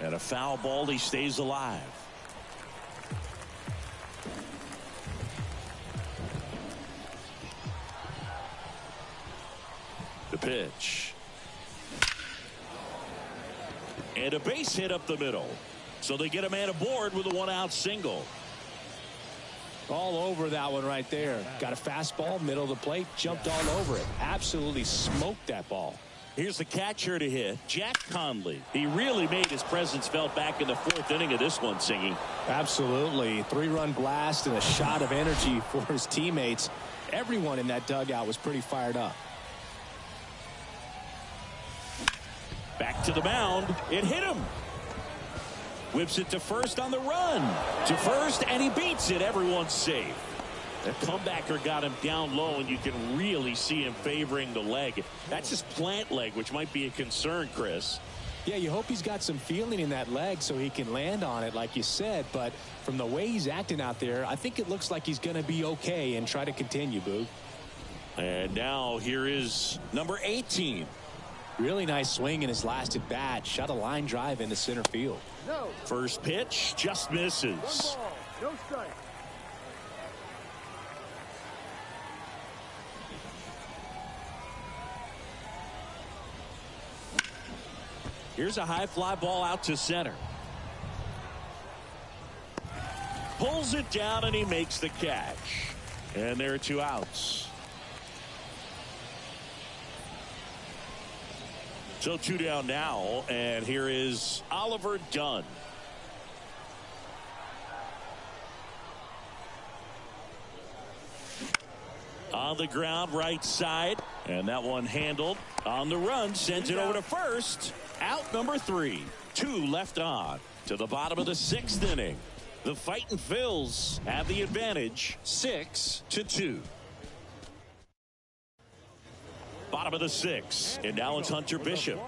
And a foul ball. He stays alive. The pitch. And a base hit up the middle. So they get a man aboard with a 1-out single. All over that one right there. Got a fastball, middle of the plate, jumped all over it. Absolutely smoked that ball. Here's the catcher to hit, Jack Conley. He really made his presence felt back in the 4th inning of this one, Singy. Absolutely. 3-run blast and a shot of energy for his teammates. Everyone in that dugout was pretty fired up. Back to the mound. It hit him. Whips it to first on the run. To first, and he beats it. Everyone's safe. The comebacker got him down low, and you can really see him favoring the leg. That's his plant leg, which might be a concern, Chris. Yeah, you hope he's got some feeling in that leg so he can land on it, like you said. But from the way he's acting out there, I think it looks like he's going to be okay and try to continue, Boo. And now here is number 18. Really nice swing in his last at bat. Shot a line drive into center field. No. First pitch just misses. 1 ball, no strike. Here's a high fly ball out to center. Pulls it down and he makes the catch. And there are 2 outs. So 2 down now, and here is Oliver Dunn. On the ground, right side, and that one handled. On the run, sends it over to first. Out number 3. 2 left on. To the bottom of the 6th inning. The Fightin' Phils have the advantage, 6-2. Bottom of the 6th, and now it's Hunter Bishop.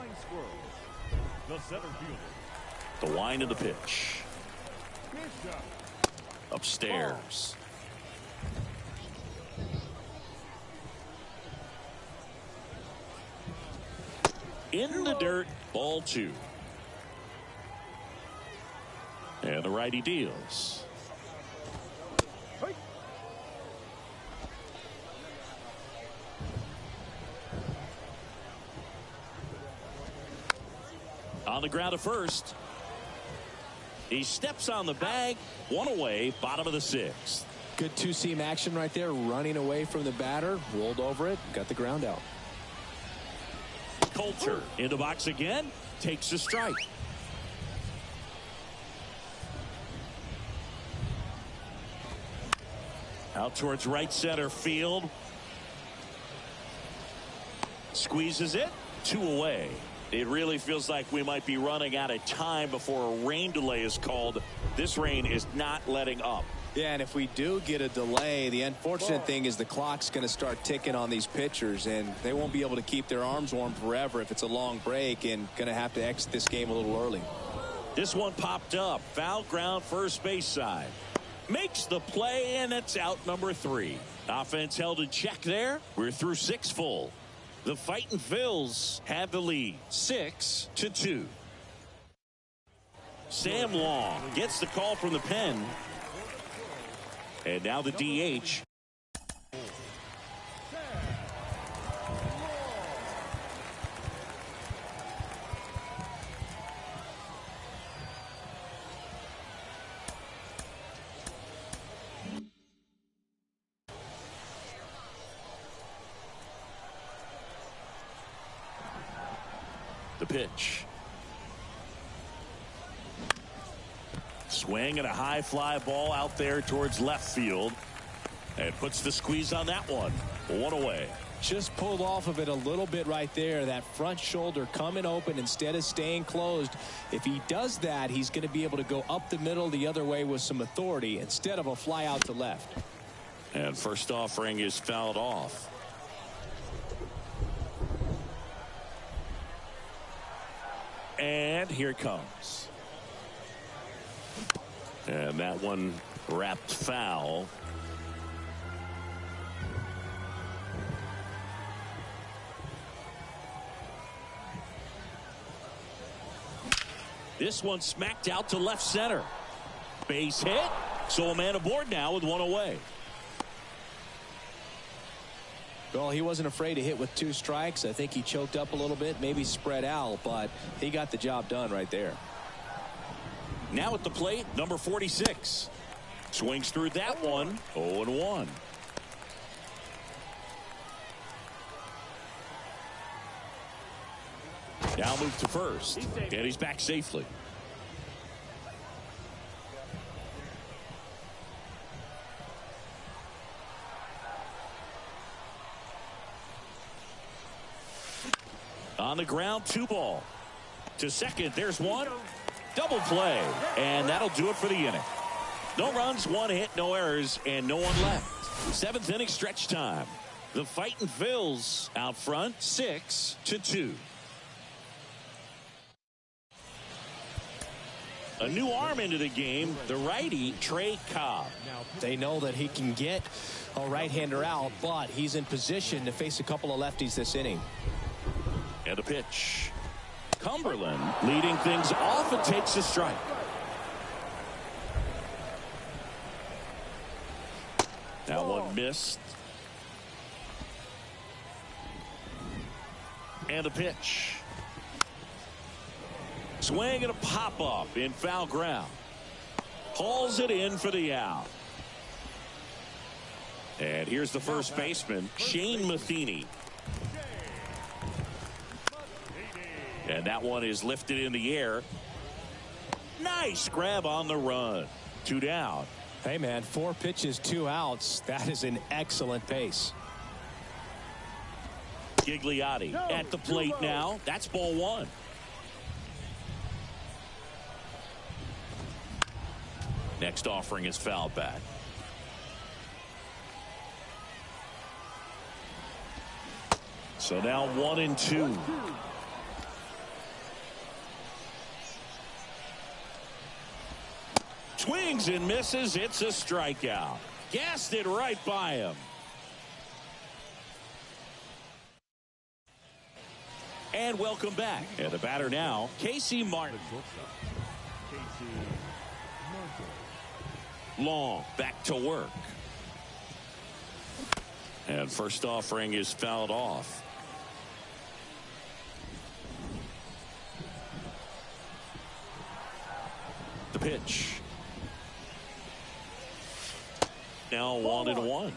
The wind of the pitch. Upstairs. In the dirt, ball 2. And the righty deals. On the ground to first. He steps on the bag. 1 away, bottom of the 6th. Good two-seam action right there, running away from the batter, rolled over it, got the ground out. Coulter in the box again, takes a strike. Out towards right center field. Squeezes it, 2 away. It really feels like we might be running out of time before a rain delay is called. This rain is not letting up. Yeah, and if we do get a delay, the unfortunate thing is the clock's going to start ticking on these pitchers, and they won't be able to keep their arms warm forever if it's a long break, and going to have to exit this game a little early. This one popped up. Foul ground, first base side. Makes the play, and it's out number 3. Offense held in check there. We're through 6 full. The Fightin' Phils have the lead, 6-2. Sam Long gets the call from the pen. And now the DH. The pitch. Swing and a high fly ball out there towards left field. And puts the squeeze on that one. 1 away. Just pulled off of it a little bit right there. That front shoulder coming open instead of staying closed. If he does that, he's going to be able to go up the middle the other way with some authority instead of a fly out to left. And first offering is fouled off. And here it comes. And that one wrapped foul. This one smacked out to left center. Base hit. So a man aboard now with 1 away. Well, he wasn't afraid to hit with 2 strikes. I think he choked up a little bit, maybe spread out, but he got the job done right there. Now at the plate, number 46. Swings through that one. 0-1. Now move to first. And he's back safely. On the ground, 2 ball. To second, there's 1. Double play. And that'll do it for the inning. No runs, 1 hit, no errors, and no one left. 7th inning stretch time. The Fightin' Phils out front, 6-2. A new arm into the game, the righty, Trey Cobb. They know that he can get a right-hander out, but he's in position to face a couple of lefties this inning. And a pitch. Cumberland leading things off and takes a strike. That one missed. And a pitch. Swing and a pop-up in foul ground. Hauls it in for the out. And here's the first baseman, Shane Matheny. And that one is lifted in the air. Nice grab on the run. 2 down. Hey, man, 4 pitches, 2 outs. That is an excellent pace. Gigliotti at the plate now. That's ball 1. Next offering is fouled back. So now 1-2. Swings and misses. It's a strikeout. Gassed it right by him. And welcome back. And the batter now, Casey Martin. Long back to work. And first offering is fouled off. The pitch. Now 1-1.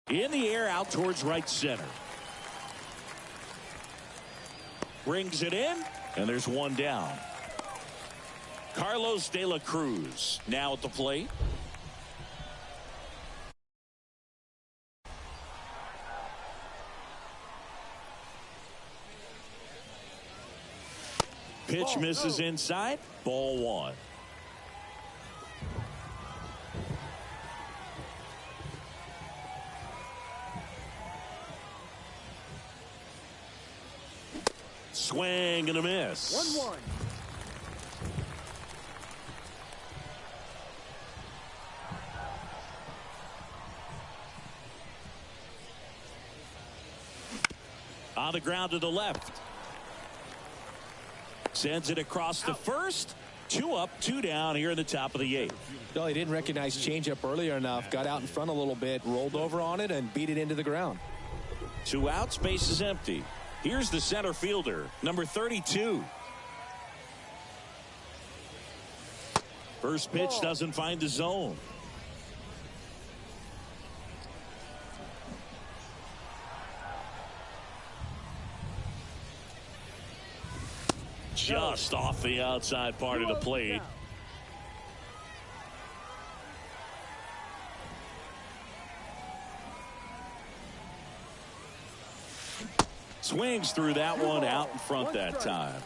In the air out towards right center. Brings it in, and there's one down. Carlos De La Cruz now at the plate. Pitch misses inside. Ball one. Swing and a miss. 1-1. On the ground to the left. Sends it across to first. 2 up, 2 down here in the top of the 8th. No, he didn't recognize changeup earlier enough. Got out in front a little bit, rolled over on it, and beat it into the ground. 2 outs, base is empty. Here's the center fielder, number 32. First pitch doesn't find the zone. Just off the outside part of the plate. Swings through that one, out in front that time.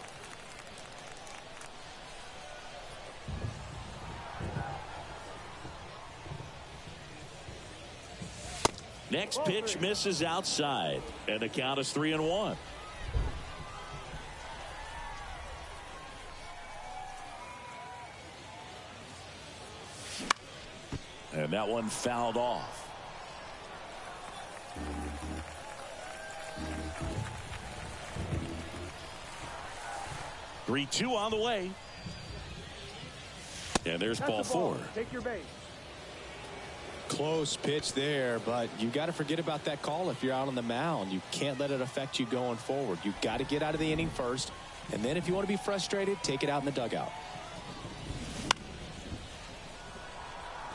Next pitch misses outside, and the count is 3-1. And that one fouled off. Three-two on the way. And there's ball 4. Take your base. Close pitch there, but you got to forget about that call if you're out on the mound. You can't let it affect you going forward. You got to get out of the inning first, and then if you want to be frustrated, take it out in the dugout.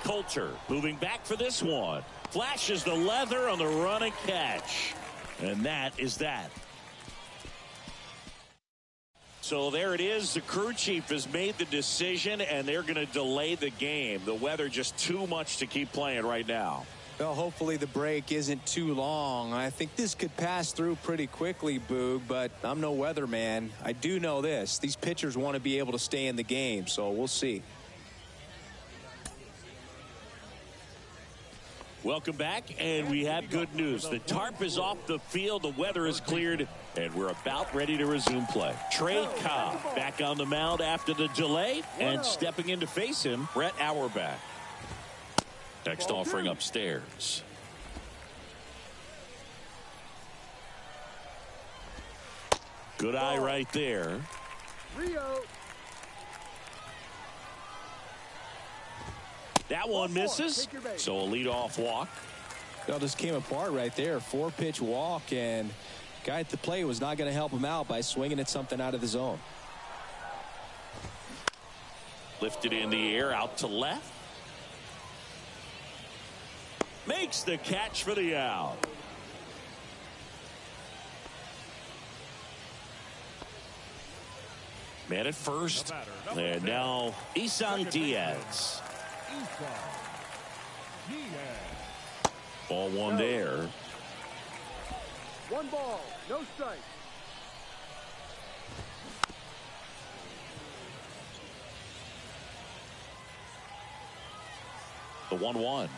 Coulter moving back for this one. Flashes the leather on the run and catch. And that is that. So there it is. The crew chief has made the decision, and they're going to delay the game. The weather just too much to keep playing right now. Well, hopefully the break isn't too long. I think this could pass through pretty quickly, Boog, but I'm no weatherman. I do know this. These pitchers want to be able to stay in the game, so we'll see. Welcome back, and we have good news. The tarp is off the field, the weather is cleared, and we're about ready to resume play. Trey Cobb back on the mound after the delay, and stepping in to face him, Brett Auerbach. Next offering upstairs. Good eye right there. Rio. That one misses, so a leadoff walk. Well, just came apart right there. 4-pitch walk, and guy at the plate was not going to help him out by swinging at something out of the zone. Lifted in the air out to left. Makes the catch for the out. Man at first, and now Isan Diaz. Ball 1 there. 1 ball, no strike. The 1-1.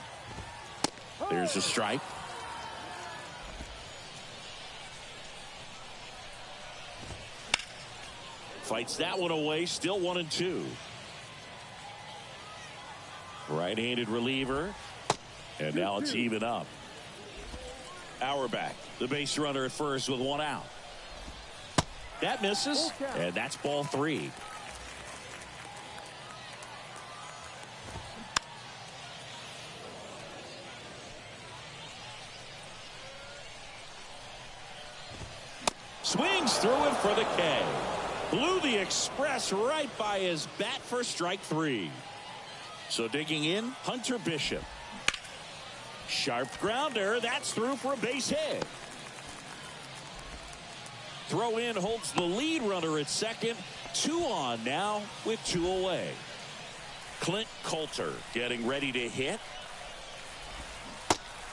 There's a strike. Fights that one away. Still 1-2. Right-handed reliever. And now it's even up. Auerbach, the base runner at first with 1 out. That misses, and that's ball 3. Swings through it for the K. Blew the express right by his bat for strike 3. So digging in, Hunter Bishop. Sharp grounder. That's through for a base hit. Throw in holds the lead runner at second. 2 on now with 2 away. Clint Coulter getting ready to hit.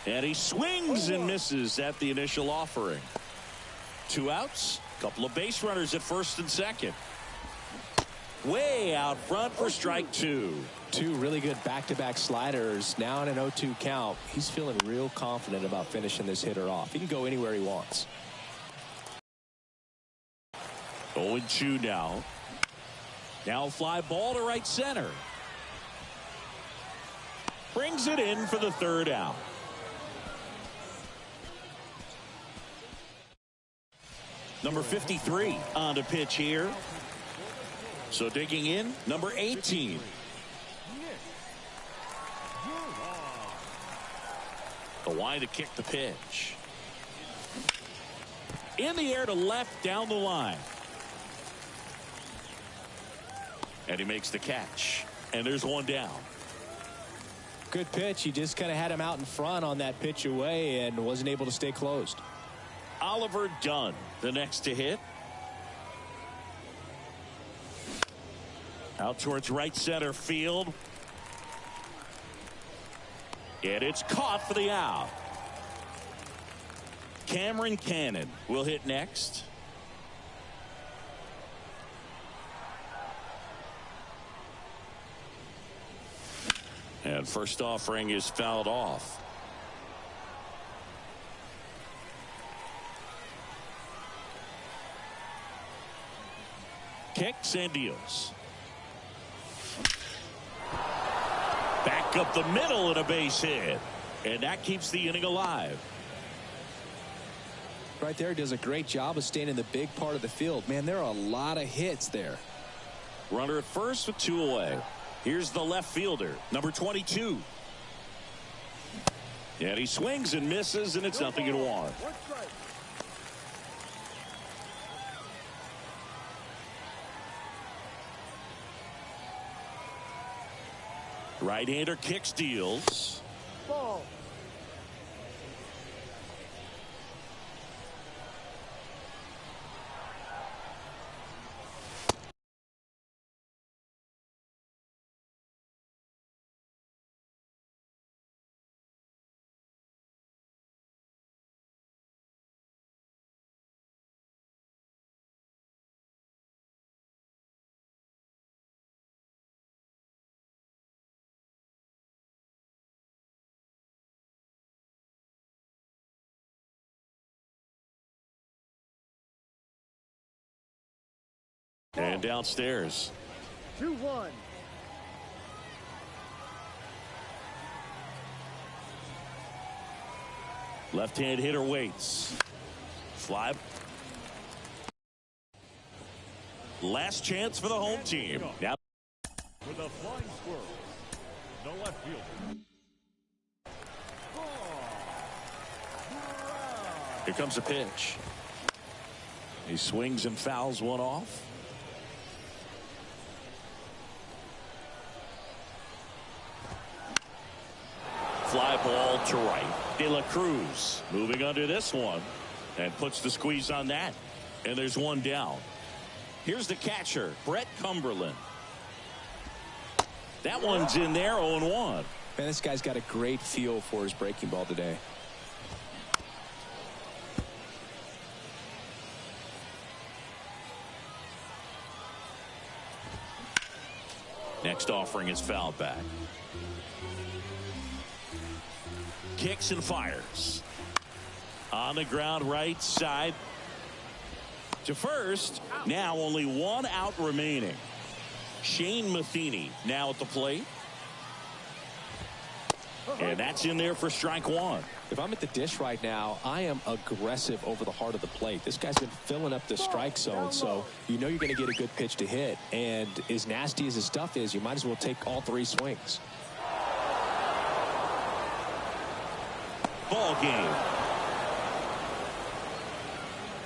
And he swings and misses at the initial offering. 2 outs. Couple of base runners at first and second. Way out front for strike 2. 2 really good back-to-back sliders. Now in an 0-2 count. He's feeling real confident about finishing this hitter off. He can go anywhere he wants. 0-2 now. Now fly ball to right center. Brings it in for the 3rd out. Number 53 on the pitch here. So digging in, number 18. The line to kick the pitch. In the air to left down the line. And he makes the catch. And there's 1 down. Good pitch. He just kind of had him out in front on that pitch away and wasn't able to stay closed. Oliver Dunn, the next to hit. Out towards right center field. And it's caught for the out. Cameron Cannon will hit next. And first offering is fouled off. Kicks and deals. Back up the middle and a base hit. And that keeps the inning alive. Right there, does a great job of staying in the big part of the field. Man, there are a lot of hits there. Runner at first with 2 away. Here's the left fielder, number 22. And he swings and misses, and it's 0-1. Right-hander kicks, deals. Ball. And downstairs. 2-1. Left-hand hitter waits. Fly. Last chance for the home team. Now With a flying squirrel, the left fielder. here comes a pitch. He swings and fouls one off. Fly ball to right. De La Cruz moving under this one and puts the squeeze on that. And there's 1 down. Here's the catcher, Brett Cumberland. That one's in there, 0-1. Man, this guy's got a great feel for his breaking ball today. Next offering is fouled back. Kicks and fires. On the ground right side. To first. Now only 1 out remaining. Shane Matheny now at the plate. And that's in there for strike 1. If I'm at the dish right now, I am aggressive over the heart of the plate. This guy's been filling up the strike zone, so you know you're going to get a good pitch to hit. And as nasty as his stuff is, you might as well take all 3 swings. Ball game.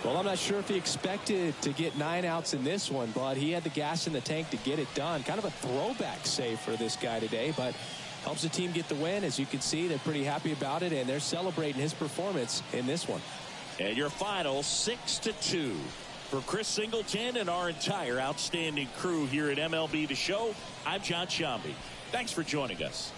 Well, I'm not sure if he expected to get 9 outs in this one, but he had the gas in the tank to get it done. Kind of a throwback save for this guy today, but Helps the team get the win. As you can see, they're pretty happy about it, and they're celebrating his performance in this one. And your final 6-2. For Chris Singleton and our entire outstanding crew here at MLB The Show, I'm John Shambi. Thanks for joining us.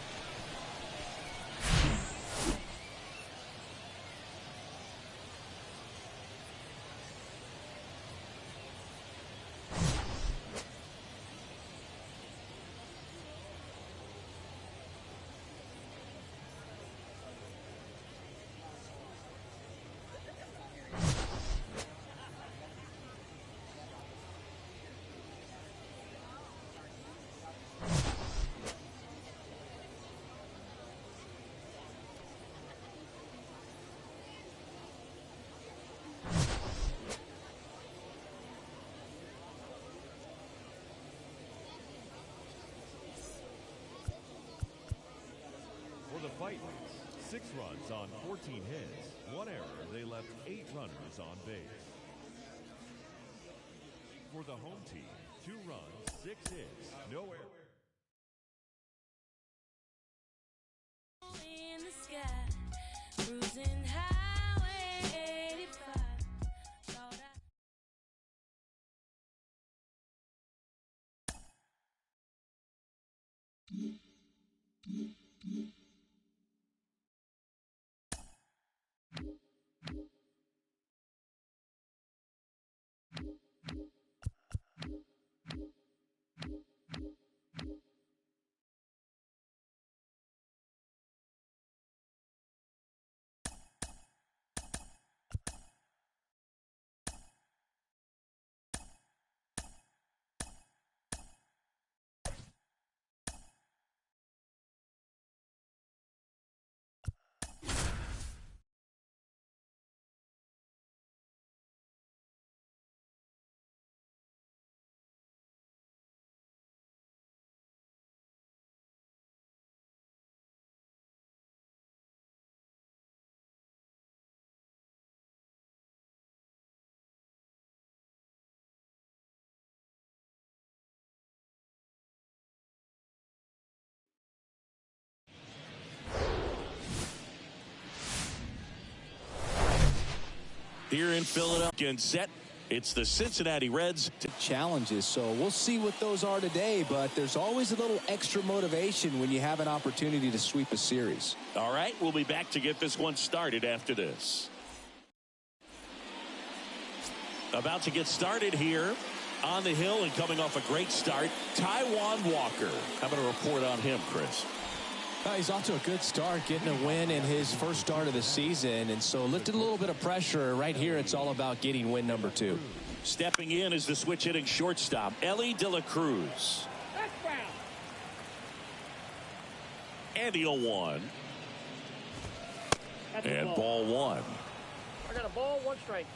The Fighting, 6 runs on 14 hits, 1 error. They left 8 runners on base. For the home team, 2 runs, 6 hits, no error. In the sky, cruising highway 85. Thought I Here in Philadelphia and set, it's the Cincinnati Reds. Challenges, so we'll see what those are today, but there's always a little extra motivation when you have an opportunity to sweep a series. All right, we'll be back to get this one started after this. About to get started here on the hill and coming off a great start, Taijuan Walker. How about a report on him, Chris? He's off to a good start, getting a win in his first start of the season, and so lifted a little bit of pressure. Right here, it's all about getting win number 2. Stepping in is the switch hitting shortstop, Ellie De La Cruz. And the 0-1. And ball 1. I got a ball, 1 strike.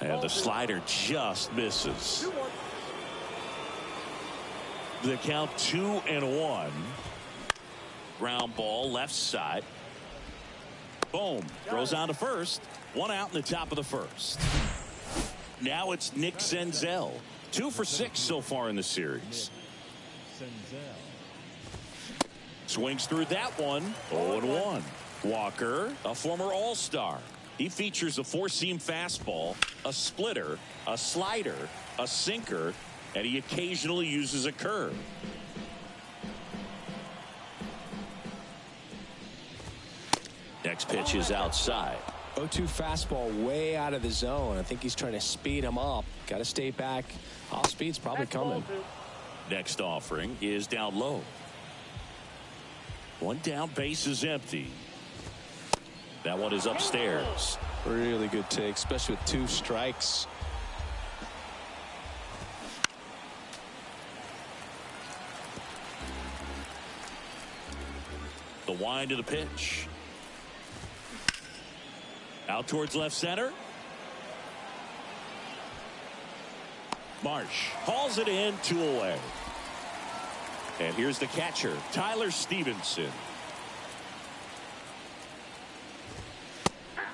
And the slider just misses. 2-1. The count 2-1. Ground ball left side. Boom. Throws on to first. 1 out in the top of the first. Now it's Nick Senzel. 2 for 6 so far in the series. Swings through that one. 0-1. Walker, a former All-Star. He features a 4-seam fastball, a splitter, a slider, a sinker, and he occasionally uses a curve. Next pitch is outside. 0-2 fastball way out of the zone. I think he's trying to speed him up. Got to stay back. Off speed's probably coming. Next offering is down low. 1 down, base is empty. That one is upstairs. Really good take, especially with 2 strikes. The wind of the pitch. Out towards left center. Marsh hauls it in, 2 away. And here's the catcher, Tyler Stevenson.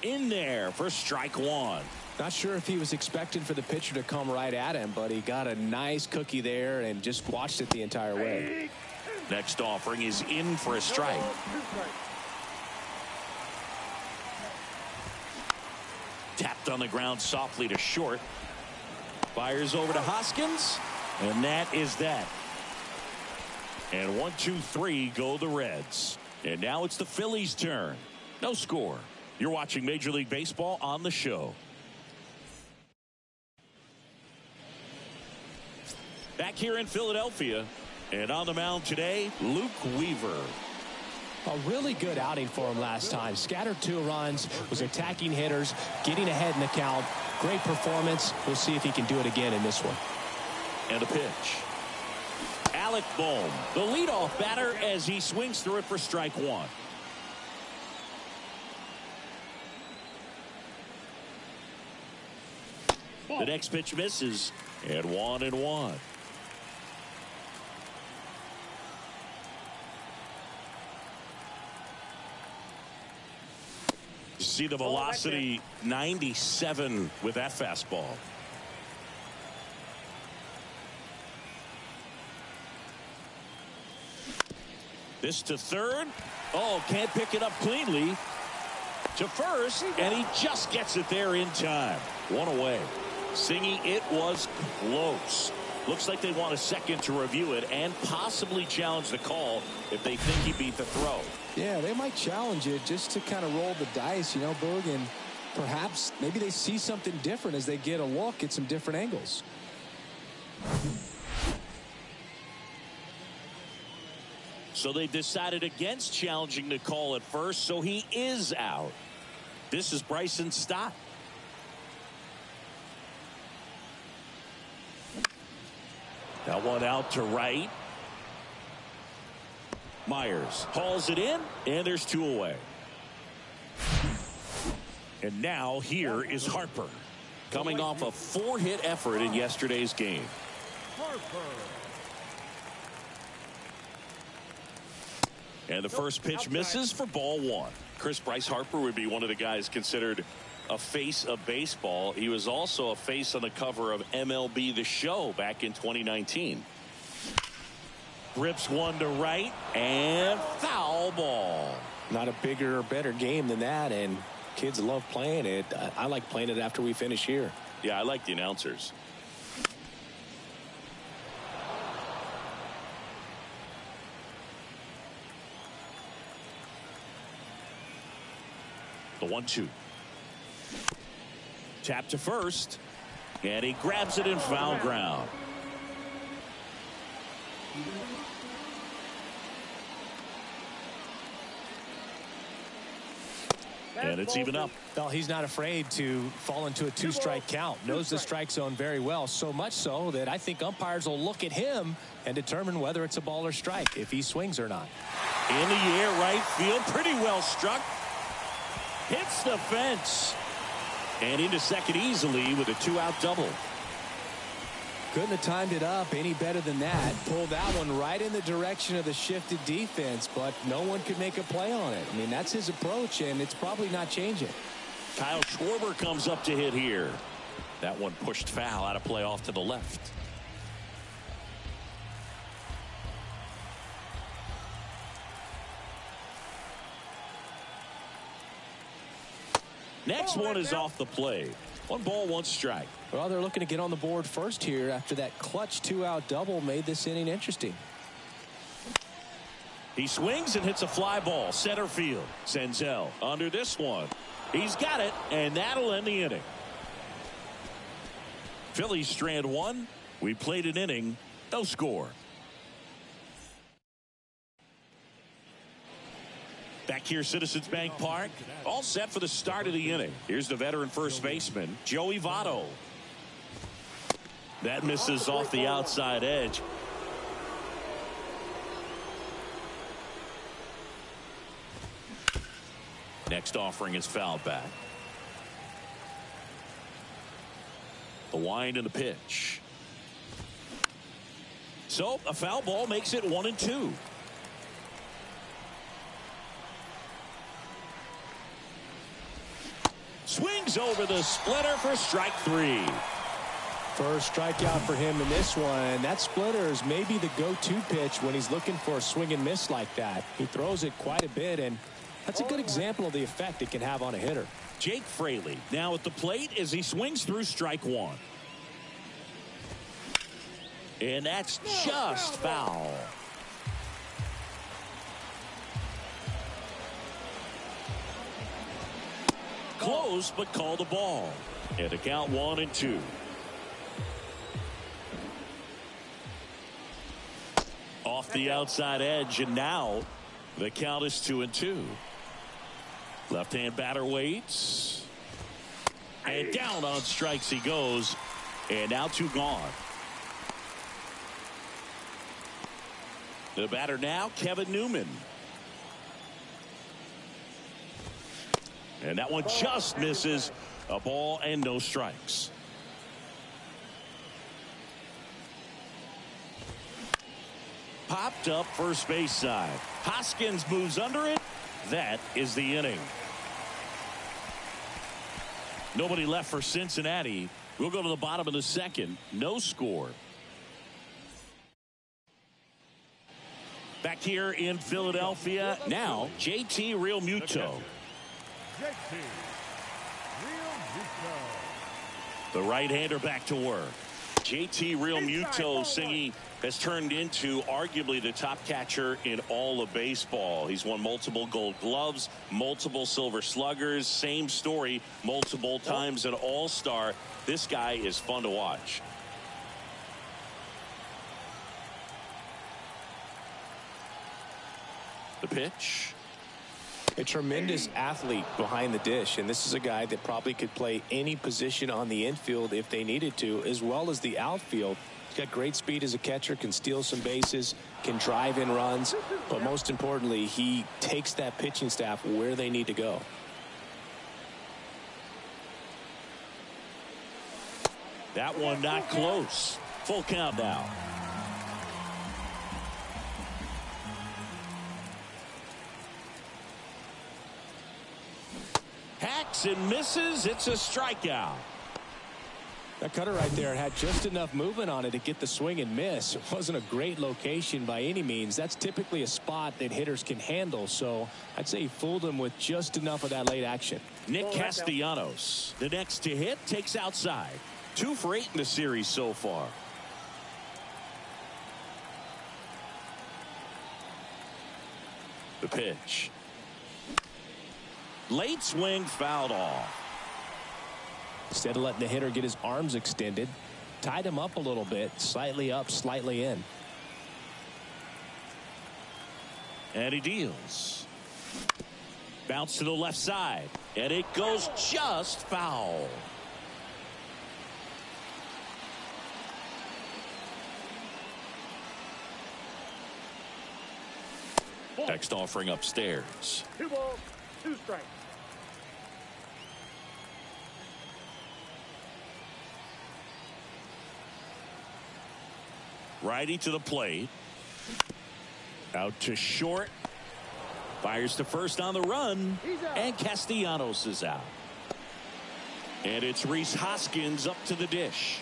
In there for strike 1. Not sure if he was expecting for the pitcher to come right at him, but he got a nice cookie there and just watched it the entire way. Next offering is in for a strike. Tapped on the ground softly to short. Fires over to Hoskins, and that is that. And 1, 2, 3 go the Reds. And now it's the Phillies' turn. No score. You're watching Major League Baseball on the show. Back here in Philadelphia, and on the mound today, Luke Weaver. A really good outing for him last time. Scattered 2 runs, was attacking hitters, getting ahead in the count. Great performance. We'll see if he can do it again in this one. And a pitch. Alec Bohm, the leadoff batter, as he swings through it for strike 1. The next pitch misses, and 1-1. You see the velocity 97 with that fastball. This to third. Oh, can't pick it up cleanly. To first, and he just gets it there in time. 1 away. Singy, it was close. Looks like they want a second to review it and possibly challenge the call if they think he beat the throw. Yeah, they might challenge it just to kind of roll the dice, you know, Boog, and perhaps maybe they see something different as they get a look at some different angles. So they decided against challenging the call at first, so he is out. This is Bryson Stott. That one out to right. Myers hauls it in, and there's 2 away. And now here is Harper, coming off a 4-hit effort in yesterday's game. And the first pitch misses for ball 1. Bryce Harper would be one of the guys considered a face of baseball. He was also a face on the cover of MLB The Show back in 2019. Rips one to right, and foul ball. Not a bigger or better game than that, and kids love playing it. I like playing it after we finish here. Yeah, I like the announcers. The 1-2. Tap to first, and he grabs it in foul ground. And it's even up. Well, he's not afraid to fall into a 2-strike count. Knows the strike zone very well, so much so that I think umpires will look at him and determine whether it's a ball or strike, if he swings or not. In the air, right field, pretty well struck. Hits the fence. And into second easily with a 2-out double. Couldn't have timed it up any better than that. Pulled that one right in the direction of the shifted defense, but no one could make a play on it. I mean, that's his approach, and it's probably not changing. Kyle Schwarber comes up to hit here. That one pushed foul, out of play off to the left. Next one is off the plate. 1 ball, 1 strike. Well, they're looking to get on the board first here after that clutch 2-out double made this inning interesting. He swings and hits a fly ball. Center field. Senzel under this one. He's got it, and that'll end the inning. Phillies strand 1. We played an inning. No score. Back here, Citizens Bank Park, all set for the start of the inning. Here's the veteran first baseman, Joey Votto. That misses off the outside edge. Next offering is fouled back. The wind and the pitch. So a foul ball makes it 1-2. Swings over the splitter for strike 3. First strikeout for him in this one. That splitter is maybe the go-to pitch when he's looking for a swing and miss like that. He throws it quite a bit, and that's a good example of the effect it can have on a hitter. Jake Fraley now at the plate as he swings through strike 1. And that's just foul. Close, but called a ball. And a count 1-2. Off the outside edge, and now the count is 2-2. Left-hand batter waits. And down on strikes he goes. And now 2 gone. The batter now, Kevin Newman. And that one just misses. A ball and no strikes. Popped up first base side. Hoskins moves under it. That is the inning. Nobody left for Cincinnati. We'll go to the bottom of the second. No score. Back here in Philadelphia. Now, JT Realmuto. The right-hander back to work. JT Realmuto singing has turned into arguably the top catcher in all of baseball. He's won multiple Gold Gloves, multiple Silver Sluggers. Same story, multiple times an All-Star. This guy is fun to watch. The pitch. A tremendous athlete behind the dish, and this is a guy that probably could play any position on the infield if they needed to, as well as the outfield. He's got great speed as a catcher, can steal some bases, can drive in runs, but most importantly, he takes that pitching staff where they need to go. That one not close. Full count now. Hacks and misses. It's a strikeout. That cutter right there had just enough movement on it to get the swing and miss. It wasn't a great location by any means. That's typically a spot that hitters can handle, so I'd say he fooled him with just enough of that late action. Nick Castellanos, the next to hit, takes outside. 2 for 8 in the series so far. The pitch. Late swing, fouled off. Instead of letting the hitter get his arms extended, tied him up a little bit, slightly up, slightly in. And he deals. Bounce to the left side, and it goes just foul. Next offering upstairs. 2 balls, 2 strikes. Righty to the plate. Out to short. Fires to first on the run. And Castellanos is out. And it's Rhys Hoskins up to the dish.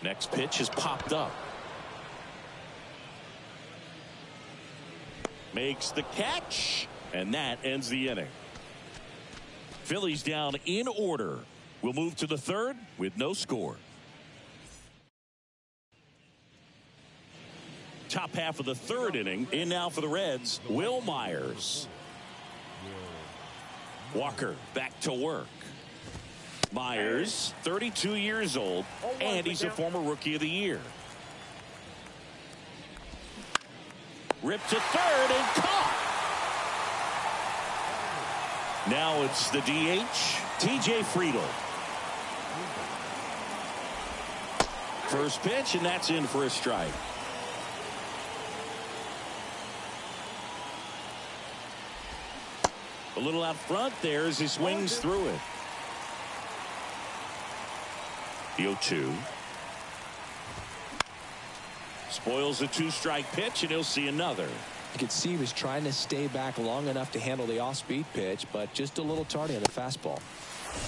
Next pitch is popped up. Makes the catch. And that ends the inning. Phillies down in order. We'll move to the third with no score. Top half of the third inning. In now for the Reds, Will Myers. Walker back to work. Myers, 32 years old, and he's a former Rookie of the Year. Ripped to third and caught. Now it's the DH, TJ Friedl. First pitch, and that's in for a strike. A little out front there as he swings through it. The 0-2. Spoils a 2-strike pitch, and he'll see another. You could see he was trying to stay back long enough to handle the off-speed pitch, but just a little tardy on the fastball.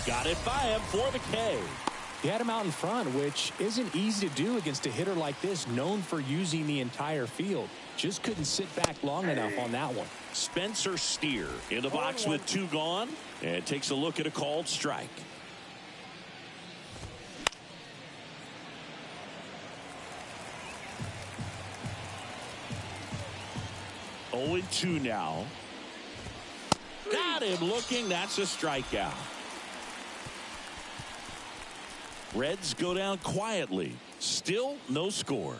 Got it by him for the K. He had him out in front, which isn't easy to do against a hitter like this, known for using the entire field. Just couldn't sit back long enough on that one. Spencer Steer in the box with 2 gone, and takes a look at a called strike. Oh, 2 now. Got him looking. That's a strikeout. Reds go down quietly. Still no score.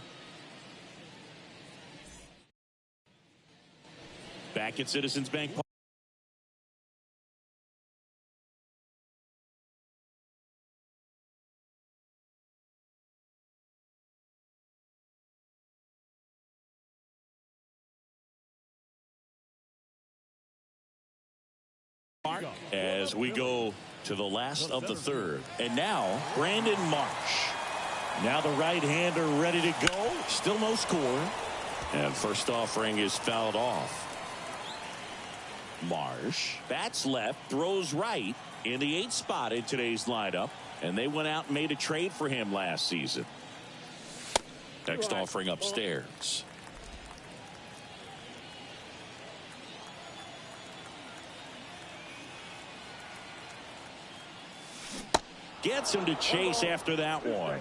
Back at Citizens Bank Park. As we go to the last of the third. And now Brandon Marsh. Now the right-hander ready to go. Still no score. And first offering is fouled off. Marsh bats left, throws right in the 8th spot in today's lineup. And they went out and made a trade for him last season. Next offering upstairs. Gets him to chase after that one.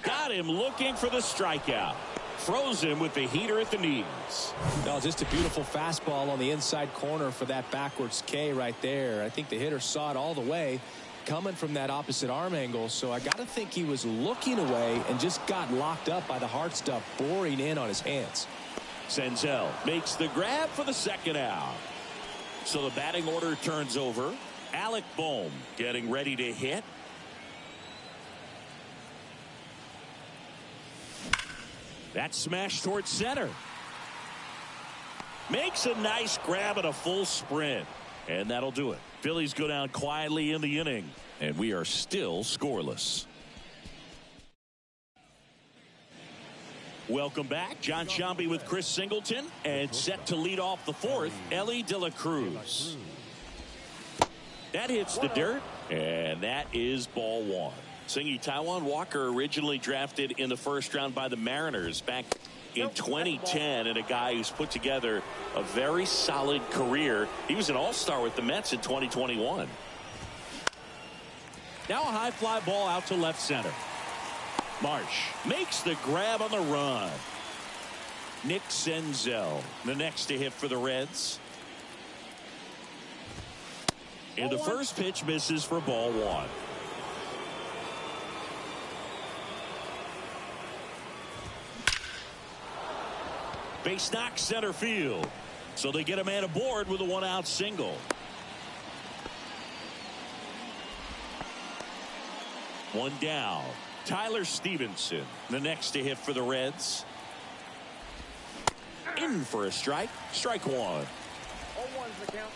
Got him looking for the strikeout. Throws him with the heater at the knees. No, just a beautiful fastball on the inside corner for that backwards K right there. I think the hitter saw it all the way coming from that opposite arm angle, so I got to think he was looking away and just got locked up by the hard stuff boring in on his hands. Senzel makes the grab for the second out. So the batting order turns over. Alec Bohm getting ready to hit. That smash towards center. Makes a nice grab at a full sprint. And that'll do it. Phillies go down quietly in the inning. And we are still scoreless. Welcome back. John Sciambi with Chris Singleton. And set to lead off the fourth, Ellie De La Cruz. That hits the dirt. And that is ball 1. Singy, Taijuan Walker originally drafted in the first round by the Mariners back in 2010, and a guy who's put together a very solid career. He was an all-star with the Mets in 2021. Now a high fly ball out to left center. Marsh makes the grab on the run. Nick Senzel, the next to hit for the Reds. And the first pitch misses for ball 1. Base knock center field. So they get a man aboard with a 1-out single. One down. Tyler Stevenson, the next to hit for the Reds. In for a strike. Strike 1. 0-1's the count.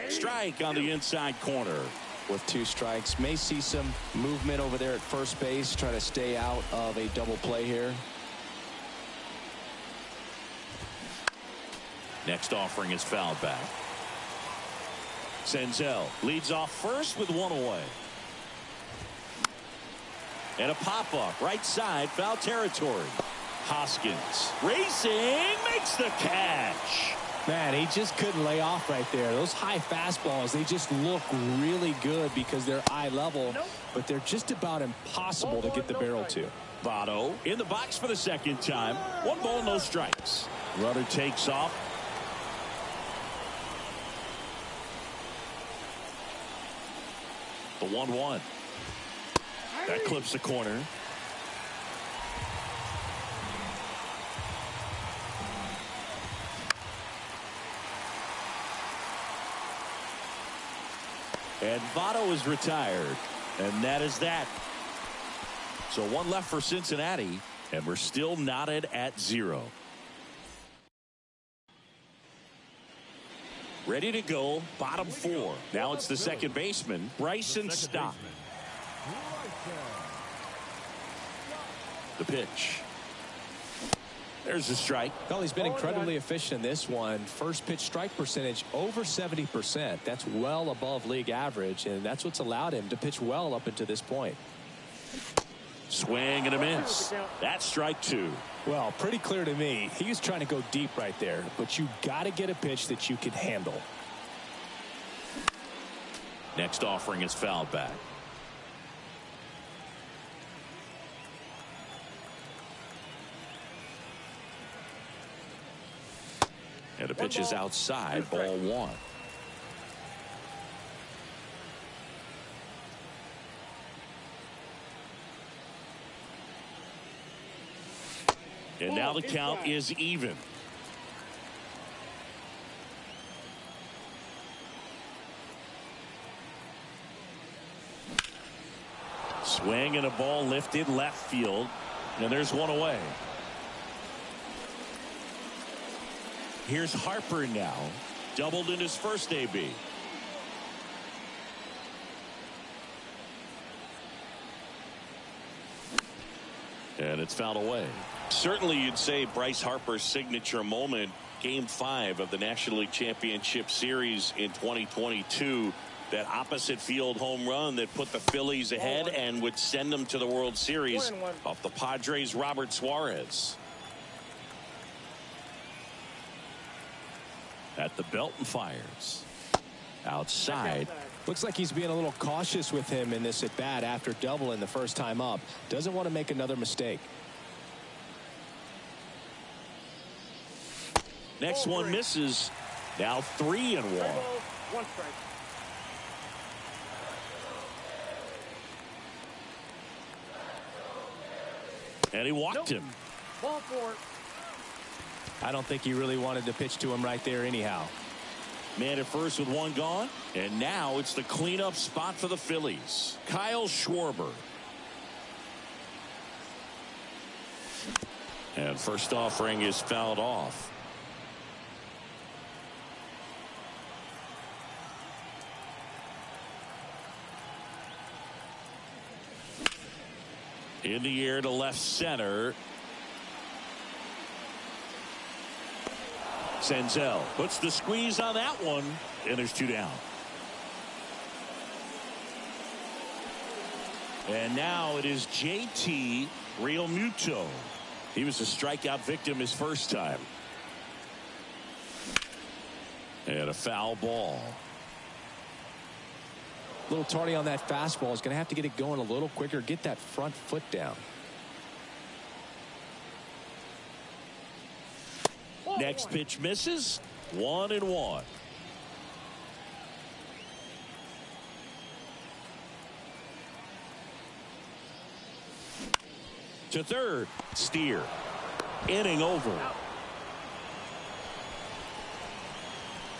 Strike on the inside corner. With 2 strikes, may see some movement over there at first base, try to stay out of a double play here. Next offering is fouled back. Senzel leads off first with 1 away. And a pop-up right side, foul territory. Hoskins racing, makes the catch. Man, he just couldn't lay off right there. Those high fastballs, they just look really good because they're eye level, but they're just about impossible to get the barrel to. Votto in the box for the second time. 1 ball, no strikes. Runner takes off. The 1-1. That clips the corner. And Votto is retired. And that is that. So 1 left for Cincinnati. And we're still knotted at 0. Ready to go, bottom 4. Now it's the second baseman, Bryson Stott. The pitch. There's a strike. Well, he's been incredibly efficient in this one. First pitch strike percentage over 70%. That's well above league average, and that's what's allowed him to pitch well up until this point. Swing and a miss. That's strike 2. Well, pretty clear to me. He was trying to go deep right there, but you got to get a pitch that you can handle. Next offering is fouled back. And the pitch is outside, ball 1. And now the count is even. Swing and a ball lifted left field. And there's one away. Here's Harper now. Doubled in his first AB. And it's fouled away. Certainly you'd say Bryce Harper's signature moment, Game 5 of the National League Championship Series in 2022. That opposite field home run that put the Phillies ahead and would send them to the World Series off the Padres' Robert Suarez. At the belt and fires. Outside. Looks like he's being a little cautious with him in this at bat after doubling the first time up. Doesn't want to make another mistake. Next one misses. Now 3-1. One strike. And he walked him. Ball 4. I don't think he really wanted to pitch to him right there anyhow. Man at first with one gone. And now it's the cleanup spot for the Phillies. Kyle Schwarber. And first offering is fouled off. In the air to left center. Senzel puts the squeeze on that one, and there's 2 down. And now it is JT Realmuto. He was a strikeout victim his first time. And a foul ball. A little tardy on that fastball. Is going to have to get it going a little quicker. Get that front foot down. Next pitch misses. 1-1. To third. Steer. Inning over.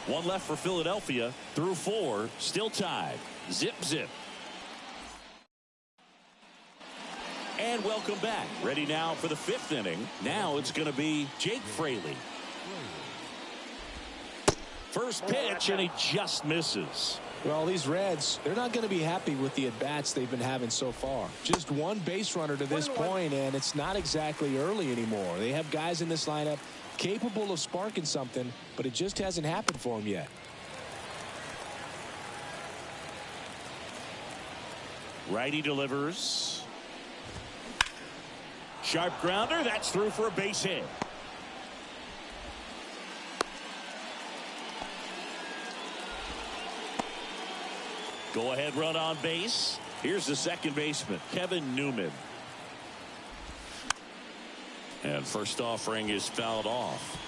One left for Philadelphia. Through 4. Still tied. Zip zip. And welcome back. Ready now for the 5th inning. Now it's going to be Jake Fraley. First pitch, and he just misses. Well, these Reds, they're not going to be happy with the at-bats they've been having so far. Just one base runner to this point, and it's not exactly early anymore. They have guys in this lineup capable of sparking something, but it just hasn't happened for them yet. Righty delivers. Sharp grounder. That's through for a base hit. Go ahead run on base. Here's the second baseman, Kevin Newman. And first offering is fouled off.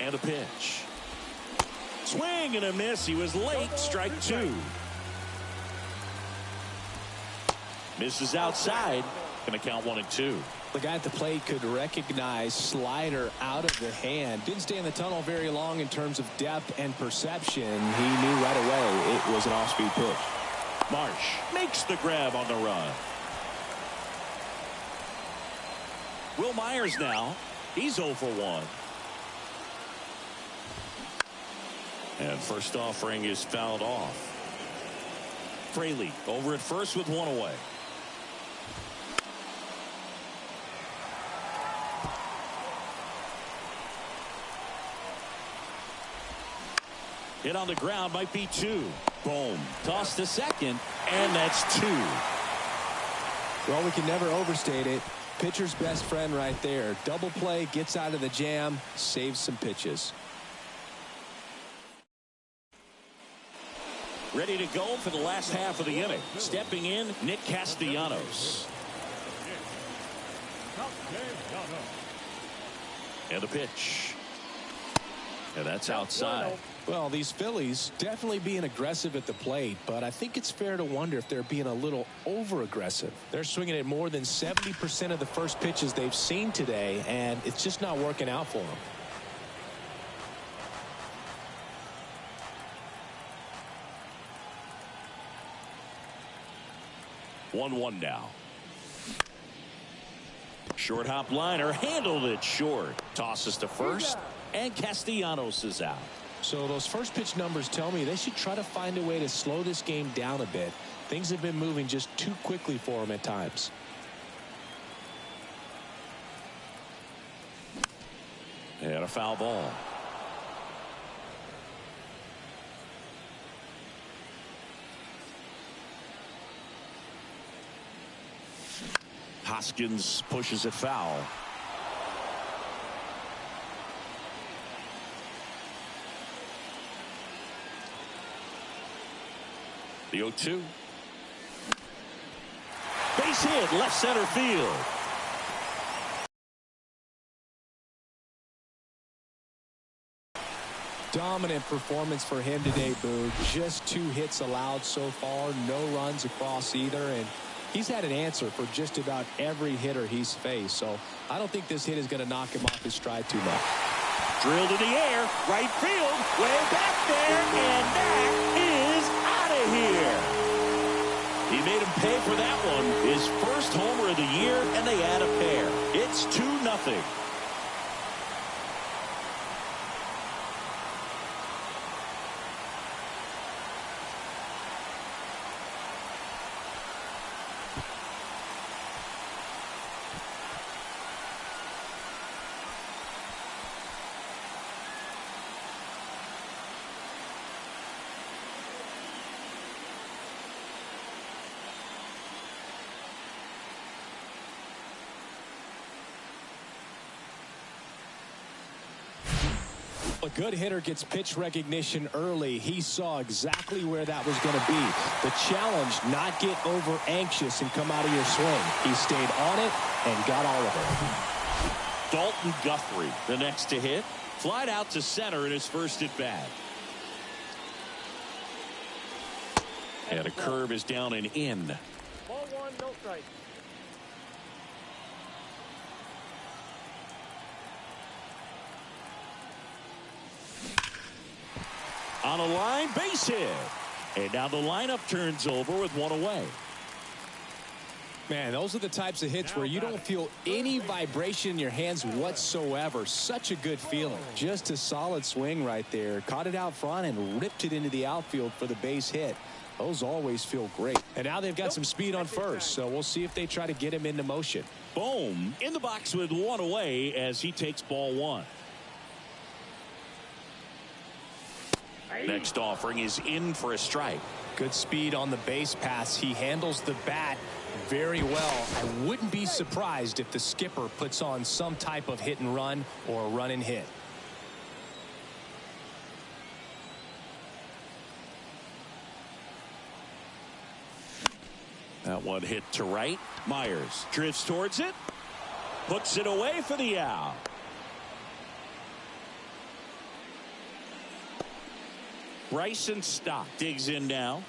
And a pitch. Swing and a miss. He was late. Strike 2. Misses outside. Going to count 1-2. The guy at the plate could recognize slider out of the hand. Didn't stay in the tunnel very long in terms of depth and perception. He knew right away it was an off-speed pitch. Marsh makes the grab on the run. Will Myers now. He's 0 for 1. And first offering is fouled off. Fraley over at first with one away. Hit on the ground, might be two. Boom. Toss to second, and that's two. Well, we can never overstate it. Pitcher's best friend right there. Double play, gets out of the jam, saves some pitches. Ready to go for the last half of the inning. Stepping in, Nick Castellanos. And the pitch. And that's outside. Well, these Phillies definitely being aggressive at the plate, but I think it's fair to wonder if they're being a little over-aggressive. They're swinging at more than 70% of the first pitches they've seen today, and it's just not working out for them. 1-1 now. Short hop liner, handled it short. Tosses to first, and Castellanos is out. So those first pitch numbers tell me they should try to find a way to slow this game down a bit. Things have been moving just too quickly for them at times. And a foul ball. Hoskins pushes it foul. The 0-2. Base hit, left center field. Dominant performance for him today, Boo. Just 2 hits allowed so far, no runs across either, and he's had an answer for just about every hitter he's faced. So I don't think this hit is going to knock him off his stride too much. Drilled in the air, right field, way back there, and that is out of here. He made him pay for that one. His first homer of the year, and they add a pair. It's 2-0. A good hitter gets pitch recognition early. He saw exactly where that was going to be. The challenge, not get over anxious and come out of your swing. He stayed on it and got all of it. Dalton Guthrie, the next to hit. Flied out to center in his first at bat. And a curve is down and in. Ball 1, no strike. On a line, base hit. And now the lineup turns over with one away. Man, those are the types of hits where you don't feel any vibration in your hands whatsoever. Such a good feeling. Just a solid swing right there. Caught it out front and ripped it into the outfield for the base hit. Those always feel great. And now they've got some speed on first, so we'll see if they try to get him into motion. Boom, in the box with one away as he takes ball 1. Next offering is in for a strike. Good speed on the base pass. He handles the bat very well. I wouldn't be surprised if the skipper puts on some type of hit and run or a run and hit. That one hit to right. Myers drifts towards it. Hooks it away for the out. Bryson Stock digs in now.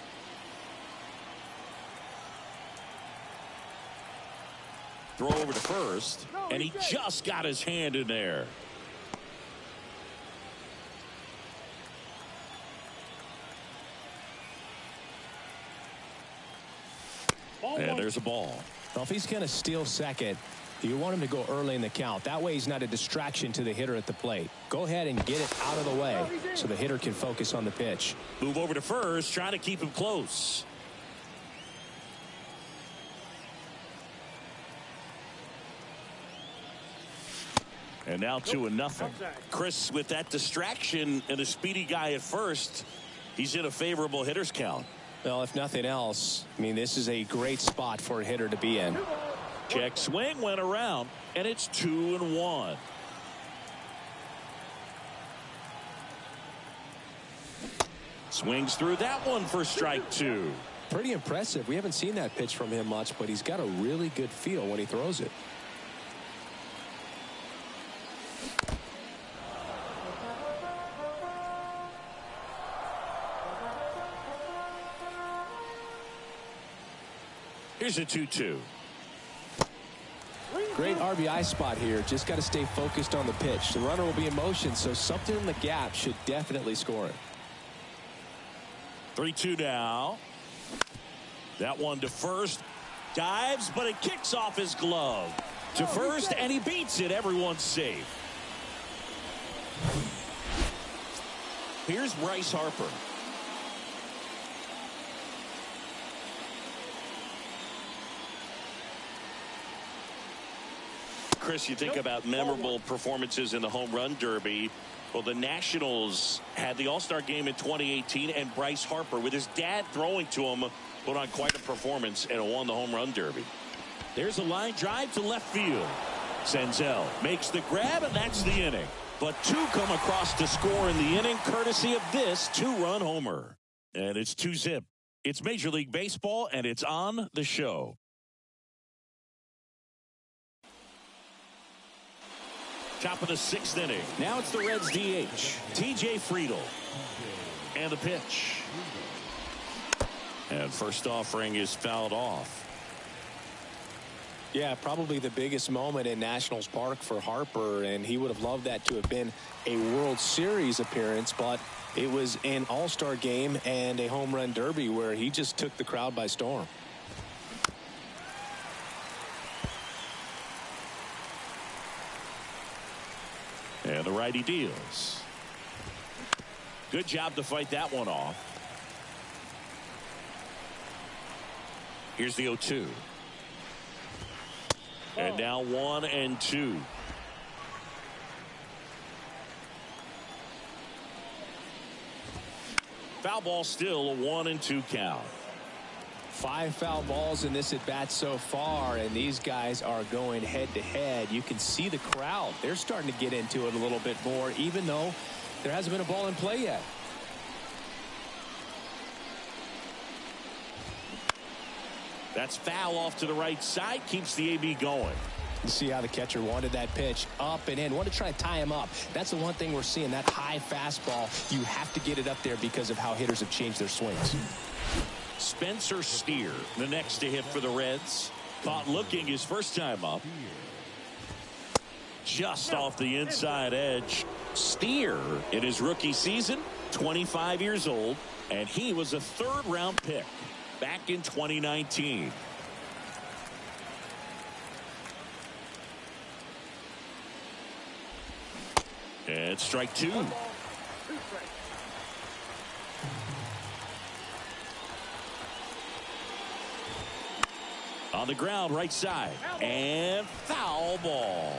Throw over to first, and he just got his hand in there. And there's a ball. Well, if he's going to steal second, You want him to go early in the count. That way he's not a distraction to the hitter at the plate. Go ahead and get it out of the way so the hitter can focus on the pitch. Move over to first, trying to keep him close. And now 2-0. Chris, with that distraction and a speedy guy at first, he's in a favorable hitter's count. Well, if nothing else, I mean, this is a great spot for a hitter to be in. Check swing went around, and it's 2-1. Swings through that one for strike 2. Pretty impressive. We haven't seen that pitch from him much, but he's got a really good feel when he throws it. Here's a 2-2. Great RBI spot here. Just got to stay focused on the pitch. The runner will be in motion, so something in the gap should definitely score it. 3-2 now. That one to first. Dives, but it kicks off his glove. To first, and he beats it. Everyone's safe. Here's Bryce Harper. Chris, you think about memorable performances in the home run derby. Well, the Nationals had the All-Star game in 2018, and Bryce Harper, with his dad throwing to him, put on quite a performance and won the home run derby. There's a line drive to left field. Senzel makes the grab, and that's the inning. But two come across to score in the inning, courtesy of this two-run homer. And it's 2-zip. It's Major League Baseball, and it's on the show. Top of the 6th inning. Now it's the Reds DH, TJ Friedl. And the pitch. And first offering is fouled off. Yeah, probably the biggest moment in Nationals Park for Harper, and he would have loved that to have been a World Series appearance, but it was an All-Star game and a home run derby where he just took the crowd by storm. And the righty deals. Good job to fight that one off. Here's the 0-2. And now 1-2. Foul ball, still a 1-2 count. 5 foul balls in this at bat so far, and these guys are going head to head. You can see the crowd. They're starting to get into it a little bit more, even though there hasn't been a ball in play yet. That's foul off to the right side, keeps the AB going. You see how the catcher wanted that pitch up and in, wanted to try to tie him up. That's the one thing we're seeing, that high fastball. You have to get it up there because of how hitters have changed their swings. Spencer Steer, the next to hit for the Reds. Caught looking his first time up. Just off the inside edge. Steer, in his rookie season, 25 years old, and he was a 3rd-round pick back in 2019. And strike 2. On the ground, right side. And foul ball.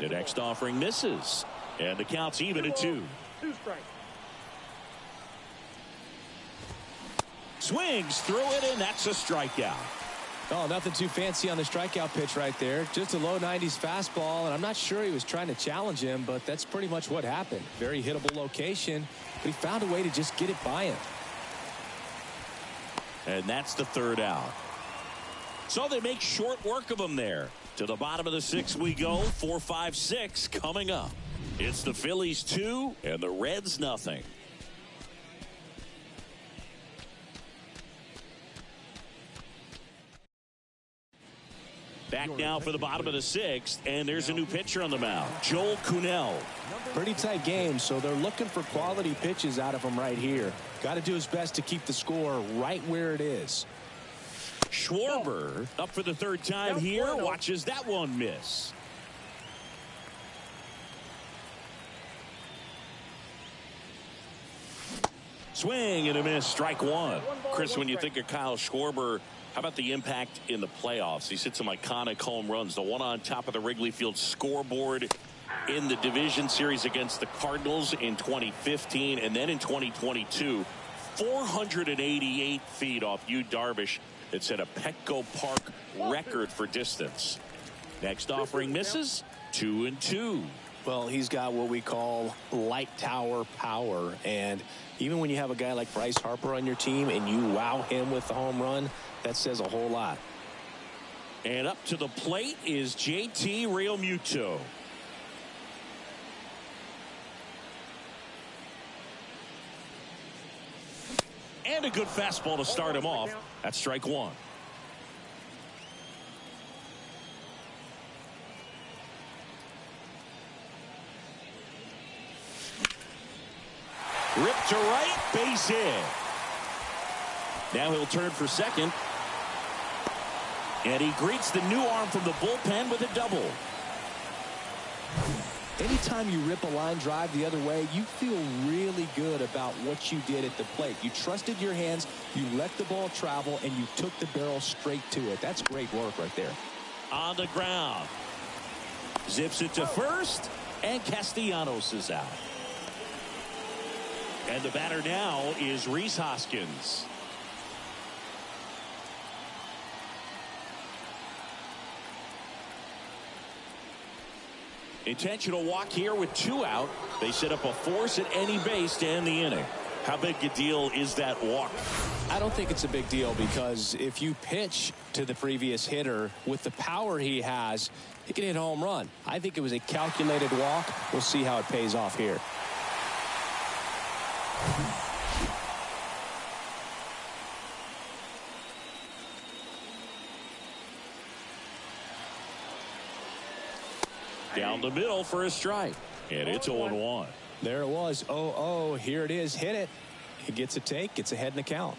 The next offering misses. And the count's even at 2. 2 strikes. Swings through it, and that's a strikeout. Oh, nothing too fancy on the strikeout pitch right there. Just a low 90s fastball, and I'm not sure he was trying to challenge him, but that's pretty much what happened. Very hittable location, but he found a way to just get it by him. And that's the 3rd out. So they make short work of him there. To the bottom of the 6th we go. 4, 5, 6 coming up. It's the Phillies 2 and the Reds nothing. Back now for the bottom of the 6th, and there's a new pitcher on the mound, Joel Kuhnel. Pretty tight game, so they're looking for quality pitches out of him right here. Got to do his best to keep the score right where it is. Schwarber up for the 3rd time here, watches that one miss. Swing and a miss, strike 1. Chris, when you think of Kyle Schwarber, how about the impact in the playoffs? He's hit some iconic home runs. The one on top of the Wrigley Field scoreboard in the division series against the Cardinals in 2015, and then in 2022, 488 feet off Yu Darvish. It set a Petco Park record for distance. Next offering misses, 2-2. Well, he's got what we call light tower power, and even when you have a guy like Bryce Harper on your team and you wow him with the home run, that says a whole lot. And up to the plate is JT Realmuto. And a good fastball to start him off. That's strike 1. Ripped to right, base hit. Now he'll turn for second. And he greets the new arm from the bullpen with a double. Anytime you rip a line drive the other way, you feel really good about what you did at the plate. You trusted your hands, you let the ball travel, and you took the barrel straight to it. That's great work right there. On the ground. Zips it to first, and Castellanos is out. And the batter now is Rhys Hoskins. Intentional walk here with 2 out. They set up a force at any base to end the inning. How big a deal is that walk? I don't think it's a big deal, because if you pitch to the previous hitter with the power he has, he can hit a home run. I think it was a calculated walk. We'll see how it pays off here. Down the middle for a strike. And it's 0-1. There it was. 0-0. Here it is. Hit it. He gets a take. Gets ahead in the count.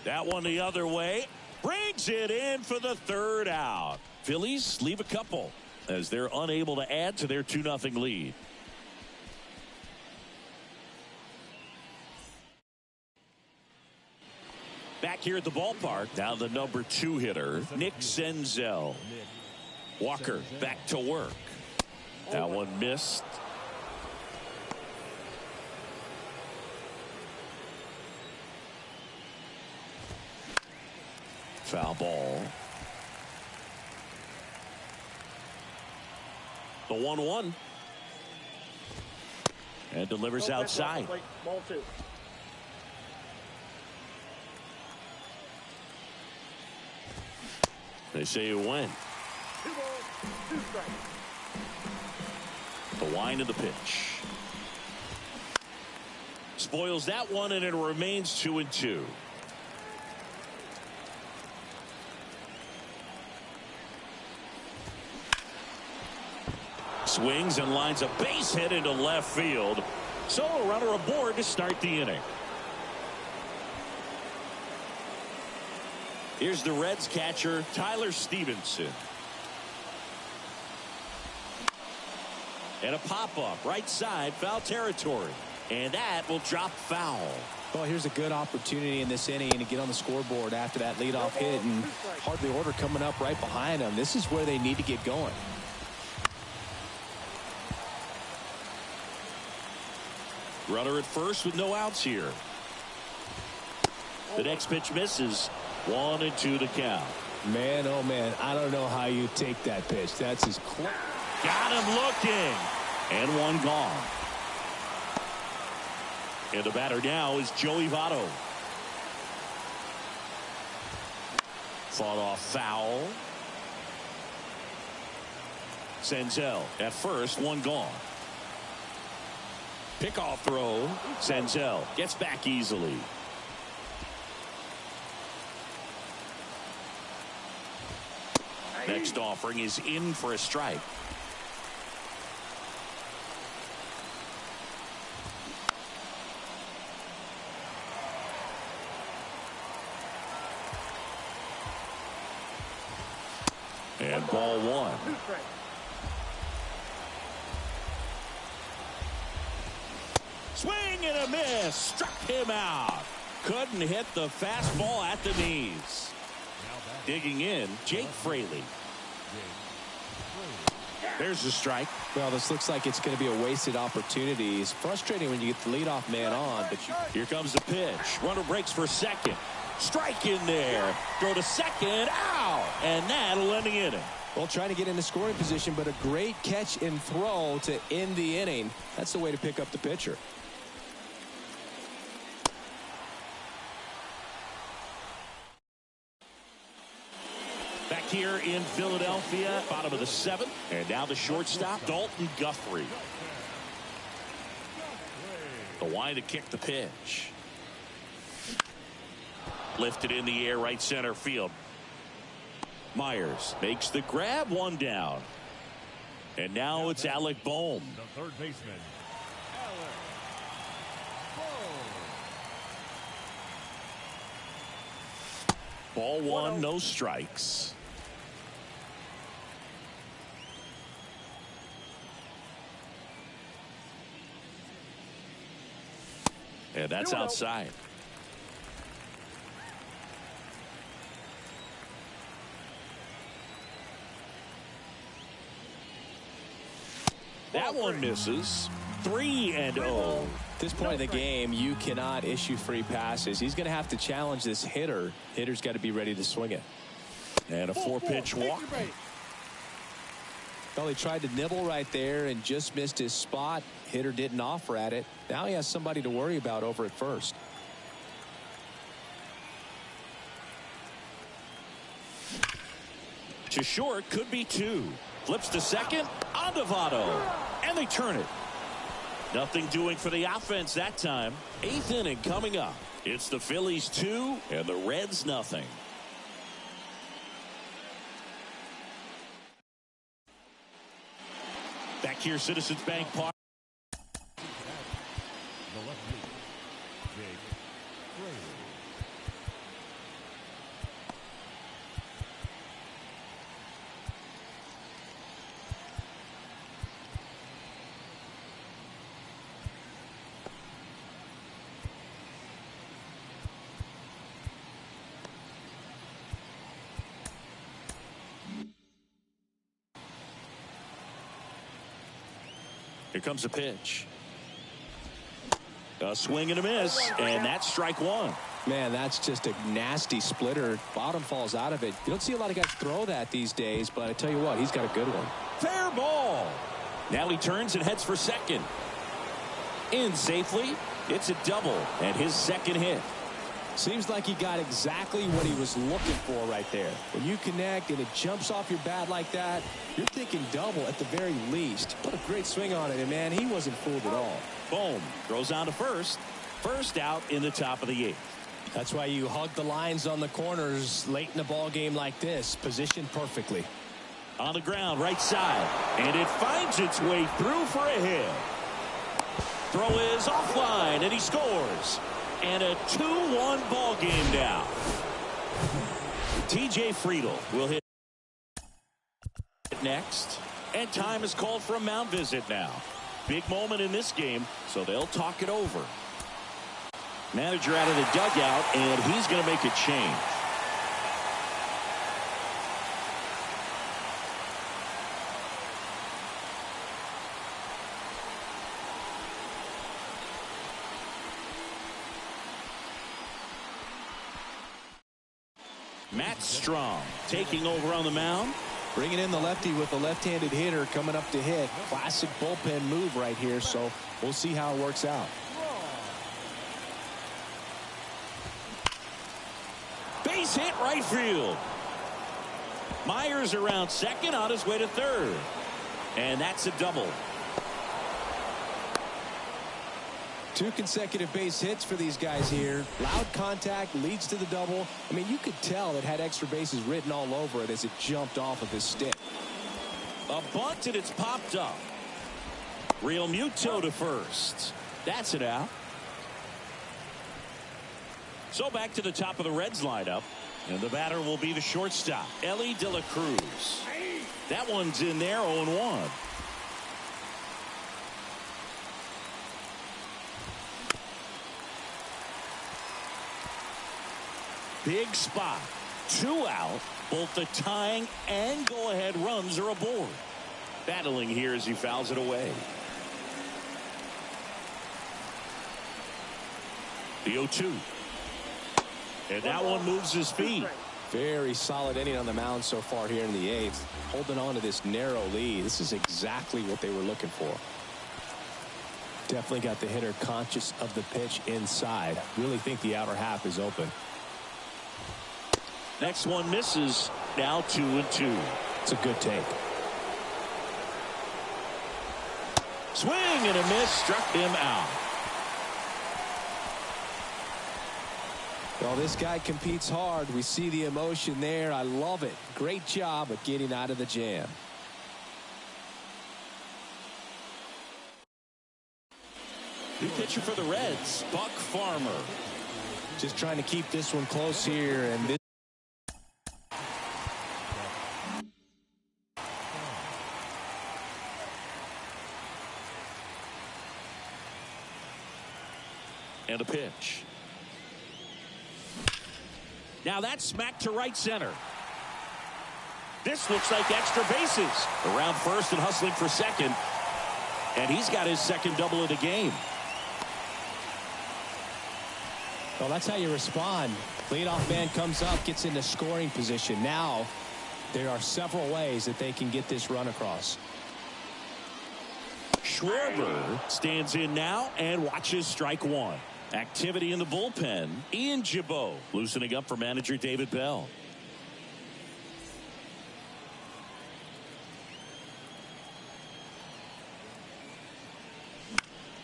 That one the other way. Brings it in for the 3rd out. Phillies leave a couple as they're unable to add to their 2-0 lead. Back here at the ballpark, now the number 2 hitter, Nick Senzel. Walker back to work. That one missed. Foul ball. The 1-1. And delivers outside. Ball 2. They say it went. 2 balls, 2 strikes. The wind of the pitch. Spoils that one, and it remains 2-2. Swings and lines a base hit into left field. So a runner aboard to start the inning. Here's the Reds catcher, Tyler Stevenson. And a pop-up right side, foul territory. And that will drop foul. Well, here's a good opportunity in this inning to get on the scoreboard after that leadoff hit, and hardly order coming up right behind them. This is where they need to get going. Runner at first with no outs here. The next pitch misses. 1-2 the count. Man, oh man, I don't know how you take that pitch. That's his close. Got him looking. And one gone. And the batter now is Joey Votto. Fought off foul. Senzel at first, one gone. Pickoff throw. Senzel gets back easily. Next offering is in for a strike. And ball one. Swing and a miss. Struck him out. Couldn't hit the fastball at the knees. Digging in, Jake Fraley. There's a strike. Well, this looks like it's going to be a wasted opportunity. It's frustrating when you get the leadoff man on, but here comes the pitch. Runner breaks for second. Strike in there. Throw to second. Out. And that'll end the inning. Well, trying to get into scoring position, but a great catch and throw to end the inning. That's the way to pick up the pitcher. Back here in Philadelphia, bottom of the seventh. And now the shortstop, Dalton Guthrie. The wind to kick the pitch. Lifted in the air, right center field. Myers makes the grab, one down. And now it's Alec Bohm. The third baseman, Alec Bohm. Ball one, no strikes. And that's outside. That one misses. 3-0. At this point in the game, you cannot issue free passes. He's going to have to challenge this hitter. Hitter's got to be ready to swing it. And a 4-pitch walk. Well, he tried to nibble right there and just missed his spot. Hitter didn't offer at it. Now he has somebody to worry about over at first. To short, could be two. Flips to second, on to Votto. And they turn it. Nothing doing for the offense that time. 8th inning coming up. It's the Phillies 2 and the Reds nothing. Back here, Citizens Bank Park. The lefty, Jake Fraley. Here comes a pitch. A swing and a miss, and that's strike one. Man, that's just a nasty splitter. Bottom falls out of it. You don't see a lot of guys throw that these days, but I tell you what, he's got a good one. Fair ball. Now he turns and heads for second. In safely. It's a double and his second hit. Seems like he got exactly what he was looking for right there. When you connect and it jumps off your bat like that, you're thinking double at the very least. What a great swing on it, and man, he wasn't fooled at all. Boom. Throws on to first. First out in the top of the 8th. That's why you hug the lines on the corners late in a ball game like this. Positioned perfectly. On the ground, right side. And it finds its way through for a hit. Throw is offline, and he scores. And a 2-1 ball game now. TJ Friedl will hit next. And time is called for a mound visit now. Big moment in this game, so they'll talk it over. Manager out of the dugout, and he's going to make a change. Matt Strong taking over on the mound. Bringing in the lefty with the left-handed hitter coming up to hit. Classic bullpen move right here, so we'll see how it works out. Base hit right field. Myers around second, on his way to third. And that's a double. 2 consecutive base hits for these guys here. Loud contact leads to the double. I mean, you could tell it had extra bases written all over it as it jumped off of his stick. A bunt, and it's popped up. Real Muto to first. That's it out. So back to the top of the Reds lineup. And the batter will be the shortstop, Ellie De La Cruz. That one's in there, 0-1. Big spot. 2 out. Both the tying and go-ahead runs are aboard. Battling here as he fouls it away. The 0-2. And that one moves his feet. Very solid inning on the mound so far here in the 8th. Holding on to this narrow lead. This is exactly what they were looking for. Definitely got the hitter conscious of the pitch inside. Really think the outer half is open. Next one misses. Now 2-2. It's a good take. Swing and a miss. Struck him out. Well, this guy competes hard. We see the emotion there. I love it. Great job of getting out of the jam. New pitcher for the Reds, Buck Farmer. Just trying to keep this one close here. And this and a pitch. Now that's smacked to right center. This looks like extra bases. Around first and hustling for second. And he's got his second double of the game. Well, that's how you respond. Leadoff man comes up, gets into scoring position. Now there are several ways that they can get this run across. Schwarber stands in now and watches strike 1. Activity in the bullpen. Ian Gibaut loosening up for manager David Bell.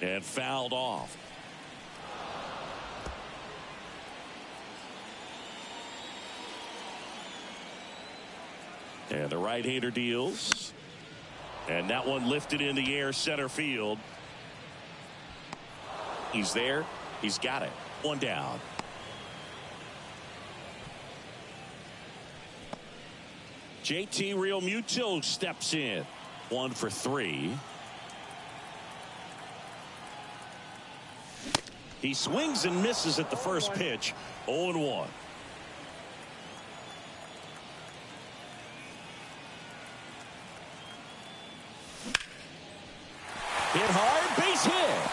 And fouled off. And the right-hander deals. And that one lifted in the air center field. He's there. He's got it. 1 down. JT Real Muto steps in. 1 for 3. He swings and misses at the first pitch. 0-1. Hit hard, base hit.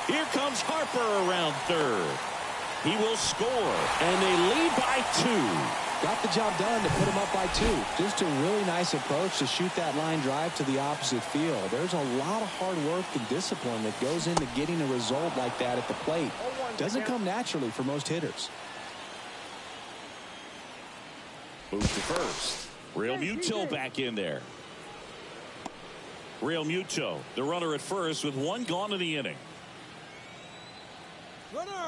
Here comes Harper around third. He will score, and they lead by 2. Got the job done to put him up by 2. Just a really nice approach to shoot that line drive to the opposite field. There's a lot of hard work and discipline that goes into getting a result like that at the plate. Doesn't come naturally for most hitters. Move to first. Real Muto back in there. Real Muto, the runner at first with 1 gone in the inning.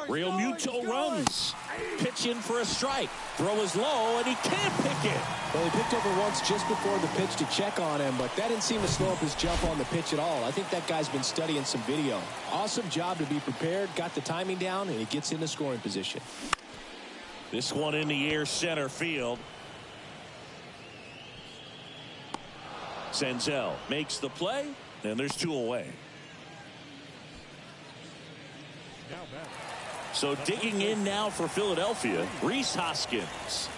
Real Muto runs. Pitch in for a strike. Throw is low, and he can't pick it. Well, he picked over once just before the pitch to check on him, but that didn't seem to slow up his jump on the pitch at all. I think that guy's been studying some video. Awesome job to be prepared, got the timing down, and he gets into scoring position. This one in the air center field. Senzel makes the play, and there's 2 away. So digging in now for Philadelphia, Rhys Hoskins.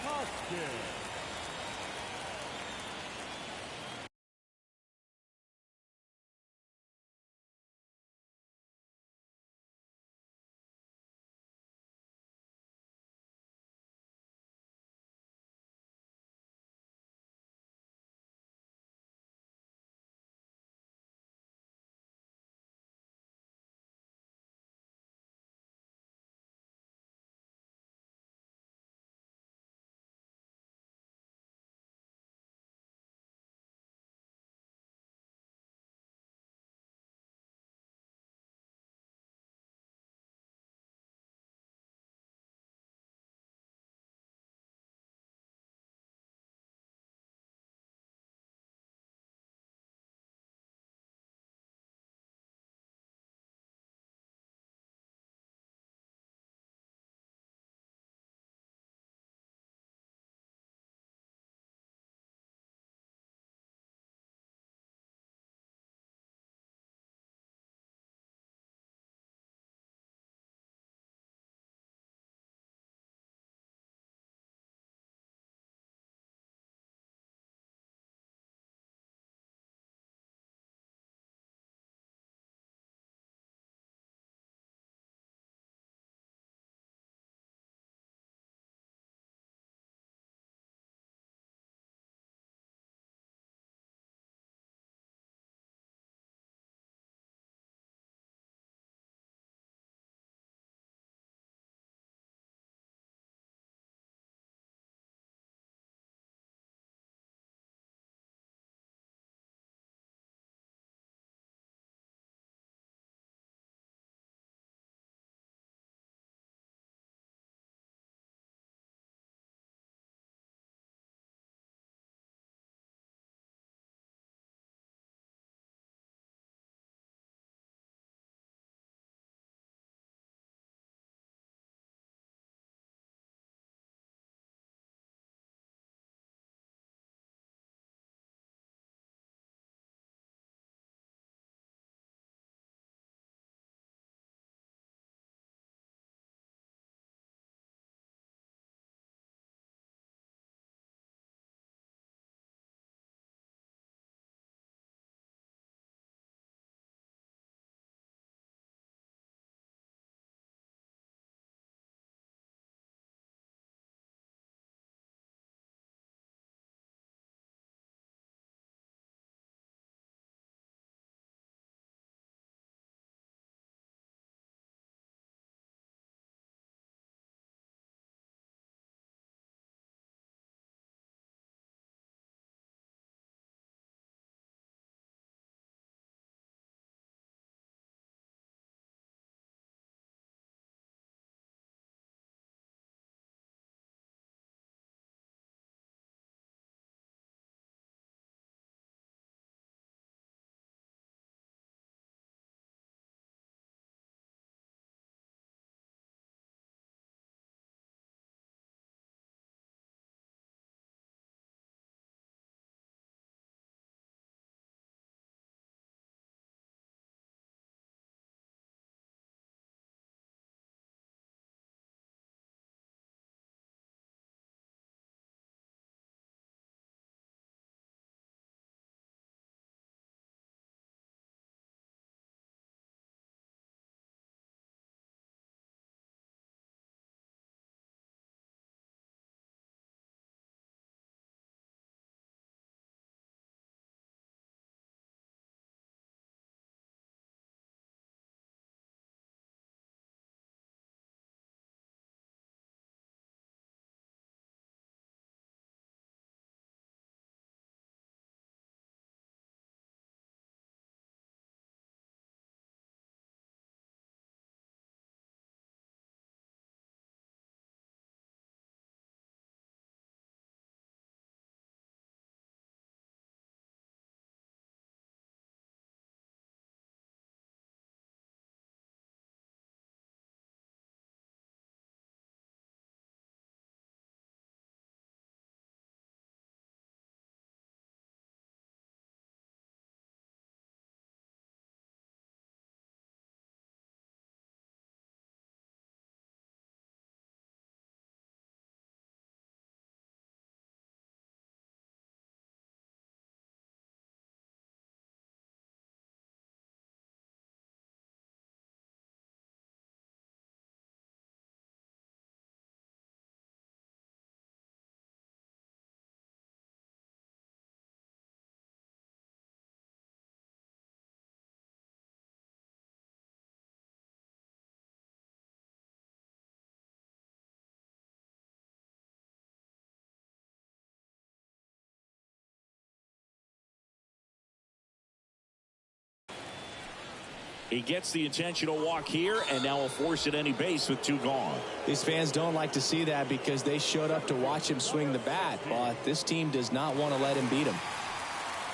He gets the intentional walk here, and now will force at any base with 2 gone. These fans don't like to see that because they showed up to watch him swing the bat, but this team does not want to let him beat him.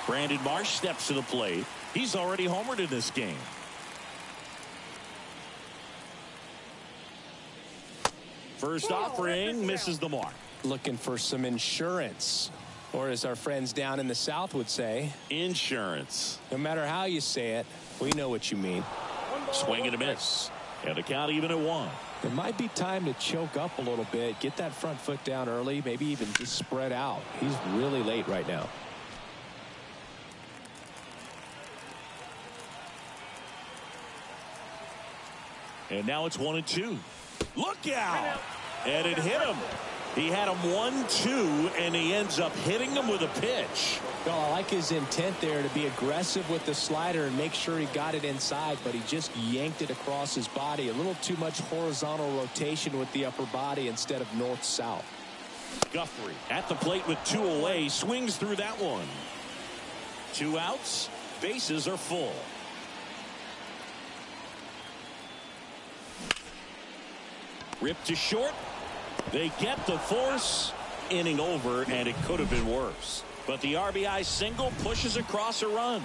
Brandon Marsh steps to the plate. He's already homered in this game. First offering misses the mark. Looking for some insurance, or as our friends down in the South would say, insurance. No matter how you say it, we know what you mean. Swing and a miss. And the count even at 1. It might be time to choke up a little bit, get that front foot down early, maybe even just spread out. He's really late right now. And now it's 1-2. Look out! And it hit him. He had him 1-2, and he ends up hitting him with a pitch. No, I like his intent there to be aggressive with the slider and make sure he got it inside, but he just yanked it across his body. A little too much horizontal rotation with the upper body instead of north-south. Guthrie at the plate with 2 away, swings through that one. 2 outs, bases are full. Ripped to short. They get the force. Inning over, and it could have been worse. But the RBI single pushes across a run.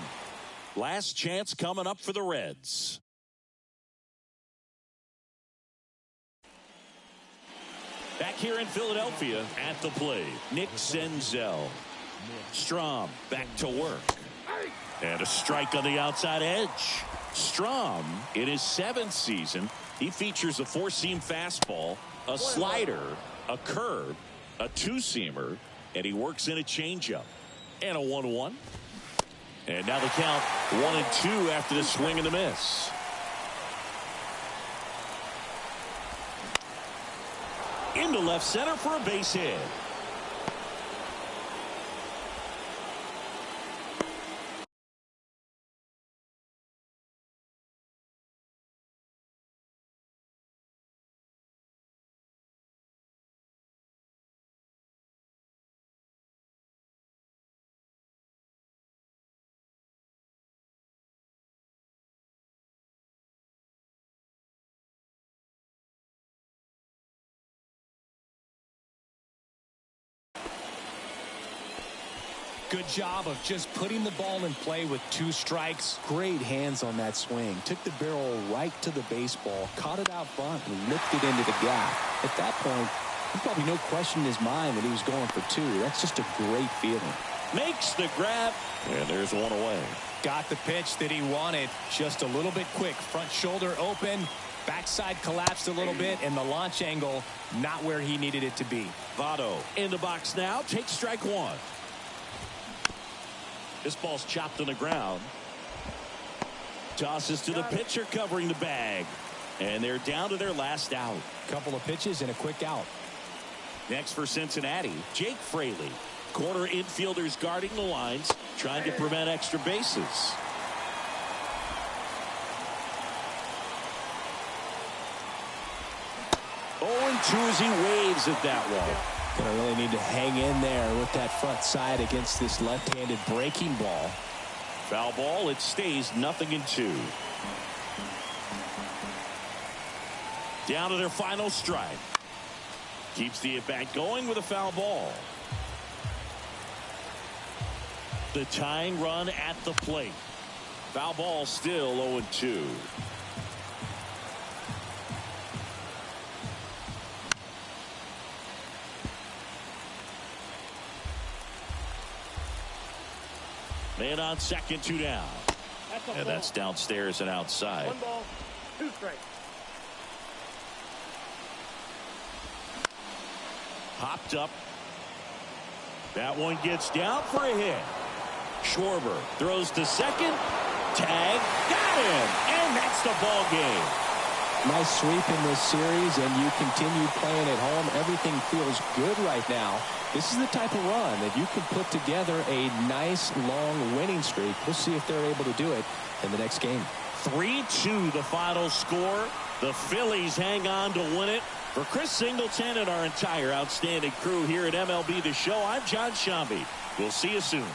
Last chance coming up for the Reds. Back here in Philadelphia at the plate, Nick Senzel. Strom back to work. And a strike on the outside edge. Strom, in his 7th season, he features a 4-seam fastball, a slider, a curve, a 2-seamer, and he works in a changeup. And a 1-1. And now the count 1-2 after the swing and the miss. Into left center for a base hit. Good job of just putting the ball in play with 2 strikes. Great hands on that swing. Took the barrel right to the baseball, caught it out front, and lifted into the gap. At that point, there's probably no question in his mind that he was going for 2. That's just a great feeling. Makes the grab, and there's 1 away. Got the pitch that he wanted. Just a little bit quick. Front shoulder open. Backside collapsed a little bit, and the launch angle not where he needed it to be. Votto in the box now. Takes strike 1. This ball's chopped on the ground. Tosses to the pitcher covering the bag. And they're down to their last out. Couple of pitches and a quick out. Next for Cincinnati, Jake Fraley. Corner infielders guarding the lines, trying to prevent extra bases. Oh, 2 as he waves at that one. Gonna really need to hang in there with that front side against this left-handed breaking ball. Foul ball. It stays 0-2. Down to their final strike. Keeps the at-bat going with a foul ball. The tying run at the plate. Foul ball still 0-2. Man on second, 2 down. And that's downstairs and outside. 1 ball, 2 strikes. Hopped up. That one gets down for a hit. Schwarber throws to second. Tag. Got him. And that's the ball game. Nice sweep in this series, and you continue playing at home. Everything feels good right now. This is the type of run that you can put together a nice long winning streak. We'll see if they're able to do it in the next game. 3-2 the final score. The Phillies hang on to win it. For Chris Singleton and our entire outstanding crew here at MLB The Show, I'm John Shambi. We'll see you soon.